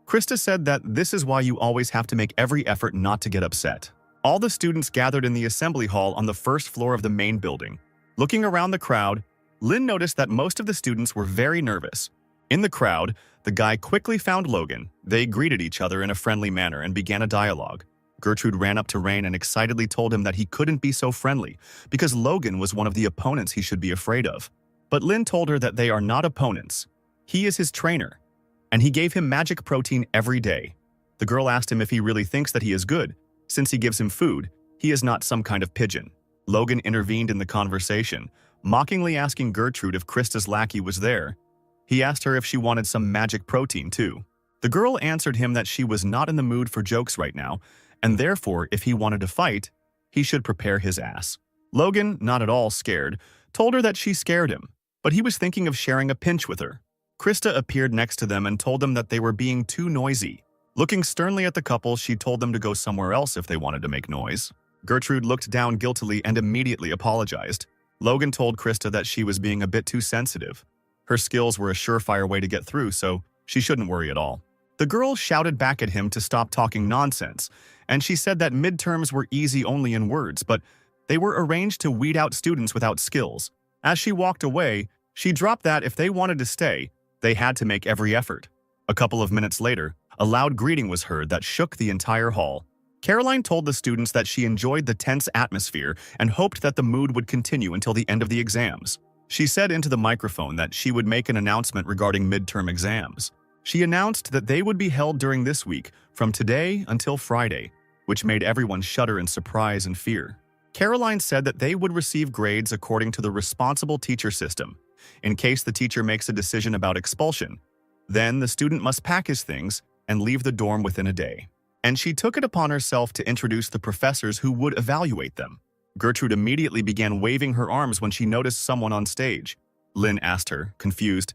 Krista said that this is why you always have to make every effort not to get upset. All the students gathered in the assembly hall on the first floor of the main building. Looking around the crowd, Lynn noticed that most of the students were very nervous. In the crowd, the guy quickly found Logan. They greeted each other in a friendly manner and began a dialogue. Gertrude ran up to Rain and excitedly told him that he couldn't be so friendly because Logan was one of the opponents he should be afraid of. But Lynn told her that they are not opponents. He is his trainer, and he gave him magic protein every day. The girl asked him if he really thinks that he is good. Since he gives him food, he is not some kind of pigeon. Logan intervened in the conversation, mockingly asking Gertrude if Krista's lackey was there. He asked her if she wanted some magic protein too. The girl answered him that she was not in the mood for jokes right now, and therefore if he wanted to fight, he should prepare his ass. Logan, not at all scared, told her that she scared him, but he was thinking of sharing a pinch with her. Krista appeared next to them and told them that they were being too noisy. Looking sternly at the couple, she told them to go somewhere else if they wanted to make noise. Gertrude looked down guiltily and immediately apologized. Logan told Krista that she was being a bit too sensitive. Her skills were a surefire way to get through, so she shouldn't worry at all. The girl shouted back at him to stop talking nonsense, and she said that midterms were easy only in words, but they were arranged to weed out students without skills. As she walked away, she dropped that if they wanted to stay, they had to make every effort. A couple of minutes later, a loud greeting was heard that shook the entire hall. Caroline told the students that she enjoyed the tense atmosphere and hoped that the mood would continue until the end of the exams. She said into the microphone that she would make an announcement regarding midterm exams. She announced that they would be held during this week, from today until Friday, which made everyone shudder in surprise and fear. Caroline said that they would receive grades according to the responsible teacher system. In case the teacher makes a decision about expulsion, then the student must pack his things and leave the dorm within a day. And she took it upon herself to introduce the professors who would evaluate them. Gertrude immediately began waving her arms when she noticed someone on stage. Lynn asked her, confused,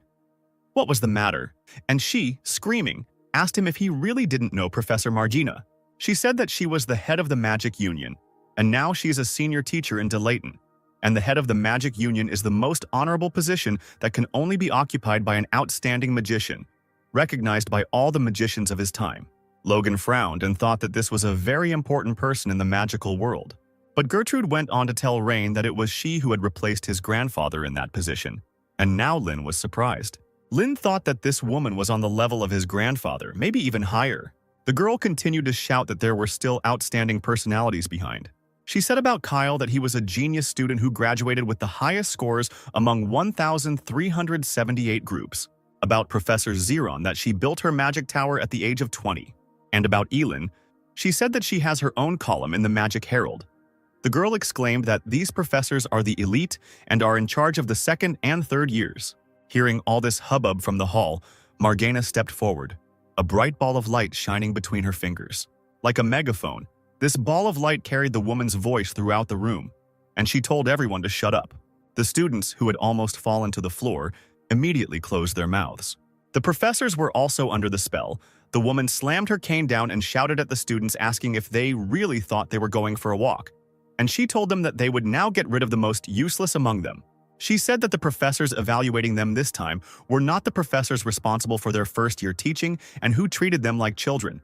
what was the matter? And she, screaming, asked him if he really didn't know Professor Marjana. She said that she was the head of the Magic Union, and now she's a senior teacher in Delayton. And the head of the Magic Union is the most honorable position that can only be occupied by an outstanding magician, recognized by all the magicians of his time. Logan frowned and thought that this was a very important person in the magical world. But Gertrude went on to tell Rain that it was she who had replaced his grandfather in that position, and now Lin was surprised. Lin thought that this woman was on the level of his grandfather, maybe even higher. The girl continued to shout that there were still outstanding personalities behind. She said about Kyle that he was a genius student who graduated with the highest scores among 1,378 groups. About Professor Zeron that she built her magic tower at the age of 20. And about Elin, she said that she has her own column in the Magic Herald. The girl exclaimed that these professors are the elite and are in charge of the second and third years. Hearing all this hubbub from the hall, Margana stepped forward, a bright ball of light shining between her fingers. Like a megaphone, this ball of light carried the woman's voice throughout the room, and she told everyone to shut up. The students, who had almost fallen to the floor, immediately closed their mouths. The professors were also under the spell. The woman slammed her cane down and shouted at the students, asking if they really thought they were going for a walk. And she told them that they would now get rid of the most useless among them. She said that the professors evaluating them this time were not the professors responsible for their first-year teaching and who treated them like children.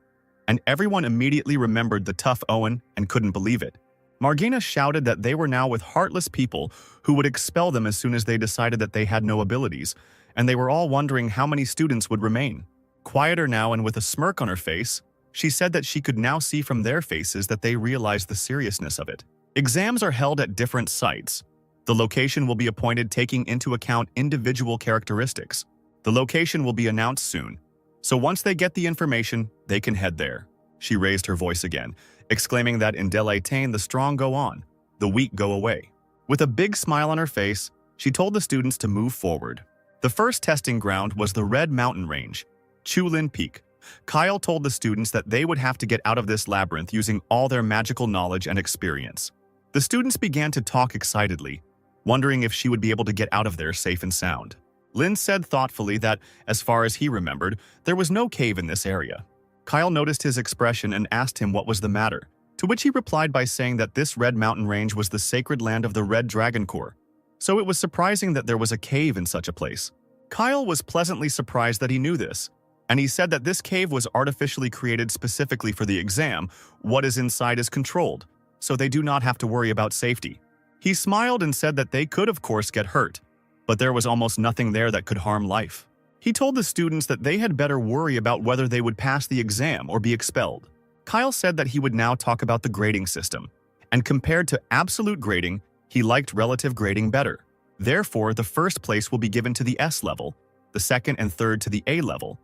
And everyone immediately remembered the tough Owen and couldn't believe it. Margana shouted that they were now with heartless people who would expel them as soon as they decided that they had no abilities, and they were all wondering how many students would remain. Quieter now and with a smirk on her face, she said that she could now see from their faces that they realized the seriousness of it. Exams are held at different sites. The location will be appointed taking into account individual characteristics. The location will be announced soon, so once they get the information, they can head there. She raised her voice again, exclaiming that in Delaytain the strong go on, the weak go away. With a big smile on her face, she told the students to move forward. The first testing ground was the Red Mountain Range, Chulin Peak. Kyle told the students that they would have to get out of this labyrinth using all their magical knowledge and experience. The students began to talk excitedly, wondering if she would be able to get out of there safe and sound. Lin said thoughtfully that, as far as he remembered, there was no cave in this area. Kyle noticed his expression and asked him what was the matter, to which he replied by saying that this Red Mountain Range was the sacred land of the Red Dragon Corps, so it was surprising that there was a cave in such a place. Kyle was pleasantly surprised that he knew this, and he said that this cave was artificially created specifically for the exam. What is inside is controlled, so they do not have to worry about safety. He smiled and said that they could of course get hurt, but there was almost nothing there that could harm life. He told the students that they had better worry about whether they would pass the exam or be expelled. Kyle said that he would now talk about the grading system, and compared to absolute grading, he liked relative grading better. Therefore, the first place will be given to the S level, the second and third to the A level,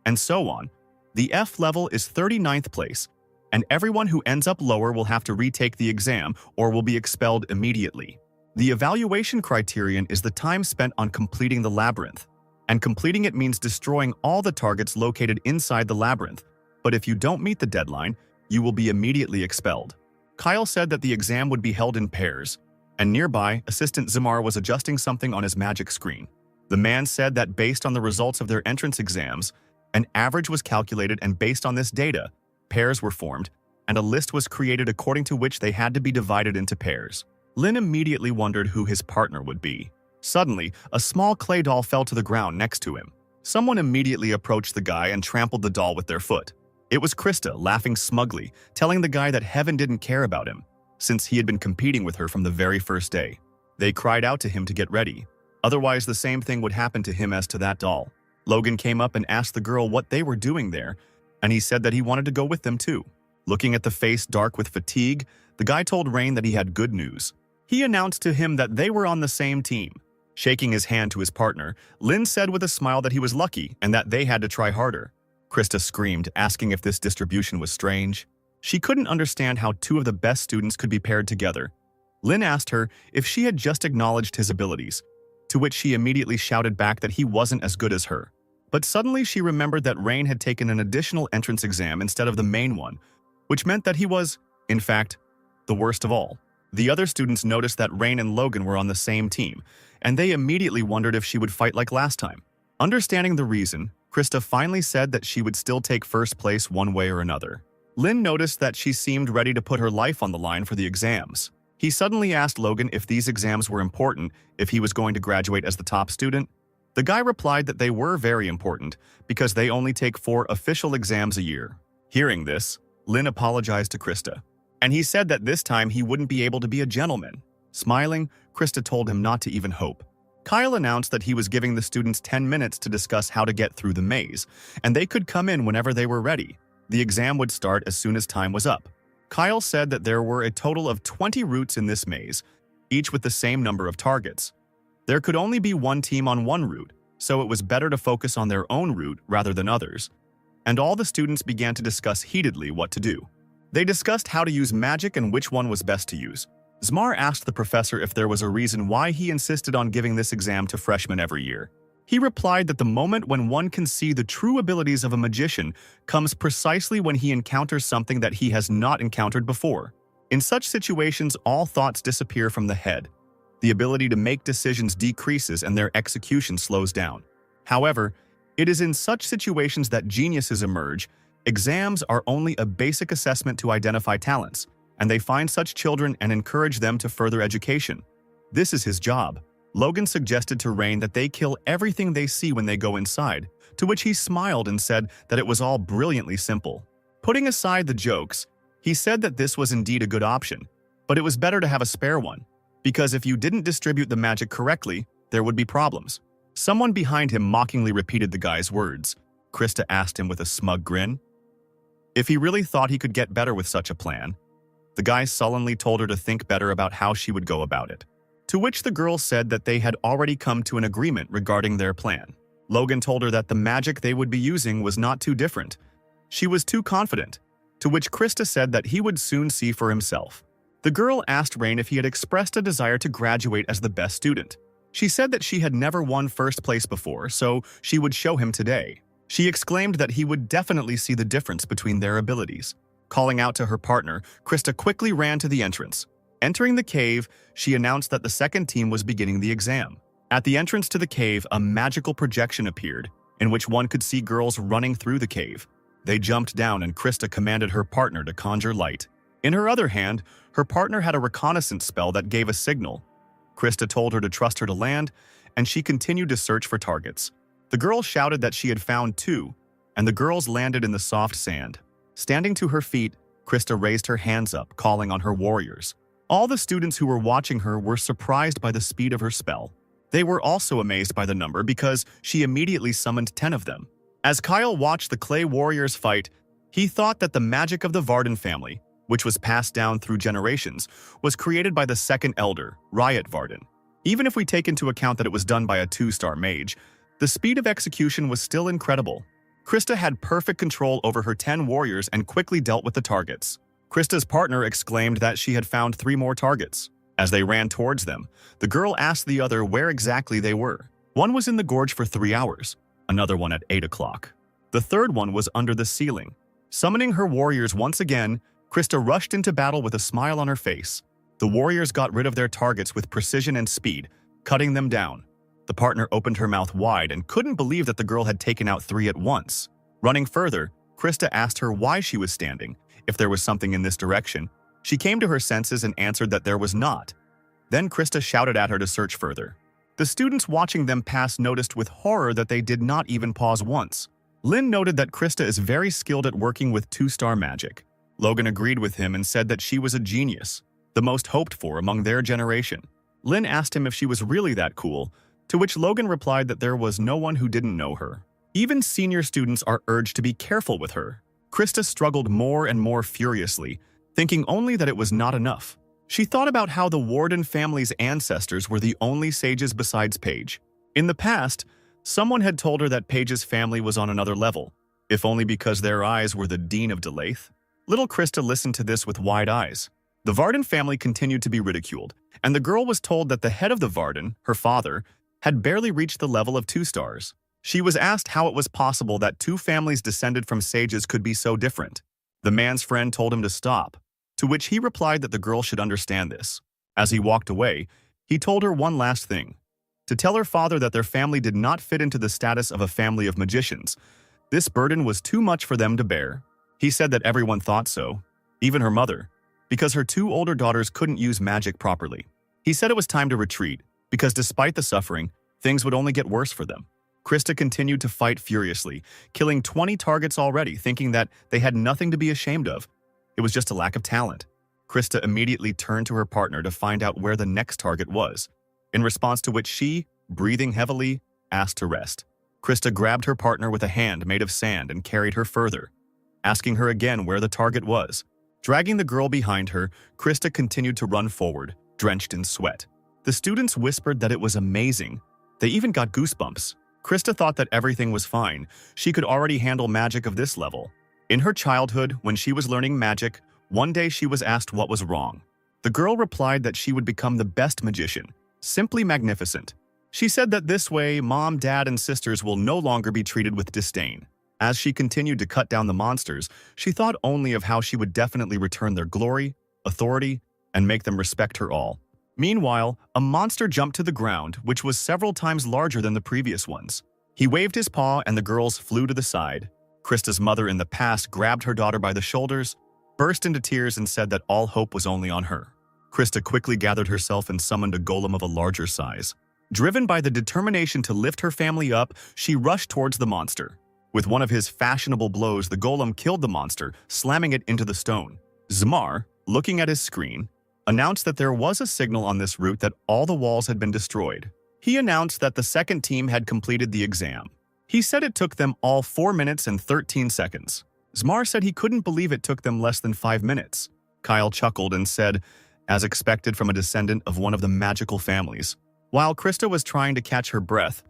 and so on. The F level is 39th place, and everyone who ends up lower will have to retake the exam or will be expelled immediately. The evaluation criterion is the time spent on completing the labyrinth, and completing it means destroying all the targets located inside the labyrinth, but if you don't meet the deadline, you will be immediately expelled. Kyle said that the exam would be held in pairs, and nearby, Assistant Zamar was adjusting something on his magic screen. The man said that based on the results of their entrance exams, an average was calculated, and based on this data, pairs were formed, and a list was created according to which they had to be divided into pairs. Lin immediately wondered who his partner would be. Suddenly, a small clay doll fell to the ground next to him. Someone immediately approached the guy and trampled the doll with their foot. It was Krista, laughing smugly, telling the guy that heaven didn't care about him, since he had been competing with her from the very first day. They cried out to him to get ready. Otherwise, the same thing would happen to him as to that doll. Logan came up and asked the girl what they were doing there, and he said that he wanted to go with them too. Looking at the face dark with fatigue, the guy told Rain that he had good news. He announced to him that they were on the same team. Shaking his hand to his partner, Lin said with a smile that he was lucky and that they had to try harder. Krista screamed, asking if this distribution was strange. She couldn't understand how two of the best students could be paired together. Lin asked her if she had just acknowledged his abilities, to which she immediately shouted back that he wasn't as good as her. But suddenly she remembered that Rain had taken an additional entrance exam instead of the main one, which meant that he was, in fact, the worst of all. The other students noticed that Rain and Logan were on the same team, and they immediately wondered if she would fight like last time. Understanding the reason, Krista finally said that she would still take first place one way or another. Lynn noticed that she seemed ready to put her life on the line for the exams. He suddenly asked Logan if these exams were important if he was going to graduate as the top student. The guy replied that they were very important because they only take 4 official exams a year. Hearing this, Lynn apologized to Krista, and he said that this time he wouldn't be able to be a gentleman. Smiling, Krista told him not to even hope. Kyle announced that he was giving the students 10 minutes to discuss how to get through the maze, and they could come in whenever they were ready. The exam would start as soon as time was up. Kyle said that there were a total of 20 routes in this maze, each with the same number of targets. There could only be one team on one route, so it was better to focus on their own route rather than others. And all the students began to discuss heatedly what to do. They discussed how to use magic and which one was best to use. Zmar asked the professor if there was a reason why he insisted on giving this exam to freshmen every year. He replied that the moment when one can see the true abilities of a magician comes precisely when he encounters something that he has not encountered before. In such situations, all thoughts disappear from the head. The ability to make decisions decreases and their execution slows down. However, it is in such situations that geniuses emerge. Exams are only a basic assessment to identify talents, and they find such children and encourage them to further education. This is his job. Logan suggested to Rain that they kill everything they see when they go inside, to which he smiled and said that it was all brilliantly simple. Putting aside the jokes, he said that this was indeed a good option, but it was better to have a spare one, because if you didn't distribute the magic correctly, there would be problems. Someone behind him mockingly repeated the guy's words. Krista asked him with a smug grin if he really thought he could get better with such a plan. The guy sullenly told her to think better about how she would go about it, to which the girl said that they had already come to an agreement regarding their plan. Logan told her that the magic they would be using was not too different. She was too confident, to which Krista said that he would soon see for himself. The girl asked Rain if he had expressed a desire to graduate as the best student. She said that she had never won first place before, so she would show him today. She exclaimed that he would definitely see the difference between their abilities. Calling out to her partner, Krista quickly ran to the entrance. Entering the cave, she announced that the second team was beginning the exam. At the entrance to the cave, a magical projection appeared, in which one could see girls running through the cave. They jumped down and Krista commanded her partner to conjure light. In her other hand, her partner had a reconnaissance spell that gave a signal. Krista told her to trust her to land, and she continued to search for targets. The girl shouted that she had found 2, and the girls landed in the soft sand. Standing to her feet, Krista raised her hands up, calling on her warriors. All the students who were watching her were surprised by the speed of her spell. They were also amazed by the number because she immediately summoned 10 of them. As Kyle watched the clay warriors fight, he thought that the magic of the Varden family, which was passed down through generations, was created by the second elder, Riot Varden. Even if we take into account that it was done by a 2-star mage, the speed of execution was still incredible. Krista had perfect control over her 10 warriors and quickly dealt with the targets. Krista's partner exclaimed that she had found 3 more targets. As they ran towards them, the girl asked the other where exactly they were. One was in the gorge for 3 hours, another one at 8 o'clock. The third one was under the ceiling. Summoning her warriors once again, Krista rushed into battle with a smile on her face. The warriors got rid of their targets with precision and speed, cutting them down. The partner opened her mouth wide and couldn't believe that the girl had taken out 3 at once. Running further, Krista asked her why she was standing, if there was something in this direction. She came to her senses and answered that there was not. Then Krista shouted at her to search further. The students watching them pass noticed with horror that they did not even pause once. Lynn noted that Krista is very skilled at working with 2-star magic. Logan agreed with him and said that she was a genius, the most hoped for among their generation. Lynn asked him if she was really that cool, to which Logan replied that there was no one who didn't know her. Even senior students are urged to be careful with her. Krista struggled more and more furiously, thinking only that it was not enough. She thought about how the Warden family's ancestors were the only sages besides Paige. In the past, someone had told her that Paige's family was on another level, if only because their eyes were the Dean of Delaith. Little Krista listened to this with wide eyes. The Varden family continued to be ridiculed, and the girl was told that the head of the Varden, her father, had barely reached the level of 2 stars. She was asked how it was possible that 2 families descended from sages could be so different. The man's friend told him to stop, to which he replied that the girl should understand this. As he walked away, he told her one last thing: to tell her father that their family did not fit into the status of a family of magicians. This burden was too much for them to bear. He said that everyone thought so, even her mother, because her two older daughters couldn't use magic properly. He said it was time to retreat, because despite the suffering, things would only get worse for them. Krista continued to fight furiously, killing 20 targets already, thinking that they had nothing to be ashamed of. It was just a lack of talent. Krista immediately turned to her partner to find out where the next target was, in response to which she, breathing heavily, asked to rest. Krista grabbed her partner with a hand made of sand and carried her further, asking her again where the target was. Dragging the girl behind her, Krista continued to run forward, drenched in sweat. The students whispered that it was amazing. They even got goosebumps. Krista thought that everything was fine. She could already handle magic of this level. In her childhood, when she was learning magic, one day she was asked what was wrong. The girl replied that she would become the best magician, simply magnificent. She said that this way, mom, dad, and sisters will no longer be treated with disdain. As she continued to cut down the monsters, she thought only of how she would definitely return their glory, authority, and make them respect her all. Meanwhile, a monster jumped to the ground, which was several times larger than the previous ones. He waved his paw and the girls flew to the side. Krista's mother in the past grabbed her daughter by the shoulders, burst into tears, and said that all hope was only on her. Krista quickly gathered herself and summoned a golem of a larger size. Driven by the determination to lift her family up, she rushed towards the monster. With one of his fashionable blows, the golem killed the monster, slamming it into the stone. Zmar, looking at his screen, announced that there was a signal on this route that all the walls had been destroyed. He announced that the second team had completed the exam. He said it took them all 4 minutes and 13 seconds. Zmar said he couldn't believe it took them less than 5 minutes. Kyle chuckled and said, as expected from a descendant of one of the magical families. While Krista was trying to catch her breath,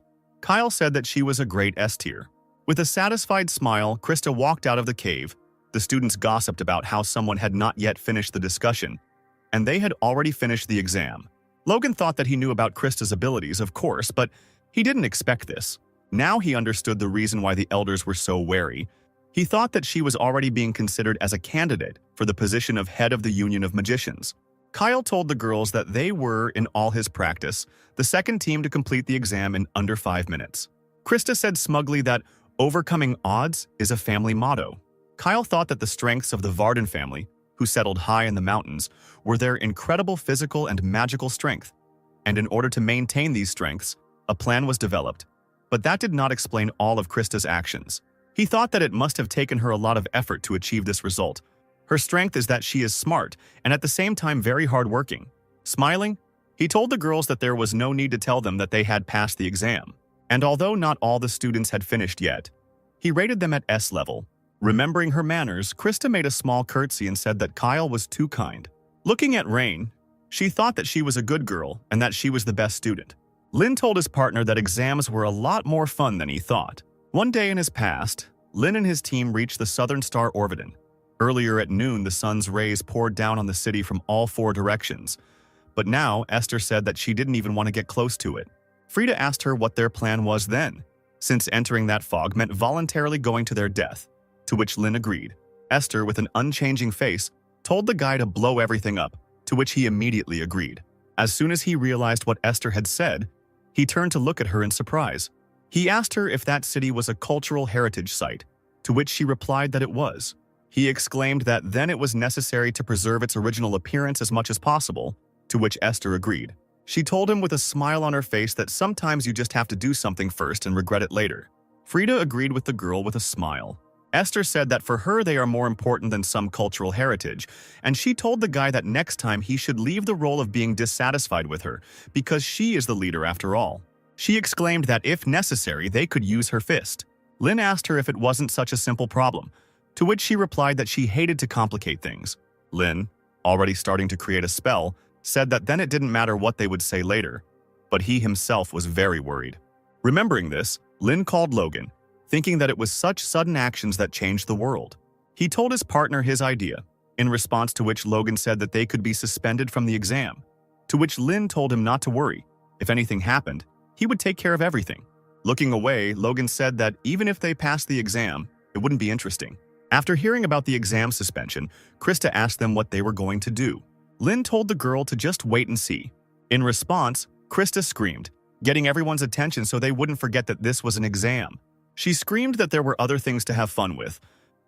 Kyle said that she was a great S tier. With a satisfied smile, Krista walked out of the cave. The students gossiped about how someone had not yet finished the discussion, and they had already finished the exam. Logan thought that he knew about Krista's abilities, of course, but he didn't expect this. Now he understood the reason why the elders were so wary. He thought that she was already being considered as a candidate for the position of head of the Union of Magicians. Kyle told the girls that they were, in all his practice, the second team to complete the exam in under 5 minutes. Krista said smugly that overcoming odds is a family motto. Kyle thought that the strengths of the Varden family, who settled high in the mountains, were their incredible physical and magical strength. And in order to maintain these strengths, a plan was developed. But that did not explain all of Krista's actions. He thought that it must have taken her a lot of effort to achieve this result. Her strength is that she is smart and at the same time very hardworking. Smiling, he told the girls that there was no need to tell them that they had passed the exam. And although not all the students had finished yet, he rated them at S level. Remembering her manners, Krista made a small curtsy and said that Kyle was too kind. Looking at Rain, she thought that she was a good girl and that she was the best student. Lin told his partner that exams were a lot more fun than he thought. One day in his past, Lin and his team reached the southern star Orvidon. Earlier at noon, the sun's rays poured down on the city from all 4 directions. But now, Esther said that she didn't even want to get close to it. Frida asked her what their plan was then, since entering that fog meant voluntarily going to their death. To which Lin agreed. Esther, with an unchanging face, told the guy to blow everything up, to which he immediately agreed. As soon as he realized what Esther had said, he turned to look at her in surprise. He asked her if that city was a cultural heritage site, to which she replied that it was. He exclaimed that then it was necessary to preserve its original appearance as much as possible, to which Esther agreed. She told him with a smile on her face that sometimes you just have to do something first and regret it later. Frida agreed with the girl with a smile. Esther said that for her they are more important than some cultural heritage, and she told the guy that next time he should leave the role of being dissatisfied with her, because she is the leader after all. She exclaimed that if necessary they could use her fist. Lin asked her if it wasn't such a simple problem, to which she replied that she hated to complicate things. Lin, already starting to create a spell, said that then it didn't matter what they would say later, but he himself was very worried. Remembering this, Lin called Logan, thinking that it was such sudden actions that changed the world. He told his partner his idea, in response to which Logan said that they could be suspended from the exam, to which Lin told him not to worry. If anything happened, he would take care of everything. Looking away, Logan said that even if they passed the exam, it wouldn't be interesting. After hearing about the exam suspension, Krista asked them what they were going to do. Lin told the girl to just wait and see. In response, Krista screamed, getting everyone's attention so they wouldn't forget that this was an exam. She screamed that there were other things to have fun with,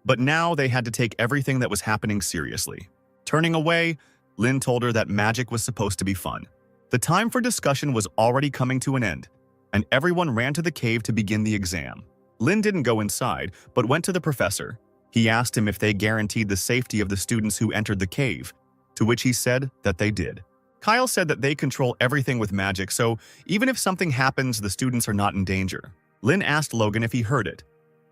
But now they had to take everything that was happening seriously. Turning away, Lynn told her that magic was supposed to be fun. The time for discussion was already coming to an end, and everyone ran to the cave to begin the exam. Lynn didn't go inside, but went to the professor. He asked him if they guaranteed the safety of the students who entered the cave, to which he said that they did. Kyle said that they control everything with magic, so even if something happens, the students are not in danger. Lynn asked Logan if he heard it,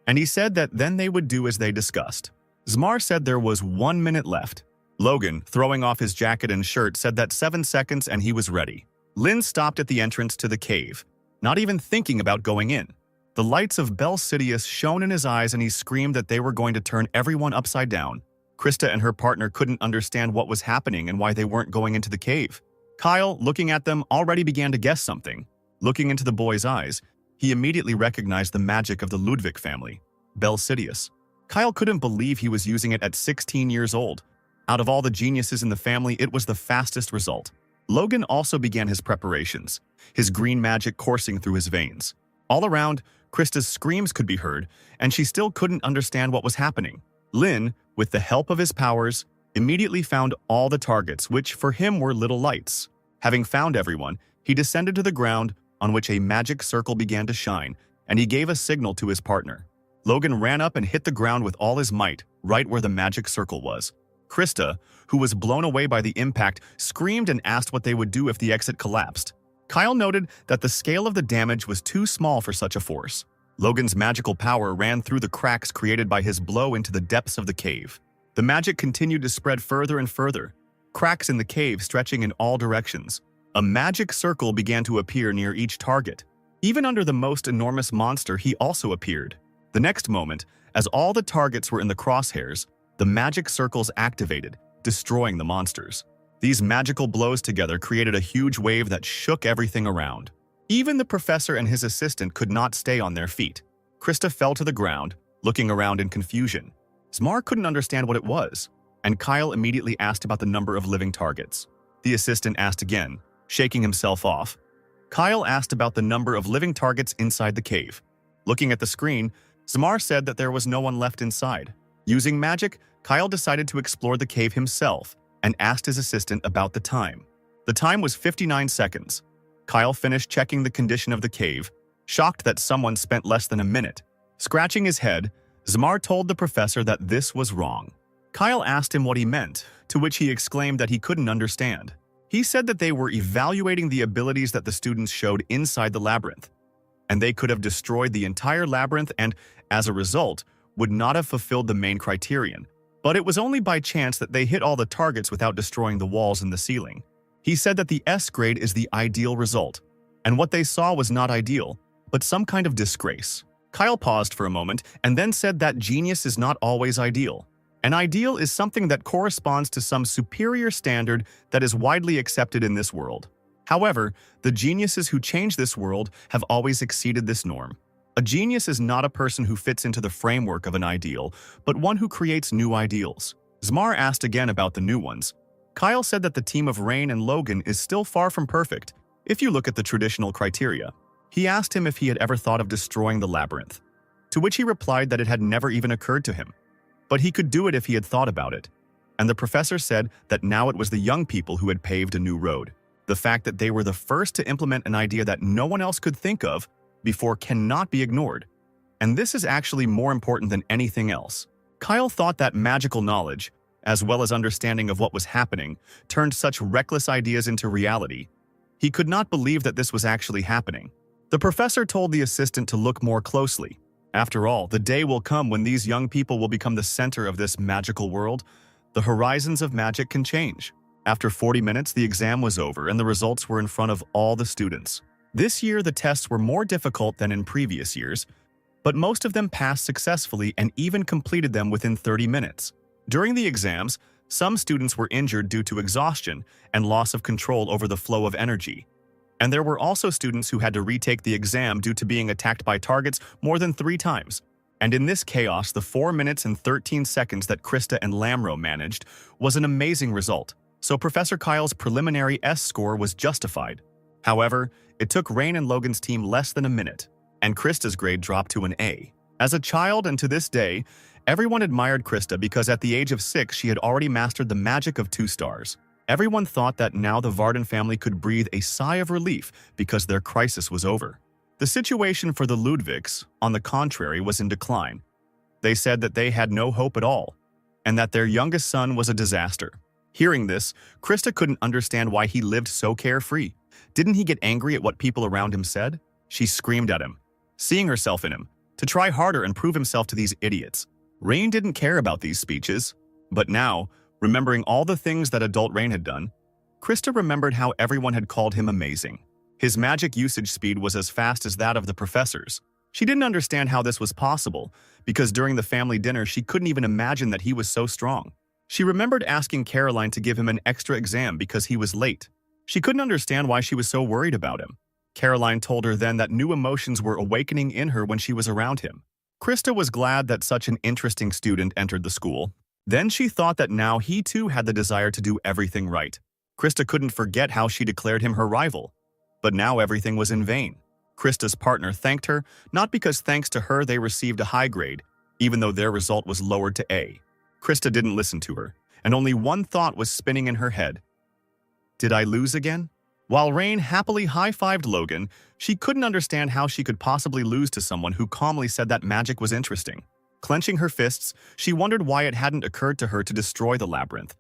and he said that then they would do as they discussed. Zmar said there was 1 minute left. Logan, throwing off his jacket and shirt, said that 7 seconds and he was ready. Lynn stopped at the entrance to the cave, not even thinking about going in. The lights of Bel Sidious shone in his eyes and he screamed that they were going to turn everyone upside down. Krista and her partner couldn't understand what was happening and why they weren't going into the cave. Kyle, looking at them, already began to guess something. Looking into the boy's eyes, he immediately recognized the magic of the Ludwig family, Bel Sidious. Kyle couldn't believe he was using it at 16 years old. Out of all the geniuses in the family, it was the fastest result. Logan also began his preparations, his green magic coursing through his veins. All around, Krista's screams could be heard, and she still couldn't understand what was happening. Lynn, with the help of his powers, immediately found all the targets, which for him were little lights. Having found everyone, he descended to the ground, on which a magic circle began to shine, and he gave a signal to his partner. Logan ran up and hit the ground with all his might, right where the magic circle was. Krista, who was blown away by the impact, screamed and asked what they would do if the exit collapsed. Kyle noted that the scale of the damage was too small for such a force. Logan's magical power ran through the cracks created by his blow into the depths of the cave. The magic continued to spread further and further, cracks in the cave stretching in all directions. A magic circle began to appear near each target. Even under the most enormous monster, he also appeared. The next moment, as all the targets were in the crosshairs, the magic circles activated, destroying the monsters. These magical blows together created a huge wave that shook everything around. Even the professor and his assistant could not stay on their feet. Krista fell to the ground, looking around in confusion. Zmar couldn't understand what it was, and Kyle immediately asked about the number of living targets. The assistant asked again, shaking himself off. Kyle asked about the number of living targets inside the cave. Looking at the screen, Zmar said that there was no one left inside. Using magic, Kyle decided to explore the cave himself and asked his assistant about the time. The time was 59 seconds. Kyle finished checking the condition of the cave, shocked that someone spent less than a minute. Scratching his head, Zmar told the professor that this was wrong. Kyle asked him what he meant, to which he exclaimed that he couldn't understand. He said that they were evaluating the abilities that the students showed inside the labyrinth, and they could have destroyed the entire labyrinth and, as a result, would not have fulfilled the main criterion. But it was only by chance that they hit all the targets without destroying the walls and the ceiling. He said that the S grade is the ideal result, and what they saw was not ideal, but some kind of disgrace. Kyle paused for a moment and then said that genius is not always ideal. An ideal is something that corresponds to some superior standard that is widely accepted in this world. However, the geniuses who change this world have always exceeded this norm. A genius is not a person who fits into the framework of an ideal, but one who creates new ideals. Zmar asked again about the new ones. Kyle said that the team of Rain and Logan is still far from perfect, if you look at the traditional criteria. He asked him if he had ever thought of destroying the labyrinth, to which he replied that it had never even occurred to him. But he could do it if he had thought about it. And the professor said that now it was the young people who had paved a new road. The fact that they were the first to implement an idea that no one else could think of before cannot be ignored. And this is actually more important than anything else. Kyle thought that magical knowledge, as well as understanding of what was happening, turned such reckless ideas into reality. He could not believe that this was actually happening. The professor told the assistant to look more closely. After all, the day will come when these young people will become the center of this magical world. The horizons of magic can change. After 40 minutes, the exam was over and the results were in front of all the students. This year, the tests were more difficult than in previous years, but most of them passed successfully and even completed them within 30 minutes. During the exams, some students were injured due to exhaustion and loss of control over the flow of energy. And there were also students who had to retake the exam due to being attacked by targets more than 3 times. And in this chaos, the 4 minutes and 13 seconds that Krista and Lamro managed was an amazing result. So Professor Kyle's preliminary S score was justified. However, it took Rain and Logan's team less than a minute, and Krista's grade dropped to an A. As a child and to this day, Everyone admired Krista because at the age of 6 she had already mastered the magic of 2 stars. Everyone thought that now the Varden family could breathe a sigh of relief because their crisis was over. The situation for the Ludwigs, on the contrary, was in decline. They said that they had no hope at all, and that their youngest son was a disaster. Hearing this, Krista couldn't understand why he lived so carefree. Didn't he get angry at what people around him said? She screamed at him, seeing herself in him, to try harder and prove himself to these idiots. Rain didn't care about these speeches, but now, remembering all the things that adult Rain had done, Krista remembered how everyone had called him amazing. His magic usage speed was as fast as that of the professors. She didn't understand how this was possible, because during the family dinner she couldn't even imagine that he was so strong. She remembered asking Caroline to give him an extra exam because he was late. She couldn't understand why she was so worried about him. Caroline told her then that new emotions were awakening in her when she was around him. Krista was glad that such an interesting student entered the school. Then she thought that now he too had the desire to do everything right. Krista couldn't forget how she declared him her rival. But now everything was in vain. Krista's partner thanked her, not because thanks to her they received a high grade, even though their result was lowered to A. Krista didn't listen to her, and only one thought was spinning in her head. Did I lose again? While Rain happily high-fived Logan, she couldn't understand how she could possibly lose to someone who calmly said that magic was interesting. Clenching her fists, she wondered why it hadn't occurred to her to destroy the labyrinth.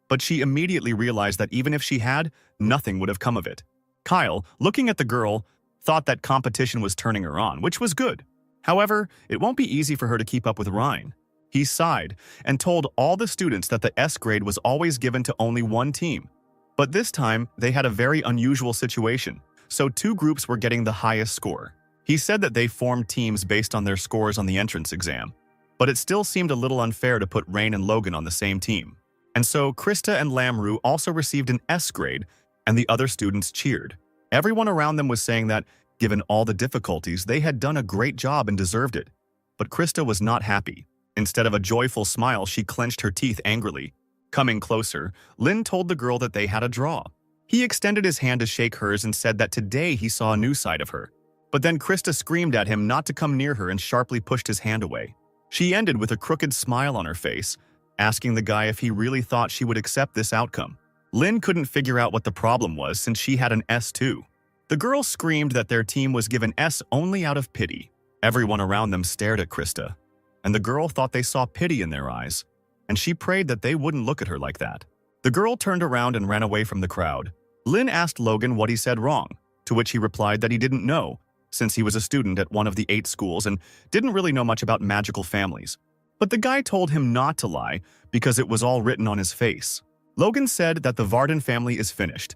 But she immediately realized that even if she had, nothing would have come of it. Kyle, looking at the girl, thought that competition was turning her on, which was good. However, it won't be easy for her to keep up with Ryan. He sighed and told all the students that the S grade was always given to only one team. But this time, they had a very unusual situation, so 2 groups were getting the highest score. He said that they formed teams based on their scores on the entrance exam, but it still seemed a little unfair to put Rain and Logan on the same team. And so Krista and Lamru also received an S grade, and the other students cheered. Everyone around them was saying that, given all the difficulties, they had done a great job and deserved it. But Krista was not happy. Instead of a joyful smile, she clenched her teeth angrily. Coming closer, Lin told the girl that they had a draw. He extended his hand to shake hers and said that today he saw a new side of her. But then Krista screamed at him not to come near her and sharply pushed his hand away. She ended with a crooked smile on her face, asking the guy if he really thought she would accept this outcome. Lin couldn't figure out what the problem was since she had an S too. The girl screamed that their team was given S only out of pity. Everyone around them stared at Krista, and the girl thought they saw pity in their eyes, and she prayed that they wouldn't look at her like that. The girl turned around and ran away from the crowd. Lin asked Logan what he said wrong, to which he replied that he didn't know, since he was a student at one of the 8 schools and didn't really know much about magical families. But the guy told him not to lie because it was all written on his face. Logan said that the Varden family is finished.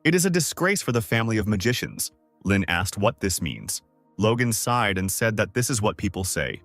It is a disgrace for the family of magicians. Lin asked what this means. Logan sighed and said that this is what people say.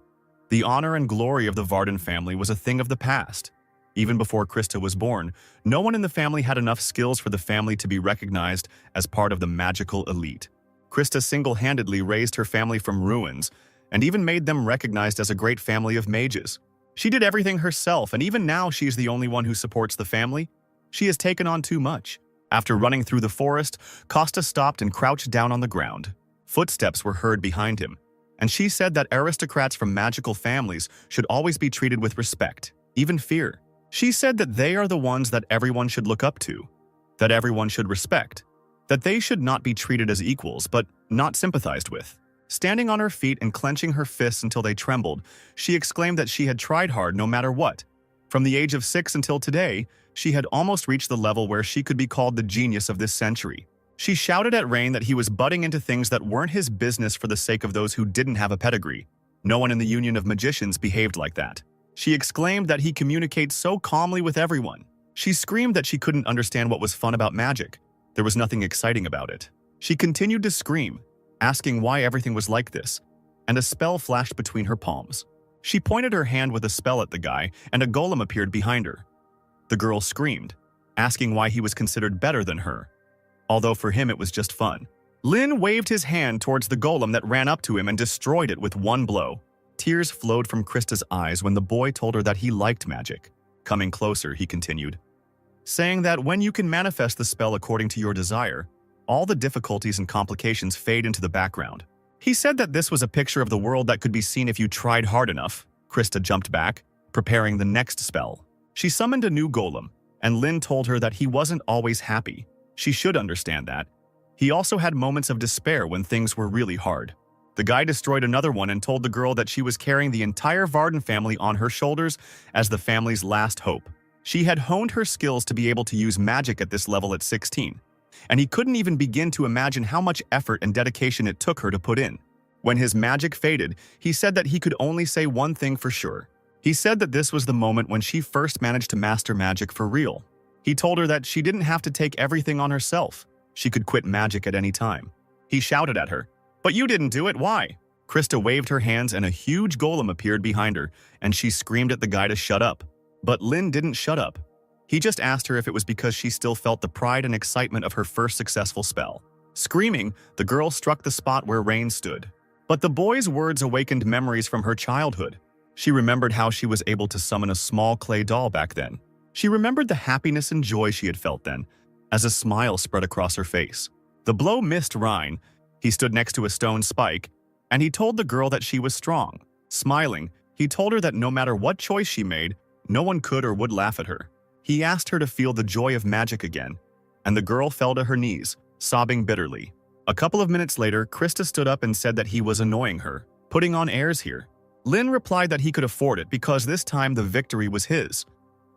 The honor and glory of the Varden family was a thing of the past. Even before Krista was born, no one in the family had enough skills for the family to be recognized as part of the magical elite. Krista single-handedly raised her family from ruins and even made them recognized as a great family of mages. She did everything herself, and even now she's the only one who supports the family. She has taken on too much. After running through the forest, Costa stopped and crouched down on the ground. Footsteps were heard behind him, and she said that aristocrats from magical families should always be treated with respect, even fear. She said that they are the ones that everyone should look up to, that everyone should respect, that they should not be treated as equals but not sympathized with. Standing on her feet and clenching her fists until they trembled, she exclaimed that she had tried hard no matter what. From the age of 6 until today, she had almost reached the level where she could be called the genius of this century. She shouted at Rain that he was butting into things that weren't his business for the sake of those who didn't have a pedigree. No one in the Union of Magicians behaved like that. She exclaimed that he communicates so calmly with everyone. She screamed that she couldn't understand what was fun about magic. There was nothing exciting about it. She continued to scream, asking why everything was like this, and a spell flashed between her palms. She pointed her hand with a spell at the guy, and a golem appeared behind her. The girl screamed, asking why he was considered better than her, although for him it was just fun. Lin waved his hand towards the golem that ran up to him and destroyed it with one blow. Tears flowed from Krista's eyes when the boy told her that he liked magic. Coming closer, he continued, saying that when you can manifest the spell according to your desire, all the difficulties and complications fade into the background. He said that this was a picture of the world that could be seen if you tried hard enough. Krista jumped back, preparing the next spell. She summoned a new golem, and Lynn told her that he wasn't always happy. She should understand that. He also had moments of despair when things were really hard. The guy destroyed another one and told the girl that she was carrying the entire Varden family on her shoulders as the family's last hope. She had honed her skills to be able to use magic at this level at 16, and he couldn't even begin to imagine how much effort and dedication it took her to put in. When his magic faded, he said that he could only say one thing for sure. He said that this was the moment when she first managed to master magic for real. He told her that she didn't have to take everything on herself. She could quit magic at any time. He shouted at her, "But you didn't do it, why?" Krista waved her hands and a huge golem appeared behind her, and she screamed at the guy to shut up. But Lynn didn't shut up. He just asked her if it was because she still felt the pride and excitement of her first successful spell. Screaming, the girl struck the spot where Rain stood. But the boy's words awakened memories from her childhood. She remembered how she was able to summon a small clay doll back then. She remembered the happiness and joy she had felt then, as a smile spread across her face. The blow missed Ryan. He stood next to a stone spike, and he told the girl that she was strong. Smiling, he told her that no matter what choice she made, no one could or would laugh at her. He asked her to feel the joy of magic again, and the girl fell to her knees, sobbing bitterly. A couple of minutes later, Krista stood up and said that he was annoying her, putting on airs here. Lynn replied that he could afford it because this time the victory was his.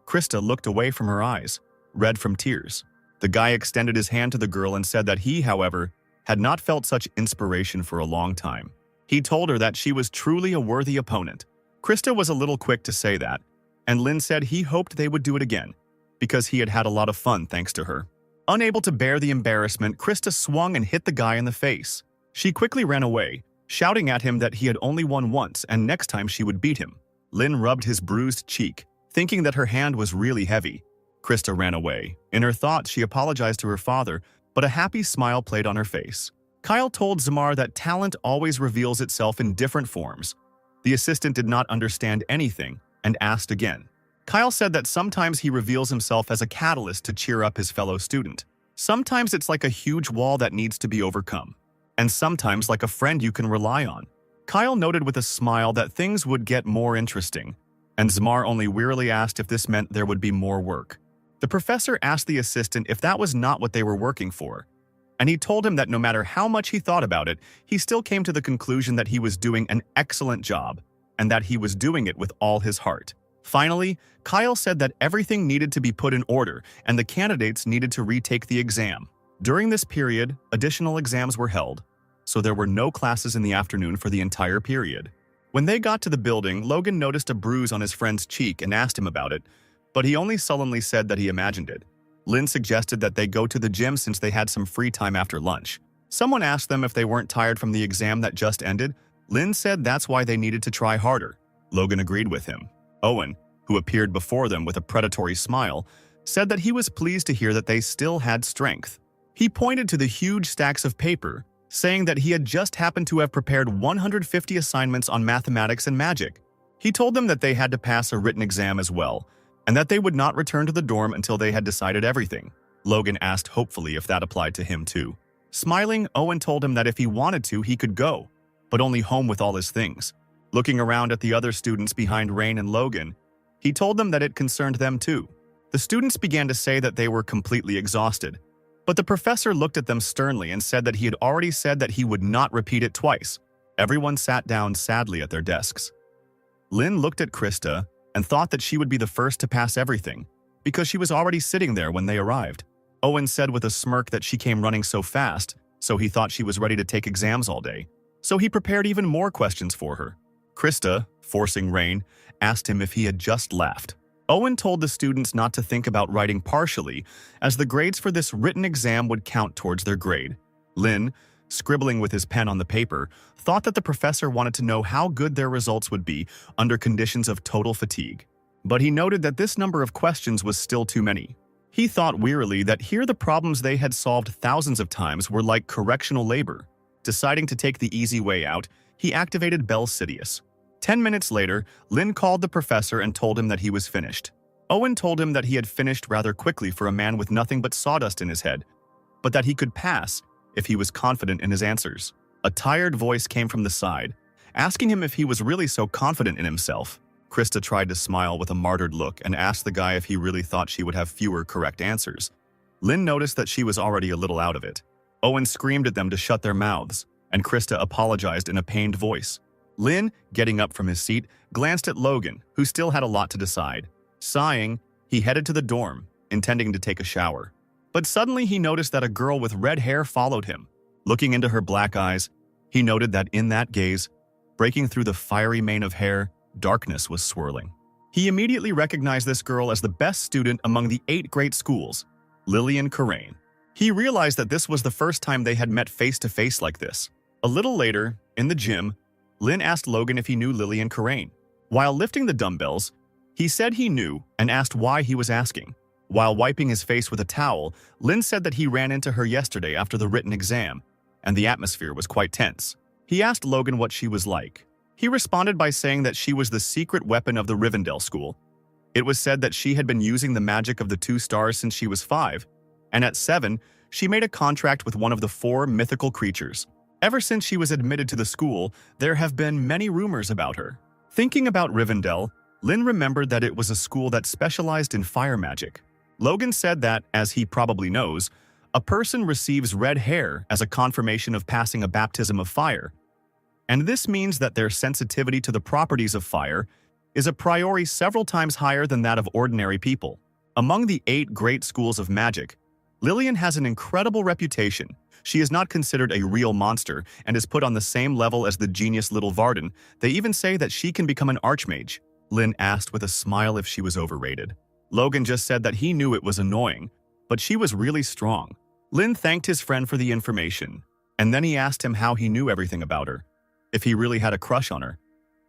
Krista looked away from her eyes, red from tears. The guy extended his hand to the girl and said that he, however, had not felt such inspiration for a long time. He told her that she was truly a worthy opponent. Krista was a little quick to say that, and Lynn said he hoped they would do it again, because he had had a lot of fun thanks to her. Unable to bear the embarrassment, Krista swung and hit the guy in the face. She quickly ran away, shouting at him that he had only won once and next time she would beat him. Lynn rubbed his bruised cheek, thinking that her hand was really heavy. Krista ran away. In her thoughts, she apologized to her father, but a happy smile played on her face. Kyle told Zamar that talent always reveals itself in different forms. The assistant did not understand anything and asked again. Kyle said that sometimes he reveals himself as a catalyst to cheer up his fellow student. Sometimes it's like a huge wall that needs to be overcome, and sometimes like a friend you can rely on. Kyle noted with a smile that things would get more interesting, and Zamar only wearily asked if this meant there would be more work. The professor asked the assistant if that was not what they were working for, and he told him that no matter how much he thought about it, he still came to the conclusion that he was doing an excellent job, and that he was doing it with all his heart. Finally, Kyle said that everything needed to be put in order and the candidates needed to retake the exam. During this period, additional exams were held, so there were no classes in the afternoon for the entire period. When they got to the building, Logan noticed a bruise on his friend's cheek and asked him about it, but he only sullenly said that he imagined it. Lynn suggested that they go to the gym since they had some free time after lunch. Someone asked them if they weren't tired from the exam that just ended. Lynn said that's why they needed to try harder. Logan agreed with him. Owen, who appeared before them with a predatory smile, said that he was pleased to hear that they still had strength. He pointed to the huge stacks of paper, saying that he had just happened to have prepared 150 assignments on mathematics and magic. He told them that they had to pass a written exam as well, and that they would not return to the dorm until they had decided everything. Logan asked hopefully if that applied to him too. Smiling, Owen told him that if he wanted to, he could go, but only home with all his things. Looking around at the other students behind Rain and Logan, he told them that it concerned them too. The students began to say that they were completely exhausted, but the professor looked at them sternly and said that he had already said that he would not repeat it twice. Everyone sat down sadly at their desks. Lynn looked at Krista and thought that she would be the first to pass everything, because she was already sitting there when they arrived. Owen said with a smirk that she came running so fast, so he thought she was ready to take exams all day. So he prepared even more questions for her. Krista, forcing Rain, asked him if he had just laughed. Owen told the students not to think about writing partially, as the grades for this written exam would count towards their grade. Lynn, scribbling with his pen on the paper, thought that the professor wanted to know how good their results would be under conditions of total fatigue. But he noted that this number of questions was still too many. He thought wearily that here the problems they had solved thousands of times were like correctional labor. Deciding to take the easy way out, he activated Bell Sidious. 10 minutes later, Lynn called the professor and told him that he was finished. Owen told him that he had finished rather quickly for a man with nothing but sawdust in his head, but that he could pass if he was confident in his answers. A tired voice came from the side, asking him if he was really so confident in himself. Krista tried to smile with a martyred look and asked the guy if he really thought she would have fewer correct answers. Lynn noticed that she was already a little out of it. Owen screamed at them to shut their mouths, and Krista apologized in a pained voice. Lynn, getting up from his seat, glanced at Logan, who still had a lot to decide. Sighing, he headed to the dorm, intending to take a shower. But suddenly he noticed that a girl with red hair followed him. Looking into her black eyes, he noted that in that gaze, breaking through the fiery mane of hair, darkness was swirling. He immediately recognized this girl as the best student among the 8 great schools, Lillian Corraine. He realized that this was the first time they had met face-to-face like this. A little later, in the gym, Lynn asked Logan if he knew Lillian Corraine. While lifting the dumbbells, he said he knew and asked why he was asking. While wiping his face with a towel, Lynn said that he ran into her yesterday after the written exam, and the atmosphere was quite tense. He asked Logan what she was like. He responded by saying that she was the secret weapon of the Rivendell School. It was said that she had been using the magic of the 2 stars since she was 5, and at 7, she made a contract with one of the 4 mythical creatures. Ever since she was admitted to the school, there have been many rumors about her. Thinking about Rivendell, Lynn remembered that it was a school that specialized in fire magic. Logan said that, as he probably knows, a person receives red hair as a confirmation of passing a baptism of fire, and this means that their sensitivity to the properties of fire is a priori several times higher than that of ordinary people. Among the 8 great schools of magic, Lillian has an incredible reputation. She is not considered a real monster and is put on the same level as the genius Little Varden. They even say that she can become an archmage. Lynn asked with a smile if she was overrated. Logan just said that he knew it was annoying, but she was really strong. Lynn thanked his friend for the information, and then he asked him how he knew everything about her, if he really had a crush on her,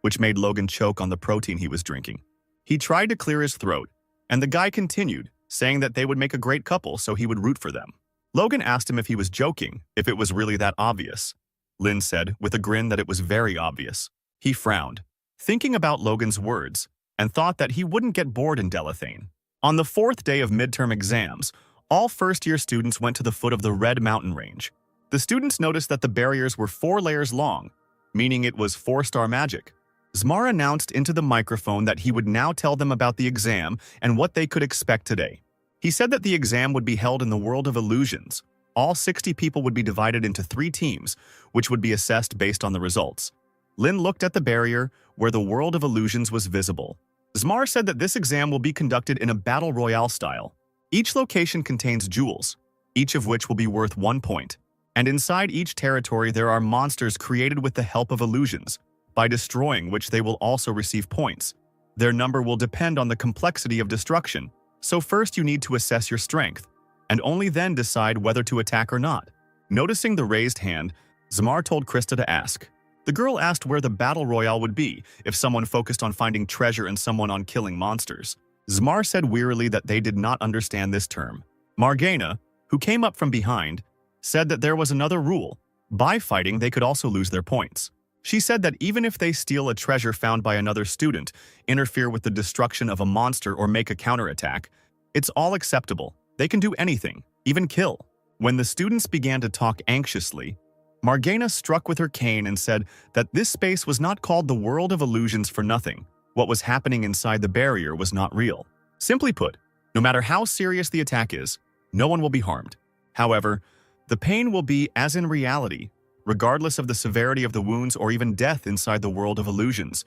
which made Logan choke on the protein he was drinking. He tried to clear his throat, and the guy continued, saying that they would make a great couple so he would root for them. Logan asked him if he was joking, if it was really that obvious. Lynn said, with a grin, that it was very obvious. He frowned, thinking about Logan's words, and thought that he wouldn't get bored in Delathane. On the 4th day of midterm exams, all first-year students went to the foot of the Red Mountain Range. The students noticed that the barriers were 4 layers long, meaning it was 4-star magic. Zmar announced into the microphone that he would now tell them about the exam and what they could expect today. He said that the exam would be held in the world of illusions. All 60 people would be divided into 3 teams, which would be assessed based on the results. Lynn looked at the barrier, where the world of illusions was visible. Zmar said that this exam will be conducted in a battle royale style. Each location contains jewels, each of which will be worth 1 point. And inside each territory there are monsters created with the help of illusions, by destroying which they will also receive points. Their number will depend on the complexity of destruction, so first you need to assess your strength, and only then decide whether to attack or not. Noticing the raised hand, Zmar told Krista to ask. The girl asked where the battle royale would be, if someone focused on finding treasure and someone on killing monsters. Zmar said wearily that they did not understand this term. Margana, who came up from behind, said that there was another rule. By fighting, they could also lose their points. She said that even if they steal a treasure found by another student, interfere with the destruction of a monster, or make a counterattack, it's all acceptable. They can do anything, even kill. When the students began to talk anxiously, Margana struck with her cane and said that this space was not called the world of illusions for nothing. What was happening inside the barrier was not real. Simply put, no matter how serious the attack is, no one will be harmed. However, the pain will be as in reality, regardless of the severity of the wounds or even death inside the world of illusions.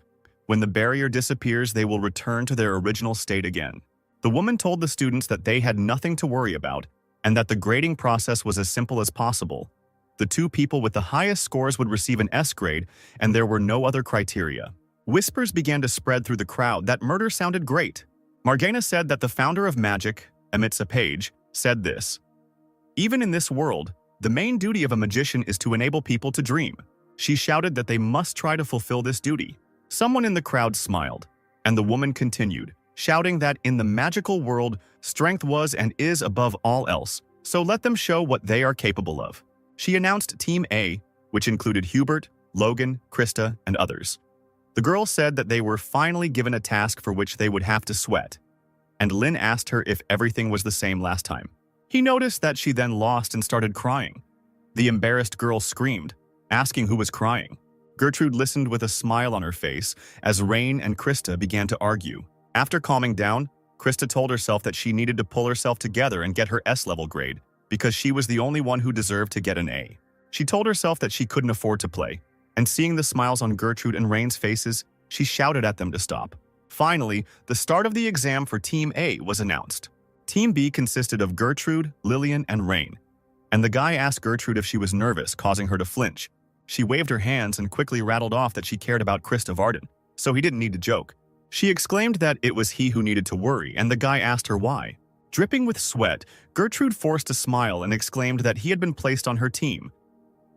When the barrier disappears, they will return to their original state again. The woman told the students that they had nothing to worry about and that the grading process was as simple as possible. The 2 people with the highest scores would receive an S grade, and there were no other criteria. Whispers began to spread through the crowd that murder sounded great. Margana said that the founder of magic, Amitsa Page, said this. Even in this world, the main duty of a magician is to enable people to dream. She shouted that they must try to fulfill this duty. Someone in the crowd smiled, and the woman continued, shouting that in the magical world, strength was and is above all else, so let them show what they are capable of. She announced Team A, which included Hubert, Logan, Krista, and others. The girl said that they were finally given a task for which they would have to sweat, and Lynn asked her if everything was the same last time. He noticed that she then lost and started crying. The embarrassed girl screamed, asking who was crying. Gertrude listened with a smile on her face as Rain and Krista began to argue. After calming down, Krista told herself that she needed to pull herself together and get her S-level grade because she was the only one who deserved to get an A. She told herself that she couldn't afford to play, and seeing the smiles on Gertrude and Rain's faces, she shouted at them to stop. Finally, the start of the exam for Team A was announced. Team B consisted of Gertrude, Lillian, and Rain, and the guy asked Gertrude if she was nervous, causing her to flinch. She waved her hands and quickly rattled off that she cared about Krista Varden, so he didn't need to joke. She exclaimed that it was he who needed to worry, and the guy asked her why. Dripping with sweat, Gertrude forced a smile and exclaimed that he had been placed on her team,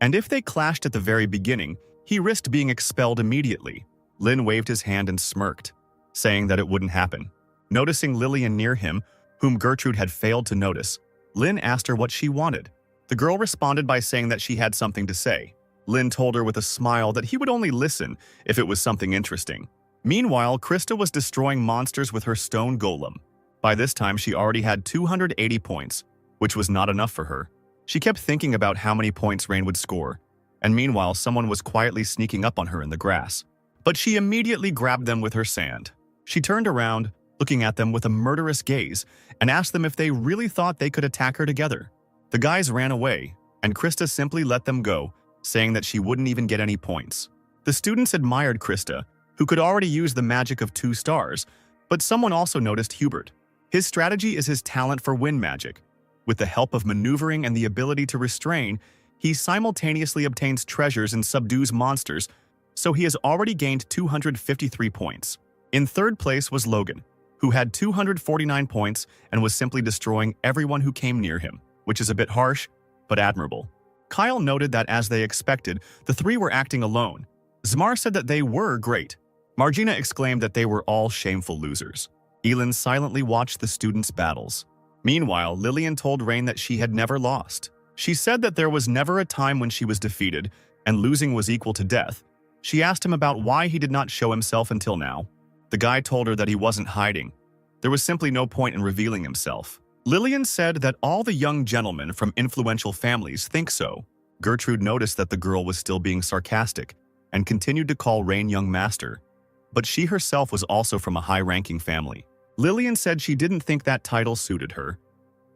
and if they clashed at the very beginning, he risked being expelled immediately. Lynn waved his hand and smirked, saying that it wouldn't happen. Noticing Lillian near him, whom Gertrude had failed to notice, Lynn asked her what she wanted. The girl responded by saying that she had something to say. Lynn told her with a smile that he would only listen if it was something interesting. Meanwhile, Krista was destroying monsters with her stone golem. By this time, she already had 280 points, which was not enough for her. She kept thinking about how many points Rain would score, and meanwhile, someone was quietly sneaking up on her in the grass. But she immediately grabbed them with her sand. She turned around, looking at them with a murderous gaze, and asked them if they really thought they could attack her together. The guys ran away, and Krista simply let them go, saying that she wouldn't even get any points. The students admired Krista, who could already use the magic of 2 stars, but someone also noticed Hubert. His strategy is his talent for wind magic. With the help of maneuvering and the ability to restrain, he simultaneously obtains treasures and subdues monsters, so he has already gained 253 points. In third place was Logan, who had 249 points and was simply destroying everyone who came near him, which is a bit harsh, but admirable. Kyle noted that as they expected, the 3 were acting alone. Zmar said that they were great. Margina exclaimed that they were all shameful losers. Elin silently watched the students' battles. Meanwhile, Lillian told Rain that she had never lost. She said that there was never a time when she was defeated, and losing was equal to death. She asked him about why he did not show himself until now. The guy told her that he wasn't hiding. There was simply no point in revealing himself. Lillian said that all the young gentlemen from influential families think so. Gertrude noticed that the girl was still being sarcastic and continued to call Rain young master. But she herself was also from a high-ranking family. Lillian said she didn't think that title suited her.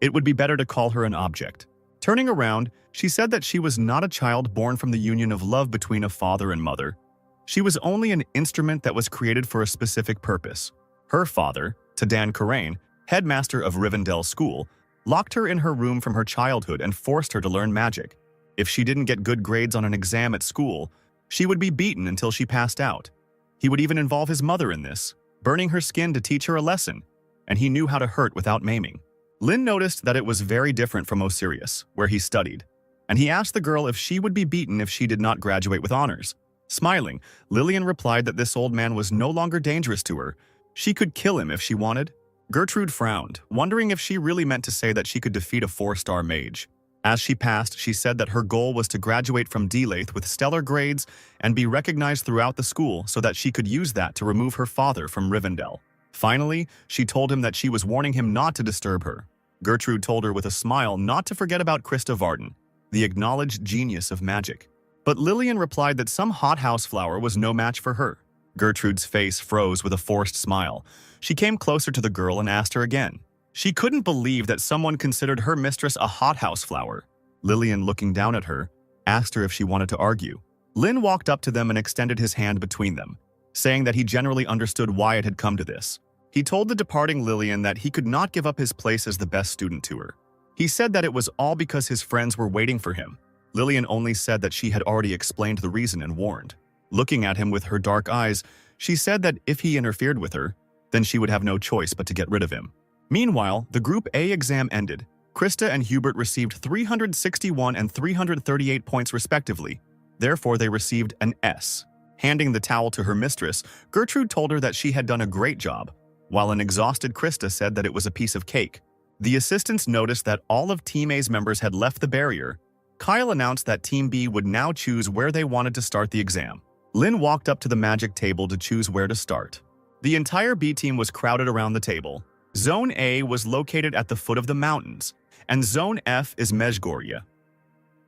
It would be better to call her an object. Turning around, she said that she was not a child born from the union of love between a father and mother. She was only an instrument that was created for a specific purpose. Her father, Tadan Karain, headmaster of Rivendell School, locked her in her room from her childhood and forced her to learn magic. If she didn't get good grades on an exam at school, she would be beaten until she passed out. He would even involve his mother in this, burning her skin to teach her a lesson, and he knew how to hurt without maiming. Lynn noticed that it was very different from Osirius, where he studied, and he asked the girl if she would be beaten if she did not graduate with honors. Smiling, Lillian replied that this old man was no longer dangerous to her. She could kill him if she wanted. Gertrude frowned, wondering if she really meant to say that she could defeat a 4-star mage. As she passed, she said that her goal was to graduate from Delaith with stellar grades and be recognized throughout the school so that she could use that to remove her father from Rivendell. Finally, she told him that she was warning him not to disturb her. Gertrude told her with a smile not to forget about Krista Varden, the acknowledged genius of magic. But Lillian replied that some hothouse flower was no match for her. Gertrude's face froze with a forced smile. She came closer to the girl and asked her again. She couldn't believe that someone considered her mistress a hothouse flower. Lillian, looking down at her, asked her if she wanted to argue. Lynn walked up to them and extended his hand between them, saying that he generally understood why it had come to this. He told the departing Lillian that he could not give up his place as the best student to her. He said that it was all because his friends were waiting for him. Lillian only said that she had already explained the reason and warned. Looking at him with her dark eyes, she said that if he interfered with her, then she would have no choice but to get rid of him. Meanwhile, the Group A exam ended. Krista and Hubert received 361 and 338 points respectively. Therefore, they received an S. Handing the towel to her mistress, Gertrude told her that she had done a great job, while an exhausted Krista said that it was a piece of cake. The assistants noticed that all of Team A's members had left the barrier. Kyle announced that Team B would now choose where they wanted to start the exam. Lynn walked up to the magic table to choose where to start. The entire B team was crowded around the table. Zone A was located at the foot of the mountains, and Zone F is Mejgoria.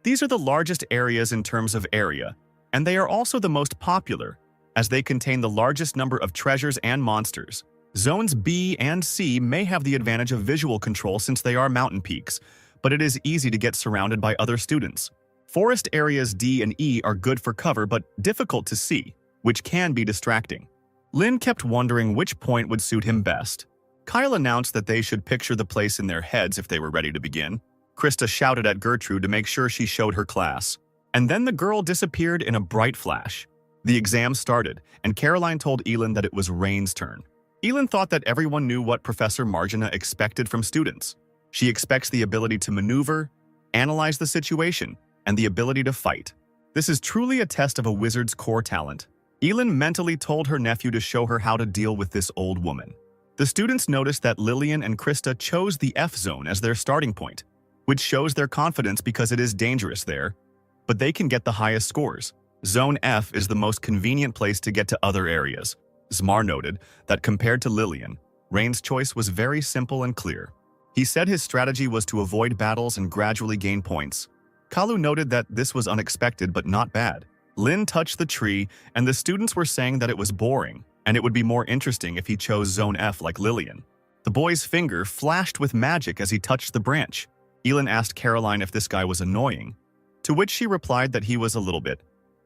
These are the largest areas in terms of area, and they are also the most popular, as they contain the largest number of treasures and monsters. Zones B and C may have the advantage of visual control since they are mountain peaks, but it is easy to get surrounded by other students. Forest areas D and E are good for cover but difficult to see, which can be distracting. Lynn kept wondering which point would suit him best. Kyle announced that they should picture the place in their heads if they were ready to begin. Krista shouted at Gertrude to make sure she showed her class. And then the girl disappeared in a bright flash. The exam started, and Caroline told Elin that it was Rain's turn. Elin thought that everyone knew what Professor Margina expected from students. She expects the ability to maneuver, analyze the situation, and the ability to fight. This is truly a test of a wizard's core talent. Elin mentally told her nephew to show her how to deal with this old woman. The students noticed that Lillian and Krista chose the F zone as their starting point, which shows their confidence because it is dangerous there, but they can get the highest scores. Zone F is the most convenient place to get to other areas. Zmar noted that compared to Lillian, Rain's choice was very simple and clear. He said his strategy was to avoid battles and gradually gain points. Kalu noted that this was unexpected but not bad. Lynn touched the tree, and the students were saying that it was boring, and it would be more interesting if he chose Zone F like Lillian. The boy's finger flashed with magic as he touched the branch. Elin asked Caroline if this guy was annoying, to which she replied that he was a little bit,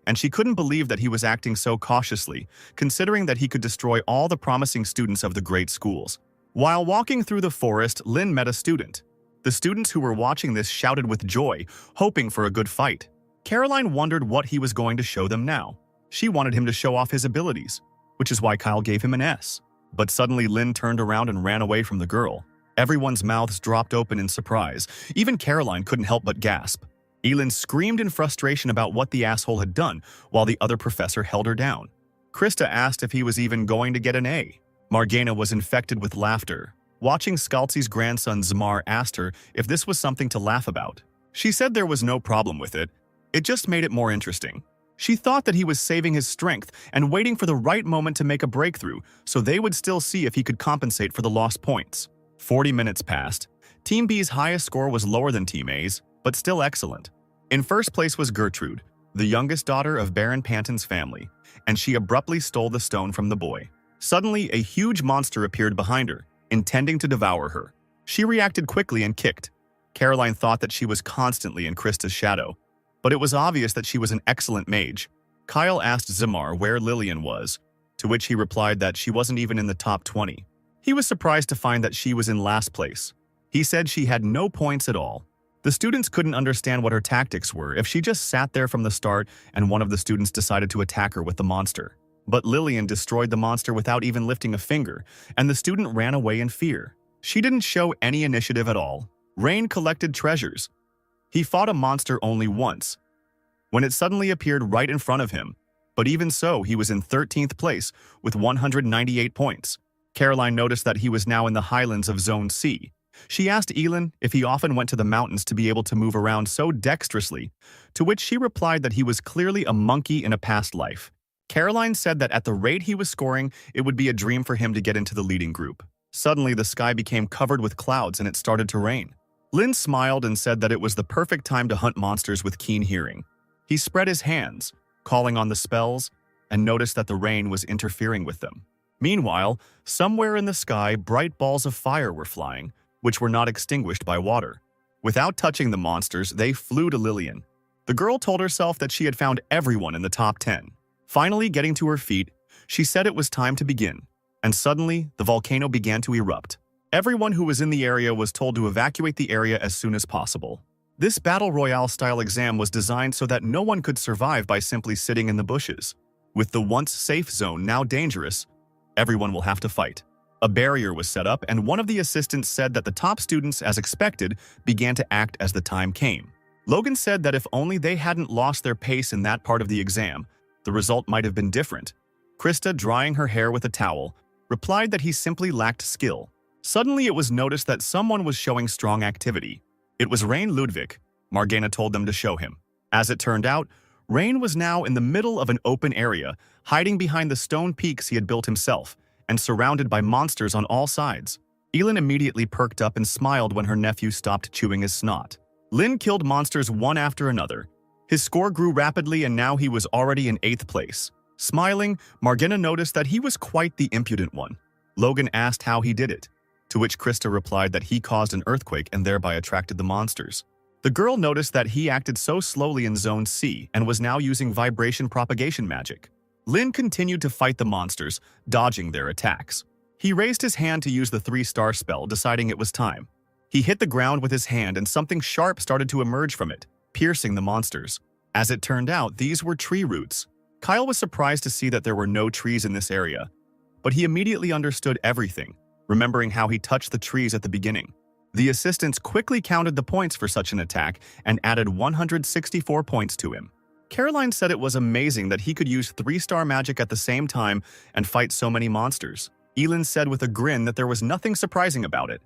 and she couldn't believe that he was acting so cautiously, considering that he could destroy all the promising students of the great schools. While walking through the forest, Lynn met a student. The students who were watching this shouted with joy, hoping for a good fight. Caroline wondered what he was going to show them now. She wanted him to show off his abilities, which is why Kyle gave him an S. But suddenly Lynn turned around and ran away from the girl. Everyone's mouths dropped open in surprise. Even Caroline couldn't help but gasp. Elin screamed in frustration about what the asshole had done, while the other professor held her down. Krista asked if he was even going to get an A. Margana was infected with laughter. Watching Scalzi's grandson Zmar asked her if this was something to laugh about. She said there was no problem with it. It just made it more interesting. She thought that he was saving his strength and waiting for the right moment to make a breakthrough, so they would still see if he could compensate for the lost points. 40 minutes passed. Team B's highest score was lower than Team A's, but still excellent. In first place was Gertrude, the youngest daughter of Baron Panton's family, and she abruptly stole the stone from the boy. Suddenly, a huge monster appeared behind her, intending to devour her. She reacted quickly and kicked. Caroline thought that she was constantly in Krista's shadow, but it was obvious that she was an excellent mage. Kyle asked Zmar where Lillian was, to which he replied that she wasn't even in the top 20. He was surprised to find that she was in last place. He said she had no points at all. The students couldn't understand what her tactics were if she just sat there from the start and one of the students decided to attack her with the monster. But Lillian destroyed the monster without even lifting a finger, and the student ran away in fear. She didn't show any initiative at all. Rain collected treasures. He fought a monster only once, when it suddenly appeared right in front of him. But even so, he was in 13th place with 198 points. Caroline noticed that he was now in the highlands of Zone C. She asked Elin if he often went to the mountains to be able to move around so dexterously, to which she replied that he was clearly a monkey in a past life. Caroline said that at the rate he was scoring, it would be a dream for him to get into the leading group. Suddenly, the sky became covered with clouds and it started to rain. Lynn smiled and said that it was the perfect time to hunt monsters with keen hearing. He spread his hands, calling on the spells, and noticed that the rain was interfering with them. Meanwhile, somewhere in the sky, bright balls of fire were flying, which were not extinguished by water. Without touching the monsters, they flew to Lillian. The girl told herself that she had found everyone in the top 10. Finally getting to her feet, she said it was time to begin, and suddenly the volcano began to erupt. Everyone who was in the area was told to evacuate the area as soon as possible. This Battle Royale-style exam was designed so that no one could survive by simply sitting in the bushes. With the once safe zone now dangerous, everyone will have to fight. A barrier was set up, and one of the assistants said that the top students, as expected, began to act as the time came. Logan said that if only they hadn't lost their pace in that part of the exam, the result might have been different. Krista, drying her hair with a towel, replied that he simply lacked skill. Suddenly it was noticed that someone was showing strong activity. It was Rain Ludwig. Margana told them to show him. As it turned out, Rain was now in the middle of an open area, hiding behind the stone peaks he had built himself, and surrounded by monsters on all sides. Elin immediately perked up and smiled when her nephew stopped chewing his snot. Lynn killed monsters one after another, His score grew rapidly and now he was already in 8th place. Smiling, Margina noticed that he was quite the impudent one. Logan asked how he did it, to which Krista replied that he caused an earthquake and thereby attracted the monsters. The girl noticed that he acted so slowly in Zone C and was now using vibration propagation magic. Lin continued to fight the monsters, dodging their attacks. He raised his hand to use the 3-star spell, deciding it was time. He hit the ground with his hand and something sharp started to emerge from it, piercing the monsters. As it turned out, these were tree roots. Kyle was surprised to see that there were no trees in this area, but he immediately understood everything, remembering how he touched the trees at the beginning. The assistants quickly counted the points for such an attack and added 164 points to him. Caroline said it was amazing that he could use 3-star magic at the same time and fight so many monsters. Elin said with a grin that there was nothing surprising about it.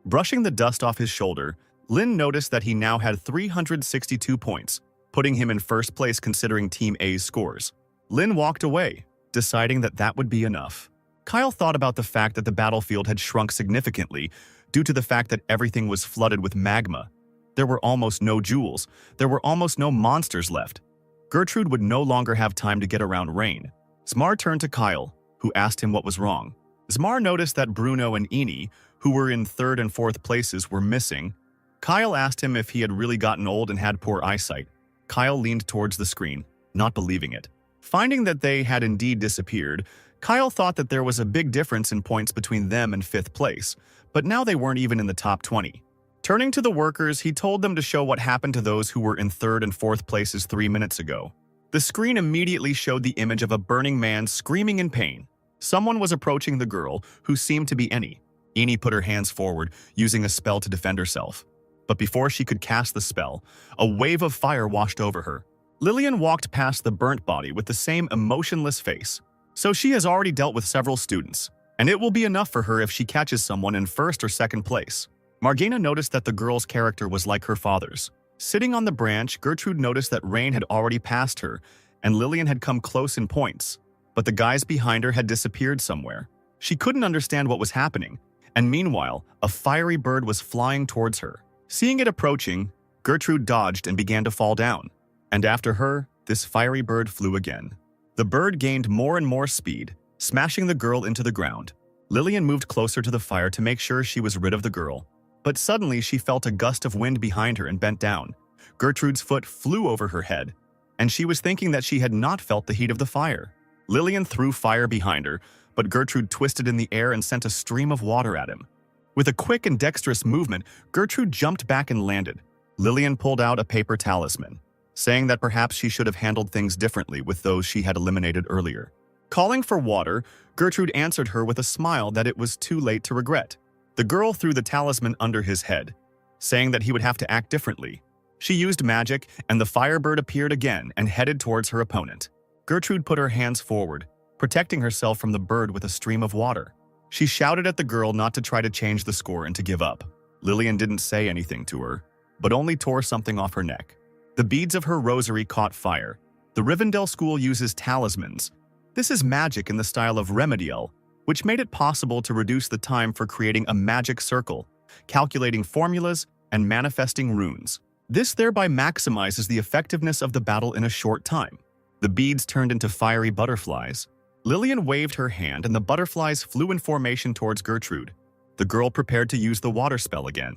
Brushing the dust off his shoulder, Lin noticed that he now had 362 points, putting him in first place considering Team A's scores. Lin walked away, deciding that that would be enough. Kyle thought about the fact that the battlefield had shrunk significantly due to the fact that everything was flooded with magma. There were almost no jewels. There were almost no monsters left. Gertrude would no longer have time to get around Rain. Zmar turned to Kyle, who asked him what was wrong. Zmar noticed that Bruno and Eni, who were in 3rd and 4th places, were missing. Kyle asked him if he had really gotten old and had poor eyesight. Kyle leaned towards the screen, not believing it. Finding that they had indeed disappeared, Kyle thought that there was a big difference in points between them and 5th place, but now they weren't even in the top 20. Turning to the workers, he told them to show what happened to those who were in 3rd and 4th places 3 minutes ago. The screen immediately showed the image of a burning man screaming in pain. Someone was approaching the girl, who seemed to be Eni. Eni put her hands forward, using a spell to defend herself. But before she could cast the spell, a wave of fire washed over her. Lillian walked past the burnt body with the same emotionless face. So she has already dealt with several students, and it will be enough for her if she catches someone in 1st or 2nd place. Margina noticed that the girl's character was like her father's. Sitting on the branch, Gertrude noticed that Rain had already passed her, and Lillian had come close in points, but the guys behind her had disappeared somewhere. She couldn't understand what was happening, and meanwhile, a fiery bird was flying towards her. Seeing it approaching, Gertrude dodged and began to fall down. And after her, this fiery bird flew again. The bird gained more and more speed, smashing the girl into the ground. Lillian moved closer to the fire to make sure she was rid of the girl. But suddenly she felt a gust of wind behind her and bent down. Gertrude's foot flew over her head, and she was thinking that she had not felt the heat of the fire. Lillian threw fire behind her, but Gertrude twisted in the air and sent a stream of water at him. With a quick and dexterous movement, Gertrude jumped back and landed. Lillian pulled out a paper talisman, saying that perhaps she should have handled things differently with those she had eliminated earlier. Calling for water, Gertrude answered her with a smile that it was too late to regret. The girl threw the talisman under his head, saying that he would have to act differently. She used magic, and the firebird appeared again and headed towards her opponent. Gertrude put her hands forward, protecting herself from the bird with a stream of water. She shouted at the girl not to try to change the score and to give up. Lillian didn't say anything to her, but only tore something off her neck. The beads of her rosary caught fire. The Rivendell school uses talismans. This is magic in the style of Remedial, which made it possible to reduce the time for creating a magic circle, calculating formulas, and manifesting runes. This thereby maximizes the effectiveness of the battle in a short time. The beads turned into fiery butterflies. Lillian waved her hand and the butterflies flew in formation towards Gertrude. The girl prepared to use the water spell again.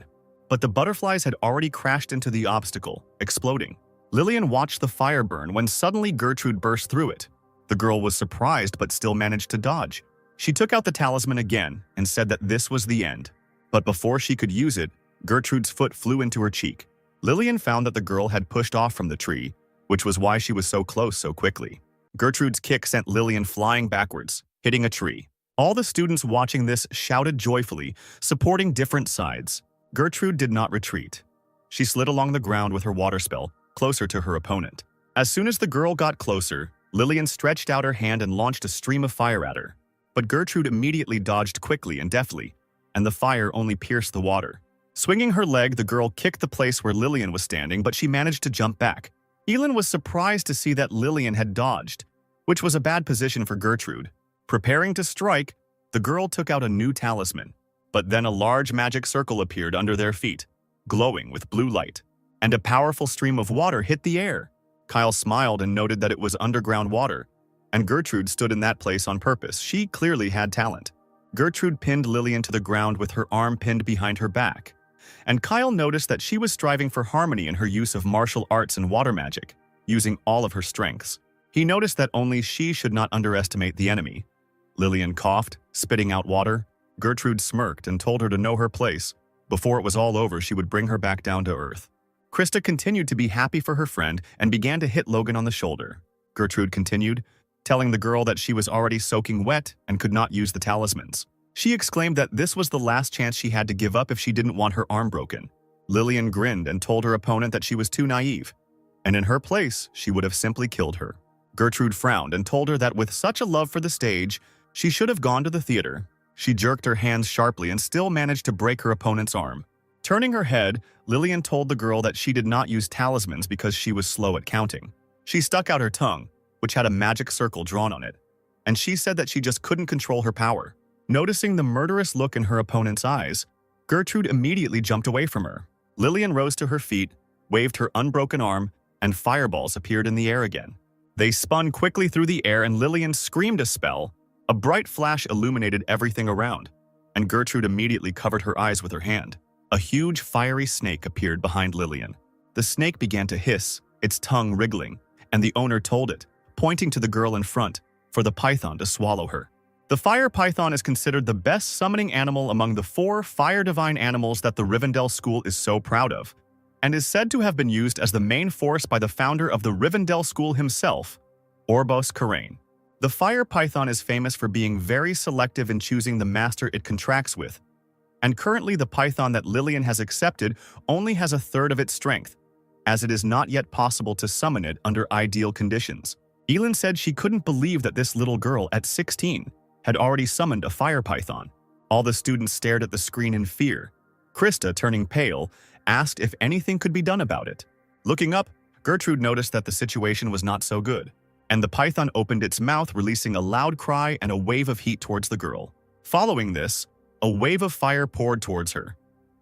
But the butterflies had already crashed into the obstacle, exploding. Lillian watched the fire burn when suddenly Gertrude burst through it. The girl was surprised but still managed to dodge. She took out the talisman again and said that this was the end. But before she could use it, Gertrude's foot flew into her cheek. Lillian found that the girl had pushed off from the tree, which was why she was so close so quickly. Gertrude's kick sent Lillian flying backwards, hitting a tree. All the students watching this shouted joyfully, supporting different sides. Gertrude did not retreat. She slid along the ground with her water spell, closer to her opponent. As soon as the girl got closer, Lillian stretched out her hand and launched a stream of fire at her. But Gertrude immediately dodged quickly and deftly, and the fire only pierced the water. Swinging her leg, the girl kicked the place where Lillian was standing, but she managed to jump back. Elin was surprised to see that Lillian had dodged, which was a bad position for Gertrude. Preparing to strike, the girl took out a new talisman. But then a large magic circle appeared under their feet, glowing with blue light, and a powerful stream of water hit the air. Kyle smiled and noted that it was underground water, and Gertrude stood in that place on purpose. She clearly had talent. Gertrude pinned Lillian to the ground with her arm pinned behind her back, and Kyle noticed that she was striving for harmony in her use of martial arts and water magic, using all of her strengths. He noticed that only she should not underestimate the enemy. Lillian coughed, spitting out water. Gertrude smirked and told her to know her place. Before it was all over, she would bring her back down to earth. Krista continued to be happy for her friend and began to hit Logan on the shoulder. Gertrude continued, telling the girl that she was already soaking wet and could not use the talismans. She exclaimed that this was the last chance she had to give up if she didn't want her arm broken. Lillian grinned and told her opponent that she was too naive, and in her place, she would have simply killed her. Gertrude frowned and told her that with such a love for the stage, she should have gone to the theater. She jerked her hands sharply and still managed to break her opponent's arm. Turning her head, Lillian told the girl that she did not use talismans because she was slow at counting. She stuck out her tongue, which had a magic circle drawn on it, and she said that she just couldn't control her power. Noticing the murderous look in her opponent's eyes, Gertrude immediately jumped away from her. Lillian rose to her feet, waved her unbroken arm, and fireballs appeared in the air again. They spun quickly through the air and Lillian screamed a spell. A bright flash illuminated everything around, and Gertrude immediately covered her eyes with her hand. A huge fiery snake appeared behind Lillian. The snake began to hiss, its tongue wriggling, and the owner told it, pointing to the girl in front, for the python to swallow her. The fire python is considered the best summoning animal among the 4 fire divine animals that the Rivendell School is so proud of, and is said to have been used as the main force by the founder of the Rivendell School himself, Orbos Karain. The fire python is famous for being very selective in choosing the master it contracts with, and currently the python that Lillian has accepted only has 1/3 of its strength, as it is not yet possible to summon it under ideal conditions. Elin said she couldn't believe that this little girl at 16 had already summoned a fire python. All the students stared at the screen in fear. Krista, turning pale, asked if anything could be done about it. Looking up, Gertrude noticed that the situation was not so good, and the python opened its mouth, releasing a loud cry and a wave of heat towards the girl. Following this, a wave of fire poured towards her,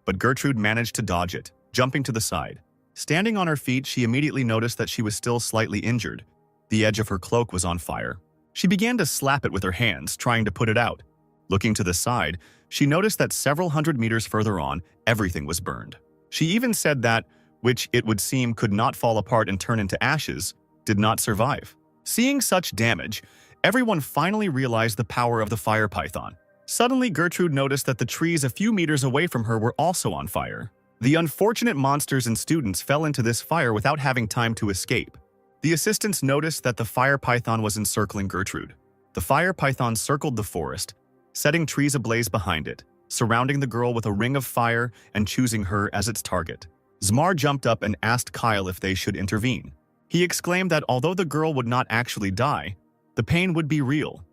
but Gertrude managed to dodge it, jumping to the side. Standing on her feet, she immediately noticed that she was still slightly injured. The edge of her cloak was on fire. She began to slap it with her hands, trying to put it out. Looking to the side, she noticed that several hundred meters further on, everything was burned. She even said that, which it would seem could not fall apart and turn into ashes, did not survive. Seeing such damage, everyone finally realized the power of the fire python. Suddenly, Gertrude noticed that the trees a few meters away from her were also on fire. The unfortunate monsters and students fell into this fire without having time to escape. The assistants noticed that the fire python was encircling Gertrude. The fire python circled the forest, setting trees ablaze behind it, surrounding the girl with a ring of fire and choosing her as its target. Zmar jumped up and asked Kyle if they should intervene. He exclaimed that although the girl would not actually die, the pain would be real.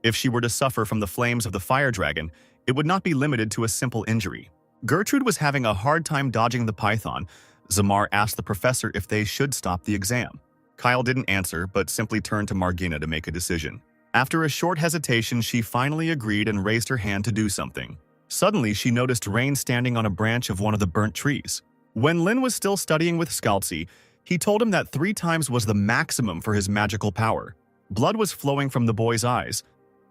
If she were to suffer from the flames of the fire dragon, it would not be limited to a simple injury. Gertrude was having a hard time dodging the python. Zmar asked the professor if they should stop the exam. Kyle didn't answer, but simply turned to Margina to make a decision. After a short hesitation, she finally agreed and raised her hand to do something. Suddenly, she noticed Rain standing on a branch of one of the burnt trees. When Lin was still studying with Scalzi, he told him that 3 times was the maximum for his magical power. Blood was flowing from the boy's eyes.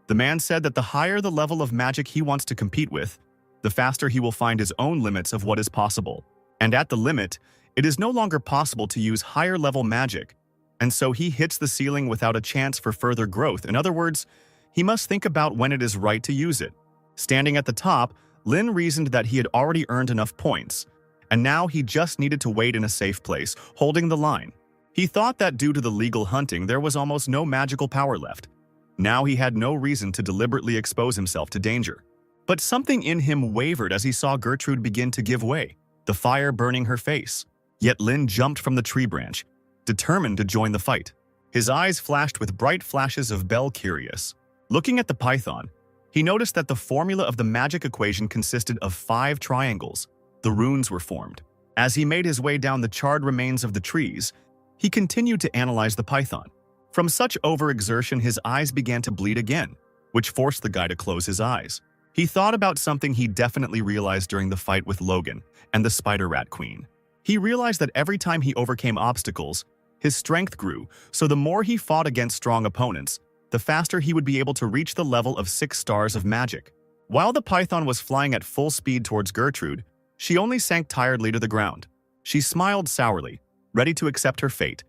The man said that the higher the level of magic he wants to compete with, the faster he will find his own limits of what is possible. And at the limit, it is no longer possible to use higher level magic, and so he hits the ceiling without a chance for further growth. In other words, he must think about when it is right to use it. Standing at the top, Lin reasoned that he had already earned enough points, and now he just needed to wait in a safe place, holding the line. He thought that due to the legal hunting, there was almost no magical power left. Now he had no reason to deliberately expose himself to danger. But something in him wavered as he saw Gertrude begin to give way, the fire burning her face. Yet Lin jumped from the tree branch, determined to join the fight. His eyes flashed with bright flashes of Bel Curious. Looking at the python, he noticed that the formula of the magic equation consisted of 5 triangles. The runes were formed. As he made his way down the charred remains of the trees, he continued to analyze the python. From such overexertion, his eyes began to bleed again, which forced the guy to close his eyes. He thought about something he definitely realized during the fight with Logan and the Spider Rat Queen. He realized that every time he overcame obstacles, His strength grew, so the more he fought against strong opponents, the faster he would be able to reach the level of 6 stars of magic. While the python was flying at full speed towards Gertrude, she only sank tiredly to the ground. She smiled sourly, ready to accept her fate,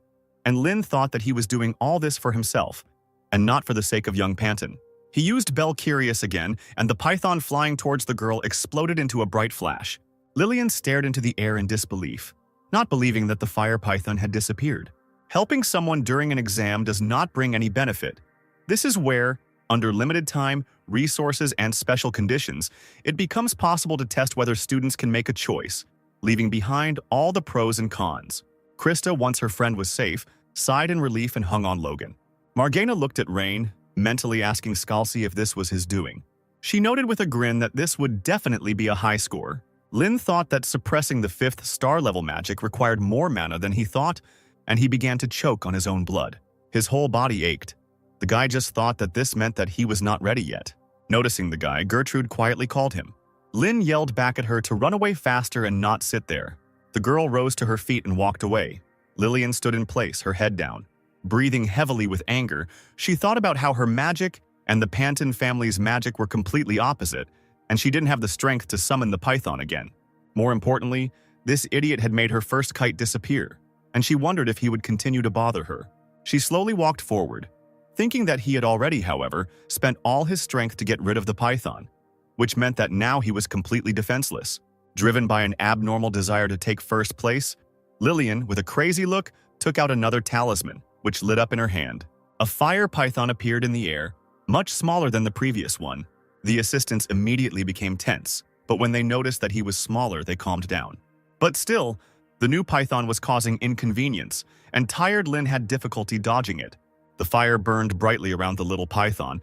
and Lin thought that he was doing all this for himself, and not for the sake of young Panton. He used Bell Curious again, and the python flying towards the girl exploded into a bright flash. Lillian stared into the air in disbelief, not believing that the fire python had disappeared. Helping someone during an exam does not bring any benefit. This is where, under limited time, resources, and special conditions, it becomes possible to test whether students can make a choice, leaving behind all the pros and cons. Krista, once her friend was safe, sighed in relief and hung on Logan. Margana looked at Rain, mentally asking Scalzi if this was his doing. She noted with a grin that this would definitely be a high score. Lin thought that suppressing the 5th star-level magic required more mana than he thought, and he began to choke on his own blood. His whole body ached. The guy just thought that this meant that he was not ready yet. Noticing the guy, Gertrude quietly called him. Lin yelled back at her to run away faster and not sit there. The girl rose to her feet and walked away. Lillian stood in place, her head down. Breathing heavily with anger, she thought about how her magic and the Panton family's magic were completely opposite, and she didn't have the strength to summon the python again. More importantly, this idiot had made her first kite disappear, and she wondered if he would continue to bother her. She slowly walked forward, thinking that he had already, however, spent all his strength to get rid of the python, which meant that now he was completely defenseless. Driven by an abnormal desire to take first place, Lillian, with a crazy look, took out another talisman, which lit up in her hand. A fire python appeared in the air, much smaller than the previous one. The assistants immediately became tense, but when they noticed that he was smaller, they calmed down. But still, the new python was causing inconvenience, and tired Lin had difficulty dodging it. The fire burned brightly around the little python,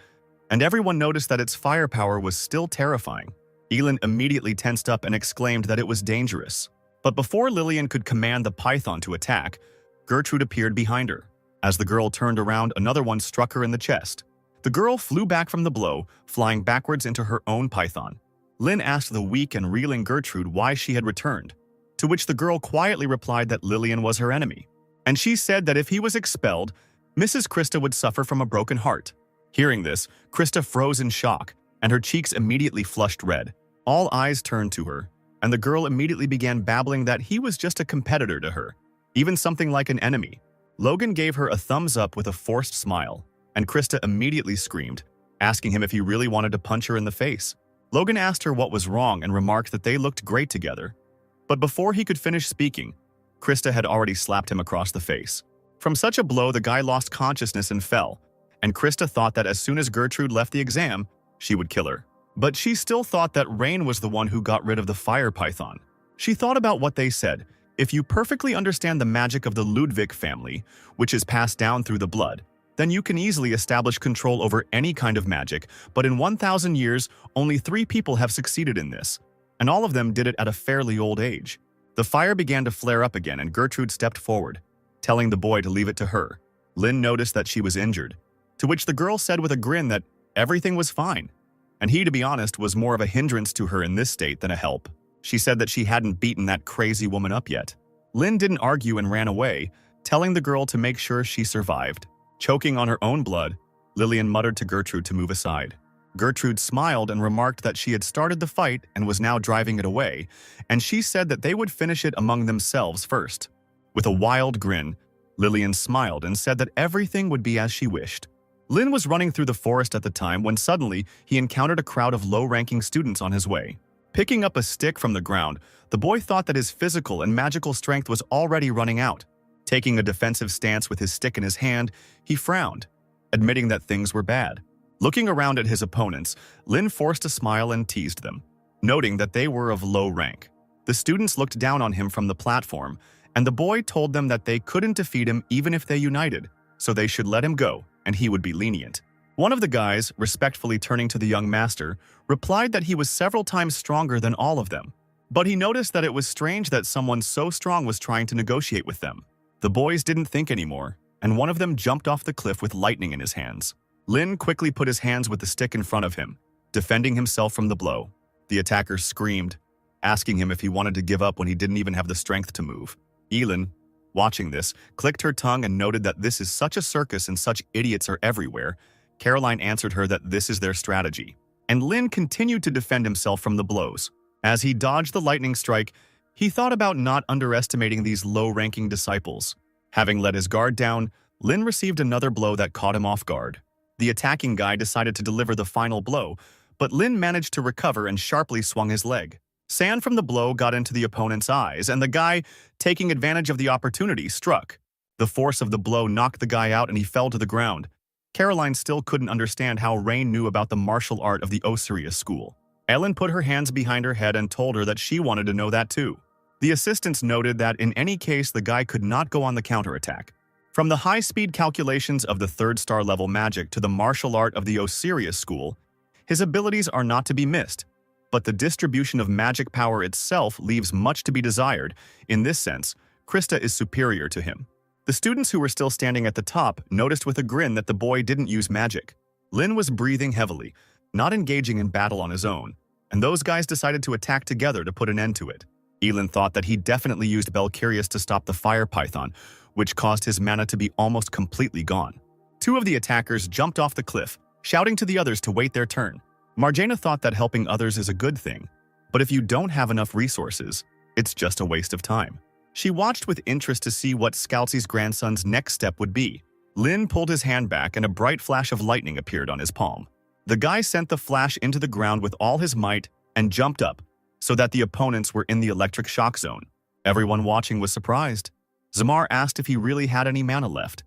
and everyone noticed that its firepower was still terrifying. Elin immediately tensed up and exclaimed that it was dangerous. But before Lillian could command the python to attack, Gertrude appeared behind her. As the girl turned around, another one struck her in the chest. The girl flew back from the blow, flying backwards into her own python. Lin asked the weak and reeling Gertrude why she had returned, to which the girl quietly replied that Lillian was her enemy. And she said that if he was expelled, Mrs. Krista would suffer from a broken heart. Hearing this, Krista froze in shock, and her cheeks immediately flushed red. All eyes turned to her, and the girl immediately began babbling that he was just a competitor to her, even something like an enemy. Logan gave her a thumbs up with a forced smile, and Krista immediately screamed, asking him if he really wanted to punch her in the face. Logan asked her what was wrong and remarked that they looked great together. But before he could finish speaking, Krista had already slapped him across the face. From such a blow, the guy lost consciousness and fell, and Krista thought that as soon as Gertrude left the exam, she would kill her. But she still thought that Rain was the one who got rid of the fire python. She thought about what they said. If you perfectly understand the magic of the Ludwig family, which is passed down through the blood, then you can easily establish control over any kind of magic, but in 1,000 years, only 3 people have succeeded in this, and all of them did it at a fairly old age. The fire began to flare up again, and Gertrude stepped forward, telling the boy to leave it to her. Lin noticed that she was injured, to which the girl said with a grin that everything was fine, and he, to be honest, was more of a hindrance to her in this state than a help. She said that she hadn't beaten that crazy woman up yet. Lin didn't argue and ran away, telling the girl to make sure she survived. Choking on her own blood, Lillian muttered to Gertrude to move aside. Gertrude smiled and remarked that she had started the fight and was now driving it away, and she said that they would finish it among themselves first. With a wild grin, Lillian smiled and said that everything would be as she wished. Lin was running through the forest at the time when suddenly he encountered a crowd of low-ranking students on his way. Picking up a stick from the ground, the boy thought that his physical and magical strength was already running out. Taking a defensive stance with his stick in his hand, he frowned, admitting that things were bad. Looking around at his opponents, Lin forced a smile and teased them, noting that they were of low rank. The students looked down on him from the platform, and the boy told them that they couldn't defeat him even if they united, so they should let him go, and he would be lenient. One of the guys, respectfully turning to the young master, replied that he was several times stronger than all of them. But he noticed that it was strange that someone so strong was trying to negotiate with them. The boys didn't think anymore, and one of them jumped off the cliff with lightning in his hands. Lin quickly put his hands with the stick in front of him, defending himself from the blow. The attacker screamed, asking him if he wanted to give up when he didn't even have the strength to move. Elin, Watching this, clicked her tongue and noted that this is such a circus and such idiots are everywhere. Caroline answered her that this is their strategy. And Lin continued to defend himself from the blows. As he dodged the lightning strike, he thought about not underestimating these low-ranking disciples. Having let his guard down, Lin received another blow that caught him off guard. The attacking guy decided to deliver the final blow, but Lin managed to recover and sharply swung his leg. Sand from the blow got into the opponent's eyes, and the guy, taking advantage of the opportunity, struck. The force of the blow knocked the guy out and he fell to the ground. Caroline still couldn't understand how Rain knew about the martial art of the Osirius school. Ellen put her hands behind her head and told her that she wanted to know that too. The assistants noted that in any case the guy could not go on the counterattack. From the high-speed calculations of the 3rd-star level magic to the martial art of the Osirius school, his abilities are not to be missed, but the distribution of magic power itself leaves much to be desired. In this sense, Krista is superior to him. The students who were still standing at the top noticed with a grin that the boy didn't use magic. Lin was breathing heavily, not engaging in battle on his own, and those guys decided to attack together to put an end to it. Elin thought that he definitely used Belcurious to stop the fire python, which caused his mana to be almost completely gone. 2 of the attackers jumped off the cliff, shouting to the others to wait their turn. Marjana thought that helping others is a good thing, but if you don't have enough resources, it's just a waste of time. She watched with interest to see what Scalzi's grandson's next step would be. Lin pulled his hand back and a bright flash of lightning appeared on his palm. The guy sent the flash into the ground with all his might and jumped up, so that the opponents were in the electric shock zone. Everyone watching was surprised. Zamar asked if he really had any mana left,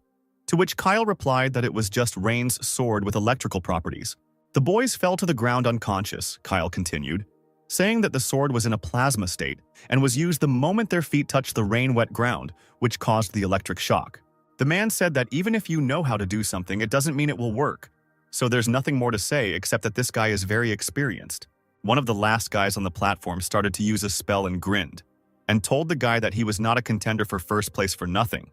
to which Kyle replied that it was just Rain's sword with electrical properties. The boys fell to the ground unconscious, Kyle continued, saying that the sword was in a plasma state and was used the moment their feet touched the rain-wet ground, which caused the electric shock. The man said that even if you know how to do something, it doesn't mean it will work, so there's nothing more to say except that this guy is very experienced. One of the last guys on the platform started to use a spell and grinned, and told the guy that he was not a contender for first place for nothing,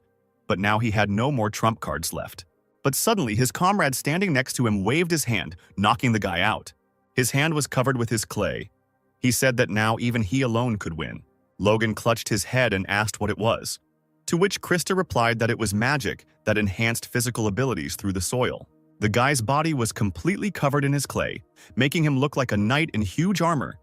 but now he had no more trump cards left. But suddenly his comrade standing next to him waved his hand, knocking the guy out. His hand was covered with his clay. He said that now even he alone could win. Logan clutched his head and asked what it was, to which Krista replied that it was magic that enhanced physical abilities through the soil. The guy's body was completely covered in his clay, making him look like a knight in huge armor.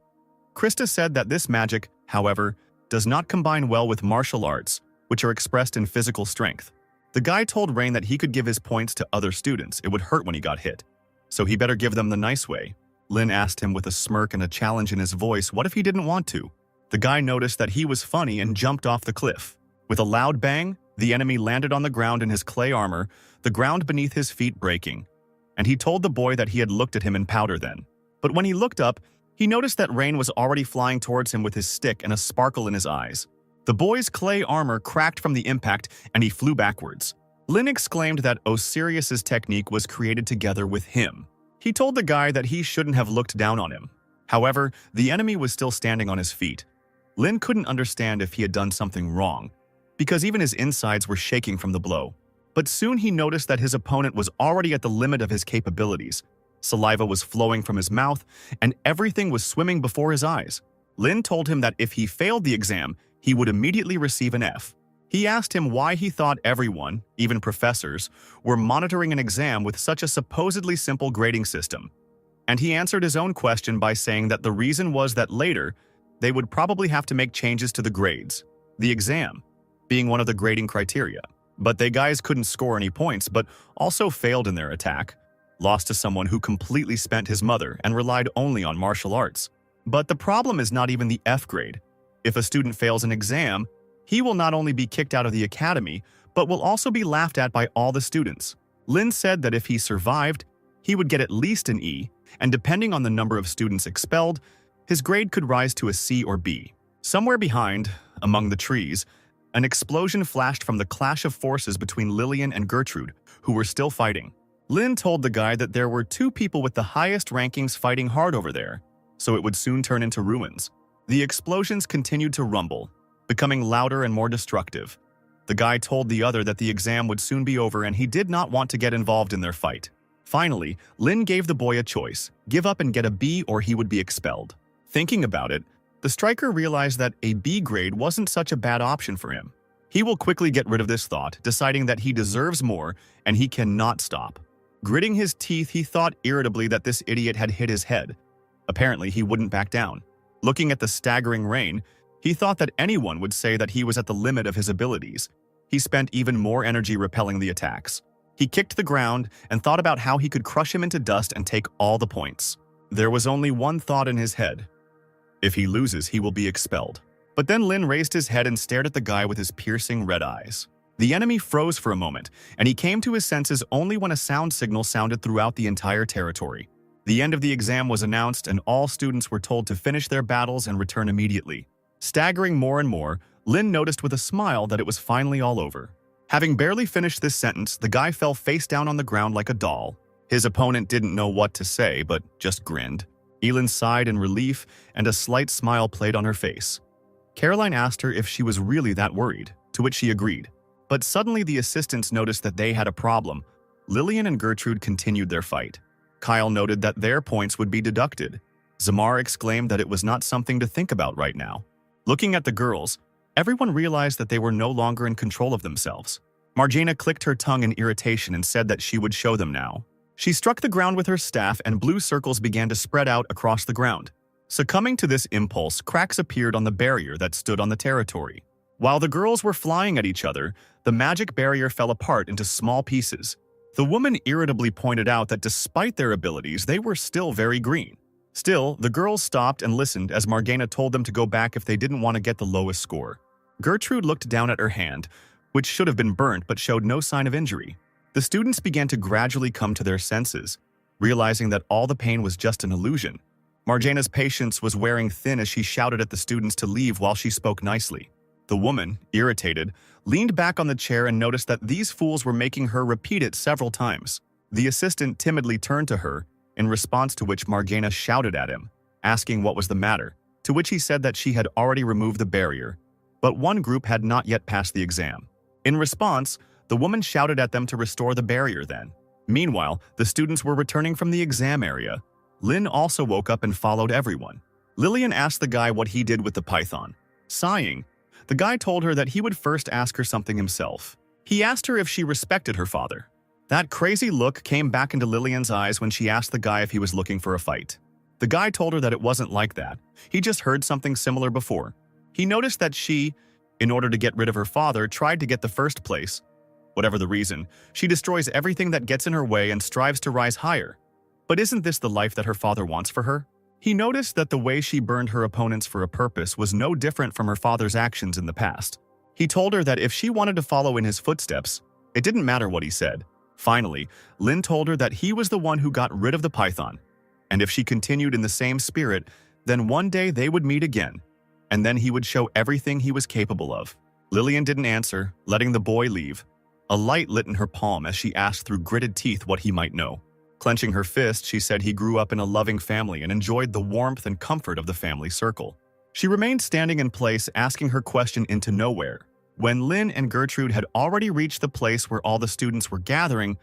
Krista said that this magic, however, does not combine well with martial arts, which are expressed in physical strength. The guy told Rain that he could give his points to other students. It would hurt when he got hit, so he better give them the nice way. Lin asked him with a smirk and a challenge in his voice what if he didn't want to. The guy noticed that he was funny and jumped off the cliff. With a loud bang, the enemy landed on the ground in his clay armor, the ground beneath his feet breaking, and he told the boy that he had looked at him in powder then. But when he looked up, he noticed that Rain was already flying towards him with his stick and a sparkle in his eyes. The boy's clay armor cracked from the impact and he flew backwards. Lin exclaimed that Osirius's technique was created together with him. He told the guy that he shouldn't have looked down on him. However, the enemy was still standing on his feet. Lin couldn't understand if he had done something wrong, because even his insides were shaking from the blow. But soon he noticed that his opponent was already at the limit of his capabilities. Saliva was flowing from his mouth, and everything was swimming before his eyes. Lin told him that if he failed the exam, he would immediately receive an F. He asked him why he thought everyone, even professors, were monitoring an exam with such a supposedly simple grading system. And he answered his own question by saying that the reason was that later, they would probably have to make changes to the grades, the exam being one of the grading criteria. But they guys couldn't score any points, but also failed in their attack, lost to someone who completely spent his mother and relied only on martial arts. But the problem is not even the F grade. If a student fails an exam, he will not only be kicked out of the academy, but will also be laughed at by all the students. Lin said that if he survived, he would get at least an E, and depending on the number of students expelled, his grade could rise to a C or B. Somewhere behind, among the trees, an explosion flashed from the clash of forces between Lillian and Gertrude, who were still fighting. Lin told the guy that there were 2 people with the highest rankings fighting hard over there, so it would soon turn into ruins. The explosions continued to rumble, becoming louder and more destructive. The guy told the other that the exam would soon be over and he did not want to get involved in their fight. Finally, Lin gave the boy a choice: give up and get a B or he would be expelled. Thinking about it, the striker realized that a B grade wasn't such a bad option for him. He will quickly get rid of this thought, deciding that he deserves more and he cannot stop. Gritting his teeth, he thought irritably that this idiot had hit his head. Apparently, he wouldn't back down. Looking at the staggering rain, he thought that anyone would say that he was at the limit of his abilities. He spent even more energy repelling the attacks. He kicked the ground and thought about how he could crush him into dust and take all the points. There was only one thought in his head. If he loses, he will be expelled. But then Lin raised his head and stared at the guy with his piercing red eyes. The enemy froze for a moment, and he came to his senses only when a sound signal sounded throughout the entire territory. The end of the exam was announced, and all students were told to finish their battles and return immediately. Staggering more and more, Lin noticed with a smile that it was finally all over. Having barely finished this sentence, the guy fell face down on the ground like a doll. His opponent didn't know what to say, but just grinned. Elin sighed in relief, and a slight smile played on her face. Caroline asked her if she was really that worried, to which she agreed. But suddenly the assistants noticed that they had a problem. Lillian and Gertrude continued their fight. Kyle noted that their points would be deducted. Zamar exclaimed that it was not something to think about right now. Looking at the girls, everyone realized that they were no longer in control of themselves. Marjana clicked her tongue in irritation and said that she would show them now. She struck the ground with her staff and blue circles began to spread out across the ground. Succumbing to this impulse, cracks appeared on the barrier that stood on the territory. While the girls were flying at each other, the magic barrier fell apart into small pieces. The woman irritably pointed out that despite their abilities, they were still very green. Still, the girls stopped and listened as Marjana told them to go back if they didn't want to get the lowest score. Gertrude looked down at her hand, which should have been burnt but showed no sign of injury. The students began to gradually come to their senses, realizing that all the pain was just an illusion. Marjana's patience was wearing thin as she shouted at the students to leave while she spoke nicely. The woman, irritated, leaned back on the chair and noticed that these fools were making her repeat it several times. The assistant timidly turned to her, in response to which Marjana shouted at him, asking what was the matter, to which he said that she had already removed the barrier, but one group had not yet passed the exam. In response, the woman shouted at them to restore the barrier then. Meanwhile, the students were returning from the exam area. Lin also woke up and followed everyone. Lillian asked the guy what he did with the python. Sighing, the guy told her that he would first ask her something himself. He asked her if she respected her father. That crazy look came back into Lillian's eyes when she asked the guy if he was looking for a fight. The guy told her that it wasn't like that. He just heard something similar before. He noticed that she, in order to get rid of her father, tried to get the first place. Whatever the reason, she destroys everything that gets in her way and strives to rise higher. But isn't this the life that her father wants for her? He noticed that the way she burned her opponents for a purpose was no different from her father's actions in the past. He told her that if she wanted to follow in his footsteps, it didn't matter what he said. Finally, Lin told her that he was the one who got rid of the python, and if she continued in the same spirit, then one day they would meet again, and then he would show everything he was capable of. Lillian didn't answer, letting the boy leave. A light lit in her palm as she asked through gritted teeth what he might know. Clenching her fist, she said he grew up in a loving family and enjoyed the warmth and comfort of the family circle. She remained standing in place, asking her question into nowhere. When Lin and Gertrude had already reached the place where all the students were gathering,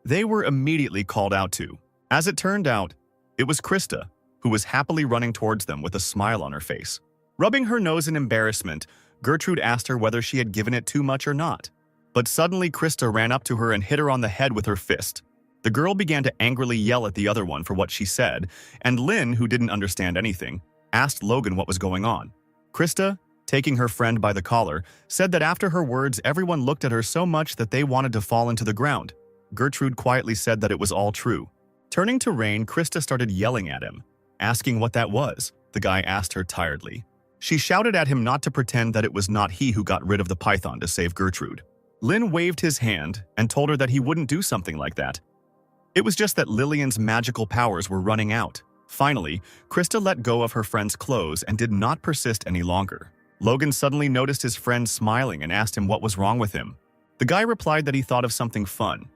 they were immediately called out to. As it turned out, it was Krista, who was happily running towards them with a smile on her face. Rubbing her nose in embarrassment, Gertrude asked her whether she had given it too much or not. But suddenly Krista ran up to her and hit her on the head with her fist. The girl began to angrily yell at the other one for what she said, and Lin, who didn't understand anything, asked Logan what was going on. Krista, taking her friend by the collar, said that after her words everyone looked at her so much that they wanted to fall into the ground. Gertrude quietly said that it was all true. Turning to Rain, Krista started yelling at him, asking what that was. The guy asked her tiredly. She shouted at him not to pretend that it was not he who got rid of the python to save Gertrude. Lin waved his hand and told her that he wouldn't do something like that. It was just that Lillian's magical powers were running out. Finally, Krista let go of her friend's clothes and did not persist any longer. Logan suddenly noticed his friend smiling and asked him what was wrong with him. The guy replied that he thought of something fun,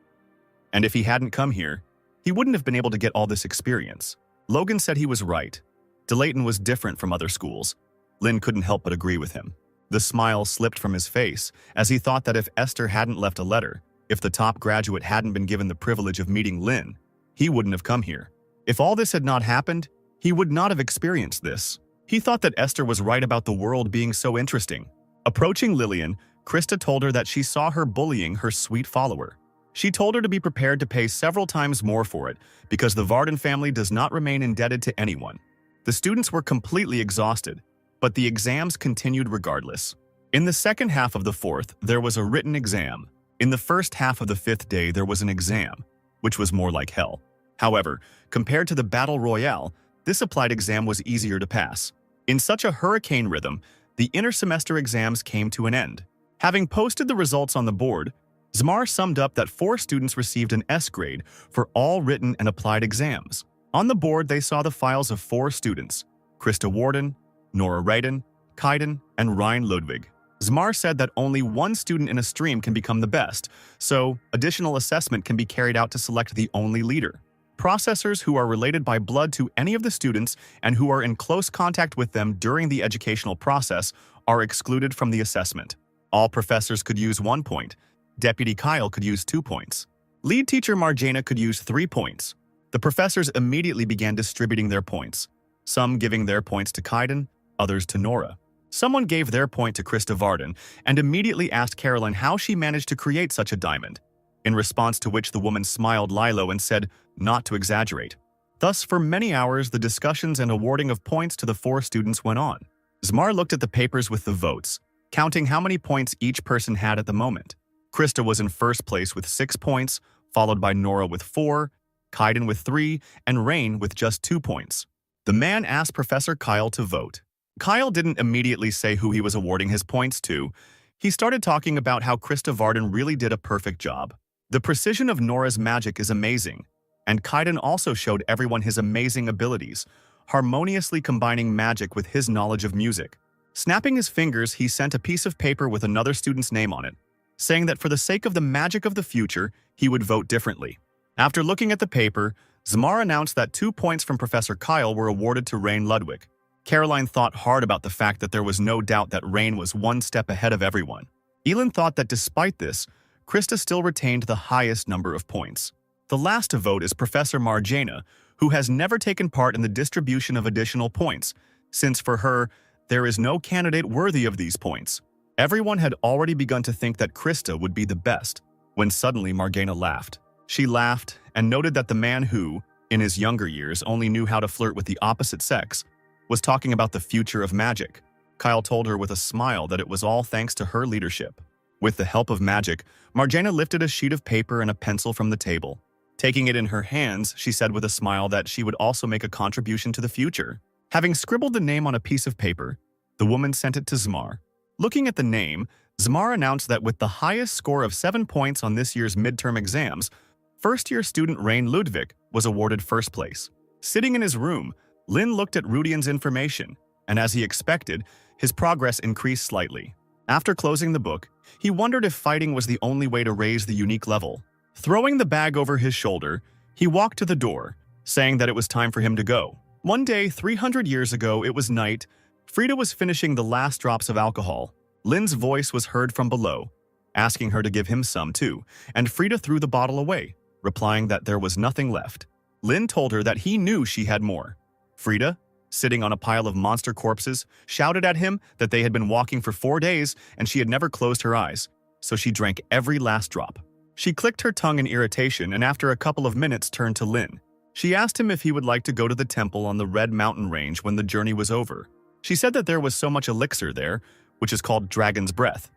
and if he hadn't come here, he wouldn't have been able to get all this experience. Logan said he was right. DeLayton was different from other schools. Lin couldn't help but agree with him. The smile slipped from his face as he thought that if Esther hadn't left a letter, if the top graduate hadn't been given the privilege of meeting Lin, he wouldn't have come here. If all this had not happened, he would not have experienced this. He thought that Esther was right about the world being so interesting. Approaching Lillian, Krista told her that she saw her bullying her sweet follower. She told her to be prepared to pay several times more for it because the Varden family does not remain indebted to anyone. The students were completely exhausted, but the exams continued regardless. In the second half of the fourth, there was a written exam. In the first half of the fifth day, there was an exam, which was more like hell. However, compared to the Battle Royale, this applied exam was easier to pass. In such a hurricane rhythm, the inter-semester exams came to an end. Having posted the results on the board, Zmar summed up that 4 students received an S grade for all written and applied exams. On the board, they saw the files of 4 students: Krista Warden, Nora Raiden, Kaiden, and Ryan Ludwig. Zmar said that only one student in a stream can become the best, so additional assessment can be carried out to select the only leader. Processors who are related by blood to any of the students and who are in close contact with them during the educational process are excluded from the assessment. All professors could use 1 point. Deputy Kyle could use 2 points. Lead teacher Marjana could use 3 points. The professors immediately began distributing their points, some giving their points to Kaiden, others to Nora. Someone gave their point to Krista Varden and immediately asked Caroline how she managed to create such a diamond, in response to which the woman smiled Lilo and said not to exaggerate. Thus, for many hours, the discussions and awarding of points to the 4 students went on. Zmar looked at the papers with the votes, counting how many points each person had at the moment. Krista was in first place with 6 points, followed by Nora with 4, Kaiden with 3, and Rain with just 2 points. The man asked Professor Kyle to vote. Kyle didn't immediately say who he was awarding his points to. He started talking about how Krista Varden really did a perfect job. The precision of Nora's magic is amazing, and Kaiden also showed everyone his amazing abilities, harmoniously combining magic with his knowledge of music. Snapping his fingers, he sent a piece of paper with another student's name on it, saying that for the sake of the magic of the future, he would vote differently. After looking at the paper, Zmar announced that 2 points from Professor Kyle were awarded to Rain Ludwig. Caroline thought hard about the fact that there was no doubt that Rain was 1 step ahead of everyone. Elin thought that despite this, Krista still retained the highest number of points. The last to vote is Professor Marjana, who has never taken part in the distribution of additional points, since for her, there is no candidate worthy of these points. Everyone had already begun to think that Krista would be the best, when suddenly Marjana laughed. She laughed and noted that the man who, in his younger years, only knew how to flirt with the opposite sex, was talking about the future of magic. Kyle told her with a smile that it was all thanks to her leadership. With the help of magic, Marjana lifted a sheet of paper and a pencil from the table. Taking it in her hands, she said with a smile that she would also make a contribution to the future. Having scribbled the name on a piece of paper, the woman sent it to Zmar. Looking at the name, Zmar announced that with the highest score of 7 points on this year's midterm exams, first-year student Rain Ludwig was awarded first place. Sitting in his room, Lin looked at Rudian's information, and as he expected, his progress increased slightly. After closing the book, he wondered if fighting was the only way to raise the unique level. Throwing the bag over his shoulder, he walked to the door, saying that it was time for him to go. One day, 300 years ago, it was night. Frida was finishing the last drops of alcohol. Lin's voice was heard from below, asking her to give him some too, and Frida threw the bottle away, replying that there was nothing left. Lin told her that he knew she had more. Frida, sitting on a pile of monster corpses, shouted at him that they had been walking for 4 days and she had never closed her eyes, so she drank every last drop. She clicked her tongue in irritation and after a couple of minutes turned to Lin. She asked him if he would like to go to the temple on the Red Mountain Range when the journey was over. She said that there was so much elixir there, which is called Dragon's Breath,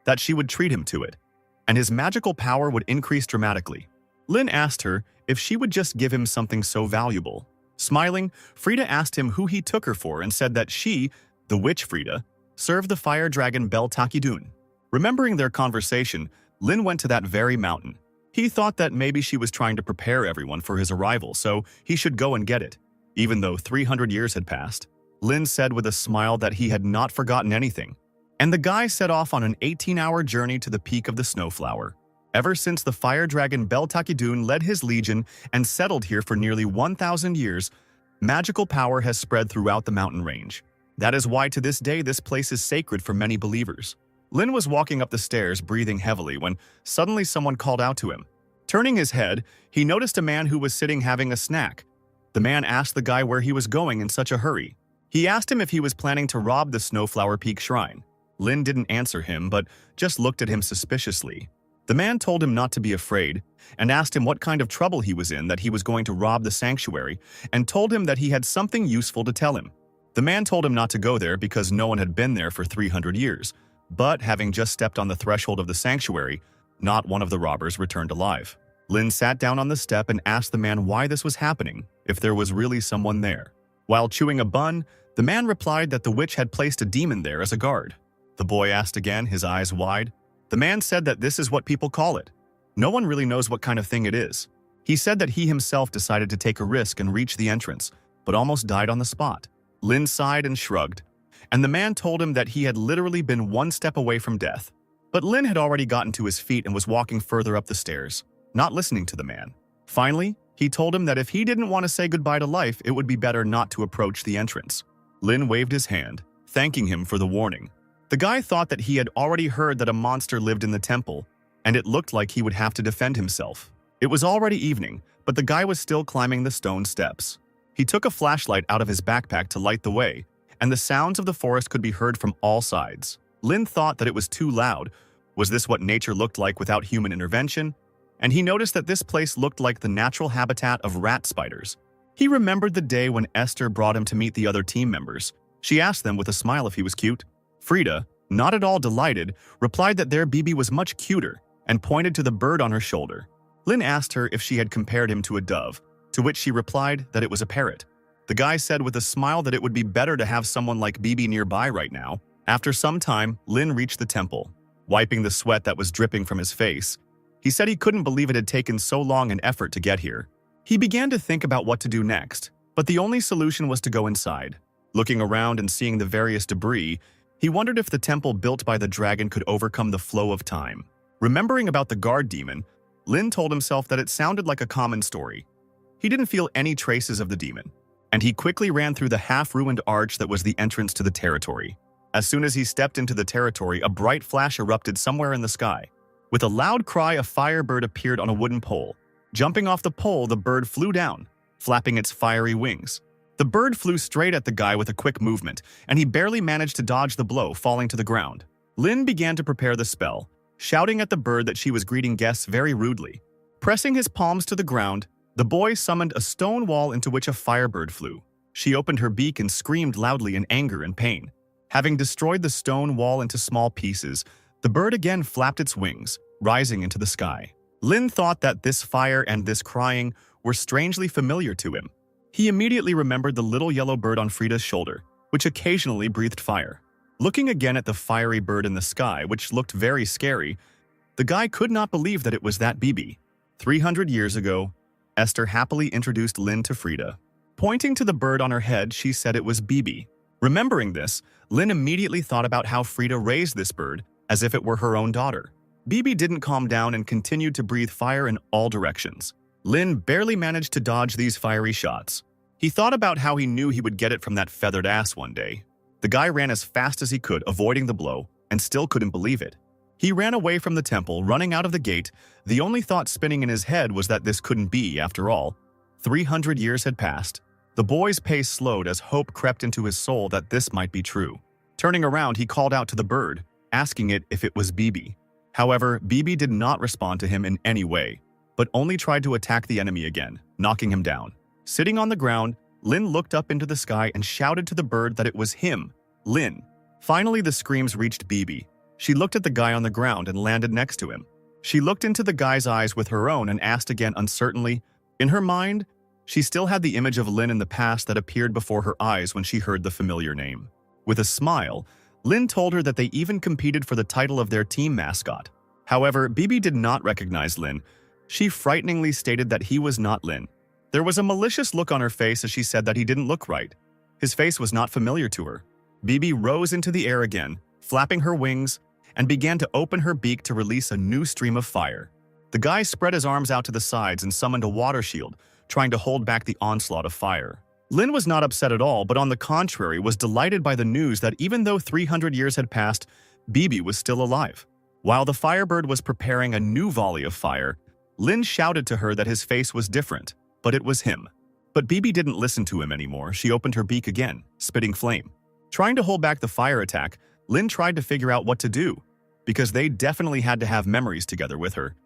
that she would treat him to it, and his magical power would increase dramatically. Lin asked her if she would just give him something so valuable. Smiling, Frida asked him who he took her for and said that she, the witch Frida, served the fire dragon Bel Takidun. Remembering their conversation, Lin went to that very mountain. He thought that maybe she was trying to prepare everyone for his arrival, so he should go and get it. Even though 300 years had passed, Lin said with a smile that he had not forgotten anything. And the guy set off on an 18-hour journey to the peak of the Snowflower. Ever since the fire dragon Bel Takidun led his legion and settled here for nearly 1,000 years, magical power has spread throughout the mountain range. That is why to this day this place is sacred for many believers. Lin was walking up the stairs breathing heavily when suddenly someone called out to him. Turning his head, he noticed a man who was sitting having a snack. The man asked the guy where he was going in such a hurry. He asked him if he was planning to rob the Snowflower Peak Shrine. Lin didn't answer him, but just looked at him suspiciously. The man told him not to be afraid, and asked him what kind of trouble he was in that he was going to rob the sanctuary, and told him that he had something useful to tell him. The man told him not to go there because no one had been there for 300 years, but having just stepped on the threshold of the sanctuary, not one of the robbers returned alive. Lin sat down on the step and asked the man why this was happening, if there was really someone there. While chewing a bun, the man replied that the witch had placed a demon there as a guard. The boy asked again, his eyes wide. The man said that this is what people call it. No one really knows what kind of thing it is. He said that he himself decided to take a risk and reach the entrance, but almost died on the spot. Lin sighed and shrugged, and the man told him that he had literally been one step away from death. But Lin had already gotten to his feet and was walking further up the stairs, not listening to the man. Finally, he told him that if he didn't want to say goodbye to life, it would be better not to approach the entrance. Lin waved his hand, thanking him for the warning. The guy thought that he had already heard that a monster lived in the temple, and it looked like he would have to defend himself. It was already evening, but the guy was still climbing the stone steps. He took a flashlight out of his backpack to light the way, and the sounds of the forest could be heard from all sides. Lin thought that it was too loud. Was this what nature looked like without human intervention? And he noticed that this place looked like the natural habitat of rat spiders. He remembered the day when Esther brought him to meet the other team members. She asked them with a smile if he was cute. Frida, not at all delighted, replied that their BB was much cuter and pointed to the bird on her shoulder. Lin asked her if she had compared him to a dove, to which she replied that it was a parrot. The guy said with a smile that it would be better to have someone like BB nearby right now. After some time, Lin reached the temple. Wiping the sweat that was dripping from his face, he said he couldn't believe it had taken so long an effort to get here. He began to think about what to do next, but the only solution was to go inside. Looking around and seeing the various debris, he wondered if the temple built by the dragon could overcome the flow of time. Remembering about the guard demon, Lin told himself that it sounded like a common story. He didn't feel any traces of the demon, and he quickly ran through the half-ruined arch that was the entrance to the territory. As soon as he stepped into the territory, a bright flash erupted somewhere in the sky. With a loud cry, a firebird appeared on a wooden pole. Jumping off the pole, the bird flew down, flapping its fiery wings. The bird flew straight at the guy with a quick movement, and he barely managed to dodge the blow, falling to the ground. Lin began to prepare the spell, shouting at the bird that she was greeting guests very rudely. Pressing his palms to the ground, the boy summoned a stone wall into which a firebird flew. She opened her beak and screamed loudly in anger and pain. Having destroyed the stone wall into small pieces, the bird again flapped its wings, rising into the sky. Lin thought that this fire and this crying were strangely familiar to him. He immediately remembered the little yellow bird on Frida's shoulder, which occasionally breathed fire. Looking again at the fiery bird in the sky, which looked very scary, the guy could not believe that it was that BB. 300 years ago, Esther happily introduced Lin to Frida. Pointing to the bird on her head, she said it was BB. Remembering this, Lin immediately thought about how Frida raised this bird as if it were her own daughter. BB didn't calm down and continued to breathe fire in all directions. Lin barely managed to dodge these fiery shots. He thought about how he knew he would get it from that feathered ass one day. The guy ran as fast as he could, avoiding the blow, and still couldn't believe it. He ran away from the temple, running out of the gate. The only thought spinning in his head was that this couldn't be, after all. 300 years had passed. The boy's pace slowed as hope crept into his soul that this might be true. Turning around, he called out to the bird, asking it if it was BB. However, BB did not respond to him in any way, but only tried to attack the enemy again, knocking him down. Sitting on the ground, Lin looked up into the sky and shouted to the bird that it was him, Lin. Finally, the screams reached BB. She looked at the guy on the ground and landed next to him. She looked into the guy's eyes with her own and asked again uncertainly. In her mind, she still had the image of Lin in the past that appeared before her eyes when she heard the familiar name. With a smile, Lin told her that they even competed for the title of their team mascot. However, BB did not recognize Lin. She frighteningly stated that he was not Lin. There was a malicious look on her face as she said that he didn't look right. His face was not familiar to her. BB rose into the air again, flapping her wings, and began to open her beak to release a new stream of fire. The guy spread his arms out to the sides and summoned a water shield, trying to hold back the onslaught of fire. Lin was not upset at all, but on the contrary was delighted by the news that even though 300 years had passed, BB was still alive. While the firebird was preparing a new volley of fire, Lin shouted to her that his face was different, but it was him. But BB didn't listen to him anymore. She opened her beak again, spitting flame. Trying to hold back the fire attack, Lin tried to figure out what to do, because they definitely had to have memories together with her.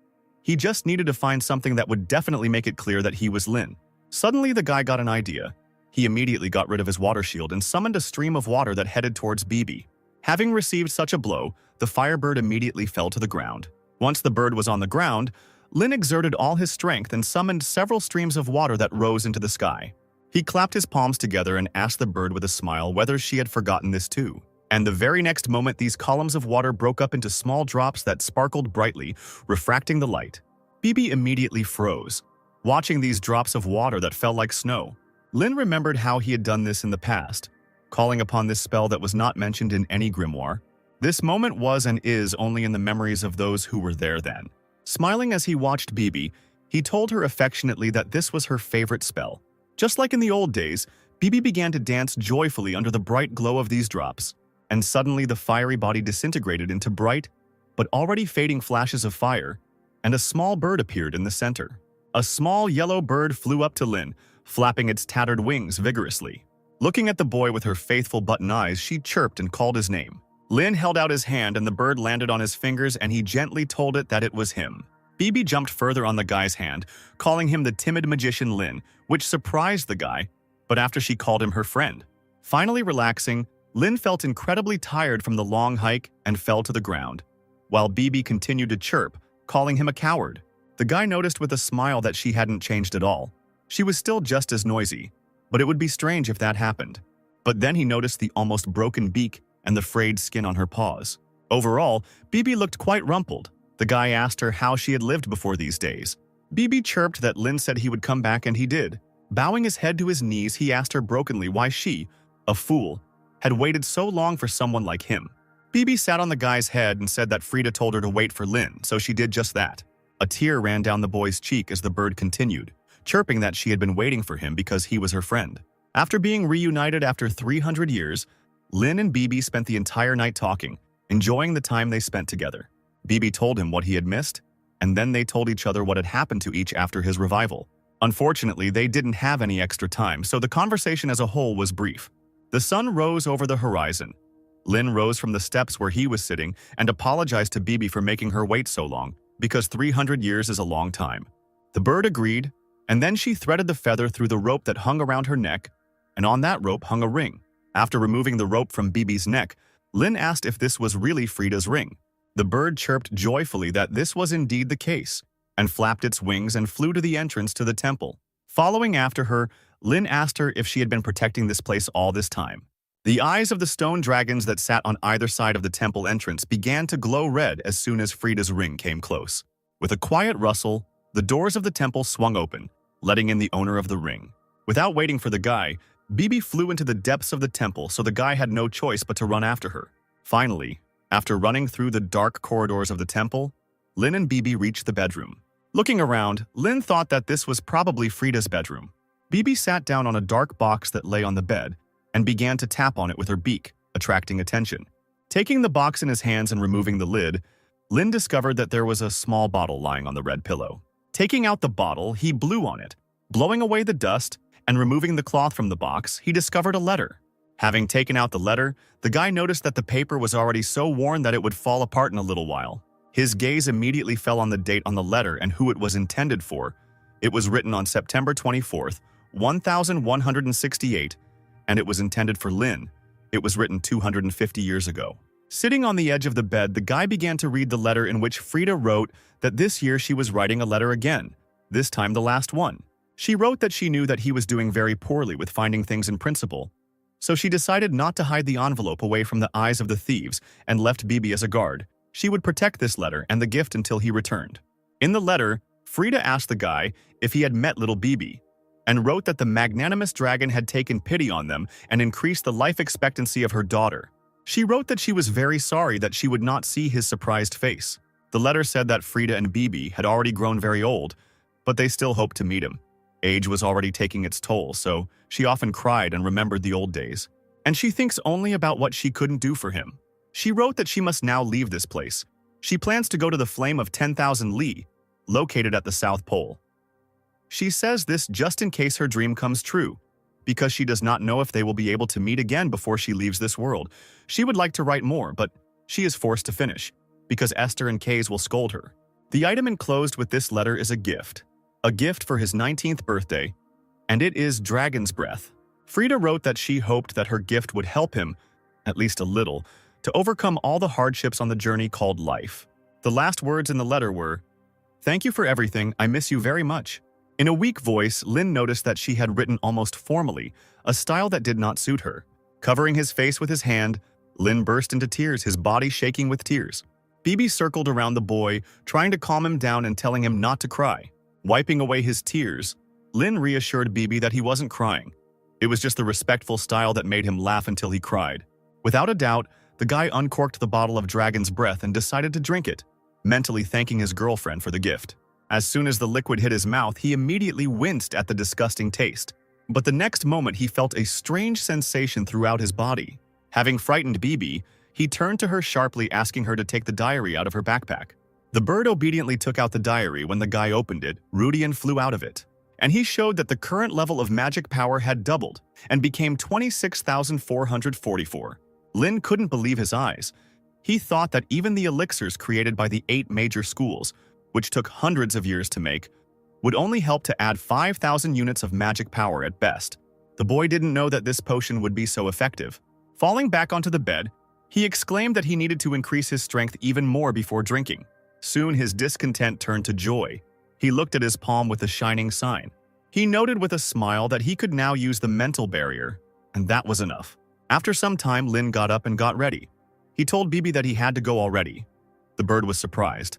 He just needed to find something that would definitely make it clear that he was Lin. Suddenly, the guy got an idea. He immediately got rid of his water shield and summoned a stream of water that headed towards Bibi. Having received such a blow, the firebird immediately fell to the ground. Once the bird was on the ground, Lin exerted all his strength and summoned several streams of water that rose into the sky. He clapped his palms together and asked the bird with a smile whether she had forgotten this too. And the very next moment, these columns of water broke up into small drops that sparkled brightly, refracting the light. Bibi immediately froze, watching these drops of water that fell like snow. Lin remembered how he had done this in the past, calling upon this spell that was not mentioned in any grimoire. This moment was and is only in the memories of those who were there then. Smiling as he watched Bibi, he told her affectionately that this was her favorite spell. Just like in the old days, Bibi began to dance joyfully under the bright glow of these drops. And suddenly the fiery body disintegrated into bright, but already fading flashes of fire, and a small bird appeared in the center. A small yellow bird flew up to Lin, flapping its tattered wings vigorously. Looking at the boy with her faithful button eyes, she chirped and called his name. Lin held out his hand and the bird landed on his fingers and he gently told it that it was him. Bibi jumped further on the guy's hand, calling him the timid magician Lin, which surprised the guy, but after she called him her friend. Finally relaxing, Lin felt incredibly tired from the long hike and fell to the ground, while Bibi continued to chirp, calling him a coward. The guy noticed with a smile that she hadn't changed at all. She was still just as noisy, but it would be strange if that happened. But then he noticed the almost broken beak and the frayed skin on her paws. Overall, Bibi looked quite rumpled. The guy asked her how she had lived before these days. Bibi chirped that Lin said he would come back and he did. Bowing his head to his knees, he asked her brokenly why she, a fool, had waited so long for someone like him. Bibi sat on the guy's head and said that Frida told her to wait for Lin, so she did just that. A tear ran down the boy's cheek as the bird continued, chirping that she had been waiting for him because he was her friend. After being reunited after 300 years, Lin and Bibi spent the entire night talking, enjoying the time they spent together. Bibi told him what he had missed, and then they told each other what had happened to each after his revival. Unfortunately, they didn't have any extra time, so the conversation as a whole was brief. The sun rose over the horizon. Lin rose from the steps where he was sitting and apologized to Bibi for making her wait so long, because 300 years is a long time. The bird agreed, and then she threaded the feather through the rope that hung around her neck, and on that rope hung a ring. After removing the rope from Bibi's neck, Lin asked if this was really Frida's ring. The bird chirped joyfully that this was indeed the case, and flapped its wings and flew to the entrance to the temple. Following after her, Lin asked her if she had been protecting this place all this time. The eyes of the stone dragons that sat on either side of the temple entrance began to glow red as soon as Frida's ring came close. With a quiet rustle, the doors of the temple swung open, letting in the owner of the ring. Without waiting for the guy, Bibi flew into the depths of the temple, so the guy had no choice but to run after her. Finally, after running through the dark corridors of the temple, Lin and Bibi reached the bedroom. Looking around, Lin thought that this was probably Frida's bedroom. Bibi sat down on a dark box that lay on the bed and began to tap on it with her beak, attracting attention. Taking the box in his hands and removing the lid, Lin discovered that there was a small bottle lying on the red pillow. Taking out the bottle, he blew on it. Blowing away the dust and removing the cloth from the box, he discovered a letter. Having taken out the letter, the guy noticed that the paper was already so worn that it would fall apart in a little while. His gaze immediately fell on the date on the letter and who it was intended for. It was written on September 24th, 1168, and it was intended for Lin. It was written 250 years ago. Sitting on the edge of the bed, the guy began to read the letter in which Frida wrote that this year she was writing a letter again, this time the last one. She wrote that she knew that he was doing very poorly with finding things in principle, so she decided not to hide the envelope away from the eyes of the thieves and left Bibi as a guard. She would protect this letter and the gift until he returned. In the letter, Frida asked the guy if he had met little Bibi, and wrote that the magnanimous dragon had taken pity on them and increased the life expectancy of her daughter. She wrote that she was very sorry that she would not see his surprised face. The letter said that Frida and Bibi had already grown very old, but they still hoped to meet him. Age was already taking its toll, so she often cried and remembered the old days. And she thinks only about what she couldn't do for him. She wrote that she must now leave this place. She plans to go to the Flame of 10,000 Li, located at the South Pole. She says this just in case her dream comes true, because she does not know if they will be able to meet again before she leaves this world. She would like to write more, but she is forced to finish, because Esther and Kays will scold her. The item enclosed with this letter is a gift for his 19th birthday, and it is Dragon's Breath. Frida wrote that she hoped that her gift would help him, at least a little, to overcome all the hardships on the journey called life. The last words in the letter were, "Thank you for everything, I miss you very much." In a weak voice, Lynn noticed that she had written almost formally, a style that did not suit her. Covering his face with his hand, Lynn burst into tears, his body shaking with tears. Bibi circled around the boy, trying to calm him down and telling him not to cry. Wiping away his tears, Lynn reassured Bibi that he wasn't crying. It was just the respectful style that made him laugh until he cried. Without a doubt, the guy uncorked the bottle of Dragon's Breath and decided to drink it, mentally thanking his girlfriend for the gift. As soon as the liquid hit his mouth, he immediately winced at the disgusting taste. But the next moment he felt a strange sensation throughout his body. Having frightened Bibi, he turned to her sharply, asking her to take the diary out of her backpack. The bird obediently took out the diary. When the guy opened it, Rudian flew out of it. And he showed that the current level of magic power had doubled and became 26,444. Lynn couldn't believe his eyes. He thought that even the elixirs created by the 8 major schools, which took hundreds of years to make, would only help to add 5,000 units of magic power at best. The boy didn't know that this potion would be so effective. Falling back onto the bed, he exclaimed that he needed to increase his strength even more before drinking. Soon his discontent turned to joy. He looked at his palm with a shining sign. He noted with a smile that he could now use the mental barrier, and that was enough. After some time, Lynn got up and got ready. He told Bibi that he had to go already. The bird was surprised.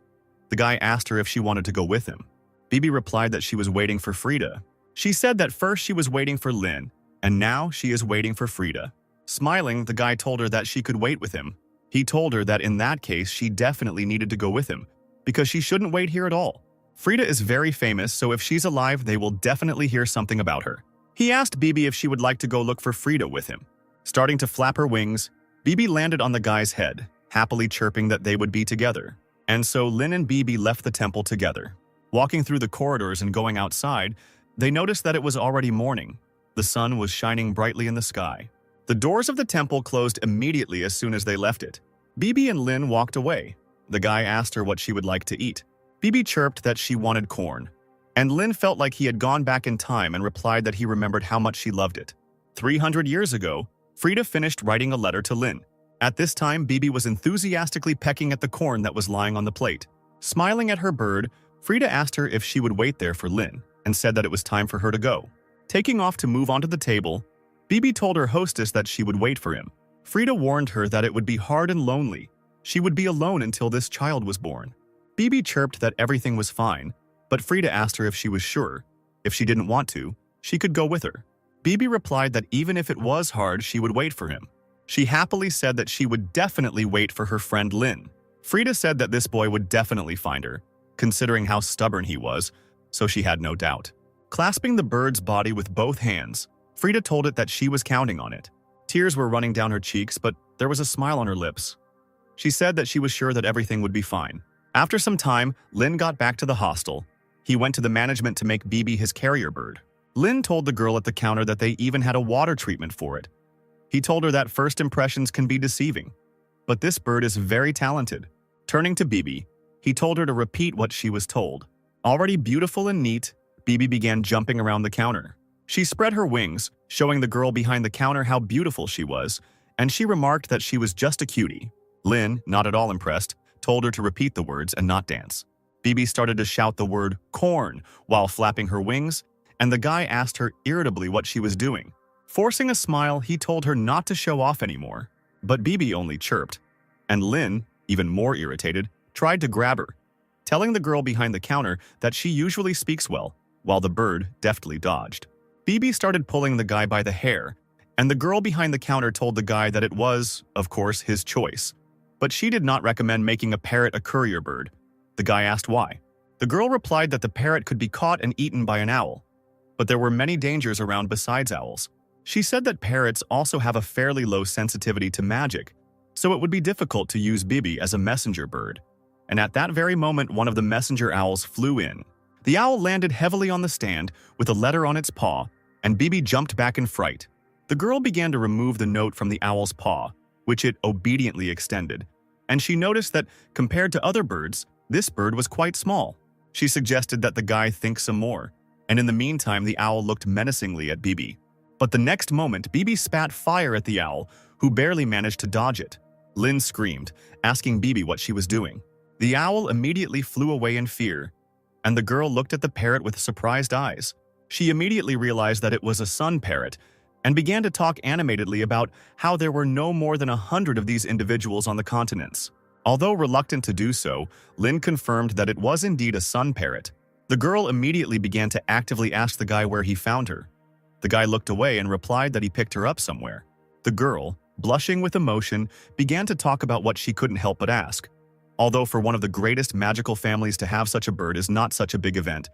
The guy asked her if she wanted to go with him. Bibi replied that she was waiting for Frida. She said that first she was waiting for Lynn, and now she is waiting for Frida. Smiling, the guy told her that she could wait with him. He told her that in that case, she definitely needed to go with him, because she shouldn't wait here at all. Frida is very famous, so if she's alive, they will definitely hear something about her. He asked Bibi if she would like to go look for Frida with him. Starting to flap her wings, Bibi landed on the guy's head, happily chirping that they would be together. And so Lynn and Bibi left the temple together. Walking through the corridors and going outside, they noticed that it was already morning. The sun was shining brightly in the sky. The doors of the temple closed immediately as soon as they left it. Bibi and Lynn walked away. The guy asked her what she would like to eat. Bibi chirped that she wanted corn. And Lynn felt like he had gone back in time and replied that he remembered how much she loved it. 300 years ago, Frida finished writing a letter to Lynn. At this time, Bibi was enthusiastically pecking at the corn that was lying on the plate. Smiling at her bird, Frida asked her if she would wait there for Lynn and said that it was time for her to go. Taking off to move onto the table, Bibi told her hostess that she would wait for him. Frida warned her that it would be hard and lonely. She would be alone until this child was born. Bibi chirped that everything was fine, but Frida asked her if she was sure. If she didn't want to, she could go with her. Bibi replied that even if it was hard, she would wait for him. She happily said that she would definitely wait for her friend Lynn. Frida said that this boy would definitely find her, considering how stubborn he was, so she had no doubt. Clasping the bird's body with both hands, Frida told it that she was counting on it. Tears were running down her cheeks, but there was a smile on her lips. She said that she was sure that everything would be fine. After some time, Lynn got back to the hostel. He went to the management to make Bibi his carrier bird. Lynn told the girl at the counter that they even had a water treatment for it. He told her that first impressions can be deceiving, but this bird is very talented. Turning to Bibi, he told her to repeat what she was told. Already beautiful and neat, Bibi began jumping around the counter. She spread her wings, showing the girl behind the counter how beautiful she was, and she remarked that she was just a cutie. Lynn, not at all impressed, told her to repeat the words and not dance. Bibi started to shout the word corn while flapping her wings, and the guy asked her irritably what she was doing. Forcing a smile, he told her not to show off anymore, but Bibi only chirped. And Lynn, even more irritated, tried to grab her, telling the girl behind the counter that she usually speaks well, while the bird deftly dodged. Bibi started pulling the guy by the hair, and the girl behind the counter told the guy that it was, of course, his choice. But she did not recommend making a parrot a courier bird. The guy asked why. The girl replied that the parrot could be caught and eaten by an owl, but there were many dangers around besides owls. She said that parrots also have a fairly low sensitivity to magic, so it would be difficult to use Bibi as a messenger bird. And at that very moment, one of the messenger owls flew in. The owl landed heavily on the stand with a letter on its paw, and Bibi jumped back in fright. The girl began to remove the note from the owl's paw, which it obediently extended, and she noticed that, compared to other birds, this bird was quite small. She suggested that the guy think some more, and in the meantime the owl looked menacingly at Bibi. But the next moment, Bibi spat fire at the owl, who barely managed to dodge it. Lynn screamed, asking Bibi what she was doing. The owl immediately flew away in fear, and the girl looked at the parrot with surprised eyes. She immediately realized that it was a sun parrot, and began to talk animatedly about how there were no more than 100 of these individuals on the continents. Although reluctant to do so, Lynn confirmed that it was indeed a sun parrot. The girl immediately began to actively ask the guy where he found her. The guy looked away and replied that he picked her up somewhere. The girl, blushing with emotion, began to talk about what she couldn't help but ask. Although for one of the greatest magical families to have such a bird is not such a big event,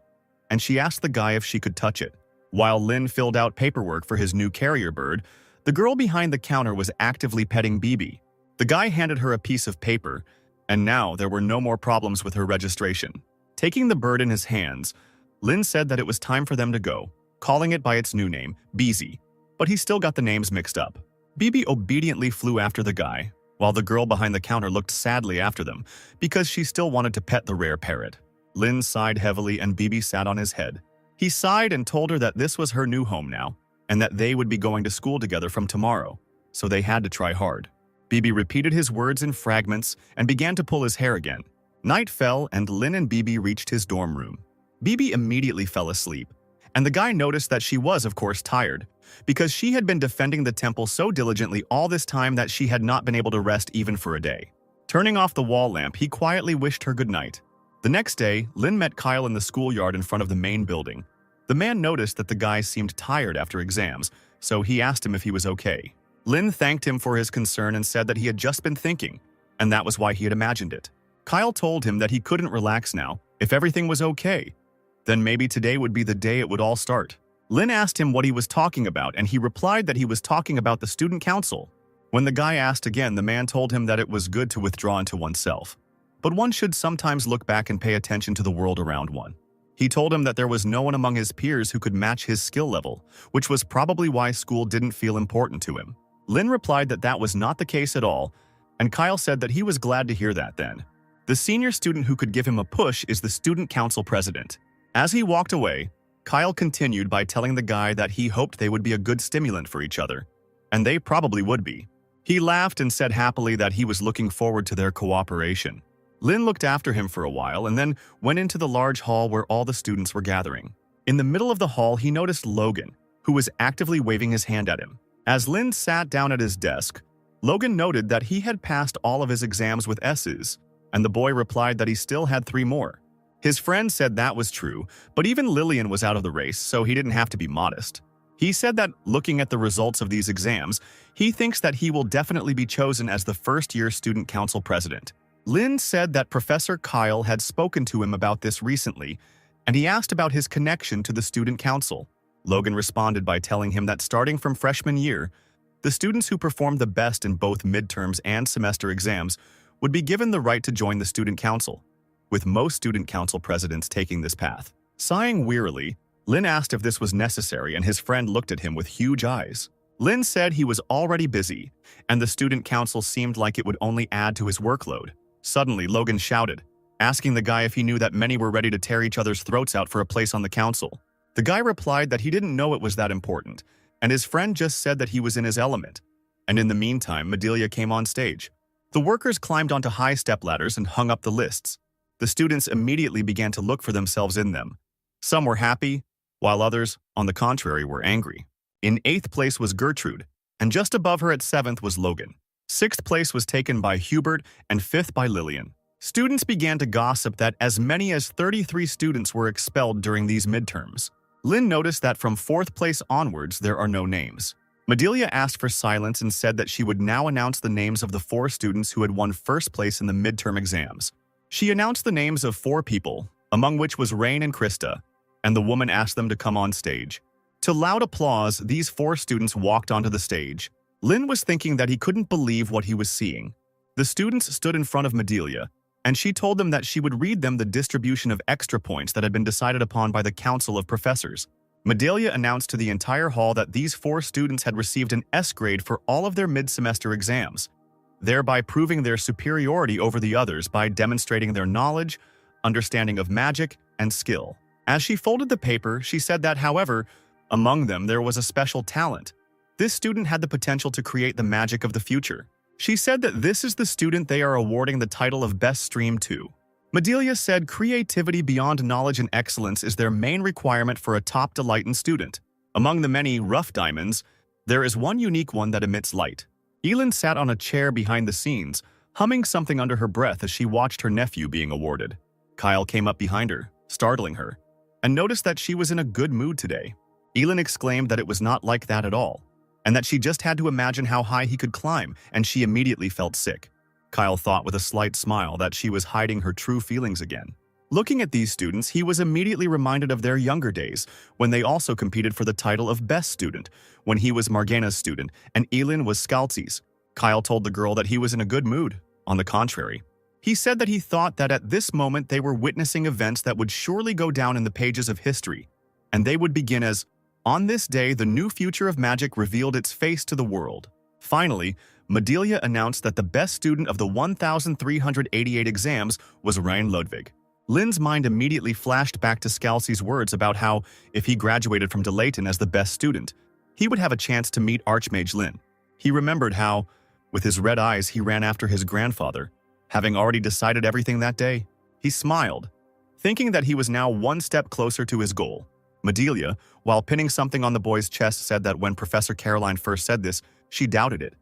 and she asked the guy if she could touch it. While Lynn filled out paperwork for his new carrier bird, the girl behind the counter was actively petting Bibi. The guy handed her a piece of paper, and now there were no more problems with her registration. Taking the bird in his hands, Lynn said that it was time for them to go, calling it by its new name, Beezy, but he still got the names mixed up. Bibi obediently flew after the guy, while the girl behind the counter looked sadly after them because she still wanted to pet the rare parrot. Lynn sighed heavily and Bibi sat on his head. He sighed and told her that this was her new home now, and that they would be going to school together from tomorrow, so they had to try hard. Bibi repeated his words in fragments and began to pull his hair again. Night fell and Lynn and Bibi reached his dorm room. Bibi immediately fell asleep, and the guy noticed that she was, of course, tired, because she had been defending the temple so diligently all this time that she had not been able to rest even for a day. Turning off the wall lamp, he quietly wished her good night. The next day, Lynn met Kyle in the schoolyard in front of the main building. The man noticed that the guy seemed tired after exams, so he asked him if he was okay. Lynn thanked him for his concern and said that he had just been thinking, and that was why he had imagined it. Kyle told him that he couldn't relax now. If everything was okay, then maybe today would be the day it would all start. Lynn asked him what he was talking about, and he replied that he was talking about the student council. When the guy asked again, the man told him that it was good to withdraw into oneself, but one should sometimes look back and pay attention to the world around one. He told him that there was no one among his peers who could match his skill level, which was probably why school didn't feel important to him. Lynn replied that that was not the case at all, and Kyle said that he was glad to hear that then. The senior student who could give him a push is the student council president. As he walked away, Kyle continued by telling the guy that he hoped they would be a good stimulant for each other, and they probably would be. He laughed and said happily that he was looking forward to their cooperation. Lynn looked after him for a while and then went into the large hall where all the students were gathering. In the middle of the hall, he noticed Logan, who was actively waving his hand at him. As Lynn sat down at his desk, Logan noted that he had passed all of his exams with S's, and the boy replied that he still had 3 more. His friend said that was true, but even Lillian was out of the race, so he didn't have to be modest. He said that, looking at the results of these exams, he thinks that he will definitely be chosen as the first-year student council president. Lynn said that Professor Kyle had spoken to him about this recently, and he asked about his connection to the student council. Logan responded by telling him that starting from freshman year, the students who performed the best in both midterms and semester exams would be given the right to join the student council, with most student council presidents taking this path. Sighing wearily, Lynn asked if this was necessary, and his friend looked at him with huge eyes. Lynn said he was already busy, and the student council seemed like it would only add to his workload. Suddenly, Logan shouted, asking the guy if he knew that many were ready to tear each other's throats out for a place on the council. The guy replied that he didn't know it was that important, and his friend just said that he was in his element. And in the meantime, Medelia came on stage. The workers climbed onto high stepladders and hung up the lists. The students immediately began to look for themselves in them. Some were happy, while others, on the contrary, were angry. In 8th place was Gertrude, and just above her at 7th was Logan. 6th place was taken by Hubert, and 5th by Lillian. Students began to gossip that as many as 33 students were expelled during these midterms. Lynn noticed that from 4th place onwards there are no names. Medelia asked for silence and said that she would now announce the names of the 4 students who had won 1st place in the midterm exams. She announced the names of 4 people, among which was Rain and Krista, and the woman asked them to come on stage. To loud applause, these 4 students walked onto the stage. Lynn was thinking that he couldn't believe what he was seeing. The students stood in front of Medelia, and she told them that she would read them the distribution of extra points that had been decided upon by the Council of Professors. Medalia announced to the entire hall that these 4 students had received an S grade for all of their mid-semester exams, thereby proving their superiority over the others by demonstrating their knowledge, understanding of magic, and skill. As she folded the paper, she said that, however, among them there was a special talent. This student had the potential to create the magic of the future. She said that this is the student they are awarding the title of Best Stream to. Medalia said creativity beyond knowledge and excellence is their main requirement for a top delightant student. Among the many rough diamonds, there is one unique one that emits light. Elin sat on a chair behind the scenes, humming something under her breath as she watched her nephew being awarded. Kyle came up behind her, startling her, and noticed that she was in a good mood today. Elin exclaimed that it was not like that at all, and that she just had to imagine how high he could climb, and she immediately felt sick. Kyle thought with a slight smile that she was hiding her true feelings again. Looking at these students, he was immediately reminded of their younger days, when they also competed for the title of Best Student, when he was Margena's student and Elin was Scalzi's. Kyle told the girl that he was in a good mood. On the contrary, he said that he thought that at this moment they were witnessing events that would surely go down in the pages of history, and they would begin as, on this day, the new future of magic revealed its face to the world. Finally, Medalia announced that the best student of the 1,388 exams was Rein Ludwig. Lin's mind immediately flashed back to Scalzi's words about how, if he graduated from Delayton as the best student, he would have a chance to meet Archmage Lin. He remembered how, with his red eyes, he ran after his grandfather, having already decided everything that day. He smiled, thinking that he was now one step closer to his goal. Medalia, while pinning something on the boy's chest, said that when Professor Caroline first said this, she doubted it,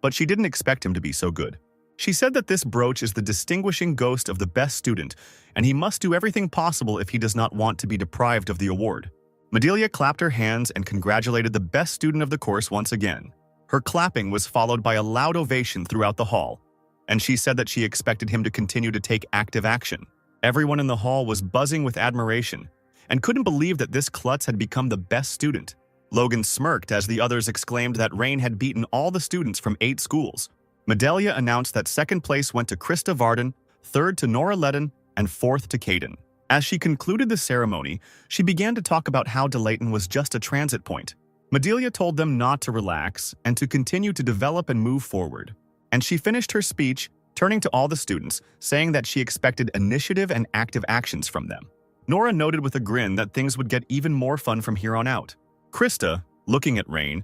but she didn't expect him to be so good. She said that this brooch is the distinguishing ghost of the best student, and he must do everything possible if he does not want to be deprived of the award. Medalia clapped her hands and congratulated the best student of the course once again. Her clapping was followed by a loud ovation throughout the hall, and she said that she expected him to continue to take active action. Everyone in the hall was buzzing with admiration and couldn't believe that this klutz had become the best student. Logan smirked as the others exclaimed that Rain had beaten all the students from 8 schools. Medalia announced that second place went to Krista Varden, third to Nora Ledden, and fourth to Caden. As she concluded the ceremony, she began to talk about how Delayton was just a transit point. Medalia told them not to relax and to continue to develop and move forward. And she finished her speech, turning to all the students, saying that she expected initiative and active actions from them. Nora noted with a grin that things would get even more fun from here on out. Krista, looking at Rain,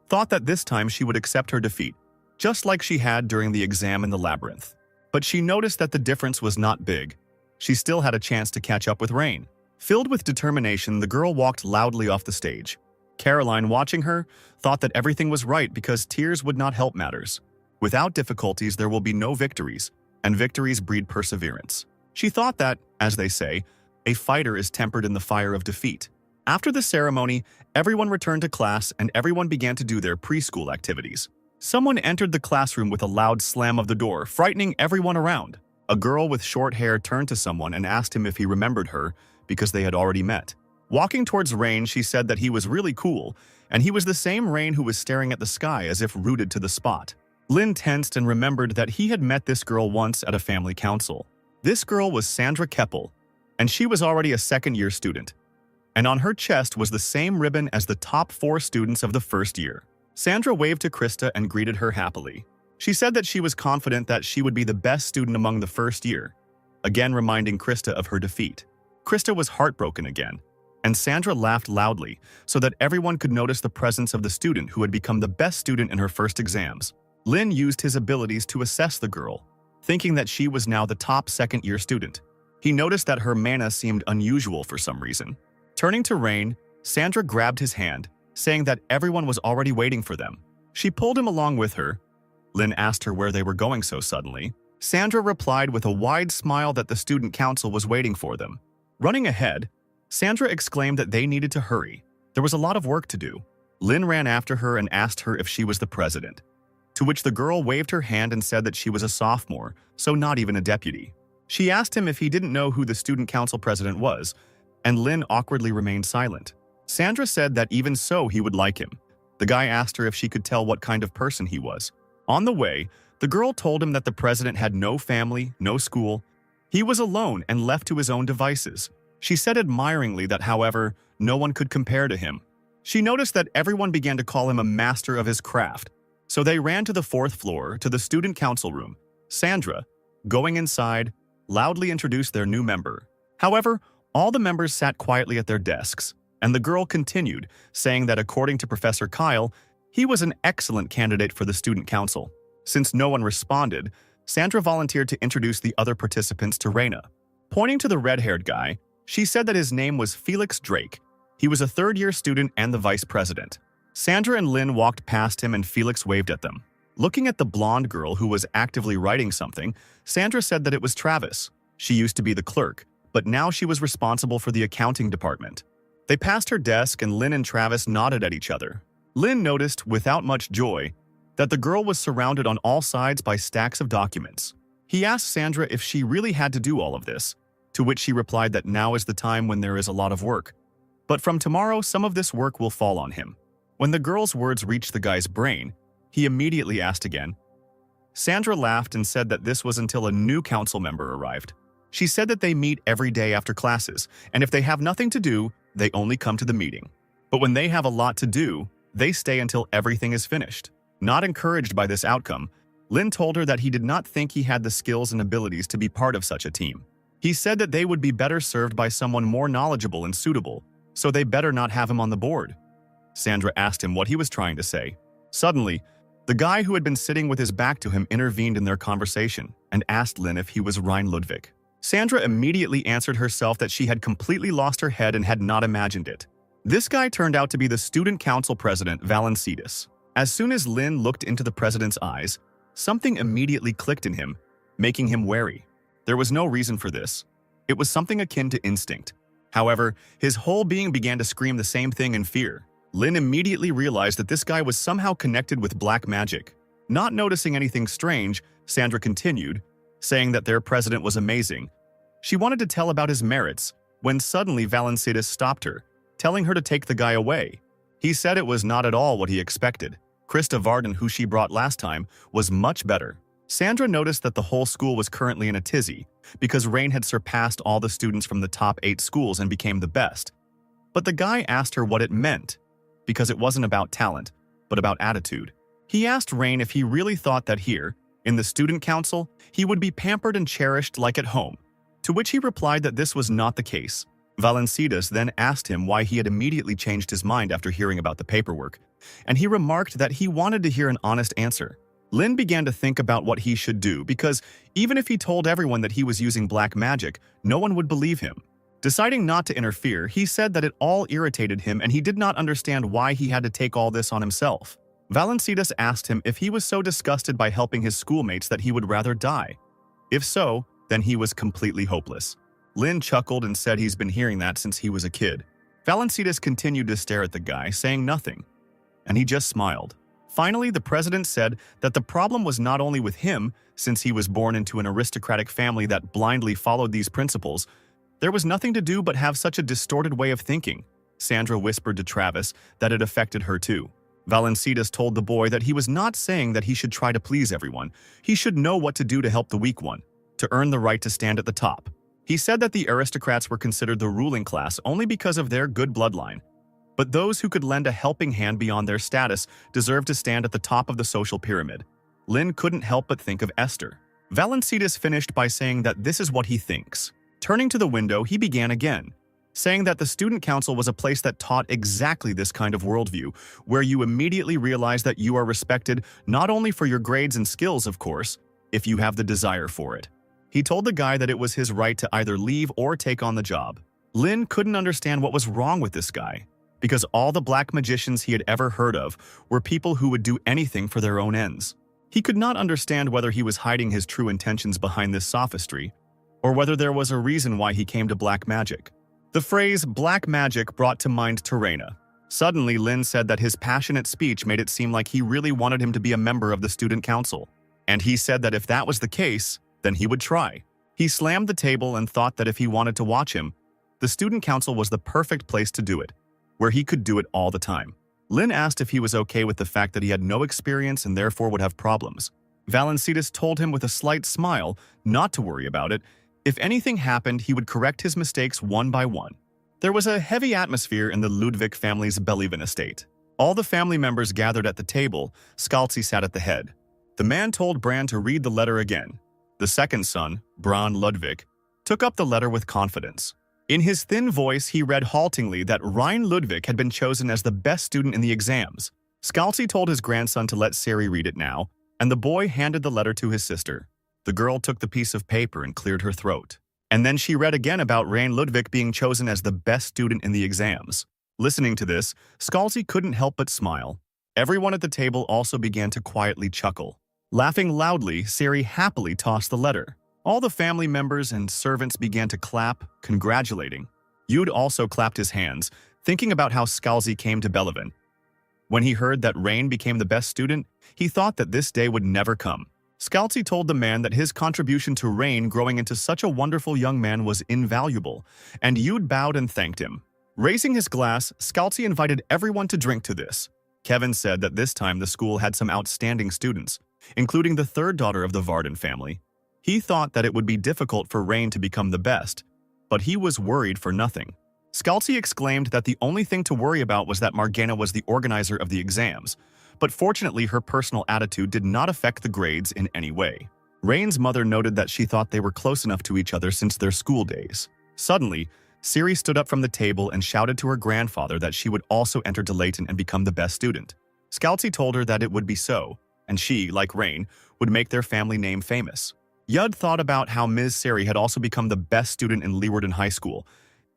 thought that this time she would accept her defeat, just like she had during the exam in the labyrinth. But she noticed that the difference was not big. She still had a chance to catch up with Rain. Filled with determination, the girl walked loudly off the stage. Caroline, watching her, thought that everything was right because tears would not help matters. Without difficulties, there will be no victories, and victories breed perseverance. She thought that, as they say, a fighter is tempered in the fire of defeat. After the ceremony, everyone returned to class and everyone began to do their preschool activities. Someone entered the classroom with a loud slam of the door, frightening everyone around. A girl with short hair turned to someone and asked him if he remembered her because they had already met. Walking towards Rain, she said that he was really cool, and he was the same Rain who was staring at the sky as if rooted to the spot. Lynn tensed and remembered that he had met this girl once at a family council. This girl was Sandra Keppel, and she was already a second-year student. And on her chest was the same ribbon as the top 4 students of the first year. Sandra waved to Krista and greeted her happily. She said that she was confident that she would be the best student among the first year, again reminding Krista of her defeat. Krista was heartbroken again, and Sandra laughed loudly so that everyone could notice the presence of the student who had become the best student in her first exams. Lynn used his abilities to assess the girl, thinking that she was now the top second-year student. He noticed that her mana seemed unusual for some reason. Turning to Rain, Sandra grabbed his hand, saying that everyone was already waiting for them. She pulled him along with her. Lynn asked her where they were going so suddenly. Sandra replied with a wide smile that the student council was waiting for them. Running ahead, Sandra exclaimed that they needed to hurry. There was a lot of work to do. Lynn ran after her and asked her if she was the president, to which the girl waved her hand and said that she was a sophomore, so not even a deputy. She asked him if he didn't know who the student council president was, and Lynn awkwardly remained silent. Sandra said that even so he would like him. The guy asked her if she could tell what kind of person he was. On the way, the girl told him that the president had no family, no school. He was alone and left to his own devices. She said admiringly that, however, no one could compare to him. She noticed that everyone began to call him a master of his craft, so they ran to the fourth floor to the student council room. Sandra, going inside, loudly introduced their new member. However, all the members sat quietly at their desks, and the girl continued, saying that according to Professor Kyle, he was an excellent candidate for the student council. Since no one responded, Sandra volunteered to introduce the other participants to Raina. Pointing to the red-haired guy, she said that his name was Felix Drake. He was a third-year student and the vice president. Sandra and Lynn walked past him and Felix waved at them. Looking at the blonde girl who was actively writing something, Sandra said that it was Travis. She used to be the clerk, but now she was responsible for the accounting department. They passed her desk and Lynn and Travis nodded at each other. Lynn noticed, without much joy, that the girl was surrounded on all sides by stacks of documents. He asked Sandra if she really had to do all of this, to which she replied that now is the time when there is a lot of work. But from tomorrow, some of this work will fall on him. When the girl's words reached the guy's brain, he immediately asked again. Sandra laughed and said that this was until a new council member arrived. She said that they meet every day after classes, and if they have nothing to do, they only come to the meeting. But when they have a lot to do, they stay until everything is finished. Not encouraged by this outcome, Lynn told her that he did not think he had the skills and abilities to be part of such a team. He said that they would be better served by someone more knowledgeable and suitable, so they better not have him on the board. Sandra asked him what he was trying to say. Suddenly, the guy who had been sitting with his back to him intervened in their conversation and asked Lynn if he was Ryan Ludwig. Sandra immediately answered herself that she had completely lost her head and had not imagined it. This guy turned out to be the student council president, Valancides. As soon as Lynn looked into the president's eyes, something immediately clicked in him, making him wary. There was no reason for this. It was something akin to instinct. However, his whole being began to scream the same thing in fear. Lynn immediately realized that this guy was somehow connected with black magic. Not noticing anything strange, Sandra continued, saying that their president was amazing. She wanted to tell about his merits, when suddenly Valancides stopped her, telling her to take the guy away. He said it was not at all what he expected. Krista Varden, who she brought last time, was much better. Sandra noticed that the whole school was currently in a tizzy, because Rain had surpassed all the students from the top 8 schools and became the best. But the guy asked her what it meant, because it wasn't about talent, but about attitude. He asked Rain if he really thought that here, in the student council, he would be pampered and cherished like at home, to which he replied that this was not the case. Valancides then asked him why he had immediately changed his mind after hearing about the paperwork, and he remarked that he wanted to hear an honest answer. Lynn began to think about what he should do because even if he told everyone that he was using black magic, no one would believe him. Deciding not to interfere, he said that it all irritated him and he did not understand why he had to take all this on himself. Valancides asked him if he was so disgusted by helping his schoolmates that he would rather die. If so, then he was completely hopeless. Lynn chuckled and said he's been hearing that since he was a kid. Valancides continued to stare at the guy, saying nothing, and he just smiled. Finally, the president said that the problem was not only with him, since he was born into an aristocratic family that blindly followed these principles. There was nothing to do but have such a distorted way of thinking. Sandra whispered to Travis that it affected her too. Valancides told the boy that he was not saying that he should try to please everyone. He should know what to do to help the weak one, to earn the right to stand at the top. He said that the aristocrats were considered the ruling class only because of their good bloodline. But those who could lend a helping hand beyond their status deserved to stand at the top of the social pyramid. Lynn couldn't help but think of Esther. Valancides finished by saying that this is what he thinks. Turning to the window, he began again, saying that the student council was a place that taught exactly this kind of worldview, where you immediately realize that you are respected not only for your grades and skills, of course, if you have the desire for it. He told the guy that it was his right to either leave or take on the job. Lynn couldn't understand what was wrong with this guy, because all the black magicians he had ever heard of were people who would do anything for their own ends. He could not understand whether he was hiding his true intentions behind this sophistry, or whether there was a reason why he came to black magic. The phrase black magic brought to mind Raina. Suddenly, Lynn said that his passionate speech made it seem like he really wanted him to be a member of the student council, and he said that if that was the case, then he would try. He slammed the table and thought that if he wanted to watch him, the student council was the perfect place to do it, where he could do it all the time. Lynn asked if he was okay with the fact that he had no experience and therefore would have problems. Valancides told him with a slight smile not to worry about it. If anything happened, he would correct his mistakes one by one. There was a heavy atmosphere in the Ludwig family's Bellevin estate. All the family members gathered at the table. Scalzi sat at the head. The man told Bran to read the letter again. The second son, Bran Ludwig, took up the letter with confidence. In his thin voice, he read haltingly that Rein Ludwig had been chosen as the best student in the exams. Scalzi told his grandson to let Ciri read it now, and the boy handed the letter to his sister. The girl took the piece of paper and cleared her throat. And then she read again about Rein Ludwig being chosen as the best student in the exams. Listening to this, Scalzi couldn't help but smile. Everyone at the table also began to quietly chuckle. Laughing loudly, Ciri happily tossed the letter. All the family members and servants began to clap, congratulating. Yud also clapped his hands, thinking about how Scalzi came to Bellevin. When he heard that Rein became the best student, he thought that this day would never come. Scalzi told the man that his contribution to Rein growing into such a wonderful young man was invaluable, and Yud bowed and thanked him. Raising his glass, Scalzi invited everyone to drink to this. Kevin said that this time the school had some outstanding students, including the third daughter of the Varden family. He thought that it would be difficult for Rein to become the best, but he was worried for nothing. Scalzi exclaimed that the only thing to worry about was that Margana was the organizer of the exams, but fortunately her personal attitude did not affect the grades in any way. Rein's mother noted that she thought they were close enough to each other since their school days. Suddenly, Ciri stood up from the table and shouted to her grandfather that she would also enter to Leighton and become the best student. Scalzi told her that it would be so, and she, like Rein, would make their family name famous. Yud thought about how Ms. Ciri had also become the best student in Leeuwarden High School,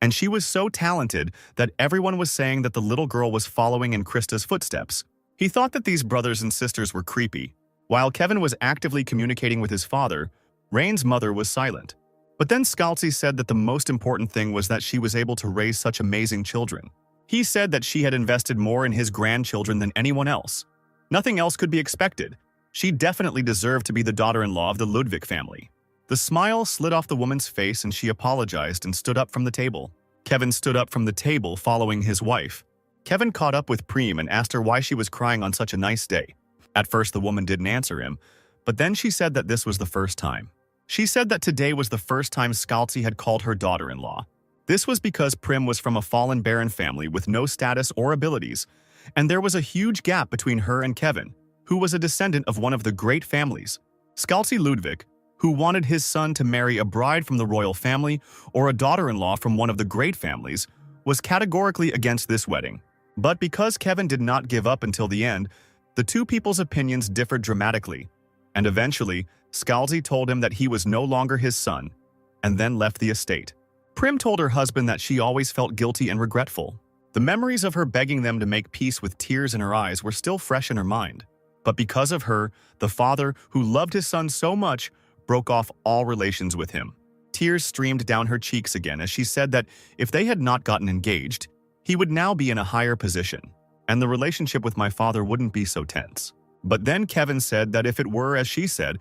and she was so talented that everyone was saying that the little girl was following in Krista's footsteps. He thought that these brothers and sisters were creepy. While Kevin was actively communicating with his father, Rein's mother was silent. But then Scalzi said that the most important thing was that she was able to raise such amazing children. He said that she had invested more in his grandchildren than anyone else. Nothing else could be expected. She definitely deserved to be the daughter-in-law of the Ludwig family. The smile slid off the woman's face and she apologized and stood up from the table. Kevin stood up from the table following his wife. Kevin caught up with Preem and asked her why she was crying on such a nice day. At first the woman didn't answer him, but then she said that this was the first time. She said that today was the first time Scalzi had called her daughter-in-law. This was because Prim was from a fallen baron family with no status or abilities, and there was a huge gap between her and Kevin, who was a descendant of one of the great families. Scalzi Ludwig, who wanted his son to marry a bride from the royal family or a daughter-in-law from one of the great families, was categorically against this wedding. But because Kevin did not give up until the end, the two people's opinions differed dramatically, and eventually, Scalzi told him that he was no longer his son, and then left the estate. Prim told her husband that she always felt guilty and regretful. The memories of her begging them to make peace with tears in her eyes were still fresh in her mind. But because of her, the father, who loved his son so much, broke off all relations with him. Tears streamed down her cheeks again as she said that if they had not gotten engaged, he would now be in a higher position, and the relationship with my father wouldn't be so tense. But then Kevin said that if it were as she said,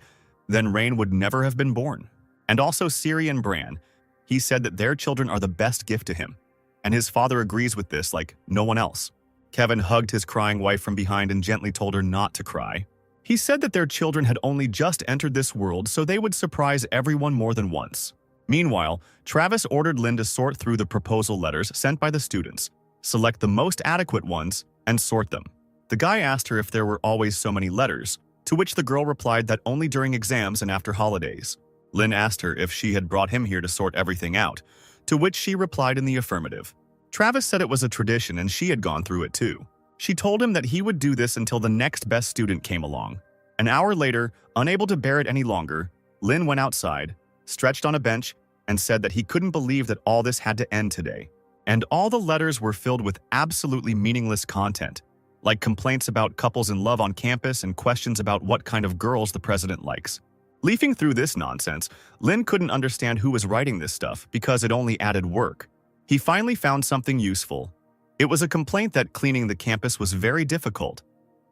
then Rein would never have been born. And also Ciri and Bran. He said that their children are the best gift to him, and his father agrees with this like no one else. Kevin hugged his crying wife from behind and gently told her not to cry. He said that their children had only just entered this world so they would surprise everyone more than once. Meanwhile, Travis ordered Lynn to sort through the proposal letters sent by the students, select the most adequate ones, and sort them. The guy asked her if there were always so many letters, to which the girl replied that only during exams and after holidays. Lynn asked her if she had brought him here to sort everything out, to which she replied in the affirmative. Travis said it was a tradition and she had gone through it too. She told him that he would do this until the next best student came along. An hour later, unable to bear it any longer, Lynn went outside, stretched on a bench, and said that he couldn't believe that all this had to end today. And all the letters were filled with absolutely meaningless content, like complaints about couples in love on campus and questions about what kind of girls the president likes. Leafing through this nonsense, Lynn couldn't understand who was writing this stuff because it only added work. He finally found something useful. It was a complaint that cleaning the campus was very difficult.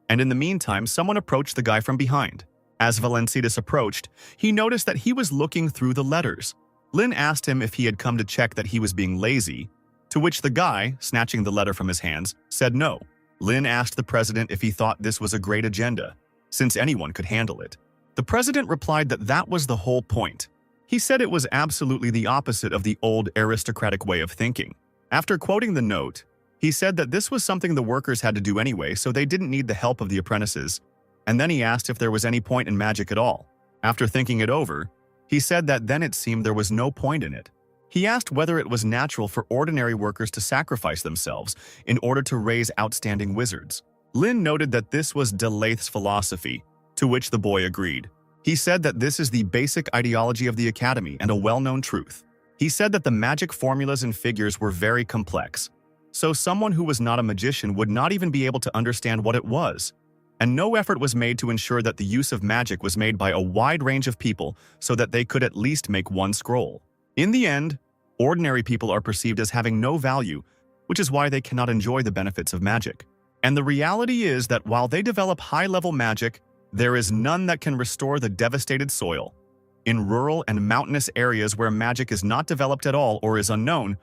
And in the meantime, someone approached the guy from behind. As Valencidas approached, he noticed that he was looking through the letters. Lynn asked him if he had come to check that he was being lazy, to which the guy, snatching the letter from his hands, said no. Lynn asked the president if he thought this was a great agenda, since anyone could handle it. The president replied that that was the whole point. He said it was absolutely the opposite of the old aristocratic way of thinking. After quoting the note, he said that this was something the workers had to do anyway, so they didn't need the help of the apprentices, and then he asked if there was any point in magic at all. After thinking it over, he said that then it seemed there was no point in it. He asked whether it was natural for ordinary workers to sacrifice themselves in order to raise outstanding wizards. Lin noted that this was Delaith's philosophy, to which the boy agreed. He said that this is the basic ideology of the academy and a well-known truth. He said that the magic formulas and figures were very complex, so someone who was not a magician would not even be able to understand what it was, and no effort was made to ensure that the use of magic was made by a wide range of people so that they could at least make one scroll. In the end, ordinary people are perceived as having no value, which is why they cannot enjoy the benefits of magic. And the reality is that while they develop high-level magic, there is none that can restore the devastated soil. In rural and mountainous areas where magic is not developed at all or is unknown,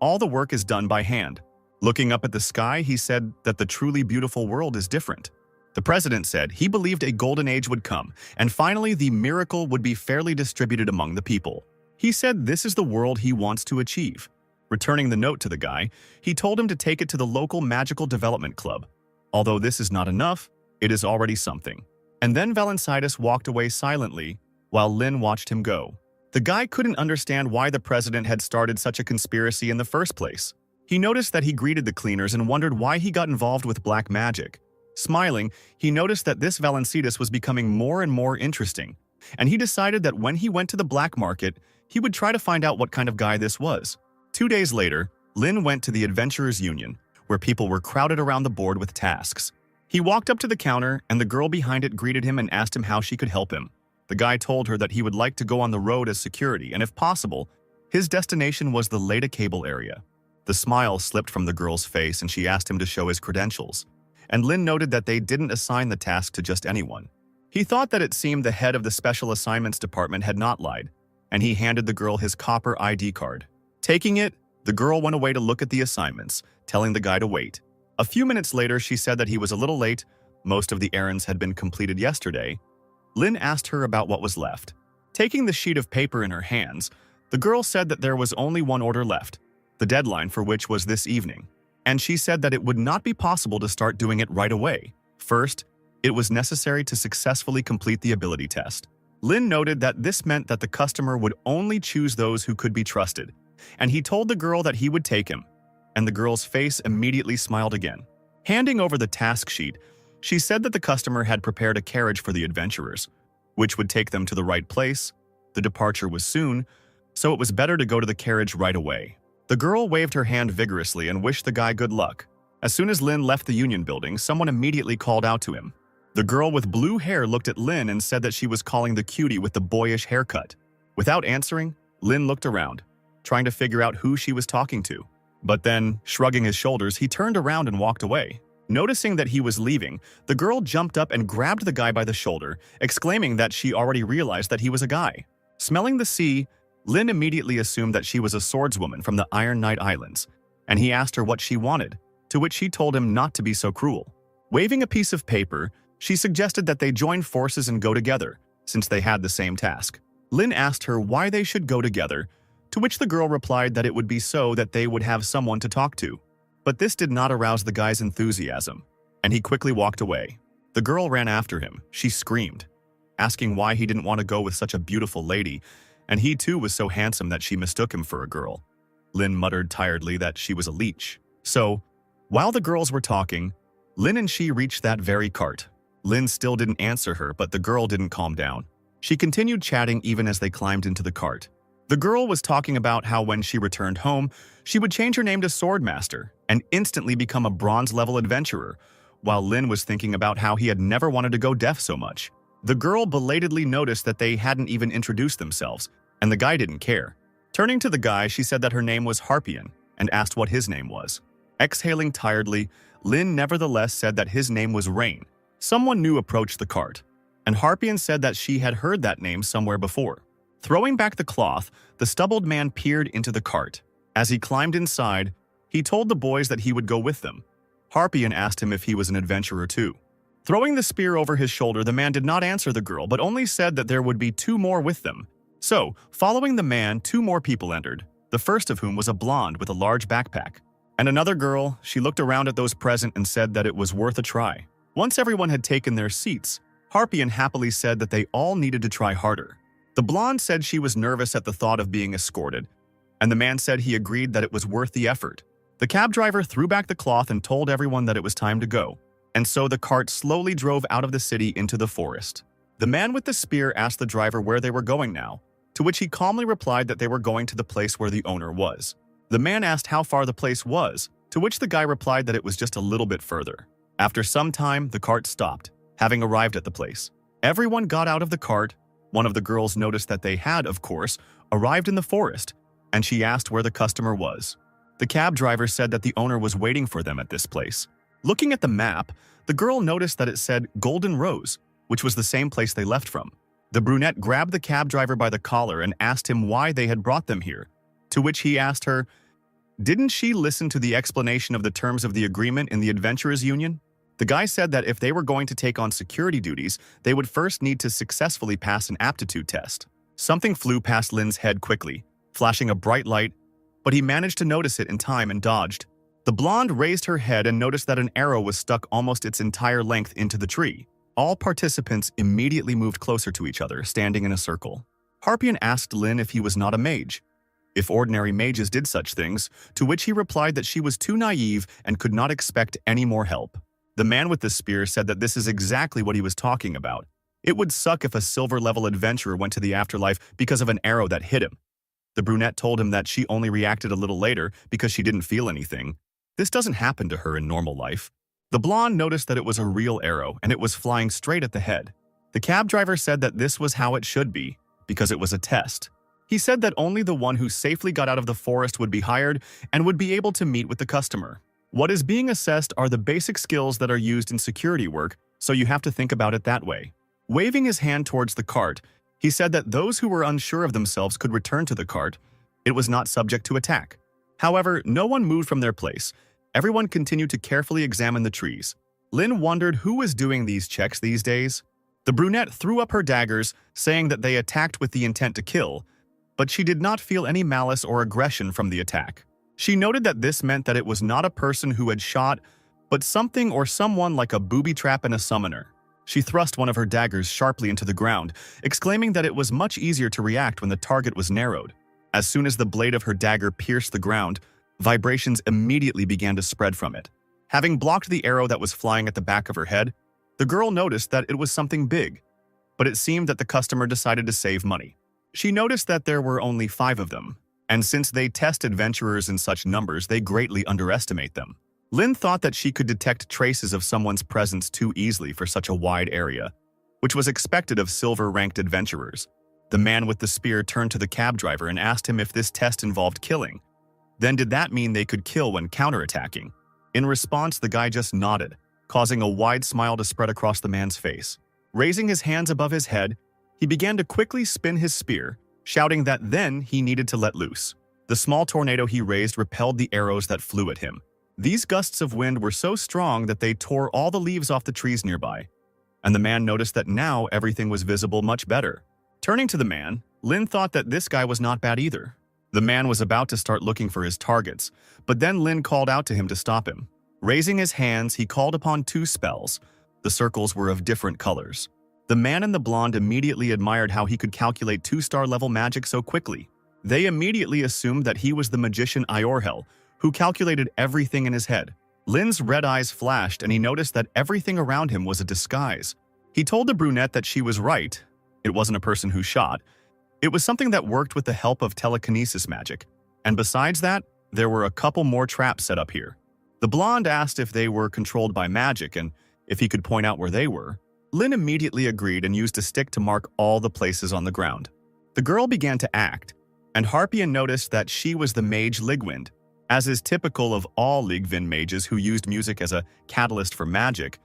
all the work is done by hand. Looking up at the sky, he said that the truly beautiful world is different. The president said he believed a golden age would come, and finally the miracle would be fairly distributed among the people. He said this is the world he wants to achieve. Returning the note to the guy, he told him to take it to the local magical development club. Although this is not enough, it is already something. And then Valencidus walked away silently, while Lin watched him go. The guy couldn't understand why the president had started such a conspiracy in the first place. He noticed that he greeted the cleaners and wondered why he got involved with black magic. Smiling, he noticed that this Valencidus was becoming more and more interesting, and he decided that when he went to the black market, he would try to find out what kind of guy this was. 2 days later, Lin went to the Adventurers Union, where people were crowded around the board with tasks. He walked up to the counter, and the girl behind it greeted him and asked him how she could help him. The guy told her that he would like to go on the road as security, and if possible, his destination was the Leda Cable area. The smile slipped from the girl's face, and she asked him to show his credentials. And Lin noted that they didn't assign the task to just anyone. He thought that it seemed the head of the Special Assignments Department had not lied, and he handed the girl his copper ID card. Taking it, the girl went away to look at the assignments, telling the guy to wait. A few minutes later, she said that he was a little late. Most of the errands had been completed yesterday. Lin asked her about what was left. Taking the sheet of paper in her hands, the girl said that there was only one order left, the deadline for which was this evening. And she said that it would not be possible to start doing it right away. First, it was necessary to successfully complete the ability test. Lin noted that this meant that the customer would only choose those who could be trusted, and he told the girl that he would take him, and the girl's face immediately smiled again. Handing over the task sheet, she said that the customer had prepared a carriage for the adventurers, which would take them to the right place. The departure was soon, so it was better to go to the carriage right away. The girl waved her hand vigorously and wished the guy good luck. As soon as Lin left the Union building, someone immediately called out to him. The girl with blue hair looked at Lin and said that she was calling the cutie with the boyish haircut. Without answering, Lin looked around, trying to figure out who she was talking to. But then, shrugging his shoulders, he turned around and walked away. Noticing that he was leaving, the girl jumped up and grabbed the guy by the shoulder, exclaiming that she already realized that he was a guy. Smelling the sea, Lin immediately assumed that she was a swordswoman from the Iron Knight Islands, and he asked her what she wanted, to which she told him not to be so cruel. Waving a piece of paper, she suggested that they join forces and go together, since they had the same task. Lin asked her why they should go together, to which the girl replied that it would be so that they would have someone to talk to. But this did not arouse the guy's enthusiasm, and he quickly walked away. The girl ran after him. She screamed, asking why he didn't want to go with such a beautiful lady, and he too was so handsome that she mistook him for a girl. Lin muttered tiredly that she was a leech. So, while the girls were talking, Lin and she reached that very cart. Lin still didn't answer her, but the girl didn't calm down. She continued chatting even as they climbed into the cart. The girl was talking about how when she returned home, she would change her name to Swordmaster and instantly become a bronze-level adventurer, while Lin was thinking about how he had never wanted to go deaf so much. The girl belatedly noticed that they hadn't even introduced themselves, and the guy didn't care. Turning to the guy, she said that her name was Harpian and asked what his name was. Exhaling tiredly, Lin nevertheless said that his name was Rain. Someone new approached the cart, and Harpian said that she had heard that name somewhere before. Throwing back the cloth, the stubbled man peered into the cart. As he climbed inside, he told the boys that he would go with them. Harpian asked him if he was an adventurer too. Throwing the spear over his shoulder, the man did not answer the girl, but only said that there would be 2 more with them. So, following the man, 2 more people entered. the first of whom was a blonde with a large backpack. And another girl, she looked around at those present and said that it was worth a try. Once everyone had taken their seats, Harpian happily said that they all needed to try harder. The blonde said she was nervous at the thought of being escorted, and the man said he agreed that it was worth the effort. The cab driver threw back the cloth and told everyone that it was time to go, and so the cart slowly drove out of the city into the forest. The man with the spear asked the driver where they were going now, to which he calmly replied that they were going to the place where the owner was. The man asked how far the place was, to which the guy replied that it was just a little bit further. After some time, the cart stopped, having arrived at the place. Everyone got out of the cart. One of the girls noticed that they had, of course, arrived in the forest, and she asked where the customer was. The cab driver said that the owner was waiting for them at this place. Looking at the map, the girl noticed that it said Golden Rose, which was the same place they left from. The brunette grabbed the cab driver by the collar and asked him why they had brought them here, to which he asked her, didn't she listen to the explanation of the terms of the agreement in the Adventurers Union? The guy said that if they were going to take on security duties, they would first need to successfully pass an aptitude test. Something flew past Lin's head quickly, flashing a bright light, but he managed to notice it in time and dodged. The blonde raised her head and noticed that an arrow was stuck almost its entire length into the tree. All participants immediately moved closer to each other, standing in a circle. Harpian asked Lin if he was not a mage, if ordinary mages did such things, to which he replied that she was too naive and could not expect any more help. The man with the spear said that this is exactly what he was talking about. It would suck if a silver-level adventurer went to the afterlife because of an arrow that hit him. The brunette told him that she only reacted a little later because she didn't feel anything. This doesn't happen to her in normal life. The blonde noticed that it was a real arrow and it was flying straight at the head. The cab driver said that this was how it should be, because it was a test. He said that only the one who safely got out of the forest would be hired and would be able to meet with the customer. What is being assessed are the basic skills that are used in security work, so you have to think about it that way. Waving his hand towards the cart, he said that those who were unsure of themselves could return to the cart. It was not subject to attack. However, no one moved from their place. Everyone continued to carefully examine the trees. Lin wondered who was doing these checks these days. The brunette threw up her daggers, saying that they attacked with the intent to kill, but she did not feel any malice or aggression from the attack. She noted that this meant that it was not a person who had shot, but something or someone like a booby trap and a summoner. She thrust one of her daggers sharply into the ground, exclaiming that it was much easier to react when the target was narrowed. As soon as the blade of her dagger pierced the ground, vibrations immediately began to spread from it. Having blocked the arrow that was flying at the back of her head, the girl noticed that it was something big, but it seemed that the customer decided to save money. She noticed that there were only 5 of them, and since they test adventurers in such numbers, they greatly underestimate them. Lin thought that she could detect traces of someone's presence too easily for such a wide area, which was expected of silver-ranked adventurers. The man with the spear turned to the cab driver and asked him if this test involved killing. Then did that mean they could kill when counterattacking? In response, the guy just nodded, causing a wide smile to spread across the man's face. Raising his hands above his head, he began to quickly spin his spear, shouting that then he needed to let loose. The small tornado he raised repelled the arrows that flew at him. These gusts of wind were so strong that they tore all the leaves off the trees nearby, and the man noticed that now everything was visible much better. Turning to the man, Lin thought that this guy was not bad either. The man was about to start looking for his targets, but then Lin called out to him to stop him. Raising his hands, he called upon 2 spells. The circles were of different colors. The man and the blonde immediately admired how he could calculate 2-star level magic so quickly. They immediately assumed that he was the magician Iorhel, who calculated everything in his head. Lin's red eyes flashed and he noticed that everything around him was a disguise. He told the brunette that she was right. It wasn't a person who shot. It was something that worked with the help of telekinesis magic. And besides that, there were a couple more traps set up here. The blonde asked if they were controlled by magic and if he could point out where they were. Lin immediately agreed and used a stick to mark all the places on the ground. The girl began to act, and Harpian noticed that she was the mage Ligwind. As is typical of all Ligwind mages who used music as a catalyst for magic,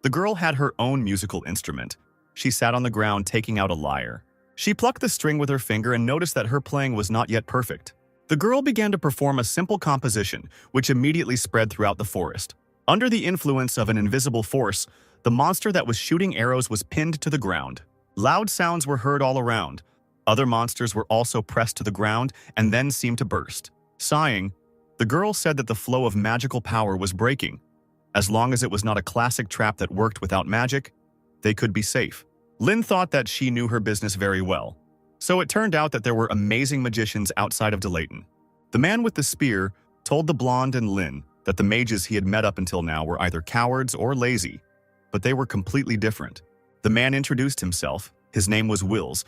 the girl had her own musical instrument. She sat on the ground taking out a lyre. She plucked the string with her finger and noticed that her playing was not yet perfect. The girl began to perform a simple composition, which immediately spread throughout the forest. Under the influence of an invisible force, the monster that was shooting arrows was pinned to the ground. Loud sounds were heard all around. Other monsters were also pressed to the ground and then seemed to burst. Sighing, the girl said that the flow of magical power was breaking. As long as it was not a classic trap that worked without magic, they could be safe. Lynn thought that she knew her business very well. So it turned out that there were amazing magicians outside of Delayton. The man with the spear told the blonde and Lynn that the mages he had met up until now were either cowards or lazy, but they were completely different. The man introduced himself, his name was Wills,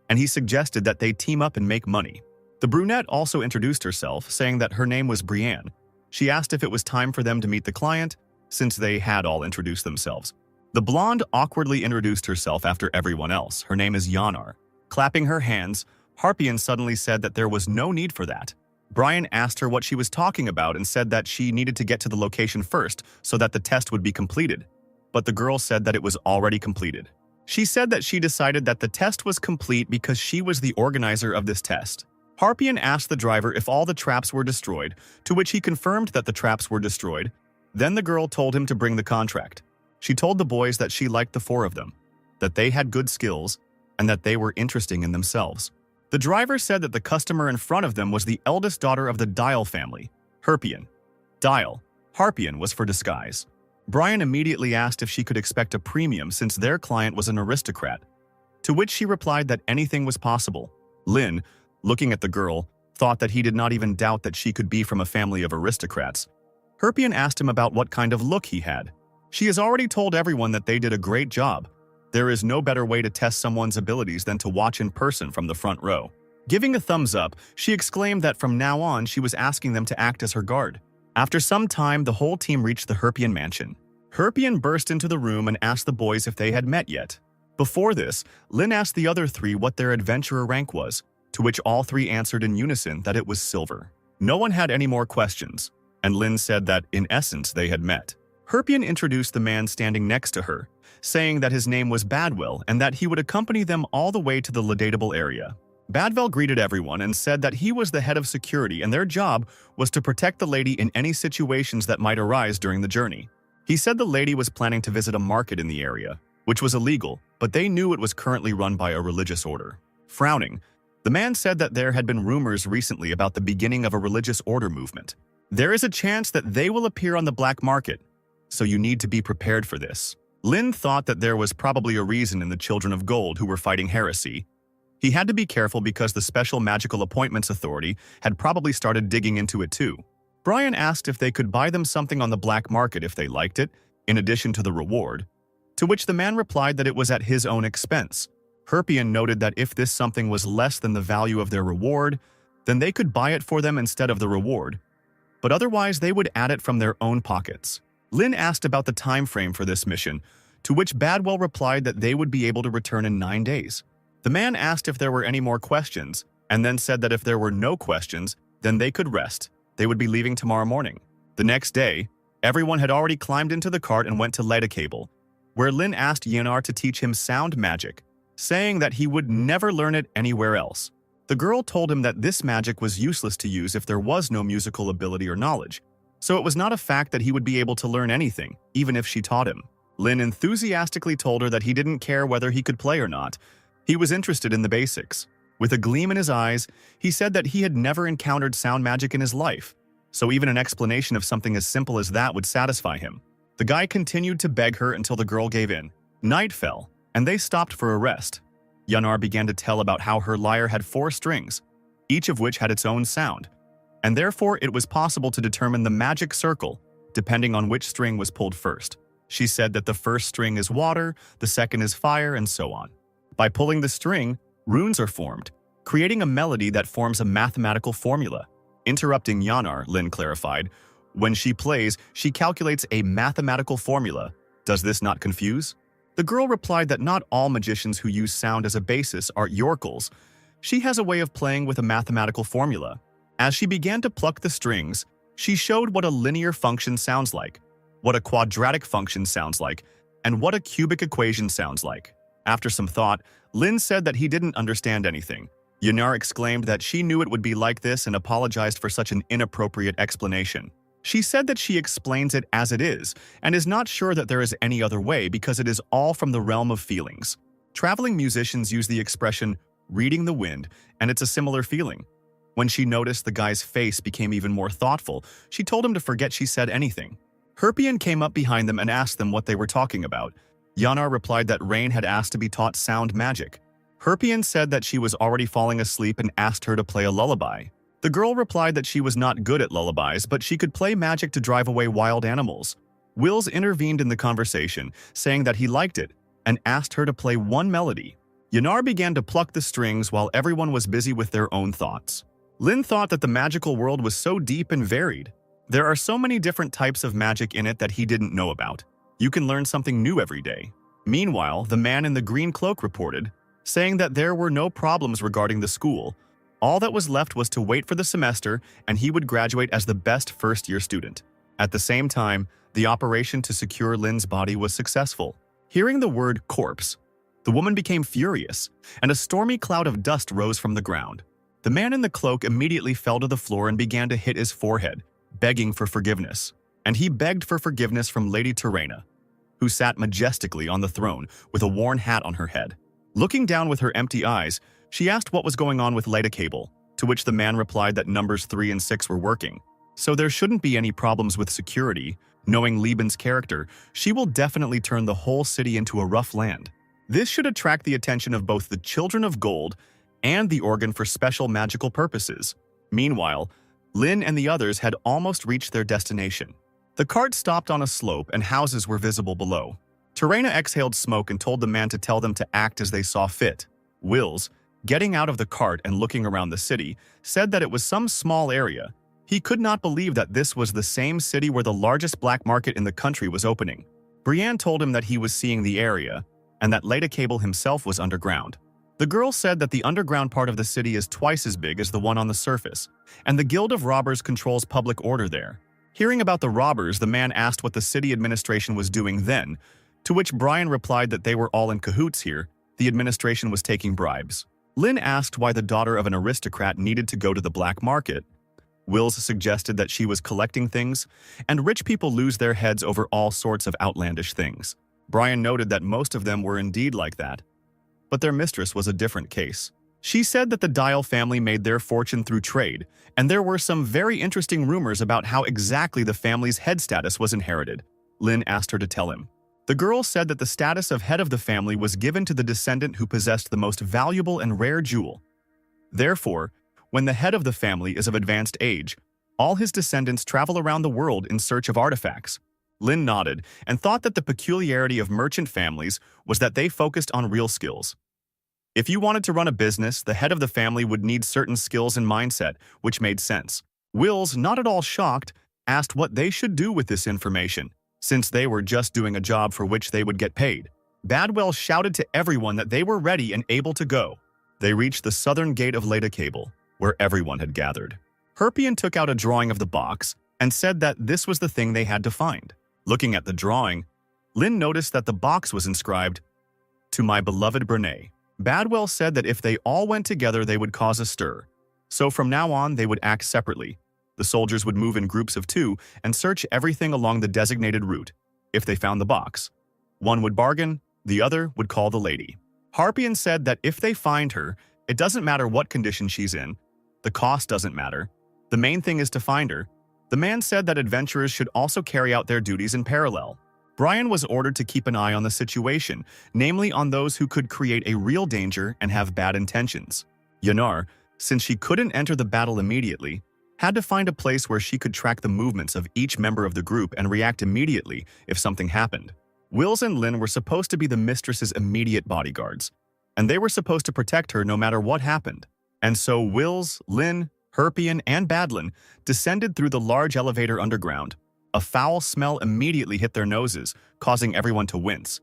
and he suggested that they team up and make money. The brunette also introduced herself, saying that her name was Brienne. She asked if it was time for them to meet the client, since they had all introduced themselves. The blonde awkwardly introduced herself after everyone else. Her name is Yanar. Clapping her hands, Harpian suddenly said that there was no need for that. Brian asked her what she was talking about and said that she needed to get to the location first so that the test would be completed. But the girl said that it was already completed. She said that she decided that the test was complete because she was the organizer of this test. Harpian asked the driver if all the traps were destroyed, to which he confirmed that the traps were destroyed. Then the girl told him to bring the contract. She told the boys that she liked the four of them, that they had good skills, and that they were interesting in themselves. The driver said that the customer in front of them was the eldest daughter of the Dial family, Harpian. Dial, Harpian was for disguise. Brian immediately asked if she could expect a premium since their client was an aristocrat, to which she replied that anything was possible. Lynn, looking at the girl, thought that he did not even doubt that she could be from a family of aristocrats. Harpian asked him about what kind of look he had. She has already told everyone that they did a great job. There is no better way to test someone's abilities than to watch in person from the front row. Giving a thumbs up, she exclaimed that from now on she was asking them to act as her guard. After some time, the whole team reached the Harpian mansion. Harpian burst into the room and asked the boys if they had met yet. Before this, Lynn asked the other three what their adventurer rank was, to which all three answered in unison that it was silver. No one had any more questions, and Lynn said that, in essence, they had met. Harpian introduced the man standing next to her, saying that his name was Badwell and that he would accompany them all the way to the Ladatable area. Badwell greeted everyone and said that he was the head of security and their job was to protect the lady in any situations that might arise during the journey. He said the lady was planning to visit a market in the area, which was illegal, but they knew it was currently run by a religious order. Frowning, the man said that there had been rumors recently about the beginning of a religious order movement. There is a chance that they will appear on the black market, so you need to be prepared for this. Lynn thought that there was probably a reason in the Children of Gold who were fighting heresy. He had to be careful because the Special Magical Appointments Authority had probably started digging into it too. Brian asked if they could buy them something on the black market if they liked it, in addition to the reward, to which the man replied that it was at his own expense. Harpian noted that if this something was less than the value of their reward, then they could buy it for them instead of the reward, but otherwise they would add it from their own pockets. Lynn asked about the time frame for this mission, to which Badwell replied that they would be able to return in 9 days. The man asked if there were any more questions, and then said that if there were no questions, then they could rest. They would be leaving tomorrow morning. The next day, everyone had already climbed into the cart and went to Ladatable, where Lynn asked Yanar to teach him sound magic, saying that he would never learn it anywhere else. The girl told him that this magic was useless to use if there was no musical ability or knowledge, so it was not a fact that he would be able to learn anything, even if she taught him. Lynn enthusiastically told her that he didn't care whether he could play or not. He was interested in the basics. With a gleam in his eyes, he said that he had never encountered sound magic in his life, so even an explanation of something as simple as that would satisfy him. The guy continued to beg her until the girl gave in. Night fell, and they stopped for a rest. Yanar began to tell about how her lyre had 4 strings, each of which had its own sound, and therefore it was possible to determine the magic circle depending on which string was pulled first. She said that the first string is water, the second is fire, and so on. By pulling the string, runes are formed, creating a melody that forms a mathematical formula. Interrupting Yanar, Lynn clarified, when she plays, she calculates a mathematical formula. Does this not confuse? The girl replied that not all magicians who use sound as a basis are Yorkles. She has a way of playing with a mathematical formula. As she began to pluck the strings, she showed what a linear function sounds like, what a quadratic function sounds like, and what a cubic equation sounds like. After some thought, Lynn said that he didn't understand anything. Yanar exclaimed that she knew it would be like this and apologized for such an inappropriate explanation. She said that she explains it as it is and is not sure that there is any other way because it is all from the realm of feelings. Traveling musicians use the expression reading the wind, and it's a similar feeling. When she noticed the guy's face became even more thoughtful, she told him to forget she said anything. Herpian came up behind them and asked them what they were talking about. Yanar replied that Rain had asked to be taught sound magic. Herpian said that she was already falling asleep and asked her to play a lullaby. The girl replied that she was not good at lullabies, but she could play magic to drive away wild animals. Wills intervened in the conversation, saying that he liked it, and asked her to play one melody. Yanar began to pluck the strings while everyone was busy with their own thoughts. Lin thought that the magical world was so deep and varied. There are so many different types of magic in it that he didn't know about. You can learn something new every day. Meanwhile, the man in the green cloak reported, saying that there were no problems regarding the school. All that was left was to wait for the semester, and he would graduate as the best first-year student. At the same time, the operation to secure Lin's body was successful. Hearing the word corpse, the woman became furious, and a stormy cloud of dust rose from the ground. The man in the cloak immediately fell to the floor and began to hit his forehead, begging for forgiveness. And he begged for forgiveness from Lady Terena, who sat majestically on the throne with a worn hat on her head. Looking down with her empty eyes, she asked what was going on with Leda Cable, to which the man replied that numbers 3 and 6 were working. So there shouldn't be any problems with security. Knowing Liban's character, she will definitely turn the whole city into a rough land. This should attract the attention of both the Children of Gold and the organ for special magical purposes. Meanwhile, Lin and the others had almost reached their destination. The cart stopped on a slope and houses were visible below. Terena exhaled smoke and told the man to tell them to act as they saw fit. Wills, getting out of the cart and looking around the city, said that it was some small area. He could not believe that this was the same city where the largest black market in the country was opening. Brienne told him that he was seeing the area, and that Leda Cable himself was underground. The girl said that the underground part of the city is twice as big as the one on the surface, and the Guild of Robbers controls public order there. Hearing about the robbers, the man asked what the city administration was doing then, to which Brian replied that they were all in cahoots here. The administration was taking bribes. Lin asked why the daughter of an aristocrat needed to go to the black market. Wills suggested that she was collecting things, and rich people lose their heads over all sorts of outlandish things. Brian noted that most of them were indeed like that. But their mistress was a different case. She said that the Dial family made their fortune through trade, and there were some very interesting rumors about how exactly the family's head status was inherited. Lin asked her to tell him. The girl said that the status of head of the family was given to the descendant who possessed the most valuable and rare jewel. Therefore, when the head of the family is of advanced age, all his descendants travel around the world in search of artifacts. Lin nodded and thought that the peculiarity of merchant families was that they focused on real skills. If you wanted to run a business, the head of the family would need certain skills and mindset, which made sense. Wills, not at all shocked, asked what they should do with this information, since they were just doing a job for which they would get paid. Badwell shouted to everyone that they were ready and able to go. They reached the southern gate of Leda Cable, where everyone had gathered. Herpian took out a drawing of the box and said that this was the thing they had to find. Looking at the drawing, Lin noticed that the box was inscribed, "To my beloved Brene." Badwell said that if they all went together, they would cause a stir. So from now on, they would act separately. The soldiers would move in groups of 2 and search everything along the designated route. If they found the box, one would bargain, the other would call the lady. Harpian said that if they find her, it doesn't matter what condition she's in. The cost doesn't matter. The main thing is to find her. The man said that adventurers should also carry out their duties in parallel. Brian was ordered to keep an eye on the situation, namely on those who could create a real danger and have bad intentions. Yanar, since she couldn't enter the battle immediately, had to find a place where she could track the movements of each member of the group and react immediately if something happened. Wills and Lin were supposed to be the mistress's immediate bodyguards, and they were supposed to protect her no matter what happened. And so Wills, Lin, Herpian, and Badlin descended through the large elevator underground. A foul smell immediately hit their noses, causing everyone to wince.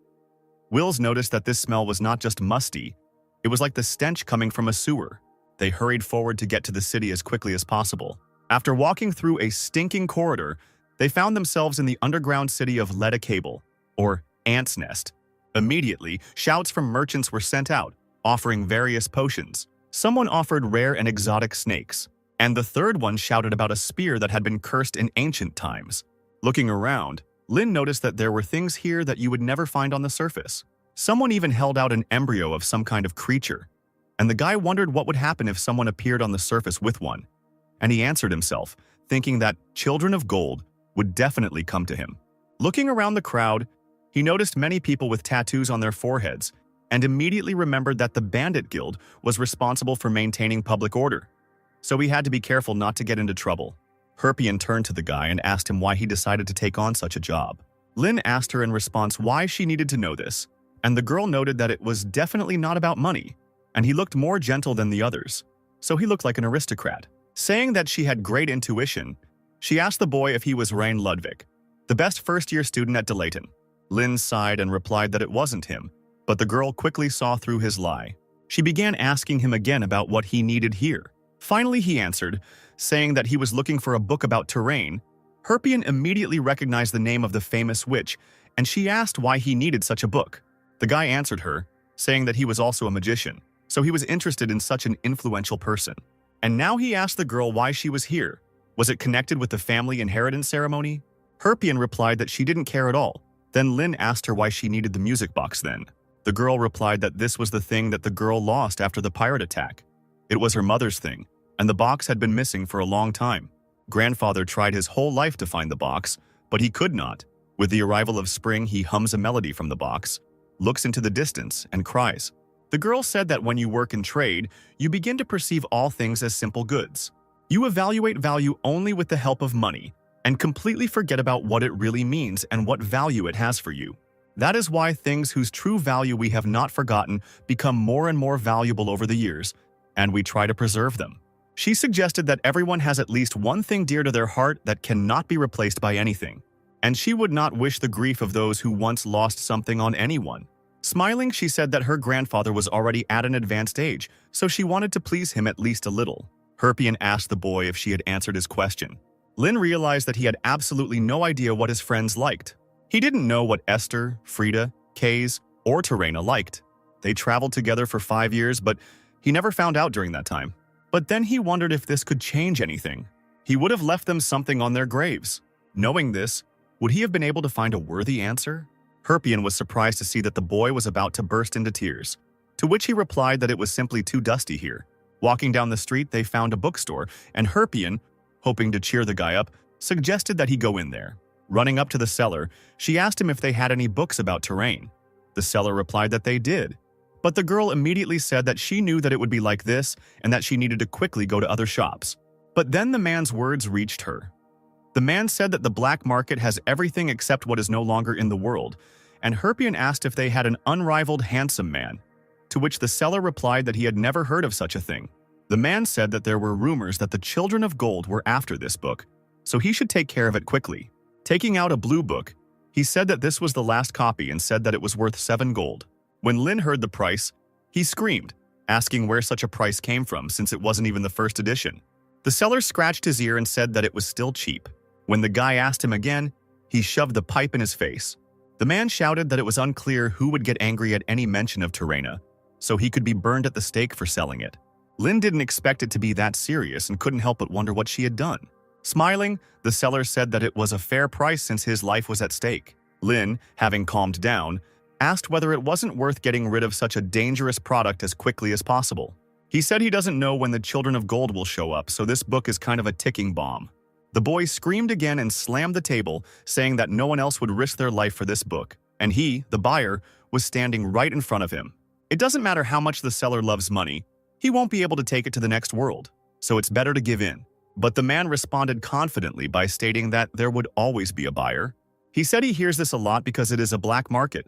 Wills noticed that this smell was not just musty, it was like the stench coming from a sewer. They hurried forward to get to the city as quickly as possible. After walking through a stinking corridor, they found themselves in the underground city of Leda Cable, or Ant's Nest. Immediately, shouts from merchants were sent out, offering various potions. Someone offered rare and exotic snakes, and the third one shouted about a spear that had been cursed in ancient times. Looking around, Lin noticed that there were things here that you would never find on the surface. Someone even held out an embryo of some kind of creature, and the guy wondered what would happen if someone appeared on the surface with one. And he answered himself, thinking that children of gold would definitely come to him. Looking around the crowd, he noticed many people with tattoos on their foreheads and immediately remembered that the Bandit Guild was responsible for maintaining public order. So he had to be careful not to get into trouble. Herpian turned to the guy and asked him why he decided to take on such a job. Lin asked her in response why she needed to know this, and the girl noted that it was definitely not about money, and he looked more gentle than the others, so he looked like an aristocrat. Saying that she had great intuition, she asked the boy if he was Rain Ludwig, the best first-year student at Delayton. Lin sighed and replied that it wasn't him, but the girl quickly saw through his lie. She began asking him again about what he needed here. Finally, he answered, saying that he was looking for a book about terrain. Herpian immediately recognized the name of the famous witch, and she asked why he needed such a book. The guy answered her, saying that he was also a magician, so he was interested in such an influential person. And now he asked the girl why she was here. Was it connected with the family inheritance ceremony? Herpian replied that she didn't care at all. Then Lin asked her why she needed the music box then. The girl replied that this was the thing that the girl lost after the pirate attack. It was her mother's thing, and the box had been missing for a long time. Grandfather tried his whole life to find the box, but he could not. With the arrival of spring, he hums a melody from the box, looks into the distance, and cries. The girl said that when you work in trade, you begin to perceive all things as simple goods. You evaluate value only with the help of money, and completely forget about what it really means and what value it has for you. That is why things whose true value we have not forgotten become more and more valuable over the years, and we try to preserve them. She suggested that everyone has at least one thing dear to their heart that cannot be replaced by anything, and she would not wish the grief of those who once lost something on anyone. Smiling, she said that her grandfather was already at an advanced age, so she wanted to please him at least a little. Herpian asked the boy if she had answered his question. Lin realized that he had absolutely no idea what his friends liked. He didn't know what Esther, Frida, Kays, or Terena liked. They traveled together for 5 years, but he never found out during that time. But then he wondered if this could change anything. He would have left them something on their graves. Knowing this, would he have been able to find a worthy answer? Herpian was surprised to see that the boy was about to burst into tears, to which he replied that it was simply too dusty here. Walking down the street, they found a bookstore, and Herpian, hoping to cheer the guy up, suggested that he go in there. Running up to the seller, she asked him if they had any books about terrain. The seller replied that they did, but the girl immediately said that she knew that it would be like this and that she needed to quickly go to other shops. But then the man's words reached her. The man said that the black market has everything except what is no longer in the world, and Herpian asked if they had an unrivaled handsome man, to which the seller replied that he had never heard of such a thing. The man said that there were rumors that the children of gold were after this book, so he should take care of it quickly. Taking out a blue book, he said that this was the last copy and said that it was worth 7 gold. When Lin heard the price, he screamed, asking where such a price came from since it wasn't even the first edition. The seller scratched his ear and said that it was still cheap. When the guy asked him again, he shoved the pipe in his face. The man shouted that it was unclear who would get angry at any mention of Terena, so he could be burned at the stake for selling it. Lin didn't expect it to be that serious and couldn't help but wonder what she had done. Smiling, the seller said that it was a fair price since his life was at stake. Lin, having calmed down, asked whether it wasn't worth getting rid of such a dangerous product as quickly as possible. He said he doesn't know when the Children of Gold will show up, so this book is kind of a ticking bomb. The boy screamed again and slammed the table, saying that no one else would risk their life for this book, and he, the buyer, was standing right in front of him. It doesn't matter how much the seller loves money, he won't be able to take it to the next world, so it's better to give in. But the man responded confidently by stating that there would always be a buyer. He said he hears this a lot because it is a black market,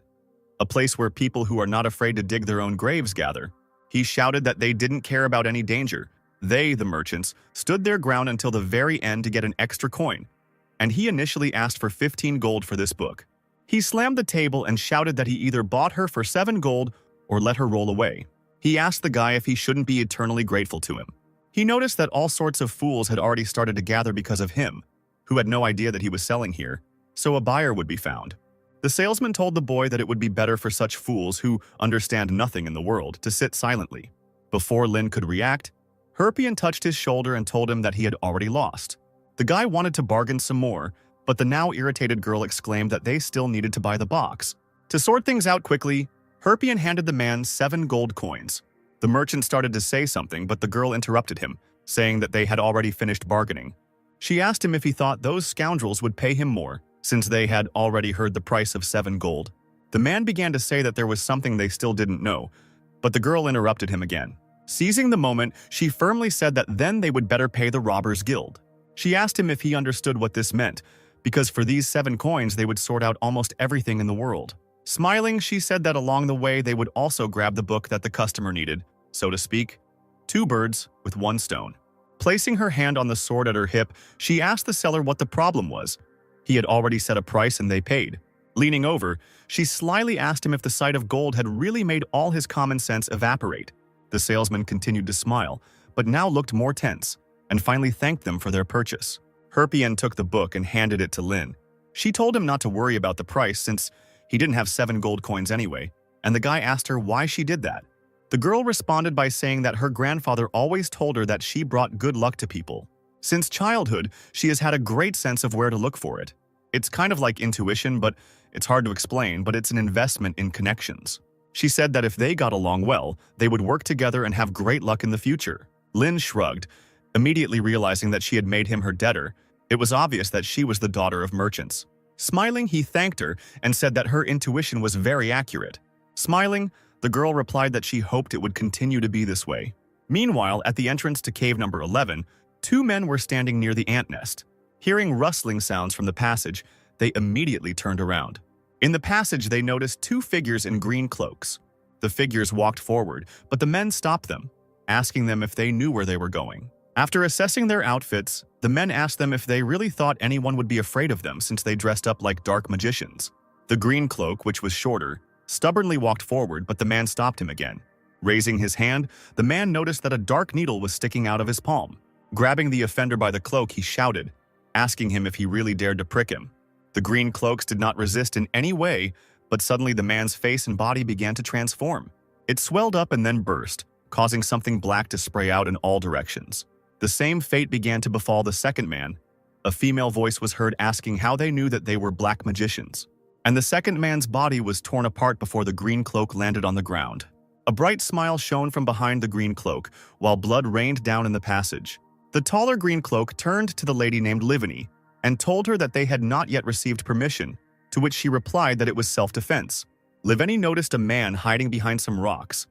a place where people who are not afraid to dig their own graves gather. He shouted that they didn't care about any danger. They, the merchants, stood their ground until the very end to get an extra coin, and he initially asked for 15 gold for this book. He slammed the table and shouted that he either bought her for 7 gold or let her roll away. He asked the guy if he shouldn't be eternally grateful to him. He noticed that all sorts of fools had already started to gather because of him, who had no idea that he was selling here, so a buyer would be found. The salesman told the boy that it would be better for such fools who understand nothing in the world to sit silently. Before Lin could react, Herpian touched his shoulder and told him that he had already lost. The guy wanted to bargain some more, but the now irritated girl exclaimed that they still needed to buy the box. To sort things out quickly, Herpian handed the man 7 gold coins. The merchant started to say something, but the girl interrupted him, saying that they had already finished bargaining. She asked him if he thought those scoundrels would pay him more, since they had already heard the price of 7 gold. The man began to say that there was something they still didn't know, but the girl interrupted him again. Seizing the moment, she firmly said that then they would better pay the robbers' guild. She asked him if he understood what this meant, because for these 7 coins they would sort out almost everything in the world. Smiling, she said that along the way they would also grab the book that the customer needed, so to speak. 2 birds with 1 stone. Placing her hand on the sword at her hip, she asked the seller what the problem was. He had already set a price and they paid. Leaning over, she slyly asked him if the sight of gold had really made all his common sense evaporate. The salesman continued to smile, but now looked more tense, and finally thanked them for their purchase. Herpian took the book and handed it to Lin. She told him not to worry about the price since he didn't have 7 gold coins anyway, and the guy asked her why she did that. The girl responded by saying that her grandfather always told her that she brought good luck to people. Since childhood, she has had a great sense of where to look for it. It's kind of like intuition, but it's hard to explain, but it's an investment in connections. She said that if they got along well, they would work together and have great luck in the future. Lin shrugged, immediately realizing that she had made him her debtor. It was obvious that she was the daughter of merchants. Smiling, he thanked her and said that her intuition was very accurate. Smiling, the girl replied that she hoped it would continue to be this way. Meanwhile, at the entrance to cave number 11, 2 men were standing near the ant nest. Hearing rustling sounds from the passage, they immediately turned around. In the passage, they noticed 2 figures in green cloaks. The figures walked forward, but the men stopped them, asking them if they knew where they were going. After assessing their outfits, the men asked them if they really thought anyone would be afraid of them since they dressed up like dark magicians. The green cloak, which was shorter, stubbornly walked forward, but the man stopped him again. Raising his hand, the man noticed that a dark needle was sticking out of his palm. Grabbing the offender by the cloak, he shouted, asking him if he really dared to prick him. The green cloaks did not resist in any way, but suddenly the man's face and body began to transform. It swelled up and then burst, causing something black to spray out in all directions. The same fate began to befall the second man. A female voice was heard asking how they knew that they were black magicians. And the second man's body was torn apart before the green cloak landed on the ground. A bright smile shone from behind the green cloak, while blood rained down in the passage. The taller green cloak turned to the lady named Livany and told her that they had not yet received permission, to which she replied that it was self-defense. Livany noticed a man hiding behind some rocks,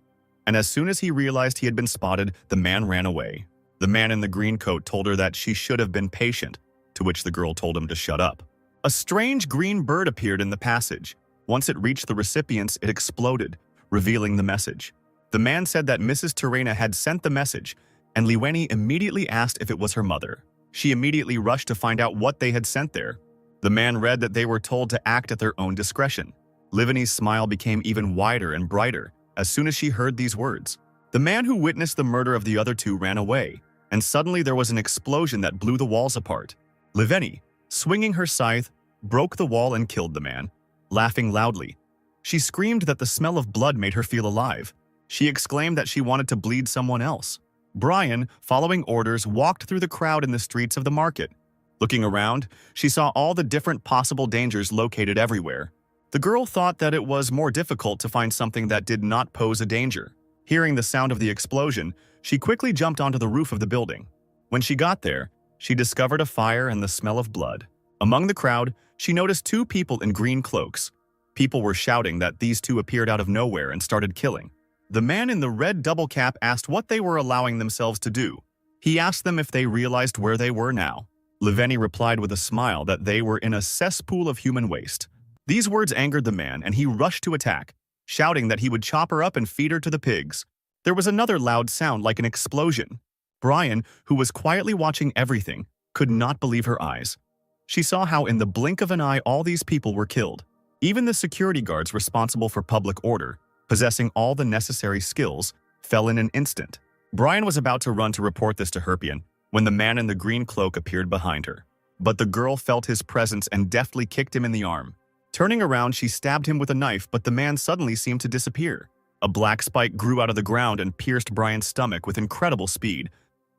and as soon as he realized he had been spotted, the man ran away. The man in the green coat told her that she should have been patient, to which the girl told him to shut up. A strange green bird appeared in the passage. Once it reached the recipients, it exploded, revealing the message. The man said that Mrs. Terena had sent the message, and Livany immediately asked if it was her mother. She immediately rushed to find out what they had sent there. The man read that they were told to act at their own discretion. Livany's smile became even wider and brighter as soon as she heard these words. The man who witnessed the murder of the other 2 ran away, and suddenly there was an explosion that blew the walls apart. Livany, swinging her scythe, broke the wall and killed the man, laughing loudly. She screamed that the smell of blood made her feel alive. She exclaimed that she wanted to bleed someone else. Brian, following orders, walked through the crowd in the streets of the market. Looking around, she saw all the different possible dangers located everywhere. The girl thought that it was more difficult to find something that did not pose a danger. Hearing the sound of the explosion, she quickly jumped onto the roof of the building. When she got there, she discovered a fire and the smell of blood. Among the crowd, she noticed 2 people in green cloaks. People were shouting that these 2 appeared out of nowhere and started killing. The man in the red double cap asked what they were allowing themselves to do. He asked them if they realized where they were now. Livany replied with a smile that they were in a cesspool of human waste. These words angered the man, and he rushed to attack, shouting that he would chop her up and feed her to the pigs. There was another loud sound like an explosion. Brian, who was quietly watching everything, could not believe her eyes. She saw how in the blink of an eye all these people were killed. Even the security guards responsible for public order, possessing all the necessary skills, fell in an instant. Brian was about to run to report this to Herpian when the man in the green cloak appeared behind her. But the girl felt his presence and deftly kicked him in the arm. Turning around, she stabbed him with a knife, but the man suddenly seemed to disappear. A black spike grew out of the ground and pierced Brian's stomach with incredible speed.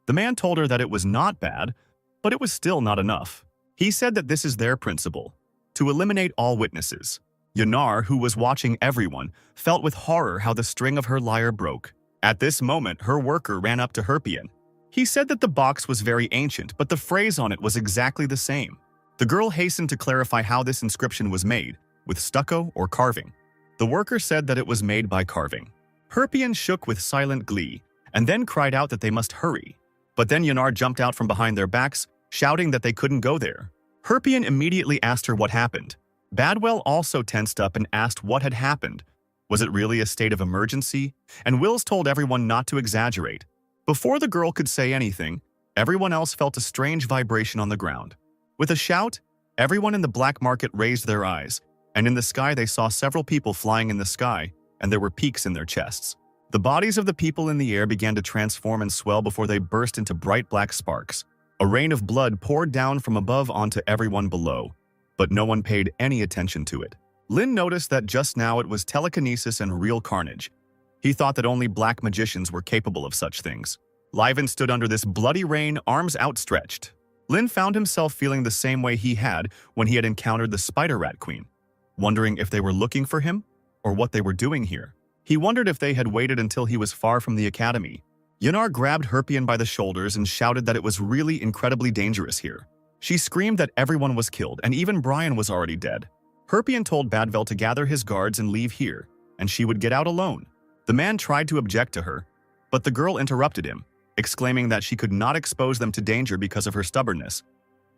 The man told her that it was not bad, but it was still not enough. He said that this is their principle, to eliminate all witnesses. Yanar, who was watching everyone, felt with horror how the string of her lyre broke. At this moment, her worker ran up to Herpian. He said that the box was very ancient, but the phrase on it was exactly the same. The girl hastened to clarify how this inscription was made, with stucco or carving. The worker said that it was made by carving. Herpian shook with silent glee, and then cried out that they must hurry. But then Yanar jumped out from behind their backs, shouting that they couldn't go there. Herpian immediately asked her what happened. Badwell also tensed up and asked what had happened. Was it really a state of emergency? And Wills told everyone not to exaggerate. Before the girl could say anything, everyone else felt a strange vibration on the ground. With a shout, everyone in the black market raised their eyes, and in the sky they saw several people flying in the sky, and there were peaks in their chests. The bodies of the people in the air began to transform and swell before they burst into bright black sparks. A rain of blood poured down from above onto everyone below, but no one paid any attention to it. Lin noticed that just now it was telekinesis and real carnage. He thought that only black magicians were capable of such things. Liven stood under this bloody rain, arms outstretched. Lin found himself feeling the same way he had when he had encountered the Spider Rat Queen, wondering if they were looking for him or what they were doing here. He wondered if they had waited until he was far from the academy. Yanar grabbed Herpian by the shoulders and shouted that it was really incredibly dangerous here. She screamed that everyone was killed and even Brian was already dead. Herpian told Badwell to gather his guards and leave here, and she would get out alone. The man tried to object to her, but the girl interrupted him, exclaiming that she could not expose them to danger because of her stubbornness,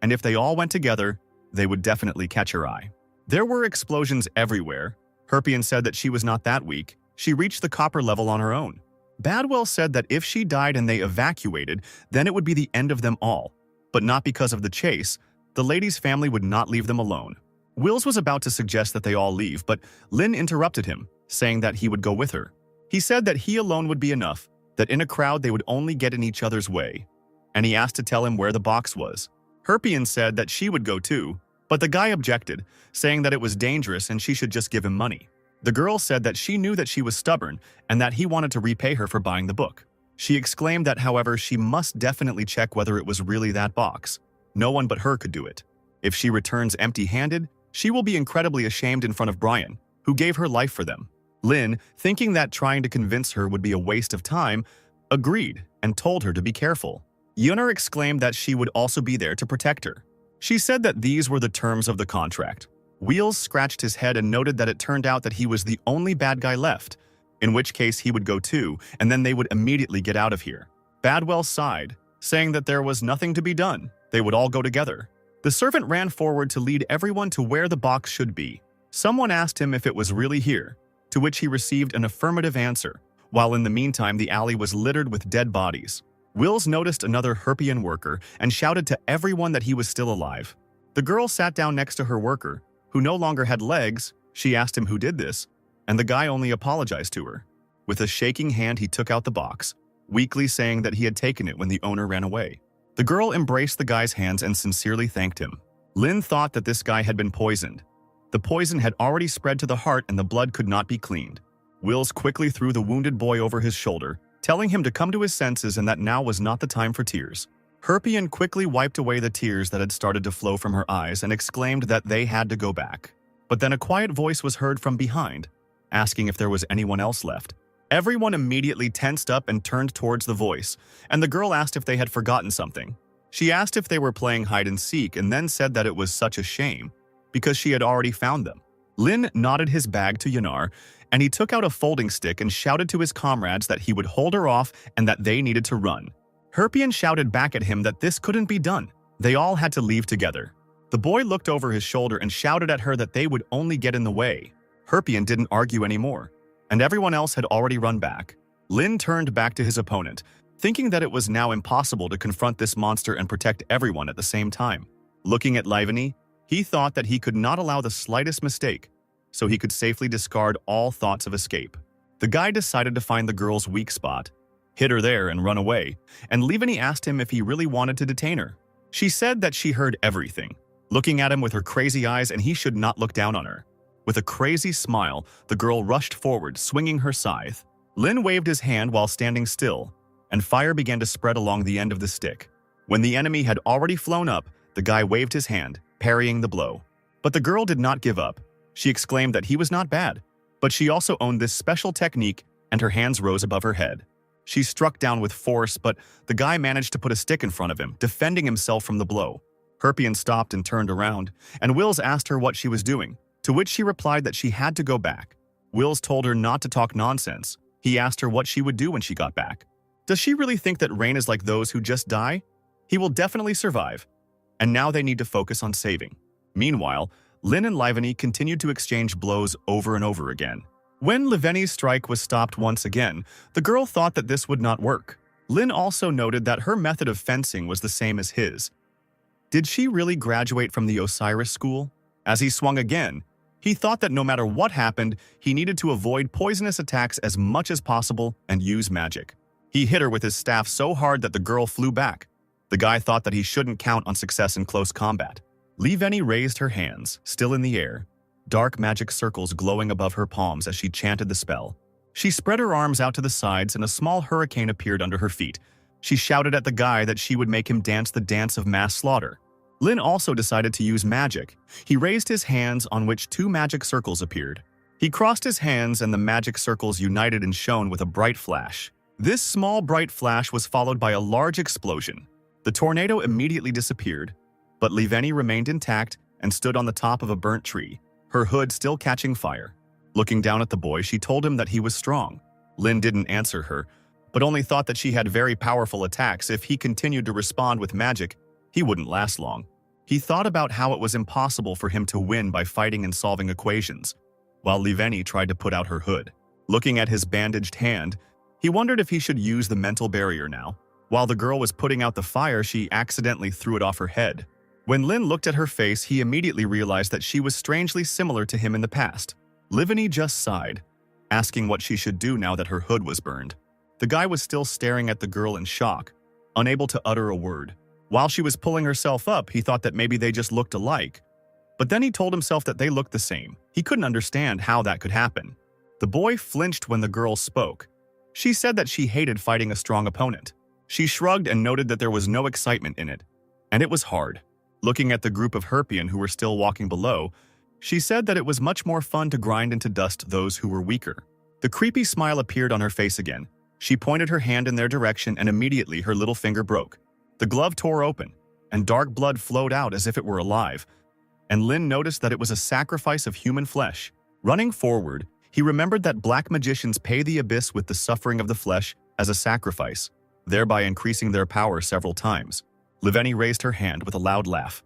and if they all went together, they would definitely catch her eye. There were explosions everywhere. Herpian said that she was not that weak. She reached the copper level on her own. Badwell said that if she died and they evacuated, then it would be the end of them all, but not because of the chase. The lady's family would not leave them alone. Wills was about to suggest that they all leave, but Lin interrupted him, saying that he would go with her. He said that he alone would be enough, that in a crowd they would only get in each other's way, and he asked to tell him where the box was. Herpian said that she would go too, but the guy objected, saying that it was dangerous and she should just give him money. The girl said that she knew that she was stubborn and that he wanted to repay her for buying the book. She exclaimed that, however, she must definitely check whether it was really that box. No one but her could do it. If she returns empty-handed, she will be incredibly ashamed in front of Brian, who gave her life for them. Lin, thinking that trying to convince her would be a waste of time, agreed and told her to be careful. Yanar exclaimed that she would also be there to protect her. She said that these were the terms of the contract. Wheels scratched his head and noted that it turned out that he was the only bad guy left, in which case he would go too, and then they would immediately get out of here. Badwell sighed, saying that there was nothing to be done. They would all go together. The servant ran forward to lead everyone to where the box should be. Someone asked him if it was really here, to which he received an affirmative answer, while in the meantime the alley was littered with dead bodies. Wills noticed another Herpian worker and shouted to everyone that he was still alive. The girl sat down next to her worker, who no longer had legs. She asked him who did this, and the guy only apologized to her. With a shaking hand, he took out the box, weakly saying that he had taken it when the owner ran away. The girl embraced the guy's hands and sincerely thanked him. Lin thought that this guy had been poisoned. The poison had already spread to the heart and the blood could not be cleaned. Wills quickly threw the wounded boy over his shoulder, telling him to come to his senses and that now was not the time for tears. Herpian quickly wiped away the tears that had started to flow from her eyes and exclaimed that they had to go back. But then a quiet voice was heard from behind, asking if there was anyone else left. Everyone immediately tensed up and turned towards the voice, and the girl asked if they had forgotten something. She asked if they were playing hide and seek and then said that it was such a shame, because she had already found them. Lin nodded his bag to Yanar, and he took out a folding stick and shouted to his comrades that he would hold her off and that they needed to run. Herpian shouted back at him that this couldn't be done. They all had to leave together. The boy looked over his shoulder and shouted at her that they would only get in the way. Herpian didn't argue anymore, and everyone else had already run back. Lin turned back to his opponent, thinking that it was now impossible to confront this monster and protect everyone at the same time. Looking at Liveny, he thought that he could not allow the slightest mistake, so he could safely discard all thoughts of escape. The guy decided to find the girl's weak spot, hit her there and run away, and Liveny asked him if he really wanted to detain her. She said that she heard everything, looking at him with her crazy eyes and he should not look down on her. With a crazy smile, the girl rushed forward, swinging her scythe. Lin waved his hand while standing still, and fire began to spread along the end of the stick. When the enemy had already flown up, the guy waved his hand, parrying the blow. But the girl did not give up. She exclaimed that he was not bad, but she also owned this special technique, and her hands rose above her head. She struck down with force, but the guy managed to put a stick in front of him, defending himself from the blow. Herpion stopped and turned around, and Wills asked her what she was doing, to which she replied that she had to go back. Wills told her not to talk nonsense. He asked her what she would do when she got back. Does she really think that Rain is like those who just die? He will definitely survive. And now they need to focus on saving. Meanwhile, Lynn and Liveny continued to exchange blows over and over again. When Liveny's strike was stopped once again, the girl thought that this would not work. Lynn also noted that her method of fencing was the same as his. Did she really graduate from the Osiris school? As he swung again, he thought that no matter what happened, he needed to avoid poisonous attacks as much as possible and use magic. He hit her with his staff so hard that the girl flew back. The guy thought that he shouldn't count on success in close combat. Liveny raised her hands, still in the air, dark magic circles glowing above her palms as she chanted the spell. She spread her arms out to the sides and a small hurricane appeared under her feet. She shouted at the guy that she would make him dance the dance of mass slaughter. Lynn also decided to use magic. He raised his hands on which 2 magic circles appeared. He crossed his hands and the magic circles united and shone with a bright flash. This small bright flash was followed by a large explosion. The tornado immediately disappeared, but Liveny remained intact and stood on the top of a burnt tree, her hood still catching fire. Looking down at the boy, she told him that he was strong. Lynn didn't answer her, but only thought that she had very powerful attacks. If he continued to respond with magic, he wouldn't last long. He thought about how it was impossible for him to win by fighting and solving equations, while Liveny tried to put out her hood. Looking at his bandaged hand, he wondered if he should use the mental barrier now. While the girl was putting out the fire, she accidentally threw it off her head. When Lynn looked at her face, he immediately realized that she was strangely similar to him in the past. Liveny just sighed, asking what she should do now that her hood was burned. The guy was still staring at the girl in shock, unable to utter a word. While she was pulling herself up, he thought that maybe they just looked alike. But then he told himself that they looked the same. He couldn't understand how that could happen. The boy flinched when the girl spoke. She said that she hated fighting a strong opponent. She shrugged and noted that there was no excitement in it, and it was hard. Looking at the group of Herpion who were still walking below, she said that it was much more fun to grind into dust those who were weaker. The creepy smile appeared on her face again. She pointed her hand in their direction and immediately her little finger broke. The glove tore open, and dark blood flowed out as if it were alive. And Lynn noticed that it was a sacrifice of human flesh. Running forward, he remembered that black magicians pay the abyss with the suffering of the flesh as a sacrifice, thereby increasing their power several times. Liveny raised her hand with a loud laugh,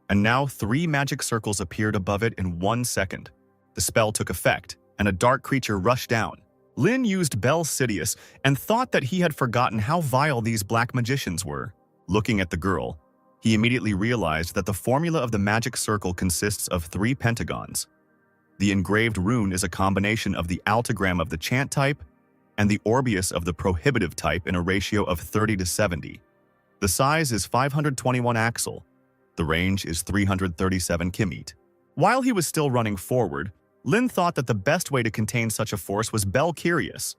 and now 3 magic circles appeared above it in 1 second. The spell took effect, and a dark creature rushed down. Lynn used Bel Sidious and thought that he had forgotten how vile these black magicians were. Looking at the girl, he immediately realized that the formula of the magic circle consists of 3 pentagons. The engraved rune is a combination of the altogram of the chant type and the orbeus of the prohibitive type in a ratio of 30:70. The size is 521 axel. The range is 337 kimet. While he was still running forward, Lynn thought that the best way to contain such a force was Bel Curious.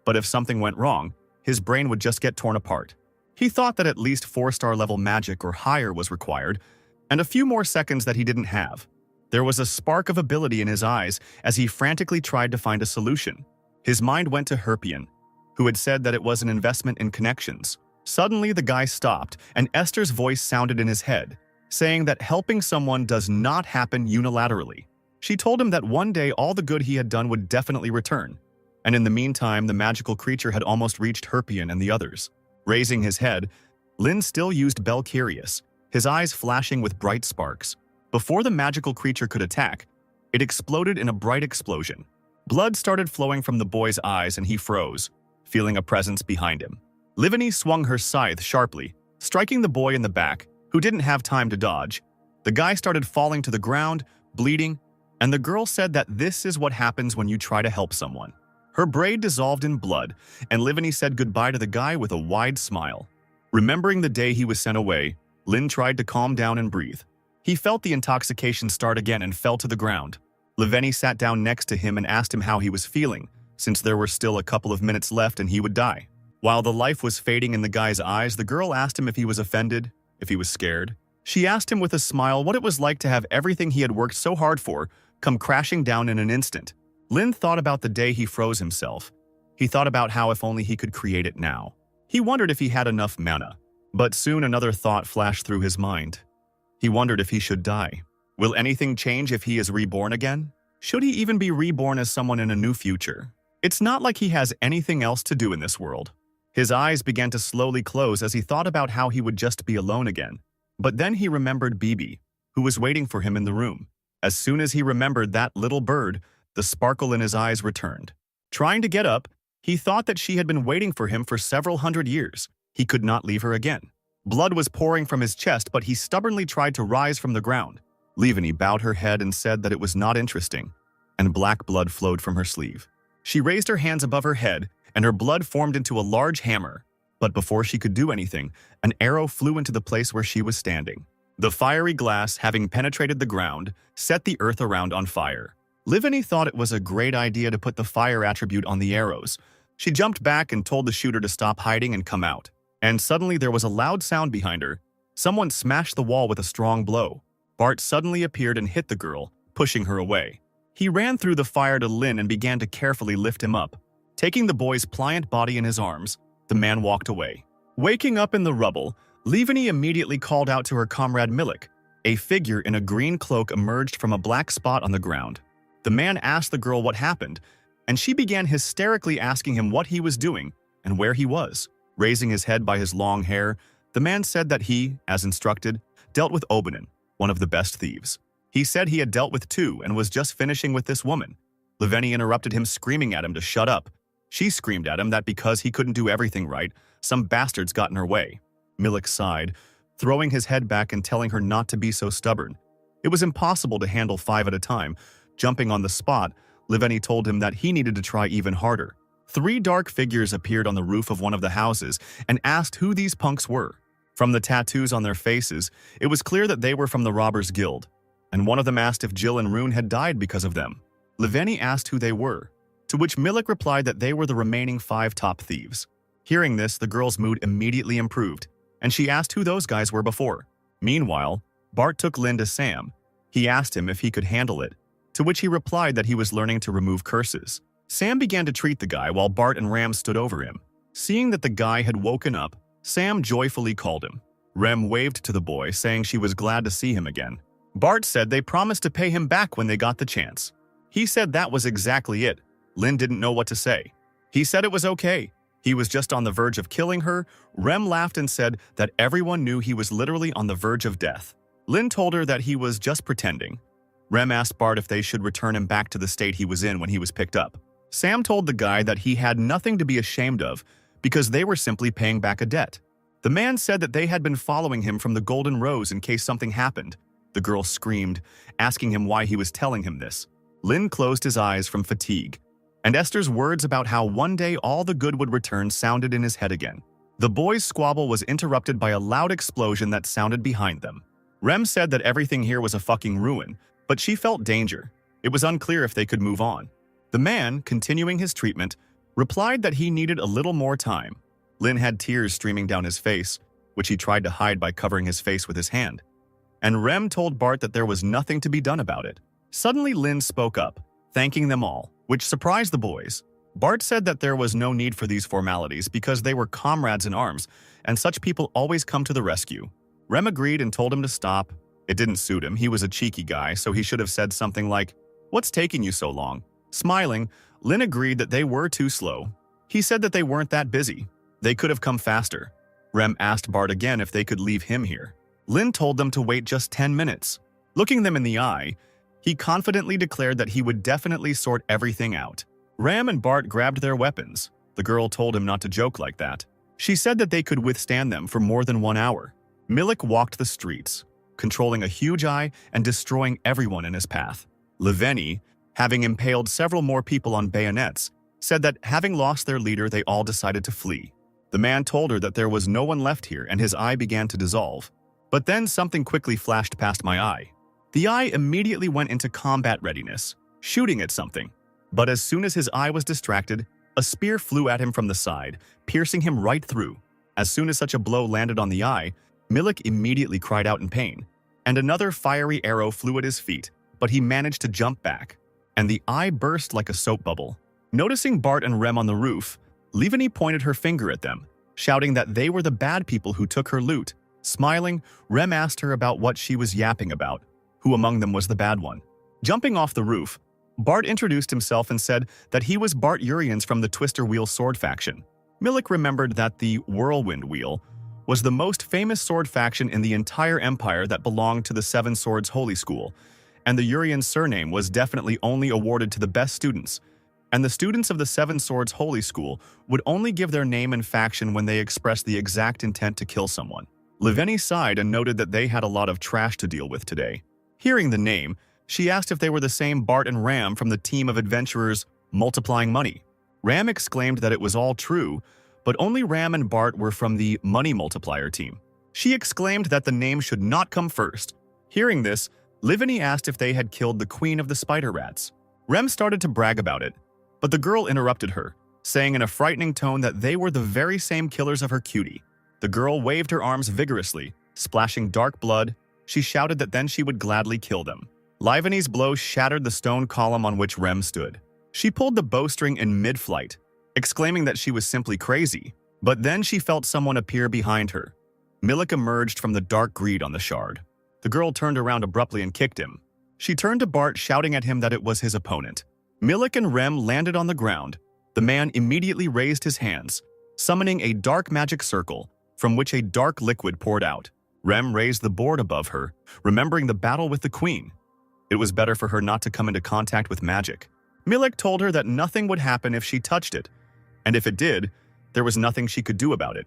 But if something went wrong, his brain would just get torn apart. He thought that at least 4-star level magic or higher was required, and a few more seconds that he didn't have. There was a spark of ability in his eyes as he frantically tried to find a solution. His mind went to Herpion, who had said that it was an investment in connections. Suddenly, the guy stopped, and Esther's voice sounded in his head, saying that helping someone does not happen unilaterally. She told him that one day all the good he had done would definitely return, and in the meantime, the magical creature had almost reached Herpion and the others. Raising his head, Lynn still used Bel Curious, his eyes flashing with bright sparks. Before the magical creature could attack, it exploded in a bright explosion. Blood started flowing from the boy's eyes and he froze, feeling a presence behind him. Liveny swung her scythe sharply, striking the boy in the back, who didn't have time to dodge. The guy started falling to the ground, bleeding, and the girl said that this is what happens when you try to help someone. Her braid dissolved in blood, and Liveny said goodbye to the guy with a wide smile. Remembering the day he was sent away, Lynn tried to calm down and breathe. He felt the intoxication start again and fell to the ground. Liveny sat down next to him and asked him how he was feeling, since there were still a couple of minutes left and he would die. While the life was fading in the guy's eyes, the girl asked him if he was offended, if he was scared. She asked him with a smile what it was like to have everything he had worked so hard for come crashing down in an instant. Lynn thought about the day he froze himself, He thought about how if only he could create it now. He wondered if he had enough mana. But soon another thought flashed through his mind. He wondered if he should die. Will anything change if he is reborn again? Should he even be reborn as someone in a new future? It's not like he has anything else to do in this world. His eyes began to slowly close as he thought about how he would just be alone again. But then he remembered Bibi, who was waiting for him in the room. As soon as he remembered that little bird, the sparkle in his eyes returned. Trying to get up, he thought that she had been waiting for him for several hundred years. He could not leave her again. Blood was pouring from his chest, but he stubbornly tried to rise from the ground. Levany bowed her head and said that it was not interesting, and black blood flowed from her sleeve. She raised her hands above her head, and her blood formed into a large hammer. But before she could do anything, an arrow flew into the place where she was standing. The fiery glass, having penetrated the ground, set the earth around on fire. Levany thought it was a great idea to put the fire attribute on the arrows. She jumped back and told the shooter to stop hiding and come out. And suddenly there was a loud sound behind her. Someone smashed the wall with a strong blow. Bart suddenly appeared and hit the girl, pushing her away. He ran through the fire to Lynn and began to carefully lift him up. Taking the boy's pliant body in his arms, the man walked away. Waking up in the rubble, Levany immediately called out to her comrade Milik. A figure in a green cloak emerged from a black spot on the ground. The man asked the girl what happened, and she began hysterically asking him what he was doing and where he was. Raising his head by his long hair, the man said that he, as instructed, dealt with Obanin, one of the best thieves. He said he had dealt with two and was just finishing with this woman. Levany interrupted him, screaming at him to shut up. She screamed at him that because he couldn't do everything right, some bastards got in her way. Milik sighed, throwing his head back and telling her not to be so stubborn. It was impossible to handle 5 at a time. Jumping on the spot, Levany told him that he needed to try even harder. 3 dark figures appeared on the roof of one of the houses and asked who these punks were. From the tattoos on their faces, it was clear that they were from the Robbers Guild, and one of them asked if Jill and Rune had died because of them. Levany asked who they were, to which Milik replied that they were the remaining 5 top thieves. Hearing this, the girl's mood immediately improved, and she asked who those guys were before. Meanwhile, Bart took Lynn to Sam. He asked him if he could handle it, to which he replied that he was learning to remove curses. Sam began to treat the guy while Bart and Ram stood over him. Seeing that the guy had woken up, Sam joyfully called him. Rem waved to the boy, saying she was glad to see him again. Bart said they promised to pay him back when they got the chance. He said that was exactly it. Lynn didn't know what to say. He said it was okay. He was just on the verge of killing her. Rem laughed and said that everyone knew he was literally on the verge of death. Lynn told her that he was just pretending. Rem asked Bart if they should return him back to the state he was in when he was picked up. Sam told the guy that he had nothing to be ashamed of because they were simply paying back a debt. The man said that they had been following him from the Golden Rose in case something happened. The girl screamed, asking him why he was telling him this. Lynn closed his eyes from fatigue, and Esther's words about how one day all the good would return sounded in his head again. The boys' squabble was interrupted by a loud explosion that sounded behind them. Rem said that everything here was a fucking ruin, but she felt danger. It was unclear if they could move on. The man, continuing his treatment, replied that he needed a little more time. Lynn had tears streaming down his face, which he tried to hide by covering his face with his hand. And Rem told Bart that there was nothing to be done about it. Suddenly Lynn spoke up, thanking them all, which surprised the boys. Bart said that there was no need for these formalities because they were comrades in arms, and such people always come to the rescue. Rem agreed and told him to stop. It didn't suit him. He was a cheeky guy, so he should have said something like, "What's taking you so long?" Smiling, Lynn agreed that they were too slow. He said that they weren't that busy. They could have come faster. Rem asked Bart again if they could leave him here. Lynn told them to wait just 10 minutes. Looking them in the eye, he confidently declared that he would definitely sort everything out. Ram and Bart grabbed their weapons. The girl told him not to joke like that. She said that they could withstand them for more than 1 hour. Milik walked the streets, controlling a huge eye and destroying everyone in his path. Levany, having impaled several more people on bayonets, said that having lost their leader, they all decided to flee. The man told her that there was no one left here and his eye began to dissolve. But then something quickly flashed past my eye. The eye immediately went into combat readiness, shooting at something. But as soon as his eye was distracted, a spear flew at him from the side, piercing him right through. As soon as such a blow landed on the eye, Milik immediately cried out in pain, and another fiery arrow flew at his feet, but he managed to jump back, and the eye burst like a soap bubble. Noticing Bart and Rem on the roof, Livani pointed her finger at them, shouting that they were the bad people who took her loot. Smiling, Rem asked her about what she was yapping about, who among them was the bad one. Jumping off the roof, Bart introduced himself and said that he was Bart Urians from the Twister Wheel sword faction. Milik remembered that the Whirlwind Wheel was the most famous sword faction in the entire empire that belonged to the Seven Swords Holy School, and the Urian surname was definitely only awarded to the best students, and the students of the Seven Swords Holy School would only give their name and faction when they expressed the exact intent to kill someone. Liveni sighed and noted that they had a lot of trash to deal with today. Hearing the name, she asked if they were the same Bart and Ram from the team of adventurers multiplying money. Ram exclaimed that it was all true, but only Ram and Bart were from the Money Multiplier team. She exclaimed that the name should not come first. Hearing this, Liveni asked if they had killed the queen of the spider rats. Rem started to brag about it, but the girl interrupted her, saying in a frightening tone that they were the very same killers of her cutie. The girl waved her arms vigorously, splashing dark blood. She shouted that then she would gladly kill them. Liveni's blow shattered the stone column on which Rem stood. She pulled the bowstring in mid-flight, exclaiming that she was simply crazy. But then she felt someone appear behind her. Milik emerged from the dark greed on the shard. The girl turned around abruptly and kicked him. She turned to Bart, shouting at him that it was his opponent. Milik and Rem landed on the ground. The man immediately raised his hands, summoning a dark magic circle, from which a dark liquid poured out. Rem raised the board above her, remembering the battle with the queen. It was better for her not to come into contact with magic. Milik told her that nothing would happen if she touched it, and if it did, there was nothing she could do about it.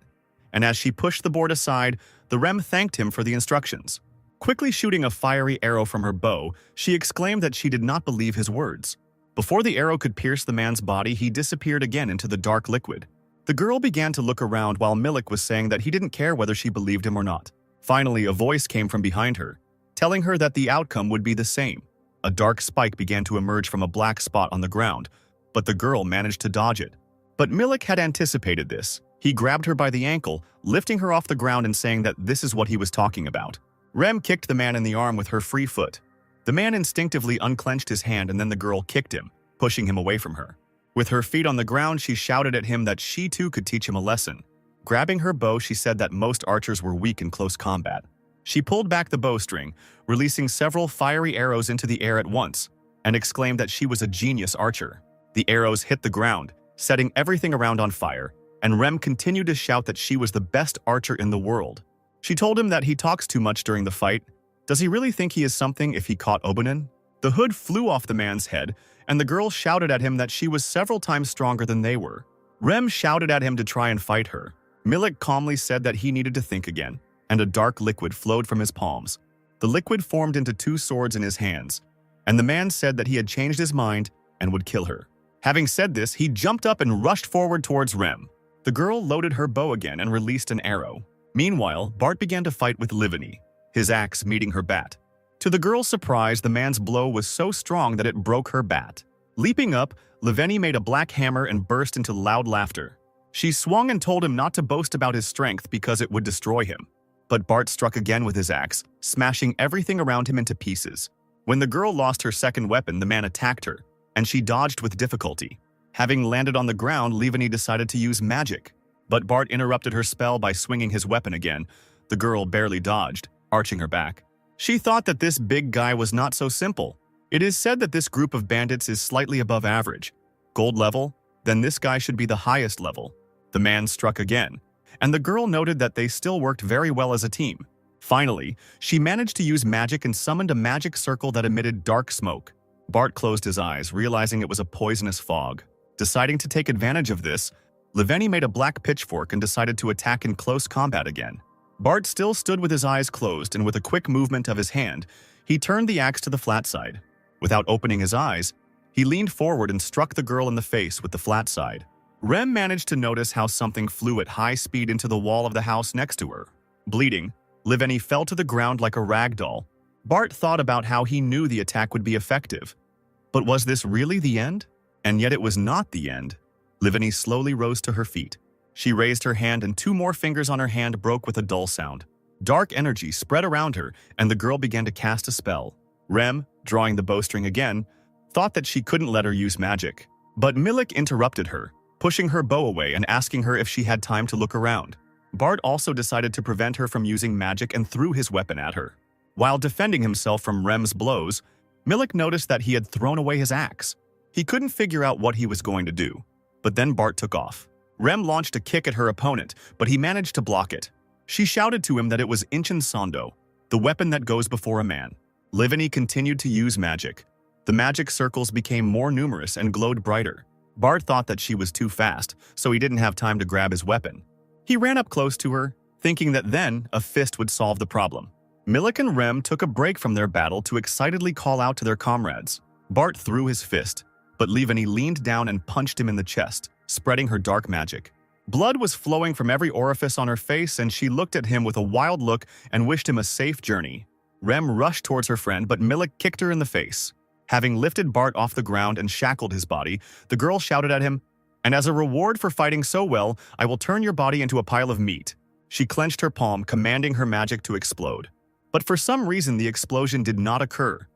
And as she pushed the board aside, the Rem thanked him for the instructions. Quickly shooting a fiery arrow from her bow, she exclaimed that she did not believe his words. Before the arrow could pierce the man's body, he disappeared again into the dark liquid. The girl began to look around while Milik was saying that he didn't care whether she believed him or not. Finally, a voice came from behind her, telling her that the outcome would be the same. A dark spike began to emerge from a black spot on the ground, but the girl managed to dodge it. But Milik had anticipated this. He grabbed her by the ankle, lifting her off the ground and saying that this is what he was talking about. Rem kicked the man in the arm with her free foot. The man instinctively unclenched his hand and then the girl kicked him, pushing him away from her. With her feet on the ground, she shouted at him that she too could teach him a lesson. Grabbing her bow, she said that most archers were weak in close combat. She pulled back the bowstring, releasing several fiery arrows into the air at once, and exclaimed that she was a genius archer. The arrows hit the ground, setting everything around on fire, and Rem continued to shout that she was the best archer in the world. She told him that he talks too much during the fight. Does he really think he is something if he caught Obanin? The hood flew off the man's head, and the girl shouted at him that she was several times stronger than they were. Rem shouted at him to try and fight her. Milik calmly said that he needed to think again, and a dark liquid flowed from his palms. The liquid formed into two swords in his hands, and the man said that he had changed his mind and would kill her. Having said this, he jumped up and rushed forward towards Rem. The girl loaded her bow again and released an arrow. Meanwhile, Bart began to fight with Liveni, his axe meeting her bat. To the girl's surprise, the man's blow was so strong that it broke her bat. Leaping up, Liveni made a black hammer and burst into loud laughter. She swung and told him not to boast about his strength because it would destroy him. But Bart struck again with his axe, smashing everything around him into pieces. When the girl lost her second weapon, the man attacked her, and she dodged with difficulty. Having landed on the ground, Liveni decided to use magic. But Bart interrupted her spell by swinging his weapon again. The girl barely dodged, arching her back. She thought that this big guy was not so simple. It is said that this group of bandits is slightly above average. Gold level? Then this guy should be the highest level. The man struck again, and the girl noted that they still worked very well as a team. Finally, she managed to use magic and summoned a magic circle that emitted dark smoke. Bart closed his eyes, realizing it was a poisonous fog. Deciding to take advantage of this, Liveni made a black pitchfork and decided to attack in close combat again. Bart still stood with his eyes closed, and with a quick movement of his hand, he turned the axe to the flat side. Without opening his eyes, he leaned forward and struck the girl in the face with the flat side. Rem managed to notice how something flew at high speed into the wall of the house next to her. Bleeding, Liveni fell to the ground like a rag doll. Bart thought about how he knew the attack would be effective. But was this really the end? And yet it was not the end. Liveni slowly rose to her feet. She raised her hand and two more fingers on her hand broke with a dull sound. Dark energy spread around her and the girl began to cast a spell. Rem, drawing the bowstring again, thought that she couldn't let her use magic. But Milik interrupted her, pushing her bow away and asking her if she had time to look around. Bart also decided to prevent her from using magic and threw his weapon at her. While defending himself from Rem's blows, Milik noticed that he had thrown away his axe. He couldn't figure out what he was going to do. But then Bart took off. Rem launched a kick at her opponent, but he managed to block it. She shouted to him that it was Inchin Sando, the weapon that goes before a man. Livani continued to use magic. The magic circles became more numerous and glowed brighter. Bart thought that she was too fast, so he didn't have time to grab his weapon. He ran up close to her, thinking that then a fist would solve the problem. Milik and Rem took a break from their battle to excitedly call out to their comrades. Bart threw his fist, but Livani leaned down and punched him in the chest, spreading her dark magic. Blood was flowing from every orifice on her face, and she looked at him with a wild look and wished him a safe journey. Rem rushed towards her friend, but Milik kicked her in the face. Having lifted Bart off the ground and shackled his body, the girl shouted at him, "And as a reward for fighting so well, I will turn your body into a pile of meat." She clenched her palm, commanding her magic to explode. But for some reason, the explosion did not occur,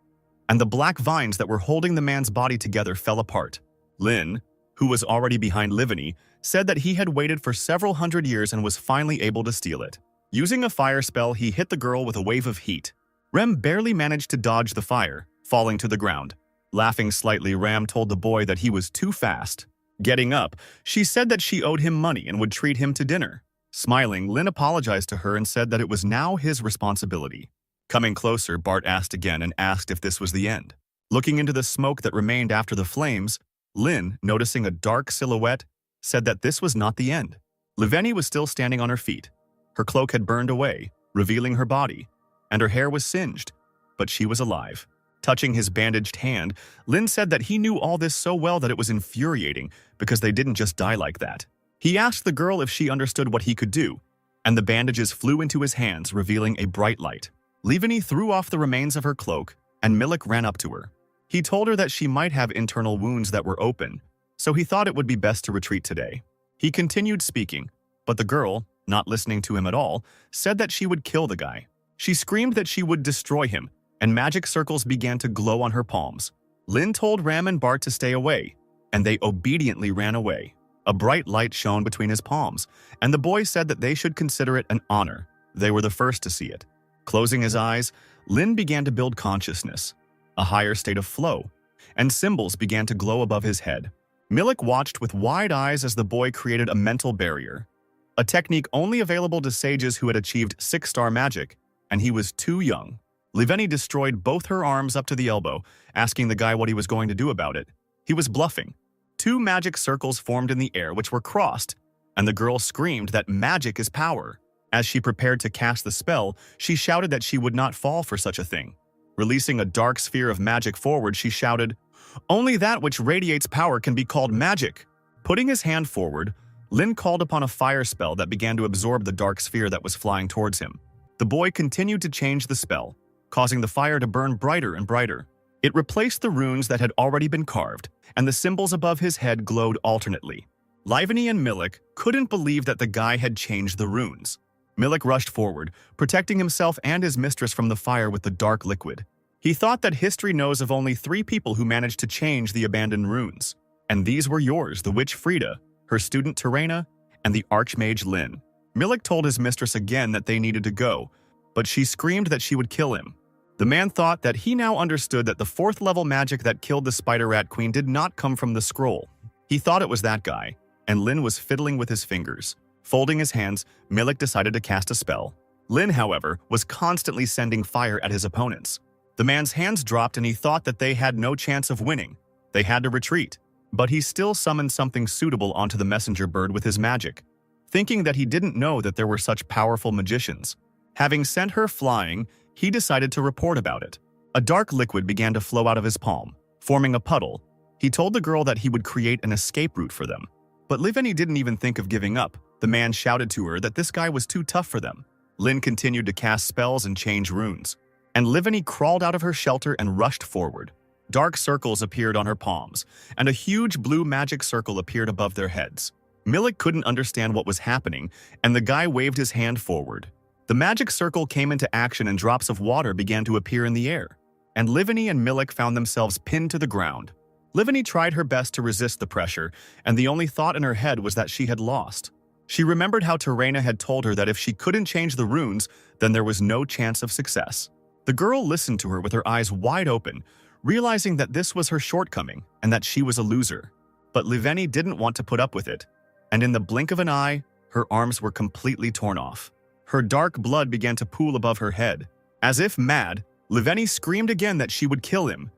and the black vines that were holding the man's body together fell apart. Lin, who was already behind Livani, said that he had waited for several hundred years and was finally able to steal it. Using a fire spell, he hit the girl with a wave of heat. Rem barely managed to dodge the fire, falling to the ground. Laughing slightly, Ram told the boy that he was too fast. Getting up, she said that she owed him money and would treat him to dinner. Smiling, Lin apologized to her and said that it was now his responsibility. Coming closer, Bart asked again and asked if this was the end. Looking into the smoke that remained after the flames, Lin, noticing a dark silhouette, said that this was not the end. Liveni was still standing on her feet. Her cloak had burned away, revealing her body, and her hair was singed, but she was alive. Touching his bandaged hand, Lin said that he knew all this so well that it was infuriating because they didn't just die like that. He asked the girl if she understood what he could do, and the bandages flew into his hands, revealing a bright light. Liveni threw off the remains of her cloak, and Milik ran up to her. He told her that she might have internal wounds that were open, so he thought it would be best to retreat today. He continued speaking, but the girl, not listening to him at all, said that she would kill the guy. She screamed that she would destroy him, and magic circles began to glow on her palms. Lin told Ram and Bart to stay away, and they obediently ran away. A bright light shone between his palms, and the boy said that they should consider it an honor. They were the first to see it. Closing his eyes, Lin began to build consciousness, a higher state of flow, and symbols began to glow above his head. Milik watched with wide eyes as the boy created a mental barrier, a technique only available to sages who had achieved 6-star magic, and he was too young. Liveni destroyed both her arms up to the elbow, asking the guy what he was going to do about it. He was bluffing. 2 magic circles formed in the air which were crossed, and the girl screamed that magic is power. As she prepared to cast the spell, she shouted that she would not fall for such a thing. Releasing a dark sphere of magic forward, she shouted, "Only that which radiates power can be called magic." Putting his hand forward, Lin called upon a fire spell that began to absorb the dark sphere that was flying towards him. The boy continued to change the spell, causing the fire to burn brighter and brighter. It replaced the runes that had already been carved, and the symbols above his head glowed alternately. Liveni and Milik couldn't believe that the guy had changed the runes. Milik rushed forward, protecting himself and his mistress from the fire with the dark liquid. He thought that history knows of only 3 people who managed to change the abandoned runes. And these were yours, the witch Frida, her student Terena, and the archmage Lin. Milik told his mistress again that they needed to go, but she screamed that she would kill him. The man thought that he now understood that the 4th-level magic that killed the Spider Rat Queen did not come from the scroll. He thought it was that guy, and Lin was fiddling with his fingers. Folding his hands, Milik decided to cast a spell. Lin, however, was constantly sending fire at his opponents. The man's hands dropped and he thought that they had no chance of winning. They had to retreat, but he still summoned something suitable onto the messenger bird with his magic, thinking that he didn't know that there were such powerful magicians. Having sent her flying, he decided to report about it. A dark liquid began to flow out of his palm, forming a puddle. He told the girl that he would create an escape route for them. But Liveni didn't even think of giving up. The man shouted to her that this guy was too tough for them. Lin continued to cast spells and change runes, and Liveni crawled out of her shelter and rushed forward. Dark circles appeared on her palms, and a huge blue magic circle appeared above their heads. Milik couldn't understand what was happening, and the guy waved his hand forward. The magic circle came into action and drops of water began to appear in the air, and Liveni and Milik found themselves pinned to the ground. Livani tried her best to resist the pressure, and the only thought in her head was that she had lost. She remembered how Terena had told her that if she couldn't change the runes, then there was no chance of success. The girl listened to her with her eyes wide open, realizing that this was her shortcoming and that she was a loser. But Liveni didn't want to put up with it, and in the blink of an eye, her arms were completely torn off. Her dark blood began to pool above her head. As if mad, Liveni screamed again that she would kill him,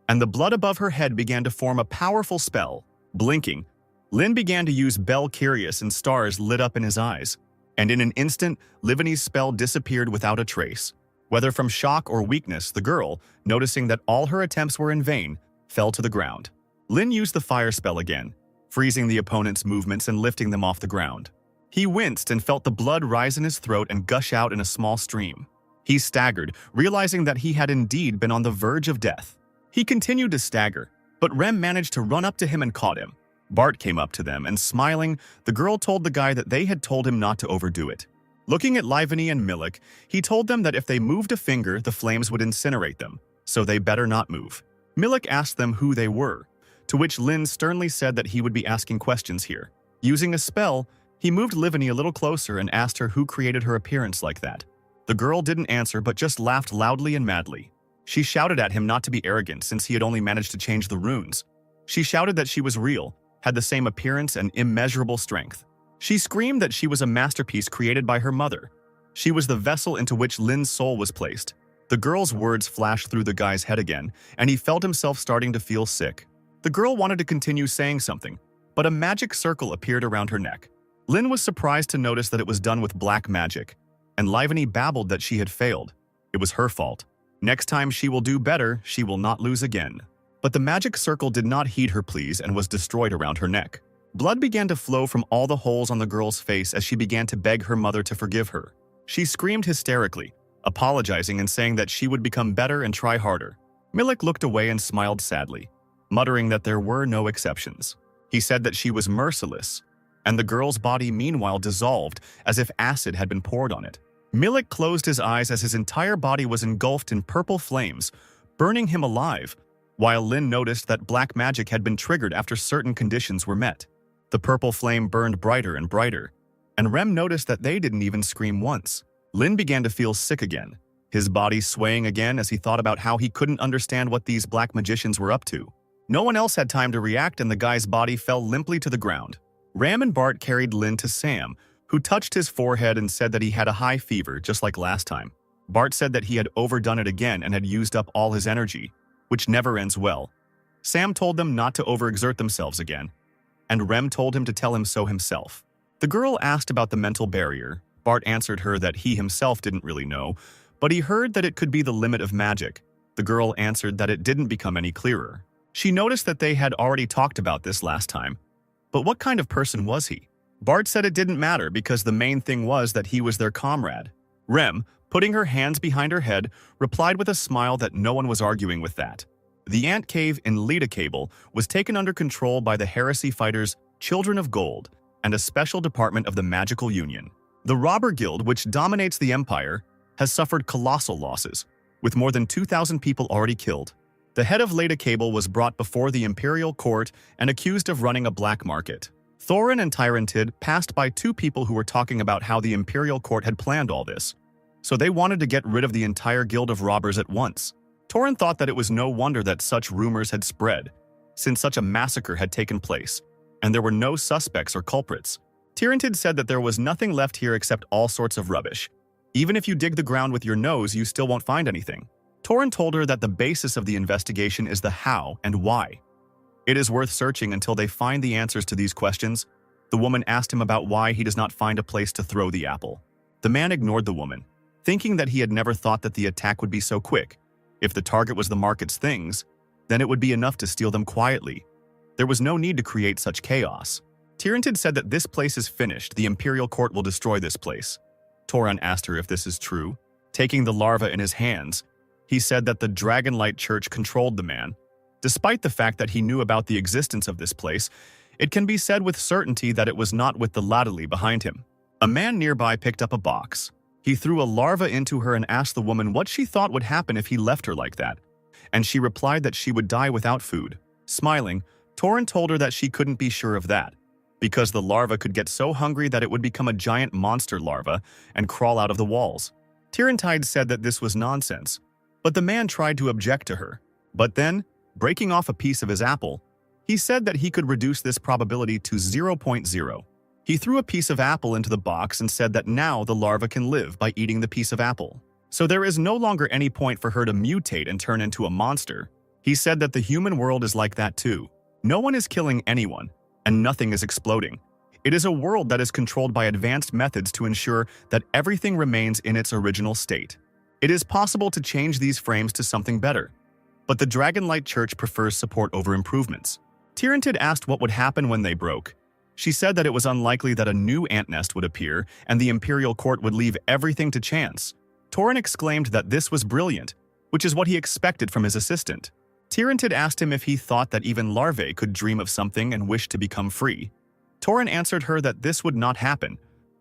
and the blood above her head began to form a powerful spell. Blinking, Lynn began to use Bel Curious, and stars lit up in his eyes, and in an instant, Liveni's spell disappeared without a trace. Whether from shock or weakness, the girl, noticing that all her attempts were in vain, fell to the ground. Lynn used the fire spell again, freezing the opponent's movements and lifting them off the ground. He winced and felt the blood rise in his throat and gush out in a small stream. He staggered, realizing that he had indeed been on the verge of death. He continued to stagger, but Rem managed to run up to him and caught him. Bart came up to them, and smiling, the girl told the guy that they had told him not to overdo it. Looking at Liveni and Milik, he told them that if they moved a finger, the flames would incinerate them, so they better not move. Milik asked them who they were, to which Lynn sternly said that he would be asking questions here. Using a spell, he moved Liveni a little closer and asked her who created her appearance like that. The girl didn't answer but just laughed loudly and madly. She shouted at him not to be arrogant since he had only managed to change the runes. She shouted that she was real, had the same appearance and immeasurable strength. She screamed that she was a masterpiece created by her mother. She was the vessel into which Lynn's soul was placed. The girl's words flashed through the guy's head again, and he felt himself starting to feel sick. The girl wanted to continue saying something, but a magic circle appeared around her neck. Lynn was surprised to notice that it was done with black magic, and Liveni babbled that she had failed. It was her fault. Next time she will do better, she will not lose again. But the magic circle did not heed her pleas and was destroyed around her neck. Blood began to flow from all the holes on the girl's face as she began to beg her mother to forgive her. She screamed hysterically, apologizing and saying that she would become better and try harder. Milik looked away and smiled sadly, muttering that there were no exceptions. He said that she was merciless, and the girl's body meanwhile dissolved as if acid had been poured on it. Milik closed his eyes as his entire body was engulfed in purple flames, burning him alive, while Lynn noticed that black magic had been triggered after certain conditions were met. The purple flame burned brighter and brighter, and Rem noticed that they didn't even scream once. Lynn began to feel sick again, his body swaying again as he thought about how he couldn't understand what these black magicians were up to. No one else had time to react, and the guy's body fell limply to the ground. Ram and Bart carried Lynn to Sam, who touched his forehead and said that he had a high fever, just like last time. Bart said that he had overdone it again and had used up all his energy, which never ends well. Sam told them not to overexert themselves again, and Rem told him to tell him so himself. The girl asked about the mental barrier. Bart answered her that he himself didn't really know, but he heard that it could be the limit of magic. The girl answered that it didn't become any clearer. She noticed that they had already talked about this last time. But what kind of person was he? Bart said it didn't matter because the main thing was that he was their comrade. Rem, putting her hands behind her head, replied with a smile that no one was arguing with that. The ant cave in Leda Cable was taken under control by the heresy fighters Children of Gold and a special department of the Magical Union. The Robber Guild, which dominates the Empire, has suffered colossal losses, with more than 2,000 people already killed. The head of Leda Cable was brought before the Imperial Court and accused of running a black market. Thorin and Tyrantid passed by two people who were talking about how the Imperial Court had planned all this, so they wanted to get rid of the entire guild of robbers at once. Thorin thought that it was no wonder that such rumors had spread, since such a massacre had taken place, and there were no suspects or culprits. Tyrantid said that there was nothing left here except all sorts of rubbish. Even if you dig the ground with your nose, you still won't find anything. Thorin told her that the basis of the investigation is the how and why. It is worth searching until they find the answers to these questions. The woman asked him about why he does not find a place to throw the apple. The man ignored the woman, thinking that he had never thought that the attack would be so quick. If the target was the market's things, then it would be enough to steal them quietly. There was no need to create such chaos. Tyrantid said that this place is finished. The Imperial Court will destroy this place. Thorin asked her if this is true. Taking the larva in his hands, he said that the Dragonlight Church controlled the man. Despite the fact that he knew about the existence of this place, it can be said with certainty that it was not with the Ladali behind him. A man nearby picked up a box. He threw a larva into her and asked the woman what she thought would happen if he left her like that, and she replied that she would die without food. Smiling, Torin told her that she couldn't be sure of that, because the larva could get so hungry that it would become a giant monster larva and crawl out of the walls. Tyrantide said that this was nonsense, but the man tried to object to her. But then, breaking off a piece of his apple, he said that he could reduce this probability to 0.0. He threw a piece of apple into the box and said that now the larva can live by eating the piece of apple. So there is no longer any point for her to mutate and turn into a monster. He said that the human world is like that too. No one is killing anyone, and nothing is exploding. It is a world that is controlled by advanced methods to ensure that everything remains in its original state. It is possible to change these frames to something better, but the Dragonlight Church prefers support over improvements. Tyrantid asked what would happen when they broke. She said that it was unlikely that a new ant nest would appear and the Imperial Court would leave everything to chance. Torin exclaimed that this was brilliant, which is what he expected from his assistant. Tyrantid asked him if he thought that even larvae could dream of something and wish to become free. Torin answered her that this would not happen,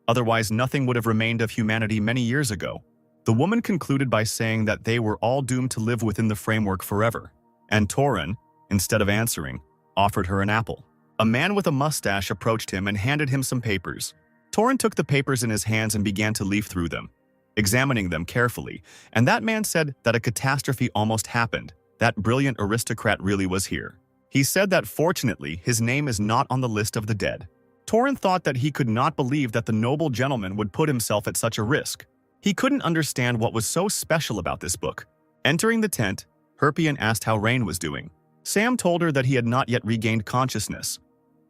otherwise nothing would have remained of humanity many years ago. The woman concluded by saying that they were all doomed to live within the framework forever, and Torin, instead of answering, offered her an apple. A man with a mustache approached him and handed him some papers. Torin took the papers in his hands and began to leaf through them, examining them carefully, and that man said that a catastrophe almost happened. That brilliant aristocrat really was here. He said that fortunately his name is not on the list of the dead. Torin thought that he could not believe that the noble gentleman would put himself at such a risk. He couldn't understand what was so special about this book. Entering the tent, Herpian asked how Rain was doing. Sam told her that he had not yet regained consciousness.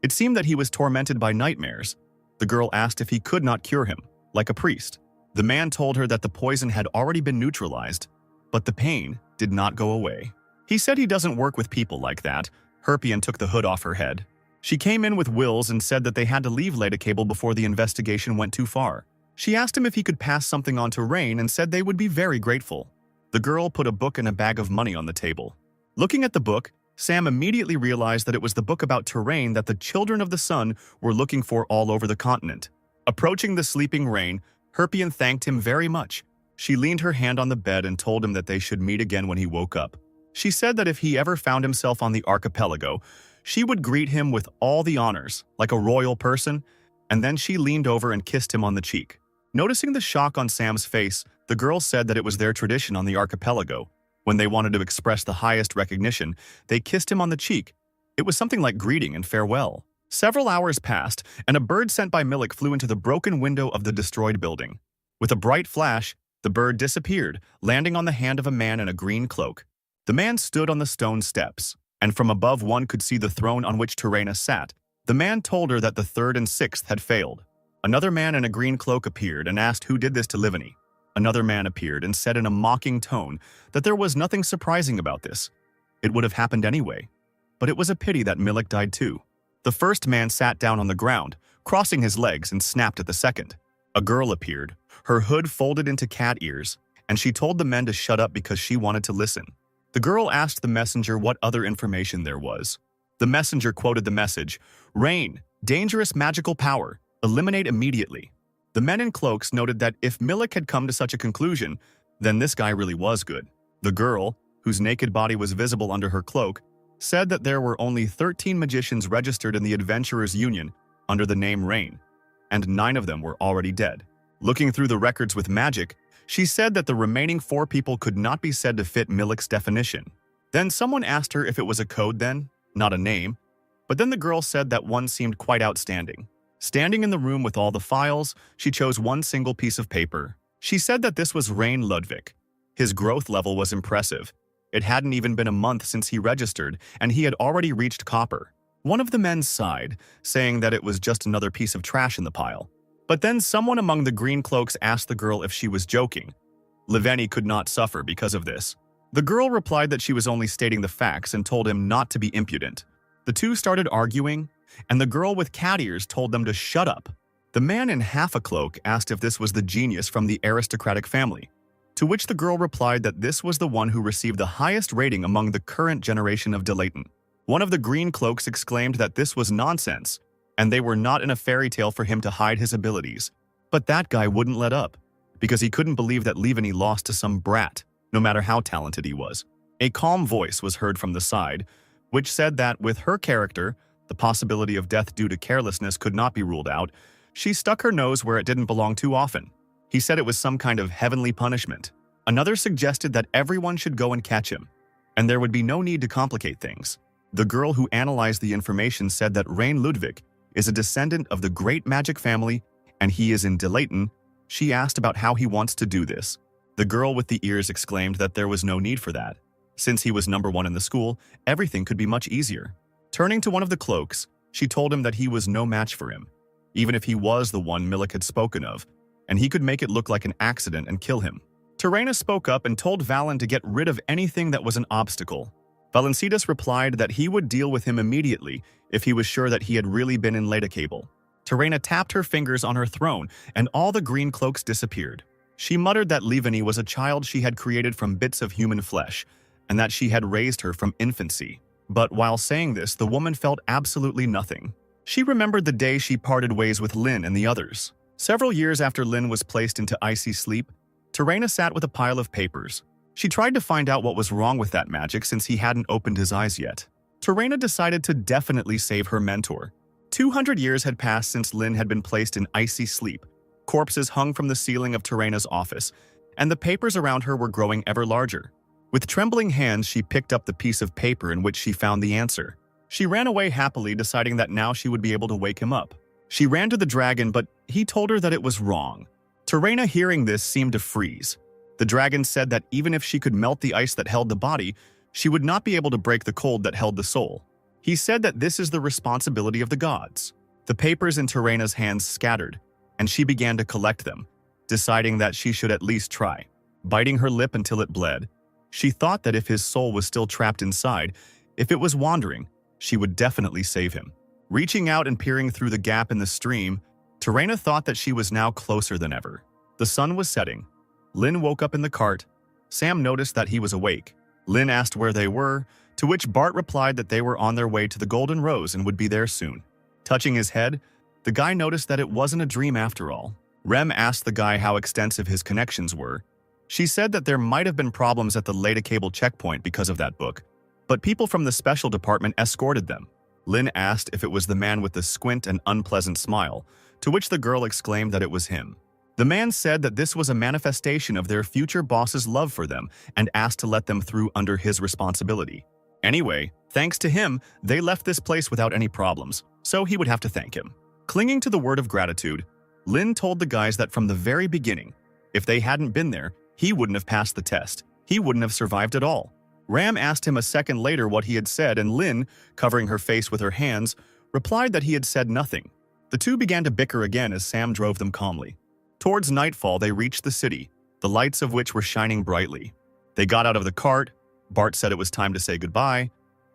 It seemed that he was tormented by nightmares. The girl asked if he could not cure him, like a priest. The man told her that the poison had already been neutralized, but the pain did not go away. He said he doesn't work with people like that. Herpian took the hood off her head. She came in with wills and said that they had to leave Ladacable before the investigation went too far. She asked him if he could pass something on to Rain and said they would be very grateful. The girl put a book and a bag of money on the table. Looking at the book, Sam immediately realized that it was the book about terrain that the Children of the Sun were looking for all over the continent. Approaching the sleeping Rain, Herpian thanked him very much. She leaned her hand on the bed and told him that they should meet again when he woke up. She said that if he ever found himself on the archipelago, she would greet him with all the honors, like a royal person, and then she leaned over and kissed him on the cheek. Noticing the shock on Sam's face, the girl said that it was their tradition on the archipelago. When they wanted to express the highest recognition, they kissed him on the cheek. It was something like greeting and farewell. Several hours passed, and a bird sent by Milik flew into the broken window of the destroyed building. With a bright flash, the bird disappeared, landing on the hand of a man in a green cloak. The man stood on the stone steps, and from above one could see the throne on which Terena sat. The man told her that the third and sixth had failed. Another man in a green cloak appeared and asked who did this to Livany. Another man appeared and said in a mocking tone that there was nothing surprising about this. It would have happened anyway. But it was a pity that Milik died too. The first man sat down on the ground, crossing his legs, and snapped at the second. A girl appeared, her hood folded into cat ears, and she told the men to shut up because she wanted to listen. The girl asked the messenger what other information there was. The messenger quoted the message, "Rain, dangerous magical power, eliminate immediately." The men in cloaks noted that if Milik had come to such a conclusion, then this guy really was good. The girl, whose naked body was visible under her cloak, said that there were only 13 magicians registered in the Adventurers Union under the name Rain, and 9 of them were already dead. Looking through the records with magic, she said that the remaining 4 people could not be said to fit Milik's definition. Then someone asked her if it was a code then, not a name, but then the girl said that one seemed quite outstanding. Standing in the room with all the files, she chose one single piece of paper. She said that this was Rain Ludwig. His growth level was impressive. It hadn't even been a month since he registered, and he had already reached copper. One of the men sighed, saying that it was just another piece of trash in the pile. But then someone among the green cloaks asked the girl if she was joking. Livany could not suffer because of this. The girl replied that she was only stating the facts and told him not to be impudent. The two started arguing, and the girl with cat ears told them to shut up. The man in half a cloak asked if this was the genius from the aristocratic family, to which the girl replied that this was the one who received the highest rating among the current generation of Delaton. One of the green cloaks exclaimed that this was nonsense, and they were not in a fairy tale for him to hide his abilities. But that guy wouldn't let up, because he couldn't believe that Livany lost to some brat, no matter how talented he was. A calm voice was heard from the side. which said that with her character, the possibility of death due to carelessness could not be ruled out. She stuck her nose where it didn't belong too often. He said it was some kind of heavenly punishment. Another suggested that everyone should go and catch him, and there would be no need to complicate things. The girl who analyzed the information said that Rain Ludwig is a descendant of the great magic family, and he is in Delayton. She asked about how he wants to do this. The girl with the ears exclaimed that there was no need for that. Since he was number one in the school, everything could be much easier. Turning to one of the cloaks, she told him that he was no match for him, even if he was the one Milik had spoken of, and he could make it look like an accident and kill him. Terena spoke up and told Valen to get rid of anything that was an obstacle. Valencidas replied that he would deal with him immediately if he was sure that he had really been in Cable. Terena tapped her fingers on her throne, and all the green cloaks disappeared. She muttered that Livani was a child she had created from bits of human flesh, and that she had raised her from infancy. But while saying this, the woman felt absolutely nothing. She remembered the day she parted ways with Lynn and the others. Several years after Lynn was placed into icy sleep, Terena sat with a pile of papers. She tried to find out what was wrong with that magic since he hadn't opened his eyes yet. Terena decided to definitely save her mentor. 200 years had passed since Lynn had been placed in icy sleep. Corpses hung from the ceiling of Terena's office, and the papers around her were growing ever larger. With trembling hands, she picked up the piece of paper in which she found the answer. She ran away happily, deciding that now she would be able to wake him up. She ran to the dragon, but he told her that it was wrong. Terena, hearing this, seemed to freeze. The dragon said that even if she could melt the ice that held the body, she would not be able to break the cold that held the soul. He said that this is the responsibility of the gods. The papers in Terena's hands scattered, and she began to collect them, deciding that she should at least try. Biting her lip until it bled, she thought that if his soul was still trapped inside, if it was wandering, she would definitely save him. Reaching out and peering through the gap in the stream, Terena thought that she was now closer than ever. The sun was setting. Lynn woke up in the cart. Sam noticed that he was awake. Lynn asked where they were, to which Bart replied that they were on their way to the Golden Rose and would be there soon. Touching his head, the guy noticed that it wasn't a dream after all. Rem asked the guy how extensive his connections were. She said that there might have been problems at the Cable checkpoint because of that book, but people from the special department escorted them. Lynn asked if it was the man with the squint and unpleasant smile, to which the girl exclaimed that it was him. The man said that this was a manifestation of their future boss's love for them and asked to let them through under his responsibility. Anyway, thanks to him, they left this place without any problems, so he would have to thank him. Clinging to the word of gratitude, Lynn told the guys that from the very beginning, if they hadn't been there, he wouldn't have passed the test. He wouldn't have survived at all. Ram asked him a second later what he had said, and Lynn, covering her face with her hands, replied that he had said nothing. The two began to bicker again as Sam drove them calmly. Towards nightfall, they reached the city, the lights of which were shining brightly. They got out of the cart. Bart said it was time to say goodbye.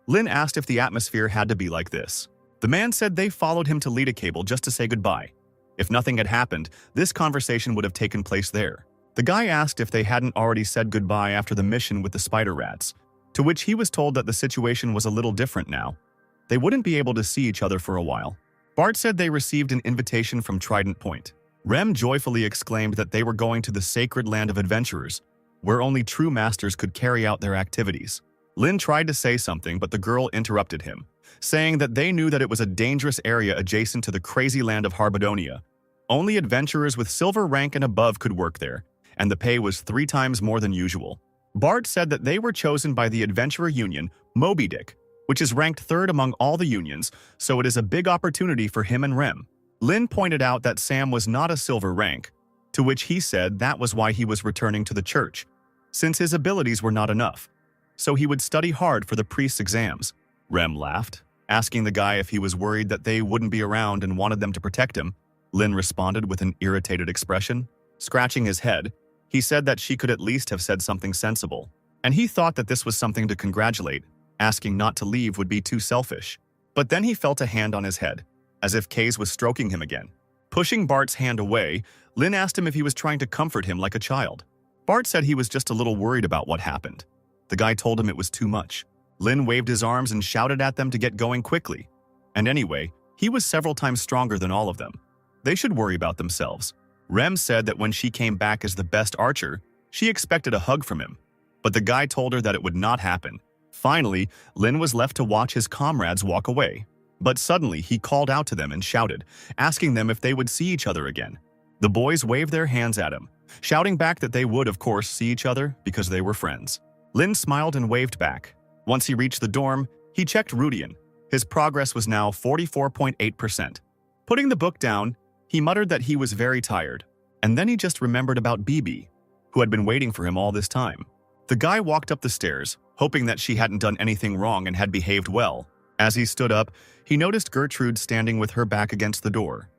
Lynn asked if the atmosphere had to be like this. The man said they followed him to Cable just to say goodbye. If nothing had happened, this conversation would have taken place there. The guy asked if they hadn't already said goodbye after the mission with the spider rats, to which he was told that the situation was a little different now. They wouldn't be able to see each other for a while. Bart said they received an invitation from Trident Point. Rem joyfully exclaimed that they were going to the sacred land of adventurers, where only true masters could carry out their activities. Lynn tried to say something, but the girl interrupted him, saying that they knew that it was a dangerous area adjacent to the crazy land of Harbadonia. Only adventurers with silver rank and above could work there, and the pay was 3 times more than usual. Bart said that they were chosen by the Adventurer Union, Moby Dick, which is ranked 3rd among all the unions, so it is a big opportunity for him and Rem. Lynn pointed out that Sam was not a silver rank, to which he said that was why he was returning to the church, since his abilities were not enough, so he would study hard for the priest's exams. Rem laughed, asking the guy if he was worried that they wouldn't be around and wanted them to protect him. Lynn responded with an irritated expression. Scratching his head, he said that she could at least have said something sensible, and he thought that this was something to congratulate. Asking not to leave would be too selfish. But then he felt a hand on his head, as if Kaze was stroking him again. Pushing Bart's hand away, Lynn asked him if he was trying to comfort him like a child. Bart said he was just a little worried about what happened. The guy told him it was too much. Lynn waved his arms and shouted at them to get going quickly. And anyway, he was several times stronger than all of them. They should worry about themselves. Rem said that when she came back as the best archer, she expected a hug from him. But the guy told her that it would not happen, Finally, Lin was left to watch his comrades walk away. But suddenly, he called out to them and shouted, asking them if they would see each other again. The boys waved their hands at him, shouting back that they would, of course, see each other because they were friends. Lin smiled and waved back. Once he reached the dorm, he checked Rudian. His progress was now 44.8%. Putting the book down, he muttered that he was very tired. And then he just remembered about Bibi, who had been waiting for him all this time. The guy walked up the stairs, hoping that she hadn't done anything wrong and had behaved well. As he stood up, he noticed Gertrude standing with her back against the door.